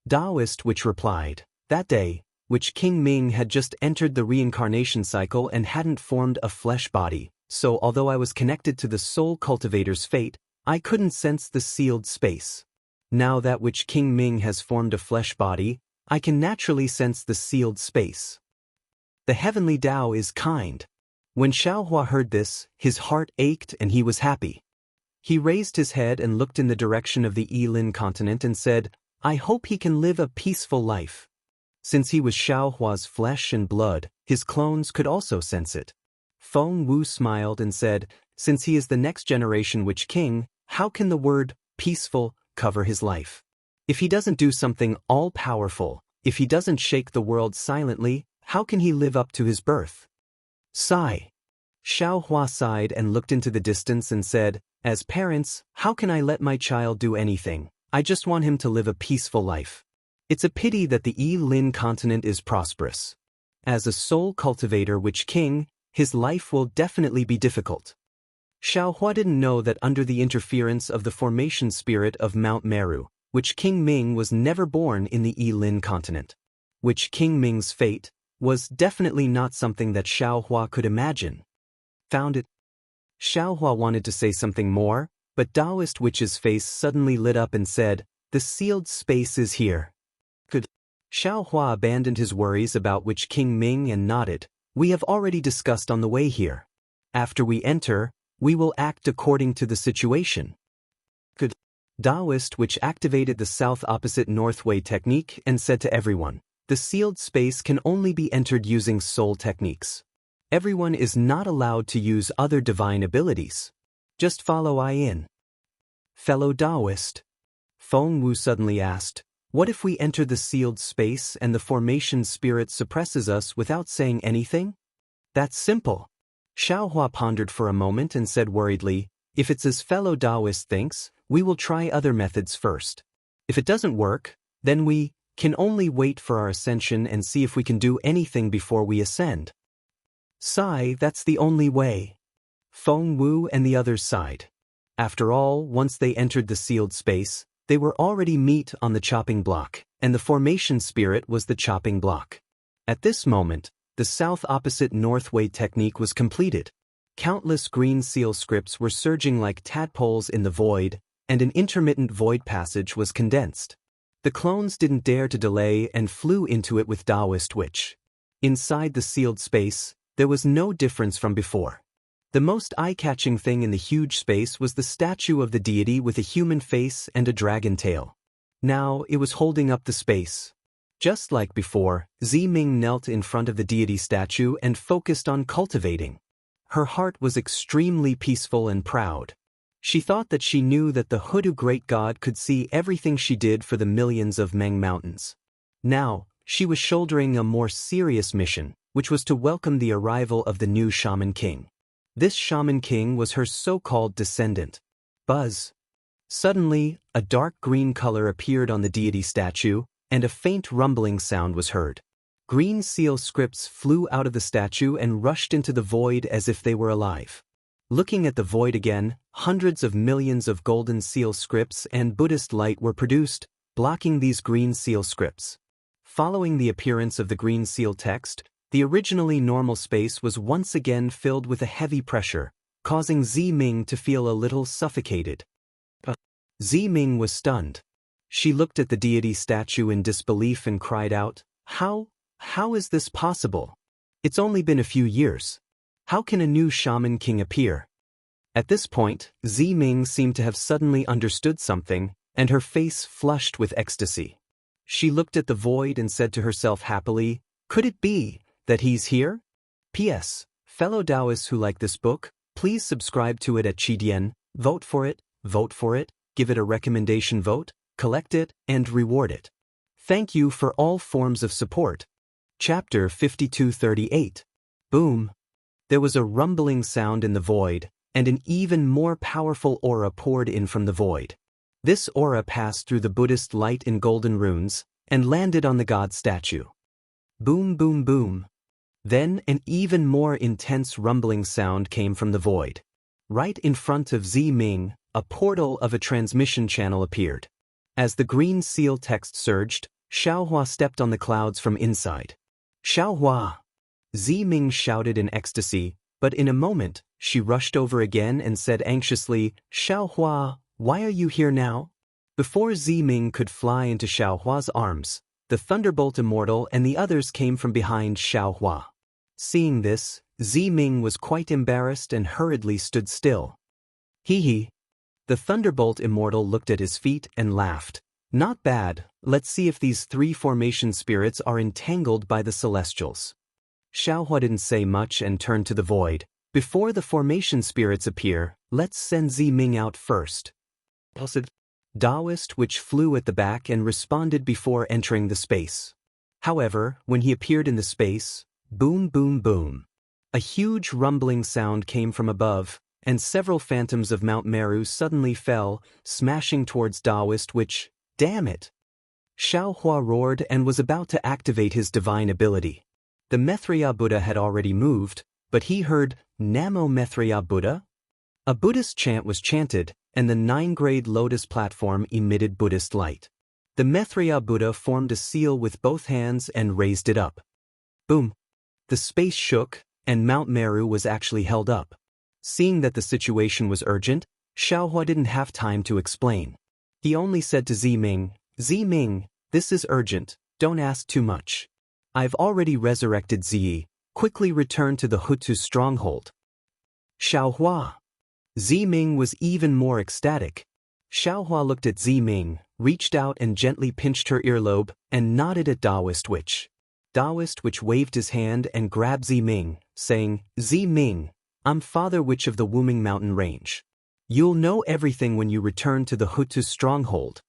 Daoist Witch replied, "That day, Witch King Ming had just entered the reincarnation cycle and hadn't formed a flesh body, so although I was connected to the soul cultivator's fate, I couldn't sense the sealed space. Now that Witch King Ming has formed a flesh body, I can naturally sense the sealed space. The heavenly Tao is kind." When Xiaohua heard this, his heart ached and he was happy. He raised his head and looked in the direction of the Yilin continent and said, "I hope he can live a peaceful life." Since he was Xiaohua's flesh and blood, his clones could also sense it. Feng Wu smiled and said, "Since he is the next generation Witch King, how can the word peaceful cover his life? If he doesn't do something all-powerful, if he doesn't shake the world silently, how can he live up to his birth?" Sigh. Xiaohua sighed and looked into the distance and said, "As parents, how can I let my child do anything? I just want him to live a peaceful life. It's a pity that the Yilin continent is prosperous. As a soul cultivator Witch King, his life will definitely be difficult." Xiaohua didn't know that under the interference of the formation spirit of Mount Meru, Witch King Ming was never born in the Yilin continent. Witch King Ming's fate was definitely not something that Xiaohua could imagine. Found it? Xiaohua wanted to say something more, but Daoist Witch's face suddenly lit up and said, "The sealed space is here." Good. Xiaohua abandoned his worries about Witch King Ming and nodded. "We have already discussed on the way here. After we enter, we will act according to the situation." Good. Daoist Witch activated the south opposite north way technique and said to everyone, "The sealed space can only be entered using soul techniques. Everyone is not allowed to use other divine abilities. Just follow I in." "Fellow Daoist," Feng Wu suddenly asked, "what if we enter the sealed space and the formation spirit suppresses us without saying anything?" "That's simple." Xiaohua pondered for a moment and said worriedly, "If it's as fellow Daoist thinks, we will try other methods first. If it doesn't work, then we can only wait for our ascension and see if we can do anything before we ascend." "Sigh, that's the only way." Feng Wu and the others sighed. After all, once they entered the sealed space, they were already meat on the chopping block, and the formation spirit was the chopping block. At this moment, the south opposite north way technique was completed. Countless green seal scripts were surging like tadpoles in the void, and an intermittent void passage was condensed. The clones didn't dare to delay and flew into it with Daoist Witch. Inside the sealed space, there was no difference from before. The most eye-catching thing in the huge space was the statue of the deity with a human face and a dragon tail. Now it was holding up the space. Just like before, Ziming knelt in front of the deity statue and focused on cultivating. Her heart was extremely peaceful and proud. She thought that she knew that the Hoodoo great god could see everything she did for the millions of Meng mountains. Now, she was shouldering a more serious mission, which was to welcome the arrival of the new Shaman King. This Shaman King was her so-called descendant. Buzz. Suddenly, a dark green color appeared on the deity statue, and a faint rumbling sound was heard. Green seal scripts flew out of the statue and rushed into the void as if they were alive. Looking at the void again, hundreds of millions of golden seal scripts and Buddhist light were produced, blocking these green seal scripts. Following the appearance of the green seal text, the originally normal space was once again filled with a heavy pressure, causing Ziming to feel a little suffocated. Ziming was stunned. She looked at the deity statue in disbelief and cried out, How is this possible? It's only been a few years. How can a new Shaman King appear?" At this point, Ziming seemed to have suddenly understood something, and her face flushed with ecstasy. She looked at the void and said to herself happily, "Could it be that he's here?" P.S. Fellow Daoists who like this book, please subscribe to it at Qidian, vote for it, give it a recommendation vote, collect it, and reward it. Thank you for all forms of support. Chapter 5238. Boom. There was a rumbling sound in the void, and an even more powerful aura poured in from the void. This aura passed through the Buddhist light in golden runes, and landed on the god statue. Boom, boom, boom. Then an even more intense rumbling sound came from the void. Right in front of Zi Ming, a portal of a transmission channel appeared. As the green seal text surged, Xiaohua stepped on the clouds from inside. Xiaohua! Zi Ming shouted in ecstasy, but in a moment, she rushed over again and said anxiously, Xiaohua, why are you here now? Before Zi Ming could fly into Xiaohua's arms, the Thunderbolt Immortal and the others came from behind Xiaohua. Seeing this, Zi Ming was quite embarrassed and hurriedly stood still. Hee hee. The Thunderbolt Immortal looked at his feet and laughed. Not bad, let's see if these three formation spirits are entangled by the celestials. Xiaohua didn't say much and turned to the void. Before the formation spirits appear, let's send Zi Ming out first. Daoist, which flew at the back and responded before entering the space. However, when he appeared in the space, boom, boom, boom. A huge rumbling sound came from above, and several phantoms of Mount Meru suddenly fell, smashing towards Daoist, which, damn it! Xiaohua roared and was about to activate his divine ability. The Maitreya Buddha had already moved, but he heard, Namo Maitreya Buddha? A Buddhist chant was chanted, and the 9-grade lotus platform emitted Buddhist light. The Maitreya Buddha formed a seal with both hands and raised it up. Boom! The space shook, and Mount Meru was actually held up. Seeing that the situation was urgent, Xiaohua didn't have time to explain. He only said to Zi Ming, this is urgent, don't ask too much. I've already resurrected Zi, quickly return to the Hutu stronghold. Xiaohua! Zi Ming was even more ecstatic. Xiaohua looked at Zi Ming, reached out and gently pinched her earlobe, and nodded at Daoist which waved his hand and grabbed Zi Ming, saying, Zi Ming, I'm Father Witch of the Wuming Mountain Range. You'll know everything when you return to the Hutu stronghold.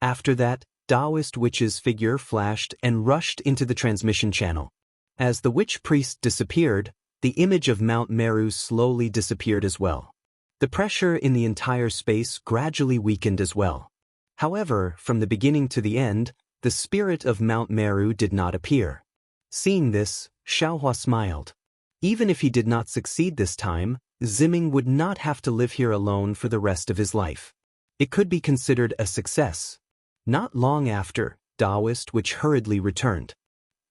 After that, Daoist witch's figure flashed and rushed into the transmission channel. As the witch priest disappeared, the image of Mount Meru slowly disappeared as well. The pressure in the entire space gradually weakened as well. However, from the beginning to the end, the spirit of Mount Meru did not appear. Seeing this, Xiaohua smiled. Even if he did not succeed this time, Zi Ming would not have to live here alone for the rest of his life. It could be considered a success. Not long after, Daoist which hurriedly returned.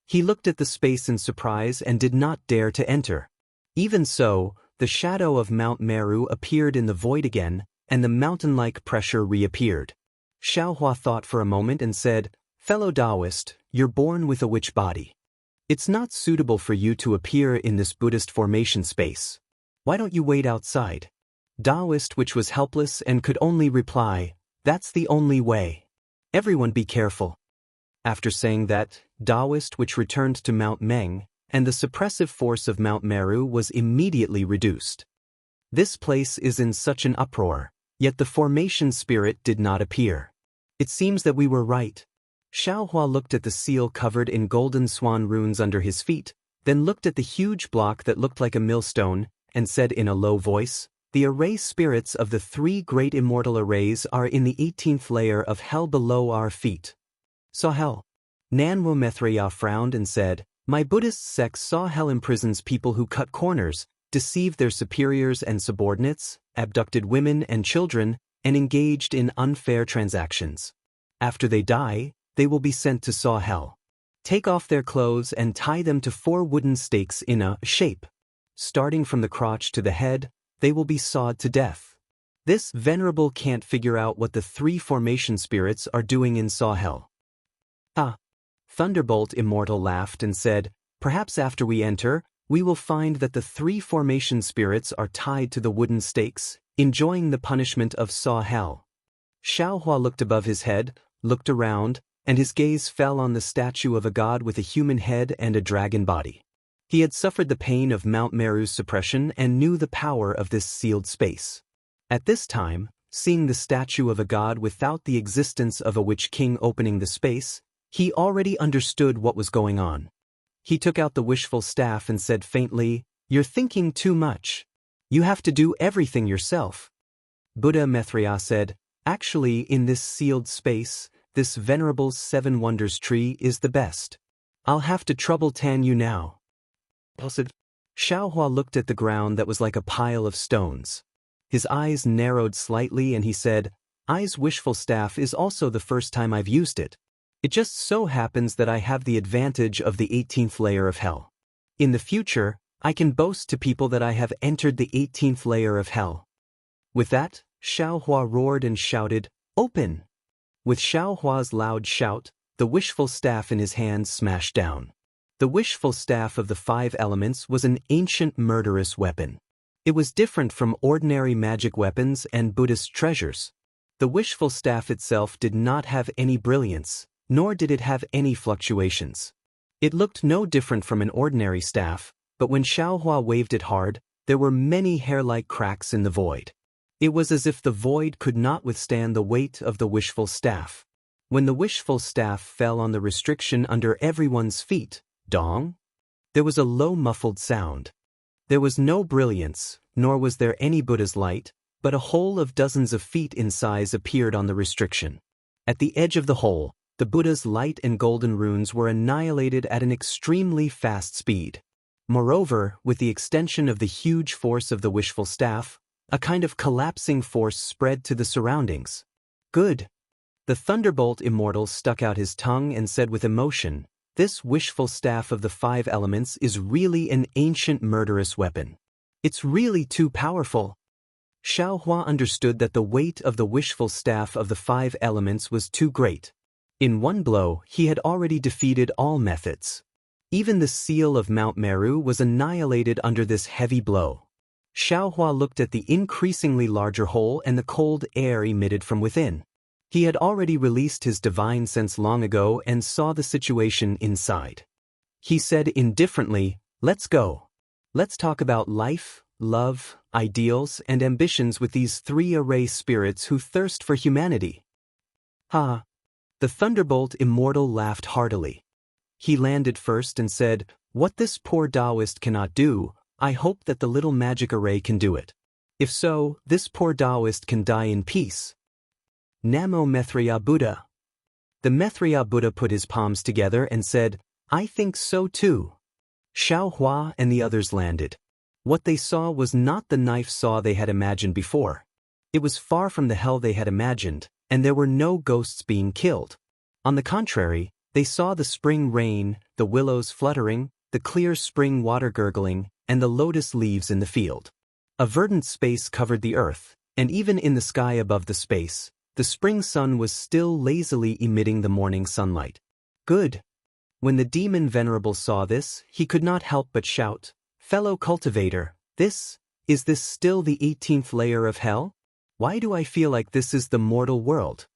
He looked at the space in surprise and did not dare to enter. Even so, the shadow of Mount Meru appeared in the void again, and the mountain-like pressure reappeared. Xiaohua thought for a moment and said, Fellow Daoist, you're born with a witch body. It's not suitable for you to appear in this Buddhist formation space. Why don't you wait outside? Daoist which was helpless and could only reply, That's the only way. Everyone be careful. After saying that, Daoist which returned to Mount Meng, and the suppressive force of Mount Meru was immediately reduced. This place is in such an uproar, yet the formation spirit did not appear. It seems that we were right. Xiaohua looked at the seal covered in golden swan runes under his feet, then looked at the huge block that looked like a millstone, and said in a low voice, The array spirits of the 3 great immortal arrays are in the 18th layer of hell below our feet. Saw hell. Nanwu Maitreya frowned and said, My Buddhist sect saw hell imprisons people who cut corners, deceived their superiors and subordinates, abducted women and children, and engaged in unfair transactions. After they die, they will be sent to Saw hell. Take off their clothes and tie them to 4 wooden stakes in a shape. Starting from the crotch to the head, they will be sawed to death. This venerable can't figure out what the 3 formation spirits are doing in Saw hell. Thunderbolt Immortal laughed and said, Perhaps after we enter, we will find that the 3 formation spirits are tied to the wooden stakes, enjoying the punishment of Saw hell. Xiaohua looked above his head, looked around, and his gaze fell on the statue of a god with a human head and a dragon body. He had suffered the pain of Mount Meru's suppression and knew the power of this sealed space. At this time, seeing the statue of a god without the existence of a witch king opening the space, he already understood what was going on. He took out the wishful staff and said faintly, You're thinking too much. You have to do everything yourself. Buddha Maitreya said, Actually, in this sealed space, this venerable 7 wonders tree is the best. I'll have to trouble tan you now. Xiaohua looked at the ground that was like a pile of stones. His eyes narrowed slightly and he said, I's wishful staff is also the first time I've used it. It just so happens that I have the advantage of the 18th layer of hell. In the future, I can boast to people that I have entered the 18th layer of hell. With that, Xiaohua roared and shouted, Open! With Xiaohua's loud shout, the wishful staff in his hands smashed down. The wishful staff of the 5 elements was an ancient murderous weapon. It was different from ordinary magic weapons and Buddhist treasures. The wishful staff itself did not have any brilliance, nor did it have any fluctuations. It looked no different from an ordinary staff, but when Xiaohua waved it hard, there were many hair-like cracks in the void. It was as if the void could not withstand the weight of the wishful staff. When the wishful staff fell on the restriction under everyone's feet, dong, there was a low muffled sound. There was no brilliance, nor was there any Buddha's light, but a hole of dozens of feet in size appeared on the restriction. At the edge of the hole, the Buddha's light and golden runes were annihilated at an extremely fast speed. Moreover, with the extension of the huge force of the wishful staff, a kind of collapsing force spread to the surroundings. Good. The thunderbolt Immortal stuck out his tongue and said with emotion, This wishful staff of the 5 elements is really an ancient murderous weapon. It's really too powerful. Xiaohua understood that the weight of the wishful staff of the 5 elements was too great. In one blow, he had already defeated all methods. Even the seal of Mount Meru was annihilated under this heavy blow. Xiaohua looked at the increasingly larger hole and the cold air emitted from within. He had already released his divine sense long ago and saw the situation inside. He said indifferently, Let's go. Let's talk about life, love, ideals, and ambitions with these 3 array spirits who thirst for humanity. Ha! The thunderbolt Immortal laughed heartily. He landed first and said, What this poor Daoist cannot do, I hope that the little magic array can do it. If so, this poor Daoist can die in peace. Namo Maitreya Buddha. The Maitreya Buddha put his palms together and said, I think so too. Xiaohua and the others landed. What they saw was not the knife saw they had imagined before. It was far from the hell they had imagined, and there were no ghosts being killed. On the contrary, they saw the spring rain, the willows fluttering, the clear spring water gurgling, and the lotus leaves in the field. A verdant space covered the earth, and even in the sky above the space, the spring sun was still lazily emitting the morning sunlight. Good. When the demon venerable saw this, he could not help but shout, Fellow cultivator, is this still the 18th layer of hell? Why do I feel like this is the mortal world?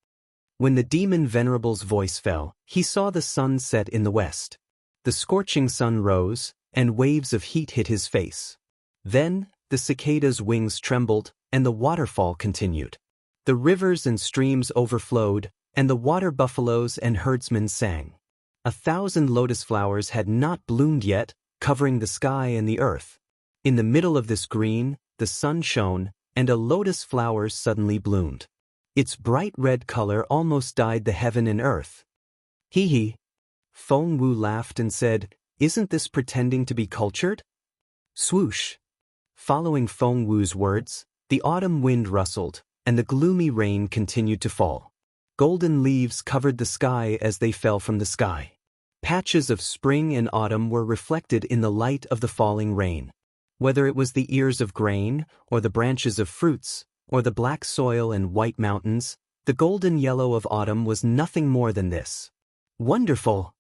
When the demon venerable's voice fell, he saw the sun set in the west. The scorching sun rose, and waves of heat hit his face. Then, the cicada's wings trembled, and the waterfall continued. The rivers and streams overflowed, and the water buffaloes and herdsmen sang. 1,000 lotus flowers had not bloomed yet, covering the sky and the earth. In the middle of this green, the sun shone, and a lotus flower suddenly bloomed. Its bright red color almost dyed the heaven and earth. Hee hee. Feng Wu laughed and said, Isn't this pretending to be cultured? Swoosh. Following Feng Wu's words, the autumn wind rustled, and the gloomy rain continued to fall. Golden leaves covered the sky as they fell from the sky. Patches of spring and autumn were reflected in the light of the falling rain. Whether it was the ears of grain, or the branches of fruits, or the black soil and white mountains, the golden yellow of autumn was nothing more than this. Wonderful!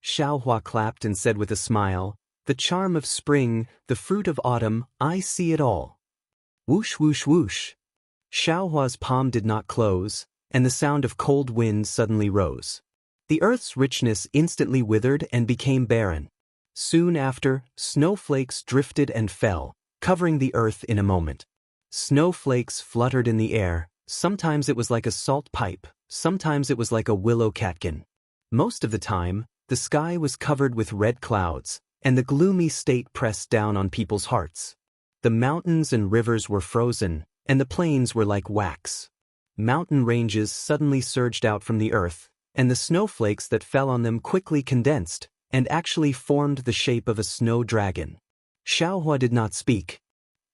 Xiaohua clapped and said with a smile, The charm of spring, the fruit of autumn, I see it all. Whoosh whoosh whoosh. Xiaohua's palm did not close, and the sound of cold wind suddenly rose. The earth's richness instantly withered and became barren. Soon after, snowflakes drifted and fell, covering the earth in a moment. Snowflakes fluttered in the air, sometimes it was like a salt pipe, sometimes it was like a willow catkin. Most of the time, the sky was covered with red clouds, and the gloomy state pressed down on people's hearts. The mountains and rivers were frozen, and the plains were like wax. Mountain ranges suddenly surged out from the earth, and the snowflakes that fell on them quickly condensed, and actually formed the shape of a snow dragon. Xiaohua did not speak.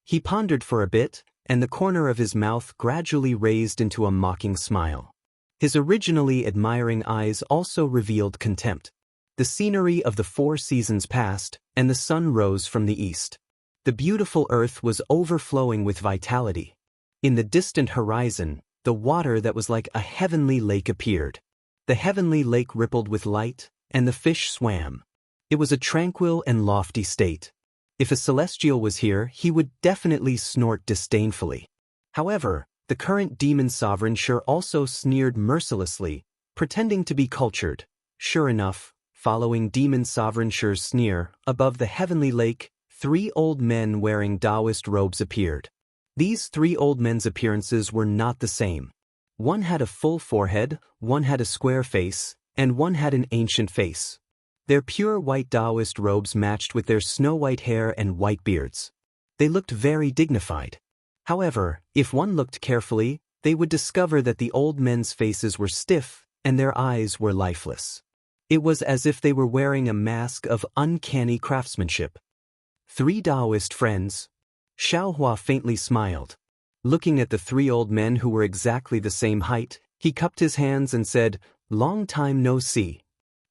He pondered for a bit, and the corner of his mouth gradually raised into a mocking smile. His originally admiring eyes also revealed contempt. The scenery of the 4 seasons passed, and the sun rose from the east. The beautiful earth was overflowing with vitality. In the distant horizon, the water that was like a heavenly lake appeared. The heavenly lake rippled with light, and the fish swam. It was a tranquil and lofty state. If a celestial was here, he would definitely snort disdainfully. However, the current demon sovereign sure also sneered mercilessly, pretending to be cultured. Sure enough, following demon sovereign Shure's sneer, above the heavenly lake, 3 old men wearing Daoist robes appeared. These 3 old men's appearances were not the same. One had a full forehead, one had a square face, and one had an ancient face. Their pure white Daoist robes matched with their snow-white hair and white beards. They looked very dignified. However, if one looked carefully, they would discover that the old men's faces were stiff and their eyes were lifeless. It was as if they were wearing a mask of uncanny craftsmanship. 3 Daoist friends. Xiaohua faintly smiled. Looking at the 3 old men who were exactly the same height, he cupped his hands and said, "Long time no see.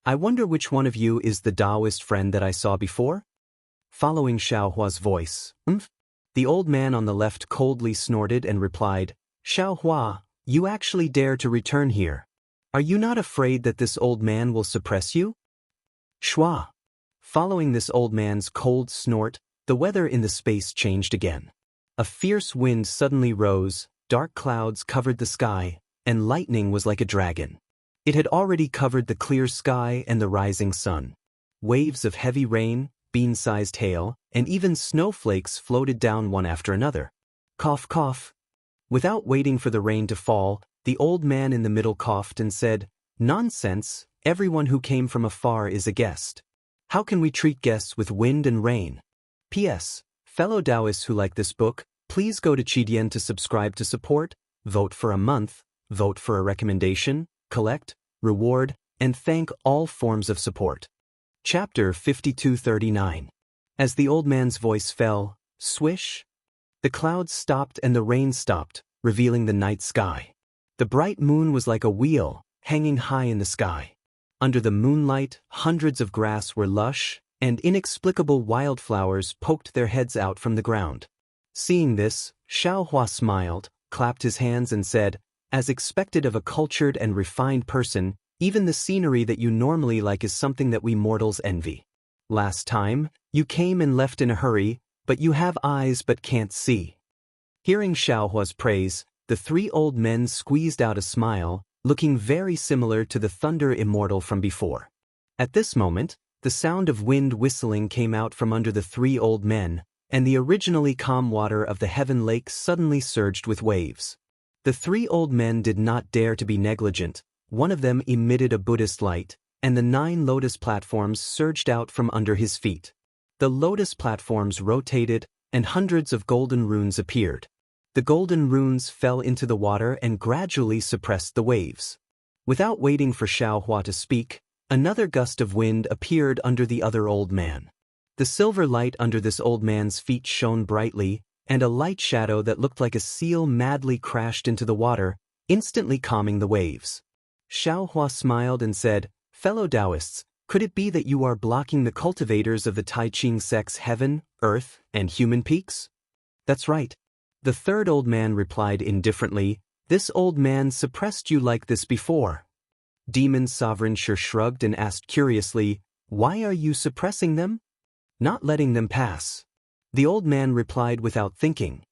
I wonder which one of you is the Daoist friend that I saw before?" Following Xiaohua's voice, the old man on the left coldly snorted and replied, "Xiaohua, you actually dare to return here. Are you not afraid that this old man will suppress you?" Shua. Following this old man's cold snort, the weather in the space changed again. A fierce wind suddenly rose, dark clouds covered the sky, and lightning was like a dragon. It had already covered the clear sky and the rising sun. Waves of heavy rain, bean-sized hail, and even snowflakes floated down one after another. Cough, cough. Without waiting for the rain to fall, the old man in the middle coughed and said, "Nonsense, everyone who came from afar is a guest. How can we treat guests with wind and rain? P.S. Fellow Daoists who like this book, please go to Qidian to subscribe to support, vote for a month, vote for a recommendation, collect, reward, and thank all forms of support." Chapter 5239. As the old man's voice fell, swish, the clouds stopped and the rain stopped, revealing the night sky. The bright moon was like a wheel, hanging high in the sky. Under the moonlight, hundreds of grass were lush, and inexplicable wildflowers poked their heads out from the ground. Seeing this, Xiaohua smiled, clapped his hands and said, "As expected of a cultured and refined person, even the scenery that you normally like is something that we mortals envy. Last time, you came and left in a hurry, but you have eyes but can't see." Hearing Xiaohua's praise, the 3 old men squeezed out a smile, looking very similar to the thunder immortal from before. At this moment, the sound of wind whistling came out from under the 3 old men, and the originally calm water of the heaven lake suddenly surged with waves. The 3 old men did not dare to be negligent. One of them emitted a Buddhist light, and the 9 lotus platforms surged out from under his feet. The lotus platforms rotated, and hundreds of golden runes appeared. The golden runes fell into the water and gradually suppressed the waves. Without waiting for Xiaohua to speak, another gust of wind appeared under the other old man. The silver light under this old man's feet shone brightly, and a light shadow that looked like a seal madly crashed into the water, instantly calming the waves. Xiaohua smiled and said, "Fellow Daoists, could it be that you are blocking the cultivators of the Tai Ching sect's heaven, earth, and human peaks?" "That's right." The 3rd old man replied indifferently, "This old man suppressed you like this before." Demon Sovereign Sure shrugged and asked curiously, "Why are you suppressing them?" "Not letting them pass." The old man replied without thinking.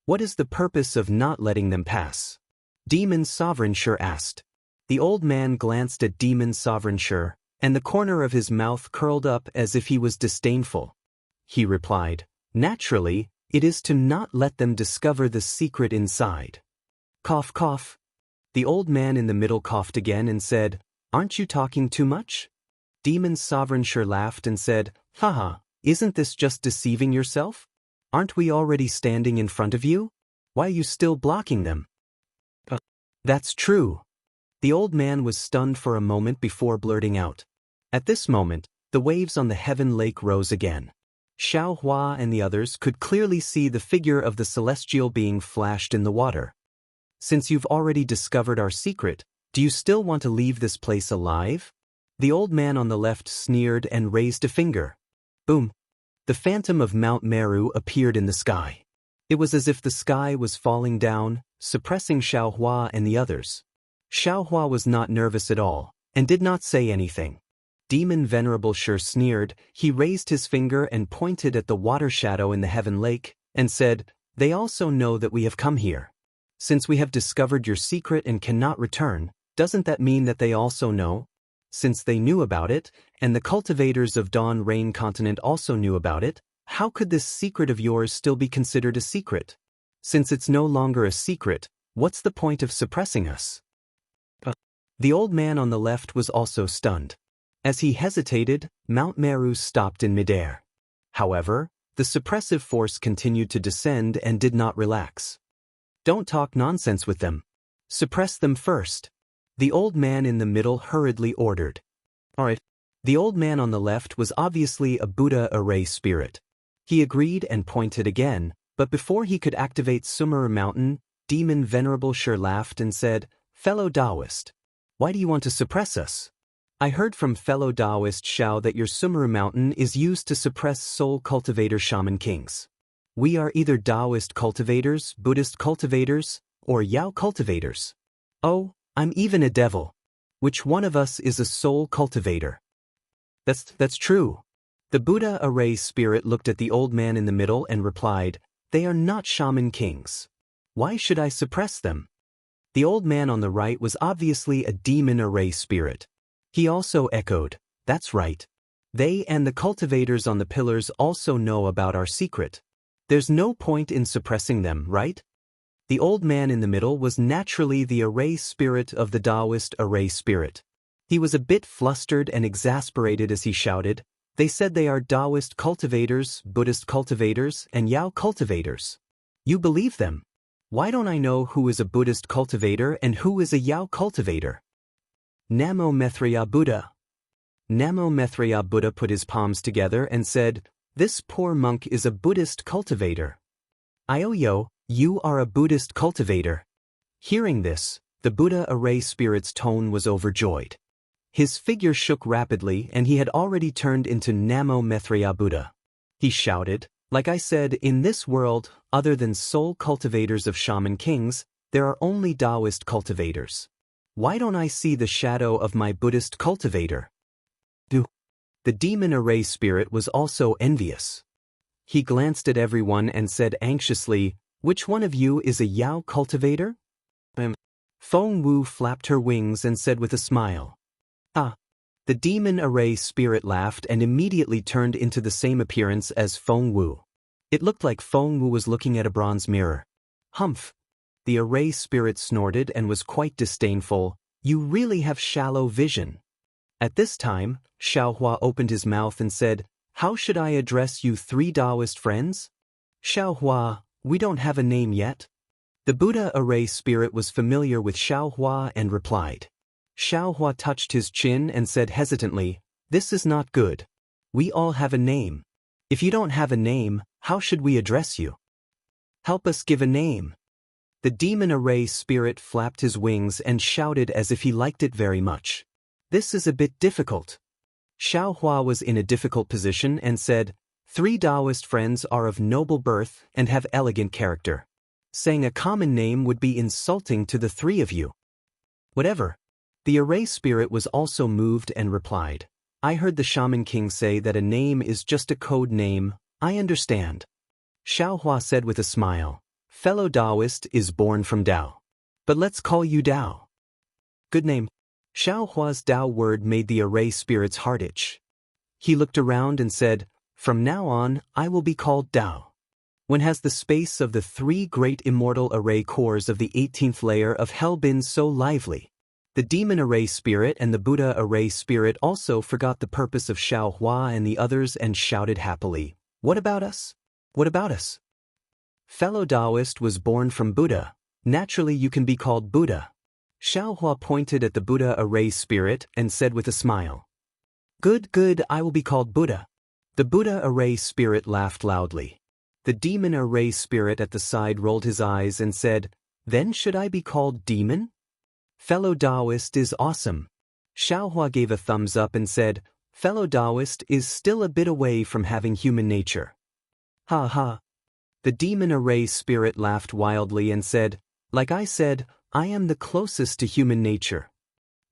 "What is the purpose of not letting them pass?" Demon Sovereign Sure asked. The old man glanced at Demon Sovereign Sure, and the corner of his mouth curled up as if he was disdainful. He replied, "Naturally, it is to not let them discover the secret inside." Cough, cough. The old man in the middle coughed again and said, "Aren't you talking too much?" Demon Sovereign Sure laughed and said, "Haha, isn't this just deceiving yourself? Aren't we already standing in front of you? Why are you still blocking them?" "That's true." The old man was stunned for a moment before blurting out. At this moment, the waves on the heaven lake rose again. Xiao Hua and the others could clearly see the figure of the celestial being flashed in the water. Since you've already discovered our secret, do you still want to leave this place alive? The old man on the left sneered and raised a finger. Boom! The phantom of Mount Meru appeared in the sky. It was as if the sky was falling down, suppressing Xiao Hua and the others. Xiao Hua was not nervous at all, and did not say anything. Demon Venerable Shi sneered. He raised his finger and pointed at the water shadow in the heaven lake, and said, "They also know that we have come here. Since we have discovered your secret and cannot return, doesn't that mean that they also know? Since they knew about it, and the cultivators of Dawn Rain Continent also knew about it, how could this secret of yours still be considered a secret? Since it's no longer a secret, what's the point of suppressing us?" The old man on the left was also stunned. As he hesitated, Mount Meru stopped in midair. However, the suppressive force continued to descend and did not relax. "Don't talk nonsense with them. Suppress them first," the old man in the middle hurriedly ordered. "Alright." The old man on the left was obviously a Buddha array spirit. He agreed and pointed again, but before he could activate Sumeru Mountain, Demon Venerable Shi laughed and said, "Fellow Daoist, why do you want to suppress us? I heard from fellow Daoist Xiao that your Sumeru Mountain is used to suppress soul cultivator shaman kings. We are either Daoist cultivators, Buddhist cultivators, or Yao cultivators. Oh, I'm even a devil. Which one of us is a soul cultivator?" That's true. The Buddha array spirit looked at the old man in the middle and replied, "They are not shaman kings. Why should I suppress them?" The old man on the right was obviously a demon array spirit. He also echoed, "That's right. They and the cultivators on the pillars also know about our secret. There's no point in suppressing them, right?" The old man in the middle was naturally the array spirit of the Daoist array spirit. He was a bit flustered and exasperated as he shouted, "They said they are Daoist cultivators, Buddhist cultivators, and Yao cultivators. You believe them? Why don't I know who is a Buddhist cultivator and who is a Yao cultivator?" Namo Maitreya Buddha. Namo Maitreya Buddha put his palms together and said, "This poor monk is a Buddhist cultivator. Ioyo, you are a Buddhist cultivator." Hearing this, the Buddha array spirit's tone was overjoyed. His figure shook rapidly and he had already turned into Namo Maitreya Buddha. He shouted, "Like I said, in this world, other than soul cultivators of shaman kings, there are only Daoist cultivators. Why don't I see the shadow of my Buddhist cultivator?" The demon array spirit was also envious. He glanced at everyone and said anxiously, "Which one of you is a Yao cultivator?" Feng Wu flapped her wings and said with a smile, "Ah." The demon array spirit laughed and immediately turned into the same appearance as Feng Wu. It looked like Feng Wu was looking at a bronze mirror. "Humph." The array spirit snorted and was quite disdainful, "You really have shallow vision." At this time, Xiao Hua opened his mouth and said, "How should I address you three Daoist friends?" "Xiao Hua, we don't have a name yet." The Buddha array spirit was familiar with Xiao Hua and replied. Xiao Hua touched his chin and said hesitantly, "This is not good. We all have a name. If you don't have a name, how should we address you? Help us give a name." The demon array spirit flapped his wings and shouted as if he liked it very much. "This is a bit difficult." Xiao Hua was in a difficult position and said, "Three Daoist friends are of noble birth and have elegant character. Saying a common name would be insulting to the three of you." "Whatever." The array spirit was also moved and replied, "I heard the shaman king say that a name is just a code name. I understand." Xiao Hua said with a smile, "Fellow Daoist is born from Dao. But let's call you Dao." "Good name." Xiao Hua's Dao word made the array spirit's heart itch. He looked around and said, "From now on, I will be called Dao." When has the space of the three great immortal array cores of the 18th layer of hell been so lively? The demon array spirit and the Buddha array spirit also forgot the purpose of Xiao Hua and the others and shouted happily, "What about us? What about us? Fellow Daoist was born from Buddha. Naturally you can be called Buddha." Xiao Hua pointed at the Buddha array spirit and said with a smile, Good, good, I will be called Buddha. The Buddha array spirit laughed loudly. The demon array spirit at the side rolled his eyes and said, Then should I be called demon? Fellow Daoist is awesome. Xiaohua gave a thumbs up and said, Fellow Daoist is still a bit away from having human nature. Ha ha. The demon array spirit laughed wildly and said, Like I said, I am the closest to human nature.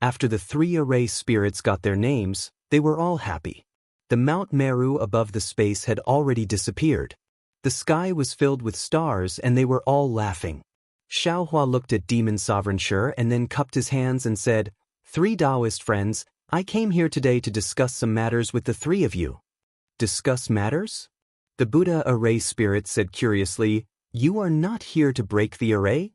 After the three array spirits got their names, they were all happy. The Mount Meru above the space had already disappeared. The sky was filled with stars and they were all laughing. Xiaohua looked at Demon Sovereign Shi and then cupped his hands and said, Three Daoist friends, I came here today to discuss some matters with the three of you. Discuss matters? The Buddha array spirit said curiously, You are not here to break the array?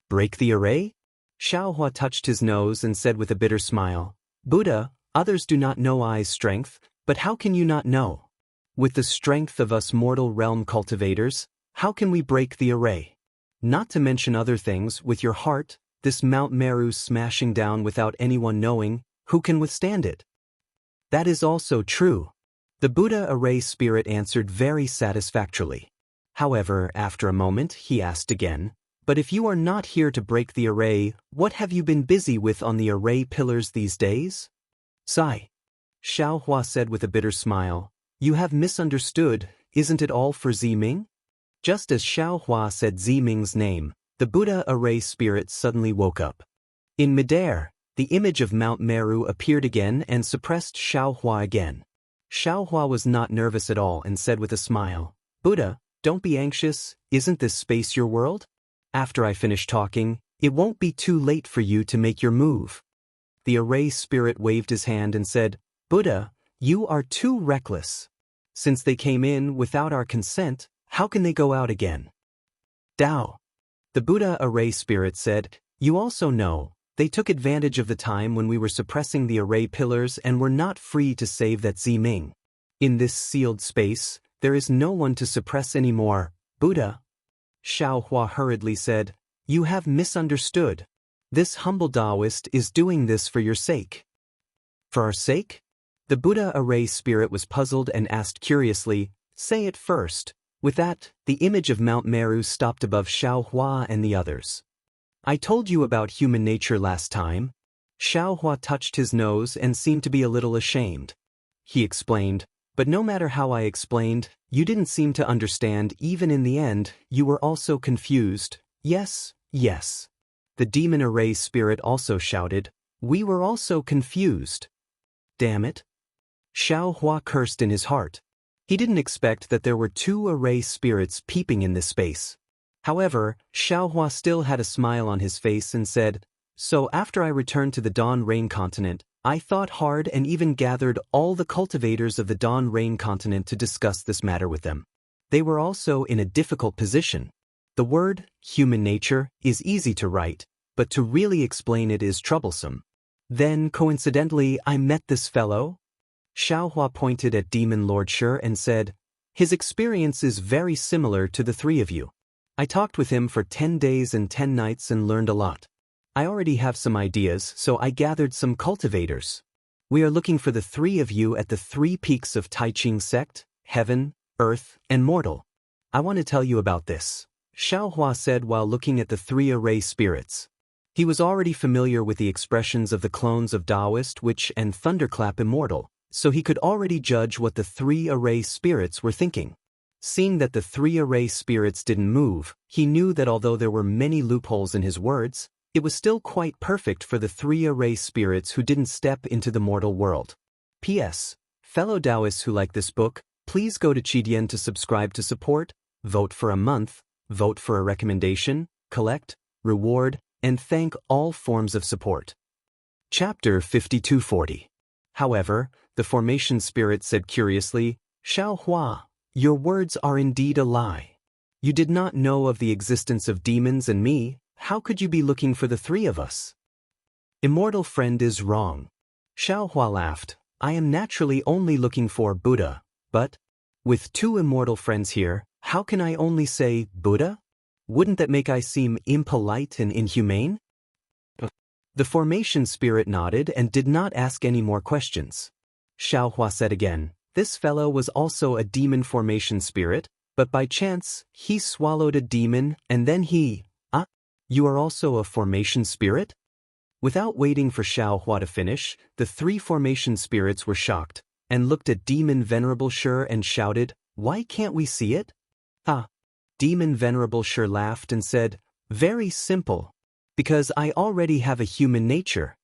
Break the array? Xiaohua touched his nose and said with a bitter smile, Buddha, others do not know I's strength, but how can you not know? With the strength of us mortal realm cultivators, how can we break the array? Not to mention other things, with your heart, this Mount Meru smashing down without anyone knowing, who can withstand it? That is also true. The Buddha array spirit answered very satisfactorily. However, after a moment, he asked again, But if you are not here to break the array, what have you been busy with on the array pillars these days? Sigh. Xiaohua said with a bitter smile, You have misunderstood, isn't it all for Ziming? Just as Xiaohua said Ziming's name, the Buddha array spirit suddenly woke up. In midair, the image of Mount Meru appeared again and suppressed Xiaohua again. Xiaohua was not nervous at all and said with a smile, Buddha, don't be anxious, isn't this space your world? After I finish talking, it won't be too late for you to make your move. The array spirit waved his hand and said, Buddha, you are too reckless. Since they came in without our consent, how can they go out again? Dao. The Buddha array spirit said, You also know, they took advantage of the time when we were suppressing the array pillars and were not free to save that Ziming. In this sealed space, there is no one to suppress anymore, Buddha. Xiaohua hurriedly said, You have misunderstood. This humble Daoist is doing this for your sake. For our sake? The Buddha array spirit was puzzled and asked curiously, Say it first. With that, the image of Mount Meru stopped above Xiaohua and the others. I told you about human nature last time. Xiaohua touched his nose and seemed to be a little ashamed. He explained, But no matter how I explained, you didn't seem to understand. Even in the end, you were also confused. Yes, yes. The demon array spirit also shouted, We were also confused. Damn it. Xiaohua cursed in his heart. He didn't expect that there were two array spirits peeping in this space. However, Xiaohua still had a smile on his face and said, So after I returned to the Dawn Rain continent, I thought hard and even gathered all the cultivators of the Dawn Rain continent to discuss this matter with them. They were also in a difficult position. The word, human nature, is easy to write, but to really explain it is troublesome. Then, coincidentally, I met this fellow. Xiaohua pointed at Demon Lord Shi and said, His experience is very similar to the three of you. I talked with him for 10 days and 10 nights and learned a lot. I already have some ideas, so I gathered some cultivators. We are looking for the three of you at the 3 peaks of Taiching sect, heaven, earth, and mortal. I want to tell you about this, Xiaohua said while looking at the 3 array spirits. He was already familiar with the expressions of the clones of Daoist, Witch, and Thunderclap Immortal, so he could already judge what the 3 array spirits were thinking. Seeing that the 3 array spirits didn't move, he knew that although there were many loopholes in his words, it was still quite perfect for the 3 array spirits who didn't step into the mortal world. P.S. Fellow Daoists who like this book, please go to Qidian to subscribe to support, vote for a month, vote for a recommendation, collect, reward, and thank all forms of support. Chapter 5240. However, the formation spirit said curiously, Xiaohua, your words are indeed a lie. You did not know of the existence of demons and me, how could you be looking for the 3 of us? Immortal friend is wrong. Xiaohua laughed, I am naturally only looking for Buddha, but with 2 immortal friends here, how can I only say Buddha? Wouldn't that make I seem impolite and inhumane? The formation spirit nodded and did not ask any more questions. Xiaohua said again. This fellow was also a demon formation spirit, but by chance, he swallowed a demon and then you are also a formation spirit? Without waiting for Xiaohua to finish, the three formation spirits were shocked, and looked at Demon Venerable Shi and shouted, "Why can't we see it?" Demon Venerable Shi laughed and said, "Very simple. Because I already have a human nature."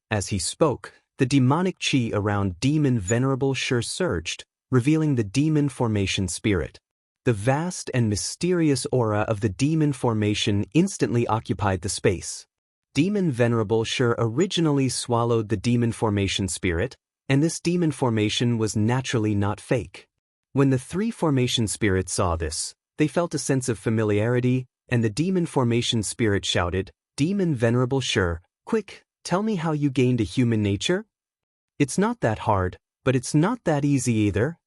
As he spoke, the demonic chi around Demon Venerable Shi surged, revealing the demon formation spirit. The vast and mysterious aura of the demon formation instantly occupied the space. Demon Venerable Shi originally swallowed the demon formation spirit, and this demon formation was naturally not fake. When the three formation spirits saw this, they felt a sense of familiarity, and the demon formation spirit shouted, "Demon Venerable Shi, quick, tell me how you gained a human nature?" "It's not that hard, but it's not that easy either."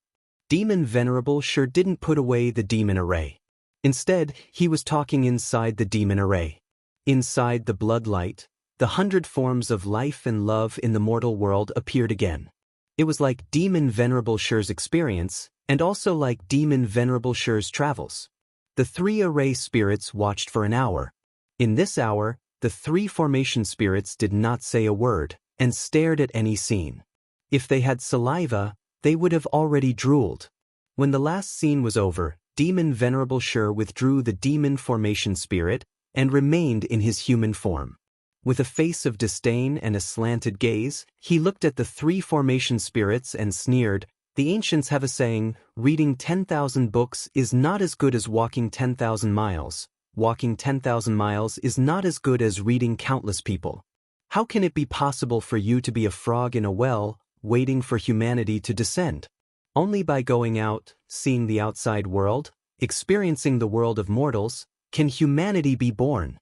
Demon Venerable Shi didn't put away the demon array. Instead, he was talking inside the demon array. Inside the bloodlight, the 100 forms of life and love in the mortal world appeared again. It was like Demon Venerable Shi's experience, and also like Demon Venerable Shi's travels. The three array spirits watched for an hour. In this hour, the three formation spirits did not say a word, and stared at any scene. If they had saliva, they would have already drooled. When the last scene was over, Demon Venerable Shi withdrew the demon formation spirit, and remained in his human form. With a face of disdain and a slanted gaze, he looked at the three formation spirits and sneered, "The ancients have a saying, reading 10,000 books is not as good as walking 10,000 miles. Walking 10,000 miles is not as good as reading countless people. How can it be possible for you to be a frog in a well, waiting for humanity to descend? Only by going out, seeing the outside world, experiencing the world of mortals, can humanity be born."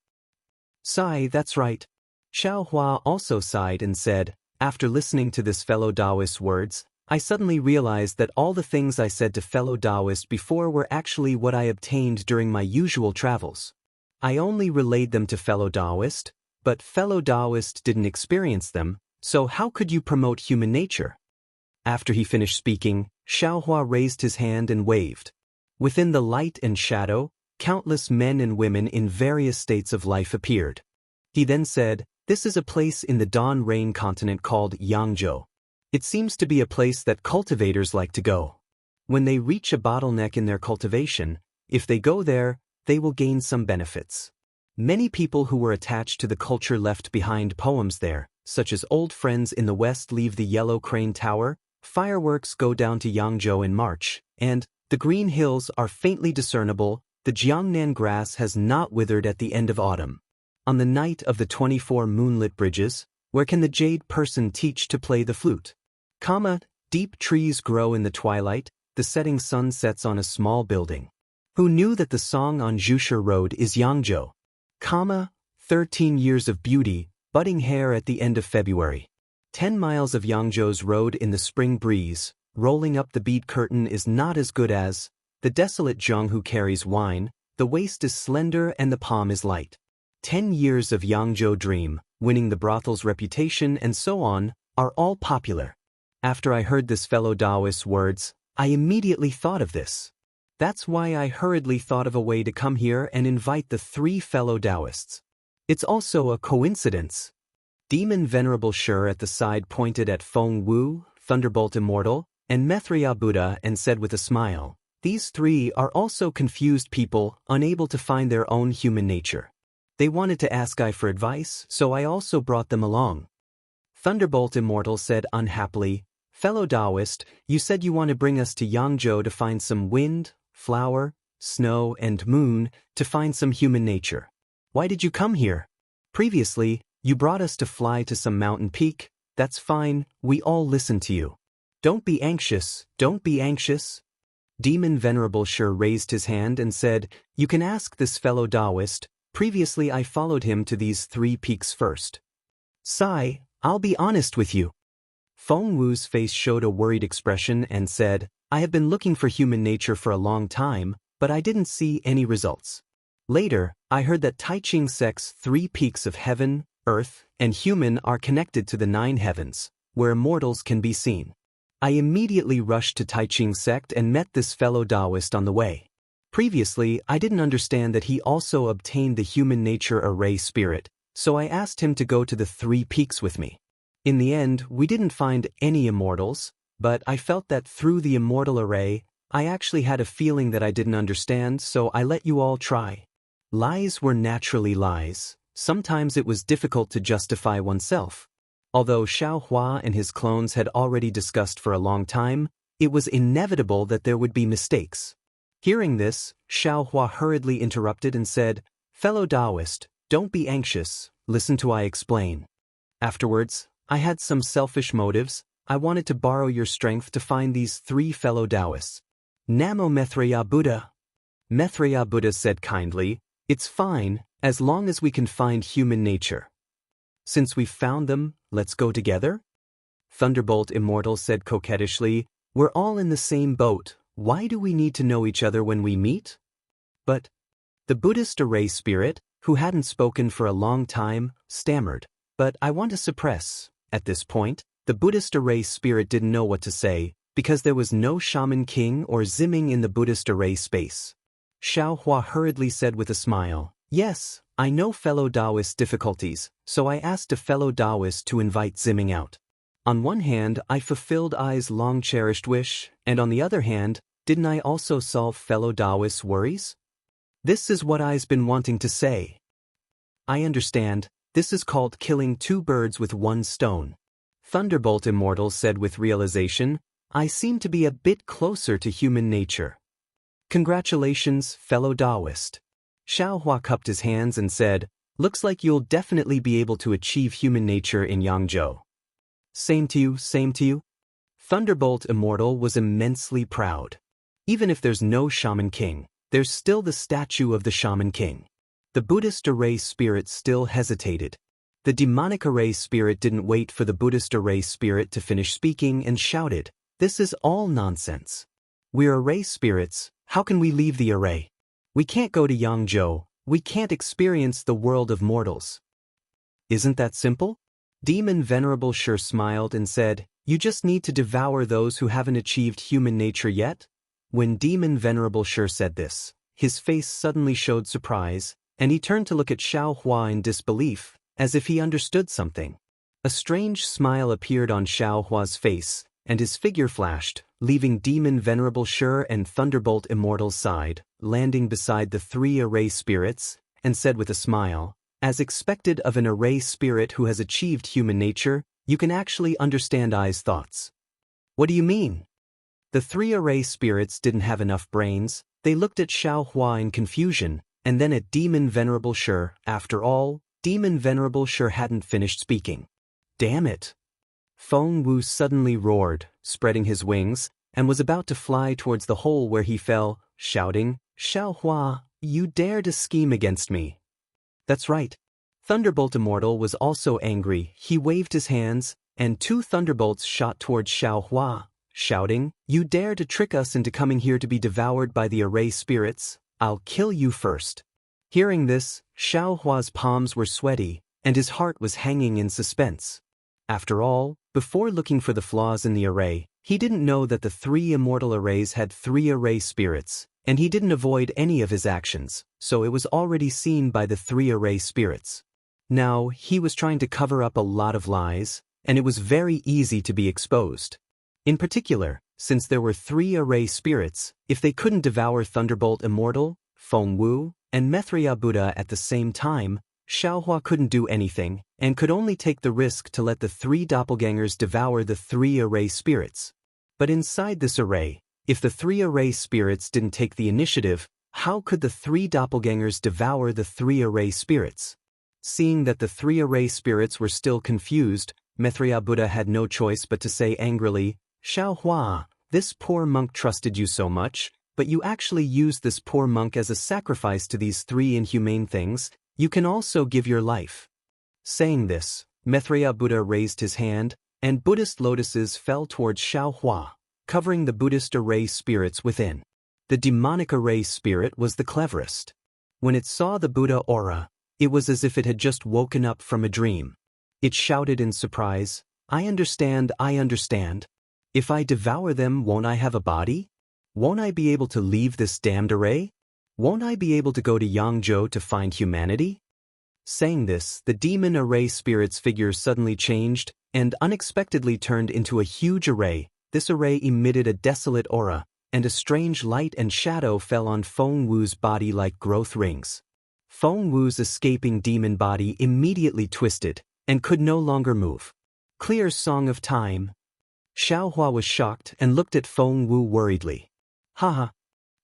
"Sigh, that's right." Xiaohua also sighed and said, "After listening to this fellow Daoist's words, I suddenly realized that all the things I said to fellow Daoist before were actually what I obtained during my usual travels. I only relayed them to fellow Daoist, but fellow Daoist didn't experience them, so how could you promote human nature?" After he finished speaking, Xiaohua raised his hand and waved. Within the light and shadow, countless men and women in various states of life appeared. He then said, "This is a place in the Dawn Rain continent called Yangzhou. It seems to be a place that cultivators like to go. When they reach a bottleneck in their cultivation, if they go there, they will gain some benefits. Many people who were attached to the culture left behind poems there, such as old friends in the west leave the Yellow Crane Tower, fireworks go down to Yangzhou in March, and the green hills are faintly discernible. The Jiangnan grass has not withered at the end of autumn. On the night of the 24 moonlit bridges, where can the jade person teach to play the flute? Deep trees grow in the twilight, the setting sun sets on a small building. Who knew that the song on Zhushi Road is Yangzhou? 13 years of beauty, budding hair at the end of February. 10 miles of Yangzhou's road in the spring breeze, rolling up the bead curtain is not as good as the desolate Zheng who carries wine, the waist is slender and the palm is light. 10 years of Yangzhou dream, winning the brothel's reputation and so on, are all popular. After I heard this fellow Daoist's words, I immediately thought of this. That's why I hurriedly thought of a way to come here and invite the three fellow Daoists. It's also a coincidence." Demon Venerable Shi at the side pointed at Feng Wu, Thunderbolt Immortal, and Methria Buddha and said with a smile, "These three are also confused people, unable to find their own human nature. They wanted to ask I for advice, so I also brought them along." Thunderbolt Immortal said unhappily, "Fellow Daoist, you said you want to bring us to Yangzhou to find some wind, flower, snow, and moon, to find some human nature. Why did you come here? Previously, you brought us to fly to some mountain peak. That's fine, we all listen to you. Don't be anxious, don't be anxious." Demon Venerable Shi raised his hand and said, "You can ask this fellow Daoist. Previously I followed him to these 3 peaks first." "Sigh, I'll be honest with you." Feng Wu's face showed a worried expression and said, "I have been looking for human nature for a long time, but I didn't see any results. Later, I heard that Taiching Sect's 3 peaks of heaven, earth, and human are connected to the 9 heavens, where immortals can be seen. I immediately rushed to Taiching sect and met this fellow Daoist on the way. Previously, I didn't understand that he also obtained the human nature array spirit, so I asked him to go to the 3 peaks with me. In the end, we didn't find any immortals, but I felt that through the immortal array, I actually had a feeling that I didn't understand, so I let you all try. Lies were naturally lies. Sometimes it was difficult to justify oneself. Although Xiao Hua and his clones had already discussed for a long time, it was inevitable that there would be mistakes. Hearing this, Xiao Hua hurriedly interrupted and said, "Fellow Daoist, don't be anxious, listen to I explain." Afterwards, I had some selfish motives. I wanted to borrow your strength to find these 3 fellow Daoists. Namo Maitreya Buddha. Maitreya Buddha said kindly, "It's fine, as long as we can find human nature. Since we've found them, let's go together?" Thunderbolt Immortal said coquettishly, "We're all in the same boat, why do we need to know each other when we meet?" But the Buddhist array spirit, who hadn't spoken for a long time, stammered, "But I want to suppress." At this point, the Buddhist array spirit didn't know what to say, because there was no shaman king or zimming in the Buddhist array space. Xiao Hua hurriedly said with a smile, "Yes, I know fellow Daoist difficulties, so I asked a fellow Daoist to invite zimming out. On one hand, I fulfilled I's long-cherished wish, and on the other hand, didn't I also solve fellow Daoist's worries? This is what I's been wanting to say. I understand, this is called killing 2 birds with 1 stone." Thunderbolt Immortal said with realization, "I seem to be a bit closer to human nature." "Congratulations, fellow Daoist." Xiao Hua cupped his hands and said, "Looks like you'll definitely be able to achieve human nature in Yangzhou." "Same to you, same to you." Thunderbolt Immortal was immensely proud. Even if there's no Shaman King, there's still the statue of the Shaman King. The Buddhist array spirit still hesitated. The demonic array spirit didn't wait for the Buddhist array spirit to finish speaking and shouted, "This is all nonsense. We're array spirits, how can we leave the array? We can't go to Yangzhou, we can't experience the world of mortals." "Isn't that simple?" Demon Venerable Sure smiled and said, "You just need to devour those who haven't achieved human nature yet." When Demon Venerable Sure said this, his face suddenly showed surprise, and he turned to look at Xiao Hua in disbelief, as if he understood something. A strange smile appeared on Xiao Hua's face, and his figure flashed, leaving Demon Venerable Sure and Thunderbolt Immortal's side, landing beside the 3 array spirits, and said with a smile, "As expected of an array spirit who has achieved human nature, you can actually understand I's thoughts." "What do you mean?" The 3 array spirits didn't have enough brains. They looked at Xiao Hua in confusion, and then at Demon Venerable Sure. After all, Demon Venerable Sure hadn't finished speaking. "Damn it!" Feng Wu suddenly roared, spreading his wings, and was about to fly towards the hole where he fell, shouting, "Xiao Hua, you dare to scheme against me." That's right. Thunderbolt Immortal was also angry. He waved his hands, and 2 thunderbolts shot towards Xiao Hua, shouting, "You dare to trick us into coming here to be devoured by the array spirits? I'll kill you first." Hearing this, Xiao Hua's palms were sweaty, and his heart was hanging in suspense. After all, before looking for the flaws in the array, he didn't know that the 3 immortal arrays had 3 array spirits, and he didn't avoid any of his actions, so it was already seen by the 3 array spirits. Now, he was trying to cover up a lot of lies, and it was very easy to be exposed. In particular, since there were 3 array spirits, if they couldn't devour Thunderbolt Immortal, Feng Wu, and Maitreya Buddha at the same time, Xiao Hua couldn't do anything, and could only take the risk to let the 3 doppelgangers devour the 3 array spirits. But inside this array, if the 3 array spirits didn't take the initiative, how could the 3 doppelgangers devour the 3 array spirits? Seeing that the 3 array spirits were still confused, Maitreya Buddha had no choice but to say angrily, "Xiao Hua, this poor monk trusted you so much, but you actually used this poor monk as a sacrifice to these 3 inhumane things. You can also give your life." Saying this, Maitreya Buddha raised his hand, and Buddhist lotuses fell towards Xiao Hua, covering the Buddhist array spirits within. The demonic array spirit was the cleverest. When it saw the Buddha aura, it was as if it had just woken up from a dream. It shouted in surprise, I understand, I understand." If I devour them, won't I have a body? Won't I be able to leave this damned array? Won't I be able to go to Yangzhou to find humanity? Saying this, the demon array spirit's figure suddenly changed and unexpectedly turned into a huge array. This array emitted a desolate aura, and a strange light and shadow fell on Feng Wu's body like growth rings. Feng Wu's escaping demon body immediately twisted and could no longer move. Clear Song of Time. Xiaohua was shocked and looked at Feng Wu worriedly. Haha.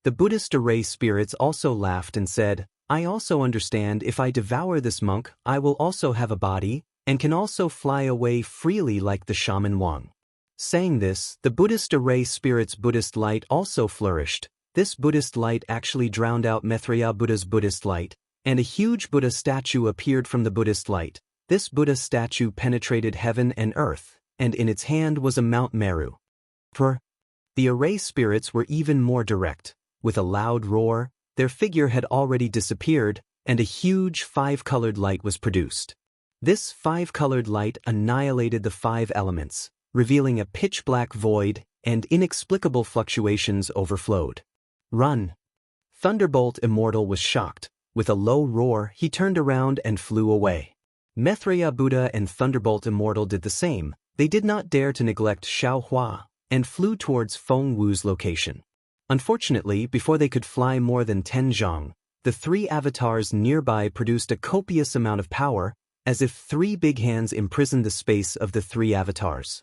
The Buddhist array spirits also laughed and said, I also understand if I devour this monk, I will also have a body, and can also fly away freely like the shaman Wang. Saying this, the Buddhist array spirit's Buddhist light also flourished. This Buddhist light actually drowned out Maitreya Buddha's Buddhist light, and a huge Buddha statue appeared from the Buddhist light. This Buddha statue penetrated heaven and earth, and in its hand was a Mount Meru. The array spirits were even more direct. With a loud roar, their figure had already disappeared, and a huge five-colored light was produced. This five-colored light annihilated the five elements, revealing a pitch-black void, and inexplicable fluctuations overflowed. Run! Thunderbolt Immortal was shocked. With a low roar, he turned around and flew away. Maitreya Buddha and Thunderbolt Immortal did the same. They did not dare to neglect Xiaohua, and flew towards Feng Wu's location. Unfortunately, before they could fly more than 10 zhang, the three avatars nearby produced a copious amount of power, as if three big hands imprisoned the space of the three avatars.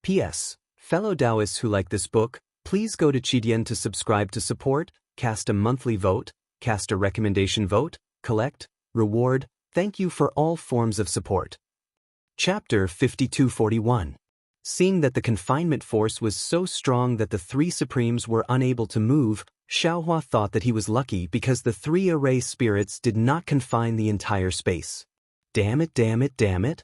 P.S. Fellow Daoists who like this book, please go to Qidian to subscribe to support, cast a monthly vote, cast a recommendation vote, collect, reward, thank you for all forms of support. Chapter 5241. Seeing that the confinement force was so strong that the three supremes were unable to move, Xiaohua thought that he was lucky because the three array spirits did not confine the entire space. Damn it, damn it, damn it.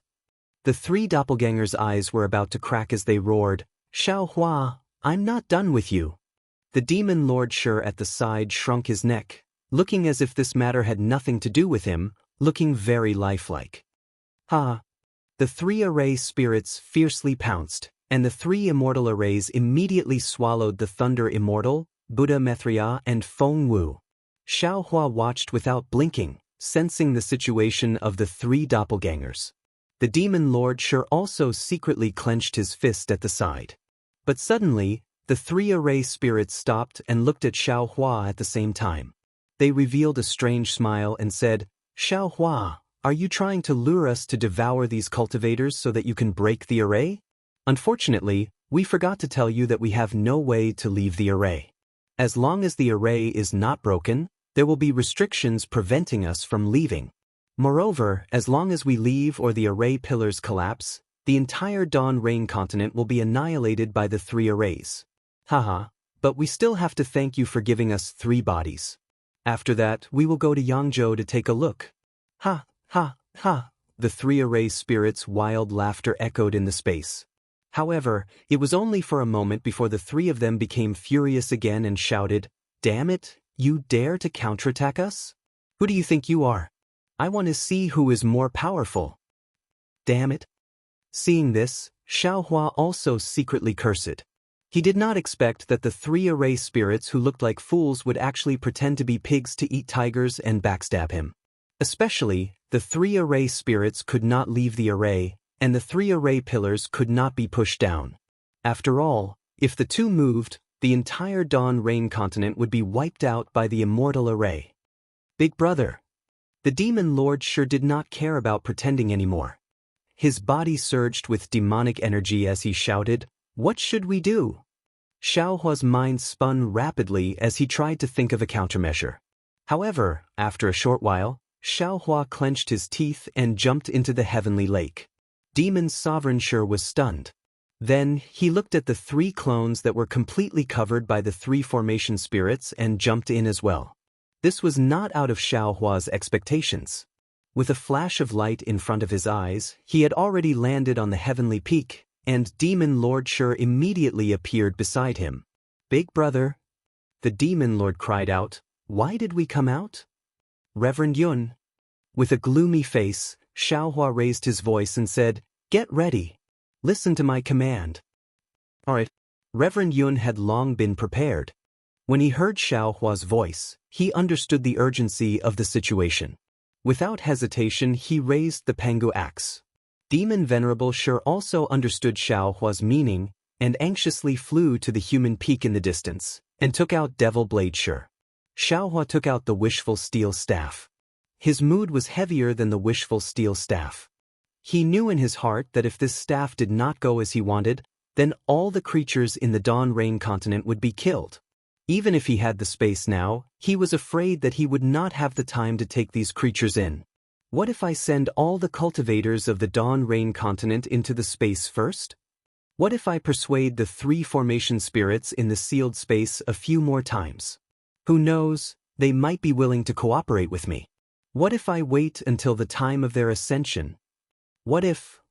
The three doppelgangers' eyes were about to crack as they roared, Xiaohua, I'm not done with you. The demon lord Shi at the side shrunk his neck, looking as if this matter had nothing to do with him, looking very lifelike. Ha! The three array spirits fiercely pounced, and the three immortal arrays immediately swallowed the Thunder Immortal, Buddha Maitreya, and Feng Wu. Xiaohua watched without blinking, sensing the situation of the three doppelgangers. The demon lord Shi also secretly clenched his fist at the side. But suddenly, the three array spirits stopped and looked at Xiaohua at the same time. They revealed a strange smile and said, Xiaohua, are you trying to lure us to devour these cultivators so that you can break the array? Unfortunately, we forgot to tell you that we have no way to leave the array. As long as the array is not broken, there will be restrictions preventing us from leaving. Moreover, as long as we leave or the array pillars collapse, the entire Dawn Rain continent will be annihilated by the three arrays. Haha, but we still have to thank you for giving us 3 bodies. After that, we will go to Yangzhou to take a look. Ha, ha, ha. The 3 array spirits' wild laughter echoed in the space. However, it was only for a moment before the 3 of them became furious again and shouted, Damn it, you dare to counterattack us? Who do you think you are? I want to see who is more powerful. Damn it. Seeing this, Xiaohua also secretly cursed. He did not expect that the 3 array spirits who looked like fools would actually pretend to be pigs to eat tigers and backstab him. Especially, the 3 array spirits could not leave the array, and the 3 array pillars could not be pushed down. After all, if the 2 moved, the entire Dawn Rain continent would be wiped out by the Immortal array. Big brother. The demon lord sure did not care about pretending anymore. His body surged with demonic energy as he shouted, What should we do? Xiaohua's mind spun rapidly as he tried to think of a countermeasure. However, after a short while, Xiaohua clenched his teeth and jumped into the heavenly lake. Demon Sovereign Shi was stunned. Then, he looked at the 3 clones that were completely covered by the 3 formation spirits and jumped in as well. This was not out of Xiaohua's expectations. With a flash of light in front of his eyes, he had already landed on the heavenly peak, and Demon Lord Shi immediately appeared beside him. Big brother. The Demon Lord cried out, Why did we come out? Reverend Yun. With a gloomy face, Xiaohua raised his voice and said, Get ready. Listen to my command. Alright. Reverend Yun had long been prepared. When he heard Xiao Hua's voice, he understood the urgency of the situation. Without hesitation, he raised the Pangu axe. Demon Venerable Shi also understood Xiao Hua's meaning and anxiously flew to the human peak in the distance and took out Devil Blade Shi. Xiao Hua took out the wishful steel staff. His mood was heavier than the wishful steel staff. He knew in his heart that if this staff did not go as he wanted, then all the creatures in the Dawn Rain continent would be killed. Even if he had the space now, he was afraid that he would not have the time to take these creatures in. What if I send all the cultivators of the Dawn Rain continent into the space first? What if I persuade the 3 formation spirits in the sealed space a few more times? Who knows, they might be willing to cooperate with me. What if I wait until the time of their ascension? What if,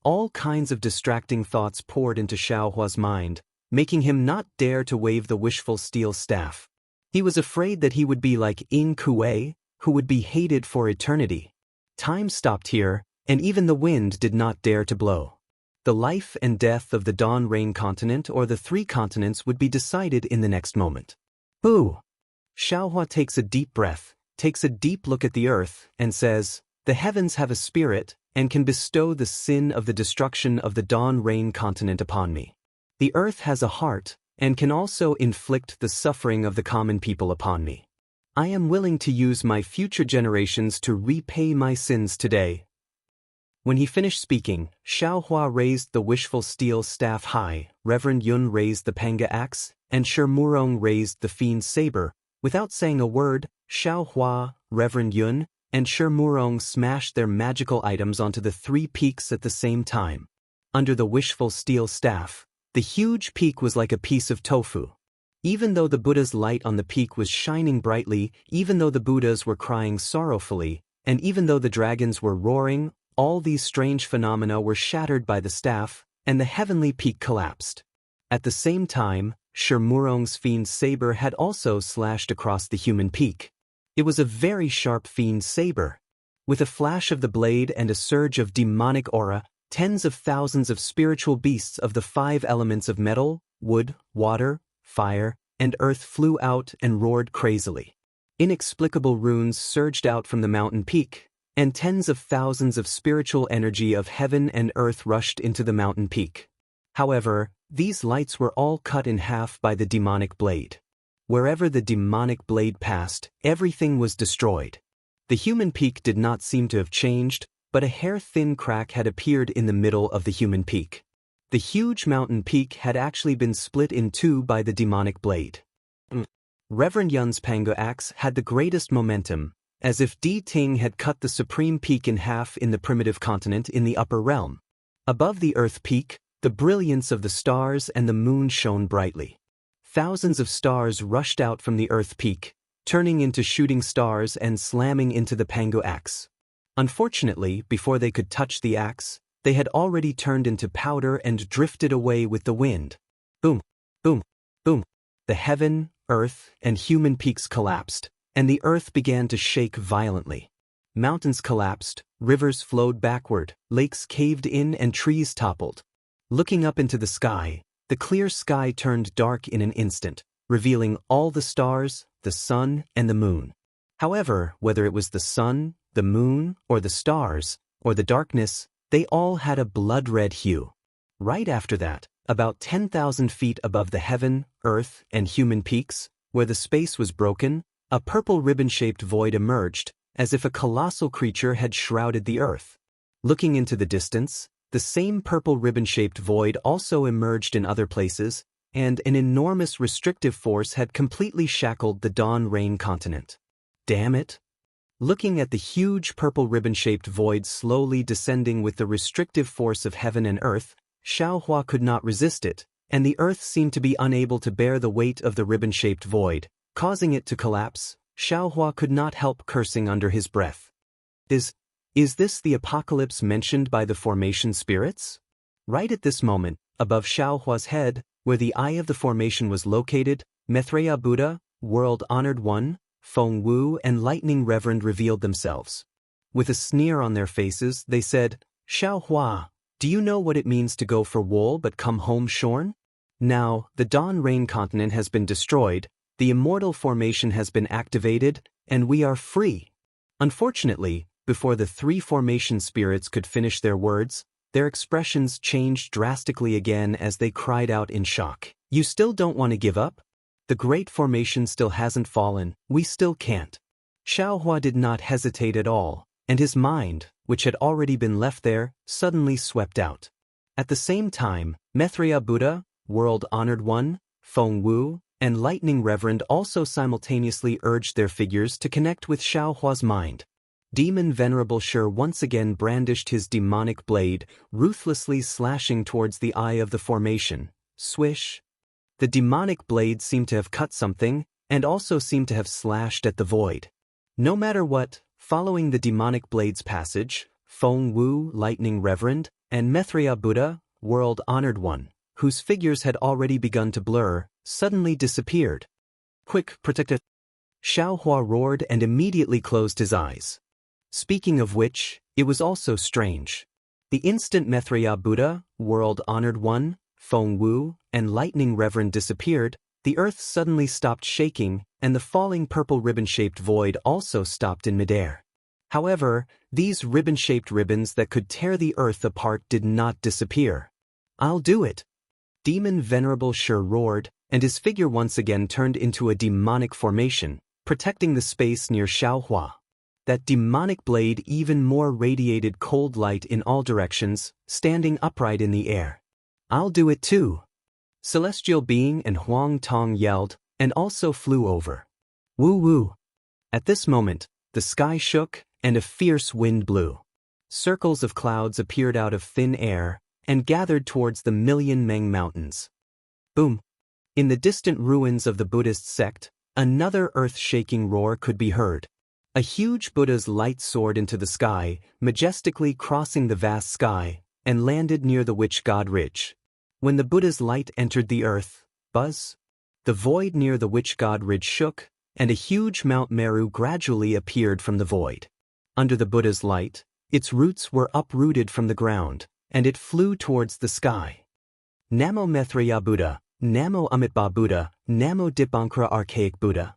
all kinds of distracting thoughts poured into Xiao Hua's mind, making him not dare to wave the wishful steel staff. He was afraid that he would be like Yin Kuei, who would be hated for eternity. Time stopped here, and even the wind did not dare to blow. The life and death of the Dawn Rain continent or the 3 continents would be decided in the next moment. Boo! Xiao Hua takes a deep breath, takes a deep look at the earth, and says, "The heavens have a spirit, and can bestow the sin of the destruction of the Dawn Rain continent upon me. The earth has a heart, and can also inflict the suffering of the common people upon me. I am willing to use my future generations to repay my sins today." When he finished speaking, Xiao Hua raised the wishful steel staff high, Reverend Yun raised the Panga axe, and Shi Murong raised the fiend's saber. Without saying a word, Xiao Hua, Reverend Yun, and Shi Murong smashed their magical items onto the 3 peaks at the same time. Under the wishful steel staff, the huge peak was like a piece of tofu. Even though the Buddha's light on the peak was shining brightly, even though the Buddhas were crying sorrowfully, and even though the dragons were roaring, all these strange phenomena were shattered by the staff, and the heavenly peak collapsed. At the same time, Shi Murong's fiend's saber had also slashed across the human peak. It was a very sharp fiend's saber. With a flash of the blade and a surge of demonic aura, tens of thousands of spiritual beasts of the 5 elements of metal, wood, water, fire, and earth flew out and roared crazily. Inexplicable runes surged out from the mountain peak, and tens of thousands of spiritual energy of heaven and earth rushed into the mountain peak. However, these lights were all cut in half by the demonic blade. Wherever the demonic blade passed, everything was destroyed. The human peak did not seem to have changed, but a hair-thin crack had appeared in the middle of the human peak. The huge mountain peak had actually been split in 2 by the demonic blade. Reverend Yun's Pango axe had the greatest momentum, as if Di Ting had cut the supreme peak in half in the primitive continent in the upper realm. Above the earth peak, the brilliance of the stars and the moon shone brightly. Thousands of stars rushed out from the earth peak, turning into shooting stars and slamming into the Pango axe. Unfortunately, before they could touch the axe, they had already turned into powder and drifted away with the wind. Boom, boom, boom. The heaven, earth, and human peaks collapsed, and the earth began to shake violently. Mountains collapsed, rivers flowed backward, lakes caved in, and trees toppled. Looking up into the sky, the clear sky turned dark in an instant, revealing all the stars, the sun, and the moon. However, whether it was the sun, the moon, or the stars, or the darkness, they all had a blood-red hue. Right after that, about 10,000 feet above the heaven, earth, and human peaks, where the space was broken, a purple ribbon-shaped void emerged, as if a colossal creature had shrouded the earth. Looking into the distance, the same purple ribbon-shaped void also emerged in other places, and an enormous restrictive force had completely shackled the Dawn Rain continent. Damn it! Looking at the huge purple ribbon-shaped void slowly descending with the restrictive force of heaven and earth, Xiao Hua could not resist it, and the earth seemed to be unable to bear the weight of the ribbon-shaped void, causing it to collapse. Xiao Hua could not help cursing under his breath. Is this the apocalypse mentioned by the formation spirits? Right at this moment, above Xiao Hua's head, where the eye of the formation was located, Maitreya Buddha, World-Honored One, Feng Wu, and Lightning Reverend revealed themselves. With a sneer on their faces, they said, "Xiao Hua, do you know what it means to go for wool but come home shorn? Now, the Dawn Rain continent has been destroyed, the Immortal formation has been activated, and we are free. Unfortunately, before the three formation spirits could finish their words, their expressions changed drastically again as they cried out in shock. You still don't want to give up? The great formation still hasn't fallen, we still can't. Xiaohua did not hesitate at all, and his mind, which had already been left there, suddenly swept out. At the same time, Maitreya Buddha, World-Honored One, Feng Wu, and Lightning Reverend also simultaneously urged their figures to connect with Xiaohua's mind. Demon Venerable Shi once again brandished his demonic blade, ruthlessly slashing towards the eye of the formation. Swish! The demonic blade seemed to have cut something, and also seemed to have slashed at the void. No matter what, following the demonic blade's passage, Feng Wu, Lightning Reverend, and Maitreya Buddha, World-Honored One, whose figures had already begun to blur, suddenly disappeared. Quick, protect it! Xiaohua roared and immediately closed his eyes. Speaking of which, it was also strange. The instant Maitreya Buddha, World-Honored One, Feng Wu, and Lightning Reverend disappeared, the earth suddenly stopped shaking, and the falling purple ribbon-shaped void also stopped in midair. However, these ribbon-shaped ribbons that could tear the earth apart did not disappear. I'll do it! Demon Venerable Shi roared, and his figure once again turned into a demonic formation, protecting the space near Xiaohua. That demonic blade even more radiated cold light in all directions, standing upright in the air. I'll do it too! Celestial Being and Huang Tong yelled, and also flew over. Woo-woo! At this moment, the sky shook, and a fierce wind blew. Circles of clouds appeared out of thin air, and gathered towards the Million Meng Mountains. Boom! In the distant ruins of the Buddhist sect, another earth-shaking roar could be heard. A huge Buddha's light soared into the sky, majestically crossing the vast sky, and landed near the Witch God Ridge. When the Buddha's light entered the earth, buzz! The void near the Witch God Ridge shook, and a huge Mount Meru gradually appeared from the void. Under the Buddha's light, its roots were uprooted from the ground, and it flew towards the sky. Namo Maitreya Buddha, Namo Amitabha Buddha, Namo Dipankara Archaic Buddha.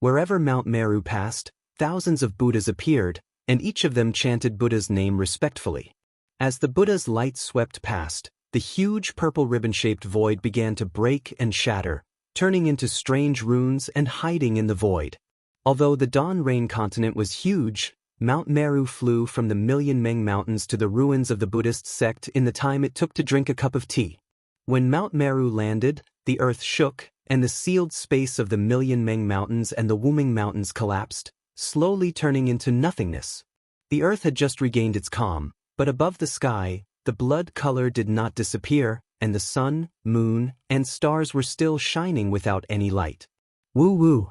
Wherever Mount Meru passed, thousands of Buddhas appeared, and each of them chanted Buddha's name respectfully. As the Buddha's light swept past, the huge purple ribbon-shaped void began to break and shatter, turning into strange runes and hiding in the void. Although the Dawn Rain continent was huge, Mount Meru flew from the Million Meng Mountains to the ruins of the Buddhist sect in the time it took to drink a cup of tea. When Mount Meru landed, the earth shook, and the sealed space of the Million Meng Mountains and the Wuming Mountains collapsed, slowly turning into nothingness. The earth had just regained its calm, but above the sky, the blood color did not disappear, and the sun, moon, and stars were still shining without any light. Woo-woo!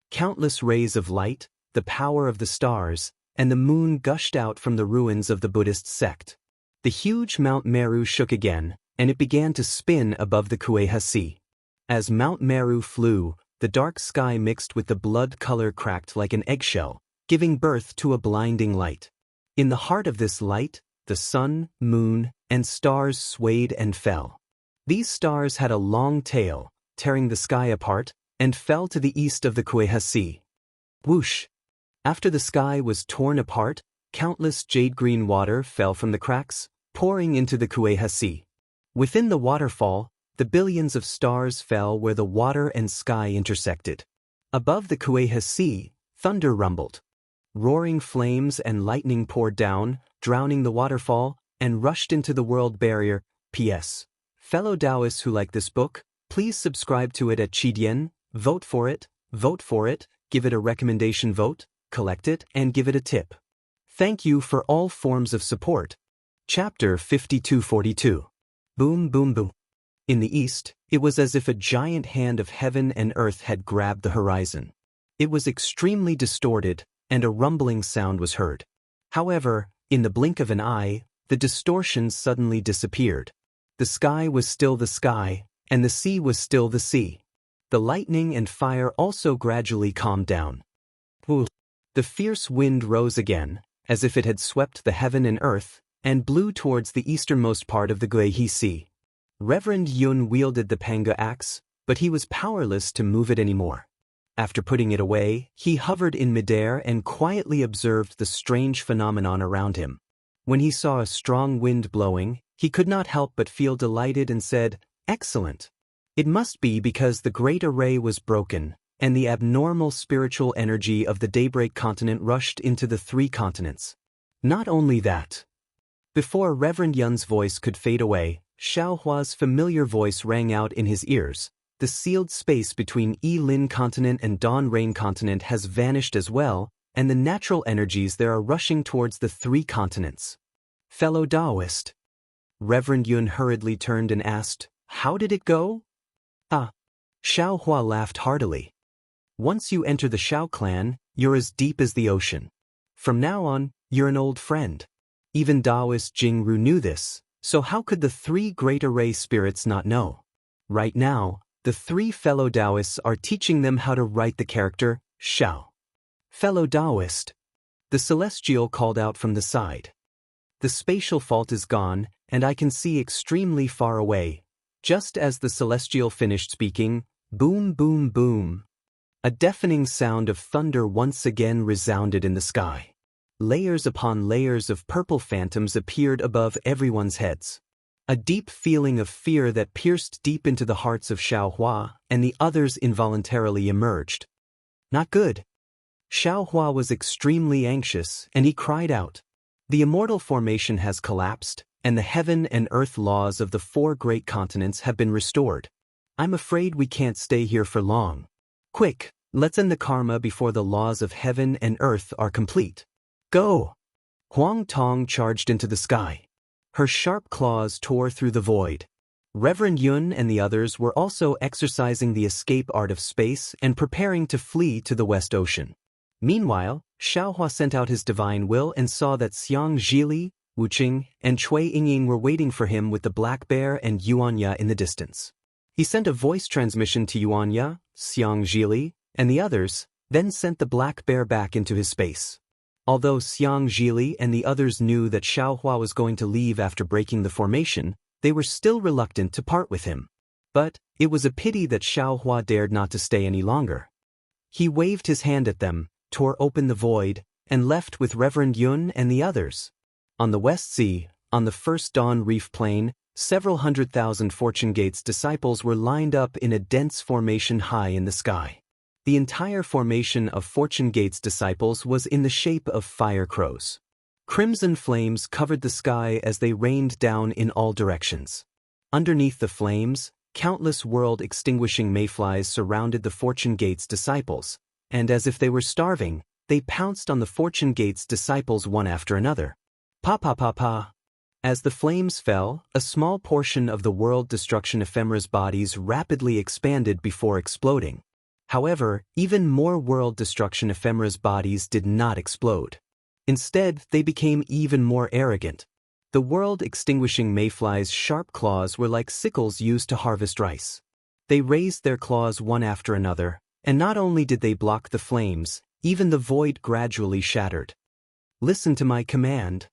Countless rays of light, the power of the stars, and the moon gushed out from the ruins of the Buddhist sect. The huge Mount Meru shook again, and it began to spin above the Kueha Sea. As Mount Meru flew, the dark sky mixed with the blood color cracked like an eggshell, giving birth to a blinding light. In the heart of this light, the sun, moon, and stars swayed and fell. These stars had a long tail, tearing the sky apart, and fell to the east of the Kueha Sea. Whoosh! After the sky was torn apart, countless jade-green water fell from the cracks, pouring into the Kueha Sea. Within the waterfall, the billions of stars fell where the water and sky intersected. Above the Kueha Sea, thunder rumbled. Roaring flames and lightning poured down, drowning the waterfall, and rushed into the world barrier. P.S. Fellow Daoists who like this book, please subscribe to it at Qidian, vote for it, give it a recommendation vote, collect it, and give it a tip. Thank you for all forms of support. Chapter 5242. Boom boom boom. In the east, it was as if a giant hand of heaven and earth had grabbed the horizon. It was extremely distorted, and a rumbling sound was heard. However, in the blink of an eye, the distortion suddenly disappeared. The sky was still the sky, and the sea was still the sea. The lightning and fire also gradually calmed down. Woo! The fierce wind rose again, as if it had swept the heaven and earth, and blew towards the easternmost part of the Guihe Sea. Reverend Yun wielded the panga axe, but he was powerless to move it anymore. After putting it away, he hovered in midair and quietly observed the strange phenomenon around him. When he saw a strong wind blowing, he could not help but feel delighted and said, "Excellent! It must be because the great array was broken, and the abnormal spiritual energy of the daybreak continent rushed into the 3 continents." Not only that. Before Reverend Yun's voice could fade away, Xiaohua's familiar voice rang out in his ears. "The sealed space between Lin continent and Dawn Rain continent has vanished as well, and the natural energies there are rushing towards the 3 continents." "Fellow Daoist." Reverend Yun hurriedly turned and asked, "How did it go?" "Ah." Xiaohua laughed heartily. "Once you enter the Xiao clan, you're as deep as the ocean. From now on, you're an old friend." Even Daoist Jingru knew this, so how could the 3 great array spirits not know? Right now, the 3 fellow Daoists are teaching them how to write the character, Xiao. "Fellow Daoist." The celestial called out from the side. "The spatial fault is gone, and I can see extremely far away." Just as the celestial finished speaking, boom, boom, boom. A deafening sound of thunder once again resounded in the sky. Layers upon layers of purple phantoms appeared above everyone's heads. A deep feeling of fear that pierced deep into the hearts of Xiaohua and the others involuntarily emerged. Not good. Xiaohua was extremely anxious, and he cried out. The immortal formation has collapsed, and the heaven and earth laws of the 4 great continents have been restored. I'm afraid we can't stay here for long. Quick, let's end the karma before the laws of heaven and earth are complete. Go! Huang Tong charged into the sky. Her sharp claws tore through the void. Reverend Yun and the others were also exercising the escape art of space and preparing to flee to the West Ocean. Meanwhile, Xiaohua sent out his divine will and saw that Xiang Zhili, Wuqing, and Cui Yingying were waiting for him with the black bear and Yuanya in the distance. He sent a voice transmission to Yuanya, Xiang Zhili, and the others, then sent the black bear back into his space. Although Xiang Zhili and the others knew that Xiaohua was going to leave after breaking the formation, they were still reluctant to part with him. But it was a pity that Xiaohua dared not to stay any longer. He waved his hand at them, tore open the void, and left with Reverend Yun and the others. On the West Sea, on the first Dawn Reef Plain, several 100,000 Fortune Gates disciples were lined up in a dense formation high in the sky. The entire formation of Fortune Gates disciples was in the shape of fire crows. Crimson flames covered the sky as they rained down in all directions. Underneath the flames, countless world-extinguishing mayflies surrounded the Fortune Gates disciples, and as if they were starving, they pounced on the Fortune Gates disciples one after another. Pa pa pa pa. As the flames fell, a small portion of the world destruction ephemera's bodies rapidly expanded before exploding. However, even more world destruction ephemera's bodies did not explode. Instead, they became even more arrogant. The world-extinguishing mayflies' sharp claws were like sickles used to harvest rice. They raised their claws one after another, and not only did they block the flames, even the void gradually shattered. "Listen to my command."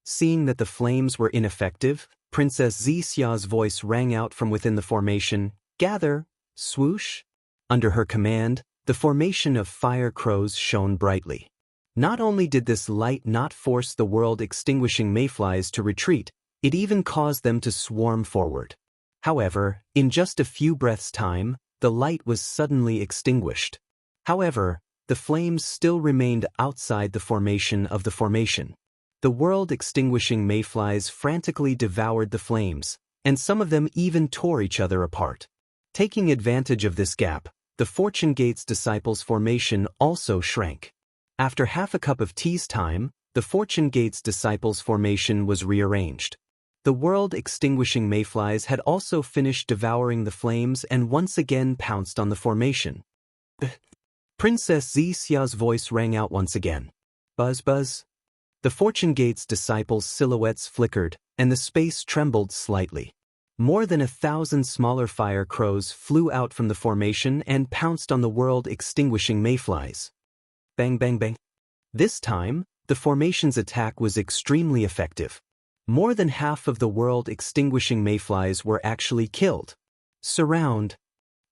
Seeing that the flames were ineffective, Princess Xia's voice rang out from within the formation, "Gather!" Swoosh! Under her command, the formation of fire crows shone brightly. Not only did this light not force the world-extinguishing mayflies to retreat, it even caused them to swarm forward. However, in just a few breaths' time, the light was suddenly extinguished. However, the flames still remained outside the formation of the formation. The world-extinguishing mayflies frantically devoured the flames, and some of them even tore each other apart. Taking advantage of this gap, the Fortune Gates disciples' formation also shrank. After half a cup of tea's time, the Fortune Gates disciples' formation was rearranged. The world-extinguishing mayflies had also finished devouring the flames and once again pounced on the formation. Princess Xia's voice rang out once again. Buzz buzz. The Fortune Gates disciples' silhouettes flickered, and the space trembled slightly. More than 1,000 smaller fire crows flew out from the formation and pounced on the world-extinguishing mayflies. Bang bang bang. This time, the formation's attack was extremely effective. More than half of the world-extinguishing mayflies were actually killed. Surround.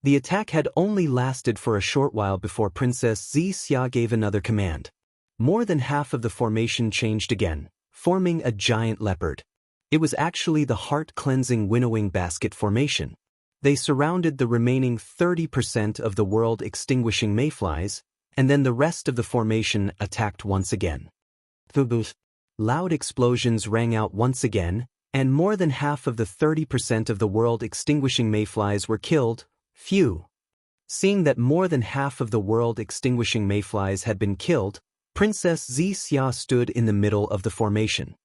The attack had only lasted for a short while before Princess Xianxia gave another command. More than half of the formation changed again, forming a giant leopard. It was actually the heart-cleansing winnowing basket formation. They surrounded the remaining 30% of the world-extinguishing mayflies, and then the rest of the formation attacked once again. Loud explosions rang out once again, and more than half of the 30% of the world-extinguishing mayflies were killed. Phew! Seeing that more than half of the world-extinguishing mayflies had been killed, Princess Xianxia stood in the middle of the formation.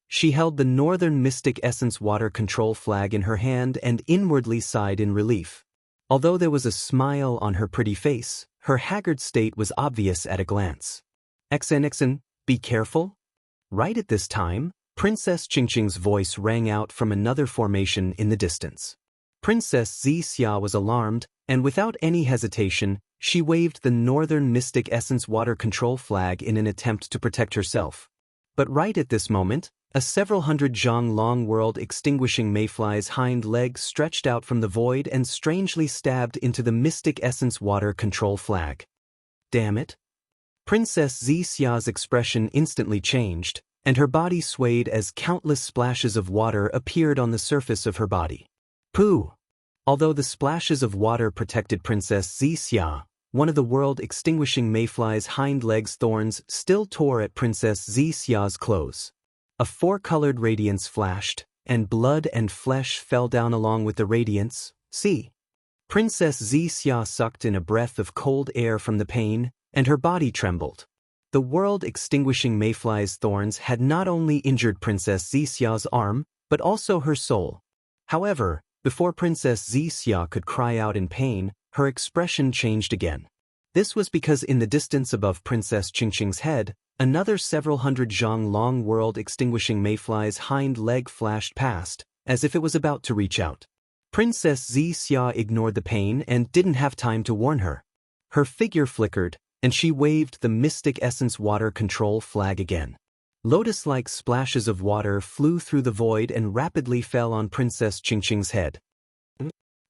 She held the Northern Mystic Essence Water Control flag in her hand and inwardly sighed in relief. Although there was a smile on her pretty face, her haggard state was obvious at a glance. Xen, be careful. Right at this time, Princess Xianxia's voice rang out from another formation in the distance. Princess Xianxia was alarmed, and without any hesitation, she waved the Northern Mystic Essence Water Control flag in an attempt to protect herself. But right at this moment, a several hundred zhang long world-extinguishing mayfly's hind legs stretched out from the void and strangely stabbed into the Mystic Essence Water Control flag. Damn it! Princess Xianxia's expression instantly changed, and her body swayed as countless splashes of water appeared on the surface of her body. Pooh! Although the splashes of water protected Princess Xianxia, one of the world-extinguishing mayfly's hind legs' thorns still tore at Princess Xianxia's clothes. A four-colored radiance flashed, and blood and flesh fell down along with the radiance. See? Princess Xianxia sucked in a breath of cold air from the pain, and her body trembled. The world-extinguishing mayfly's thorns had not only injured Princess Xianxia's arm, but also her soul. However, before Princess Xianxia could cry out in pain, her expression changed again. This was because in the distance above Princess Xianxia's head, another several hundred zhang long world-extinguishing mayfly's hind leg flashed past, as if it was about to reach out. Princess Xianxia ignored the pain and didn't have time to warn her. Her figure flickered, and she waved the Mystic Essence Water Control flag again. Lotus-like splashes of water flew through the void and rapidly fell on Princess Xianxia's head.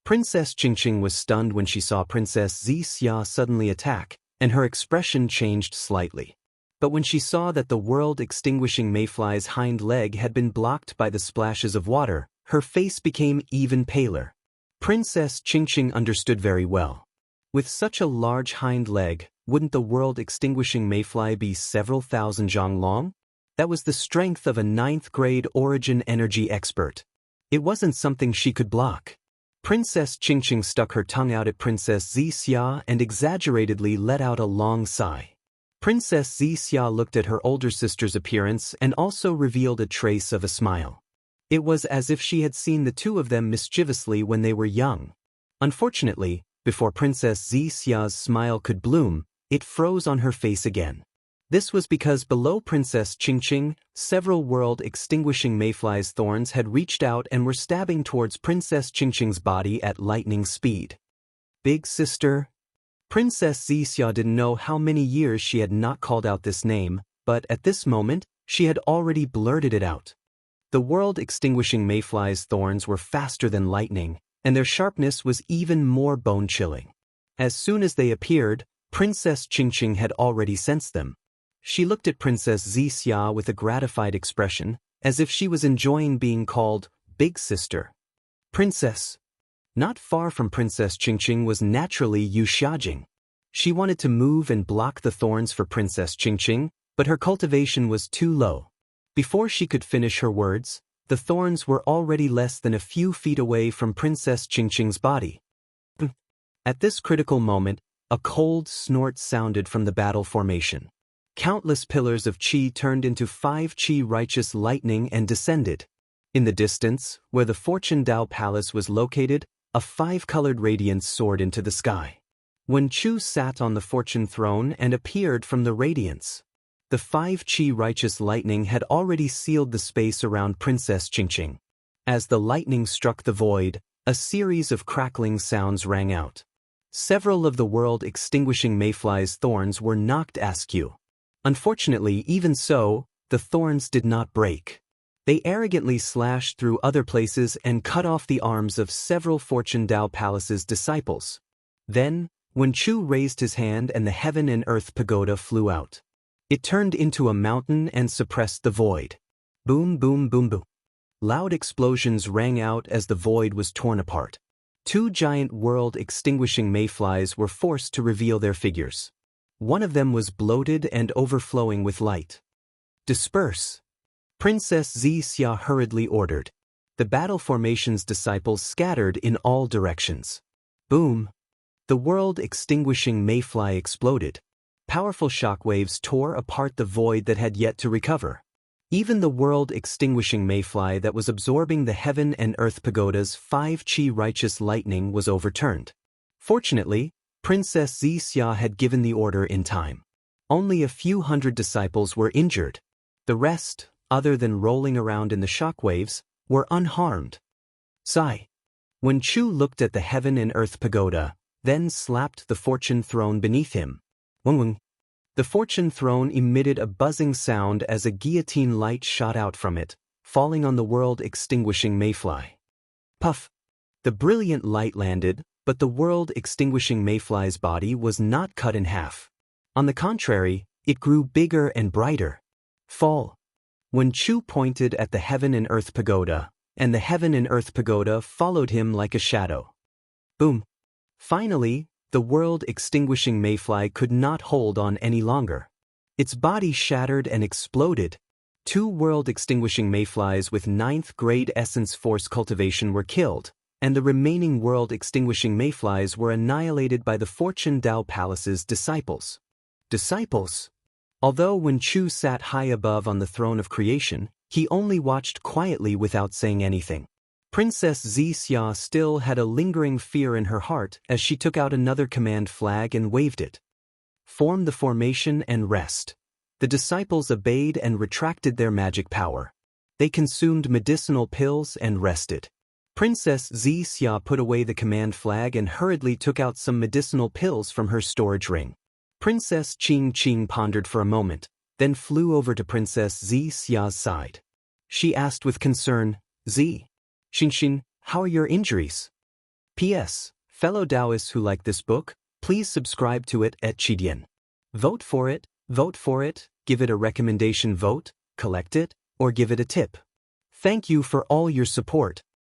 Princess Xianxia was stunned when she saw Princess Xianxia suddenly attack, and her expression changed slightly. But when she saw that the world-extinguishing mayfly's hind leg had been blocked by the splashes of water, her face became even paler. Princess Xianxia understood very well. With such a large hind leg, wouldn't the world-extinguishing mayfly be several thousand zhang long? That was the strength of a 9th-grade origin energy expert. It wasn't something she could block. Princess Xianxia stuck her tongue out at Princess Xianxia and exaggeratedly let out a long sigh. Princess Xianxia looked at her older sister's appearance and also revealed a trace of a smile. It was as if she had seen the two of them mischievously when they were young. Unfortunately, before Princess Xianxia's smile could bloom, it froze on her face again. This was because below Princess Xianxia, several world-extinguishing mayfly's thorns had reached out and were stabbing towards Princess Xianxia's body at lightning speed. Big sister? Princess Xianxia didn't know how many years she had not called out this name, but at this moment, she had already blurted it out. The world-extinguishing mayfly's thorns were faster than lightning, and their sharpness was even more bone-chilling. As soon as they appeared, Princess Xianxia had already sensed them. She looked at Princess Xianxia with a gratified expression, as if she was enjoying being called Big Sister. Princess. Not far from Princess Xianxia was naturally Yu Xiajing. She wanted to move and block the thorns for Princess Xianxia, but her cultivation was too low. Before she could finish her words, the thorns were already less than a few feet away from Princess Xianxia's body. At this critical moment, a cold snort sounded from the battle formation. Countless pillars of qi turned into 5 qi righteous lightning and descended. In the distance, where the Fortune Dao Palace was located, a 5-colored radiance soared into the sky. When Chu sat on the fortune throne and appeared from the radiance, the 5 qi righteous lightning had already sealed the space around Princess Xianxia. As the lightning struck the void, a series of crackling sounds rang out. Several of the world-extinguishing mayfly's thorns were knocked askew. Unfortunately, even so, the thorns did not break. They arrogantly slashed through other places and cut off the arms of several Fortune Dao Palace's disciples. Then, when Chu raised his hand and the heaven and earth pagoda flew out, it turned into a mountain and suppressed the void. Boom, boom, boom, boom. Loud explosions rang out as the void was torn apart. Two giant world-extinguishing mayflies were forced to reveal their figures. One of them was bloated and overflowing with light. Disperse! Princess Xianxia hurriedly ordered. The battle formation's disciples scattered in all directions. Boom! The world-extinguishing mayfly exploded. Powerful shockwaves tore apart the void that had yet to recover. Even the world-extinguishing mayfly that was absorbing the heaven and earth pagoda's 5 qi righteous lightning was overturned. Fortunately, Princess Xianxia had given the order in time. Only a few hundred disciples were injured. The rest, other than rolling around in the shockwaves, were unharmed. Sigh. When Chu looked at the heaven and earth pagoda, then slapped the fortune throne beneath him. Wang Wang. The fortune throne emitted a buzzing sound as a guillotine light shot out from it, falling on the world-extinguishing mayfly. Puff! The brilliant light landed, but the world-extinguishing mayfly's body was not cut in half. On the contrary, it grew bigger and brighter. Fall! When Chu pointed at the heaven and earth pagoda, and the heaven and earth pagoda followed him like a shadow. Boom! Finally, the world-extinguishing mayfly could not hold on any longer. Its body shattered and exploded. 2 world-extinguishing mayflies with 9th-grade essence force cultivation were killed, and the remaining world-extinguishing mayflies were annihilated by the Fortune Dao Palace's disciples. Disciples? Although when Chu sat high above on the throne of creation, he only watched quietly without saying anything. Princess Xianxia still had a lingering fear in her heart as she took out another command flag and waved it. Form the formation and rest. The disciples obeyed and retracted their magic power. They consumed medicinal pills and rested. Princess Xianxia put away the command flag and hurriedly took out some medicinal pills from her storage ring. Princess Qing pondered for a moment, then flew over to Princess Xiaxia's side. She asked with concern, Xin, how are your injuries? P.S. Fellow Daoists who like this book, please subscribe to it at Qidian. Vote for it, give it a recommendation vote, collect it, or give it a tip. Thank you for all your support.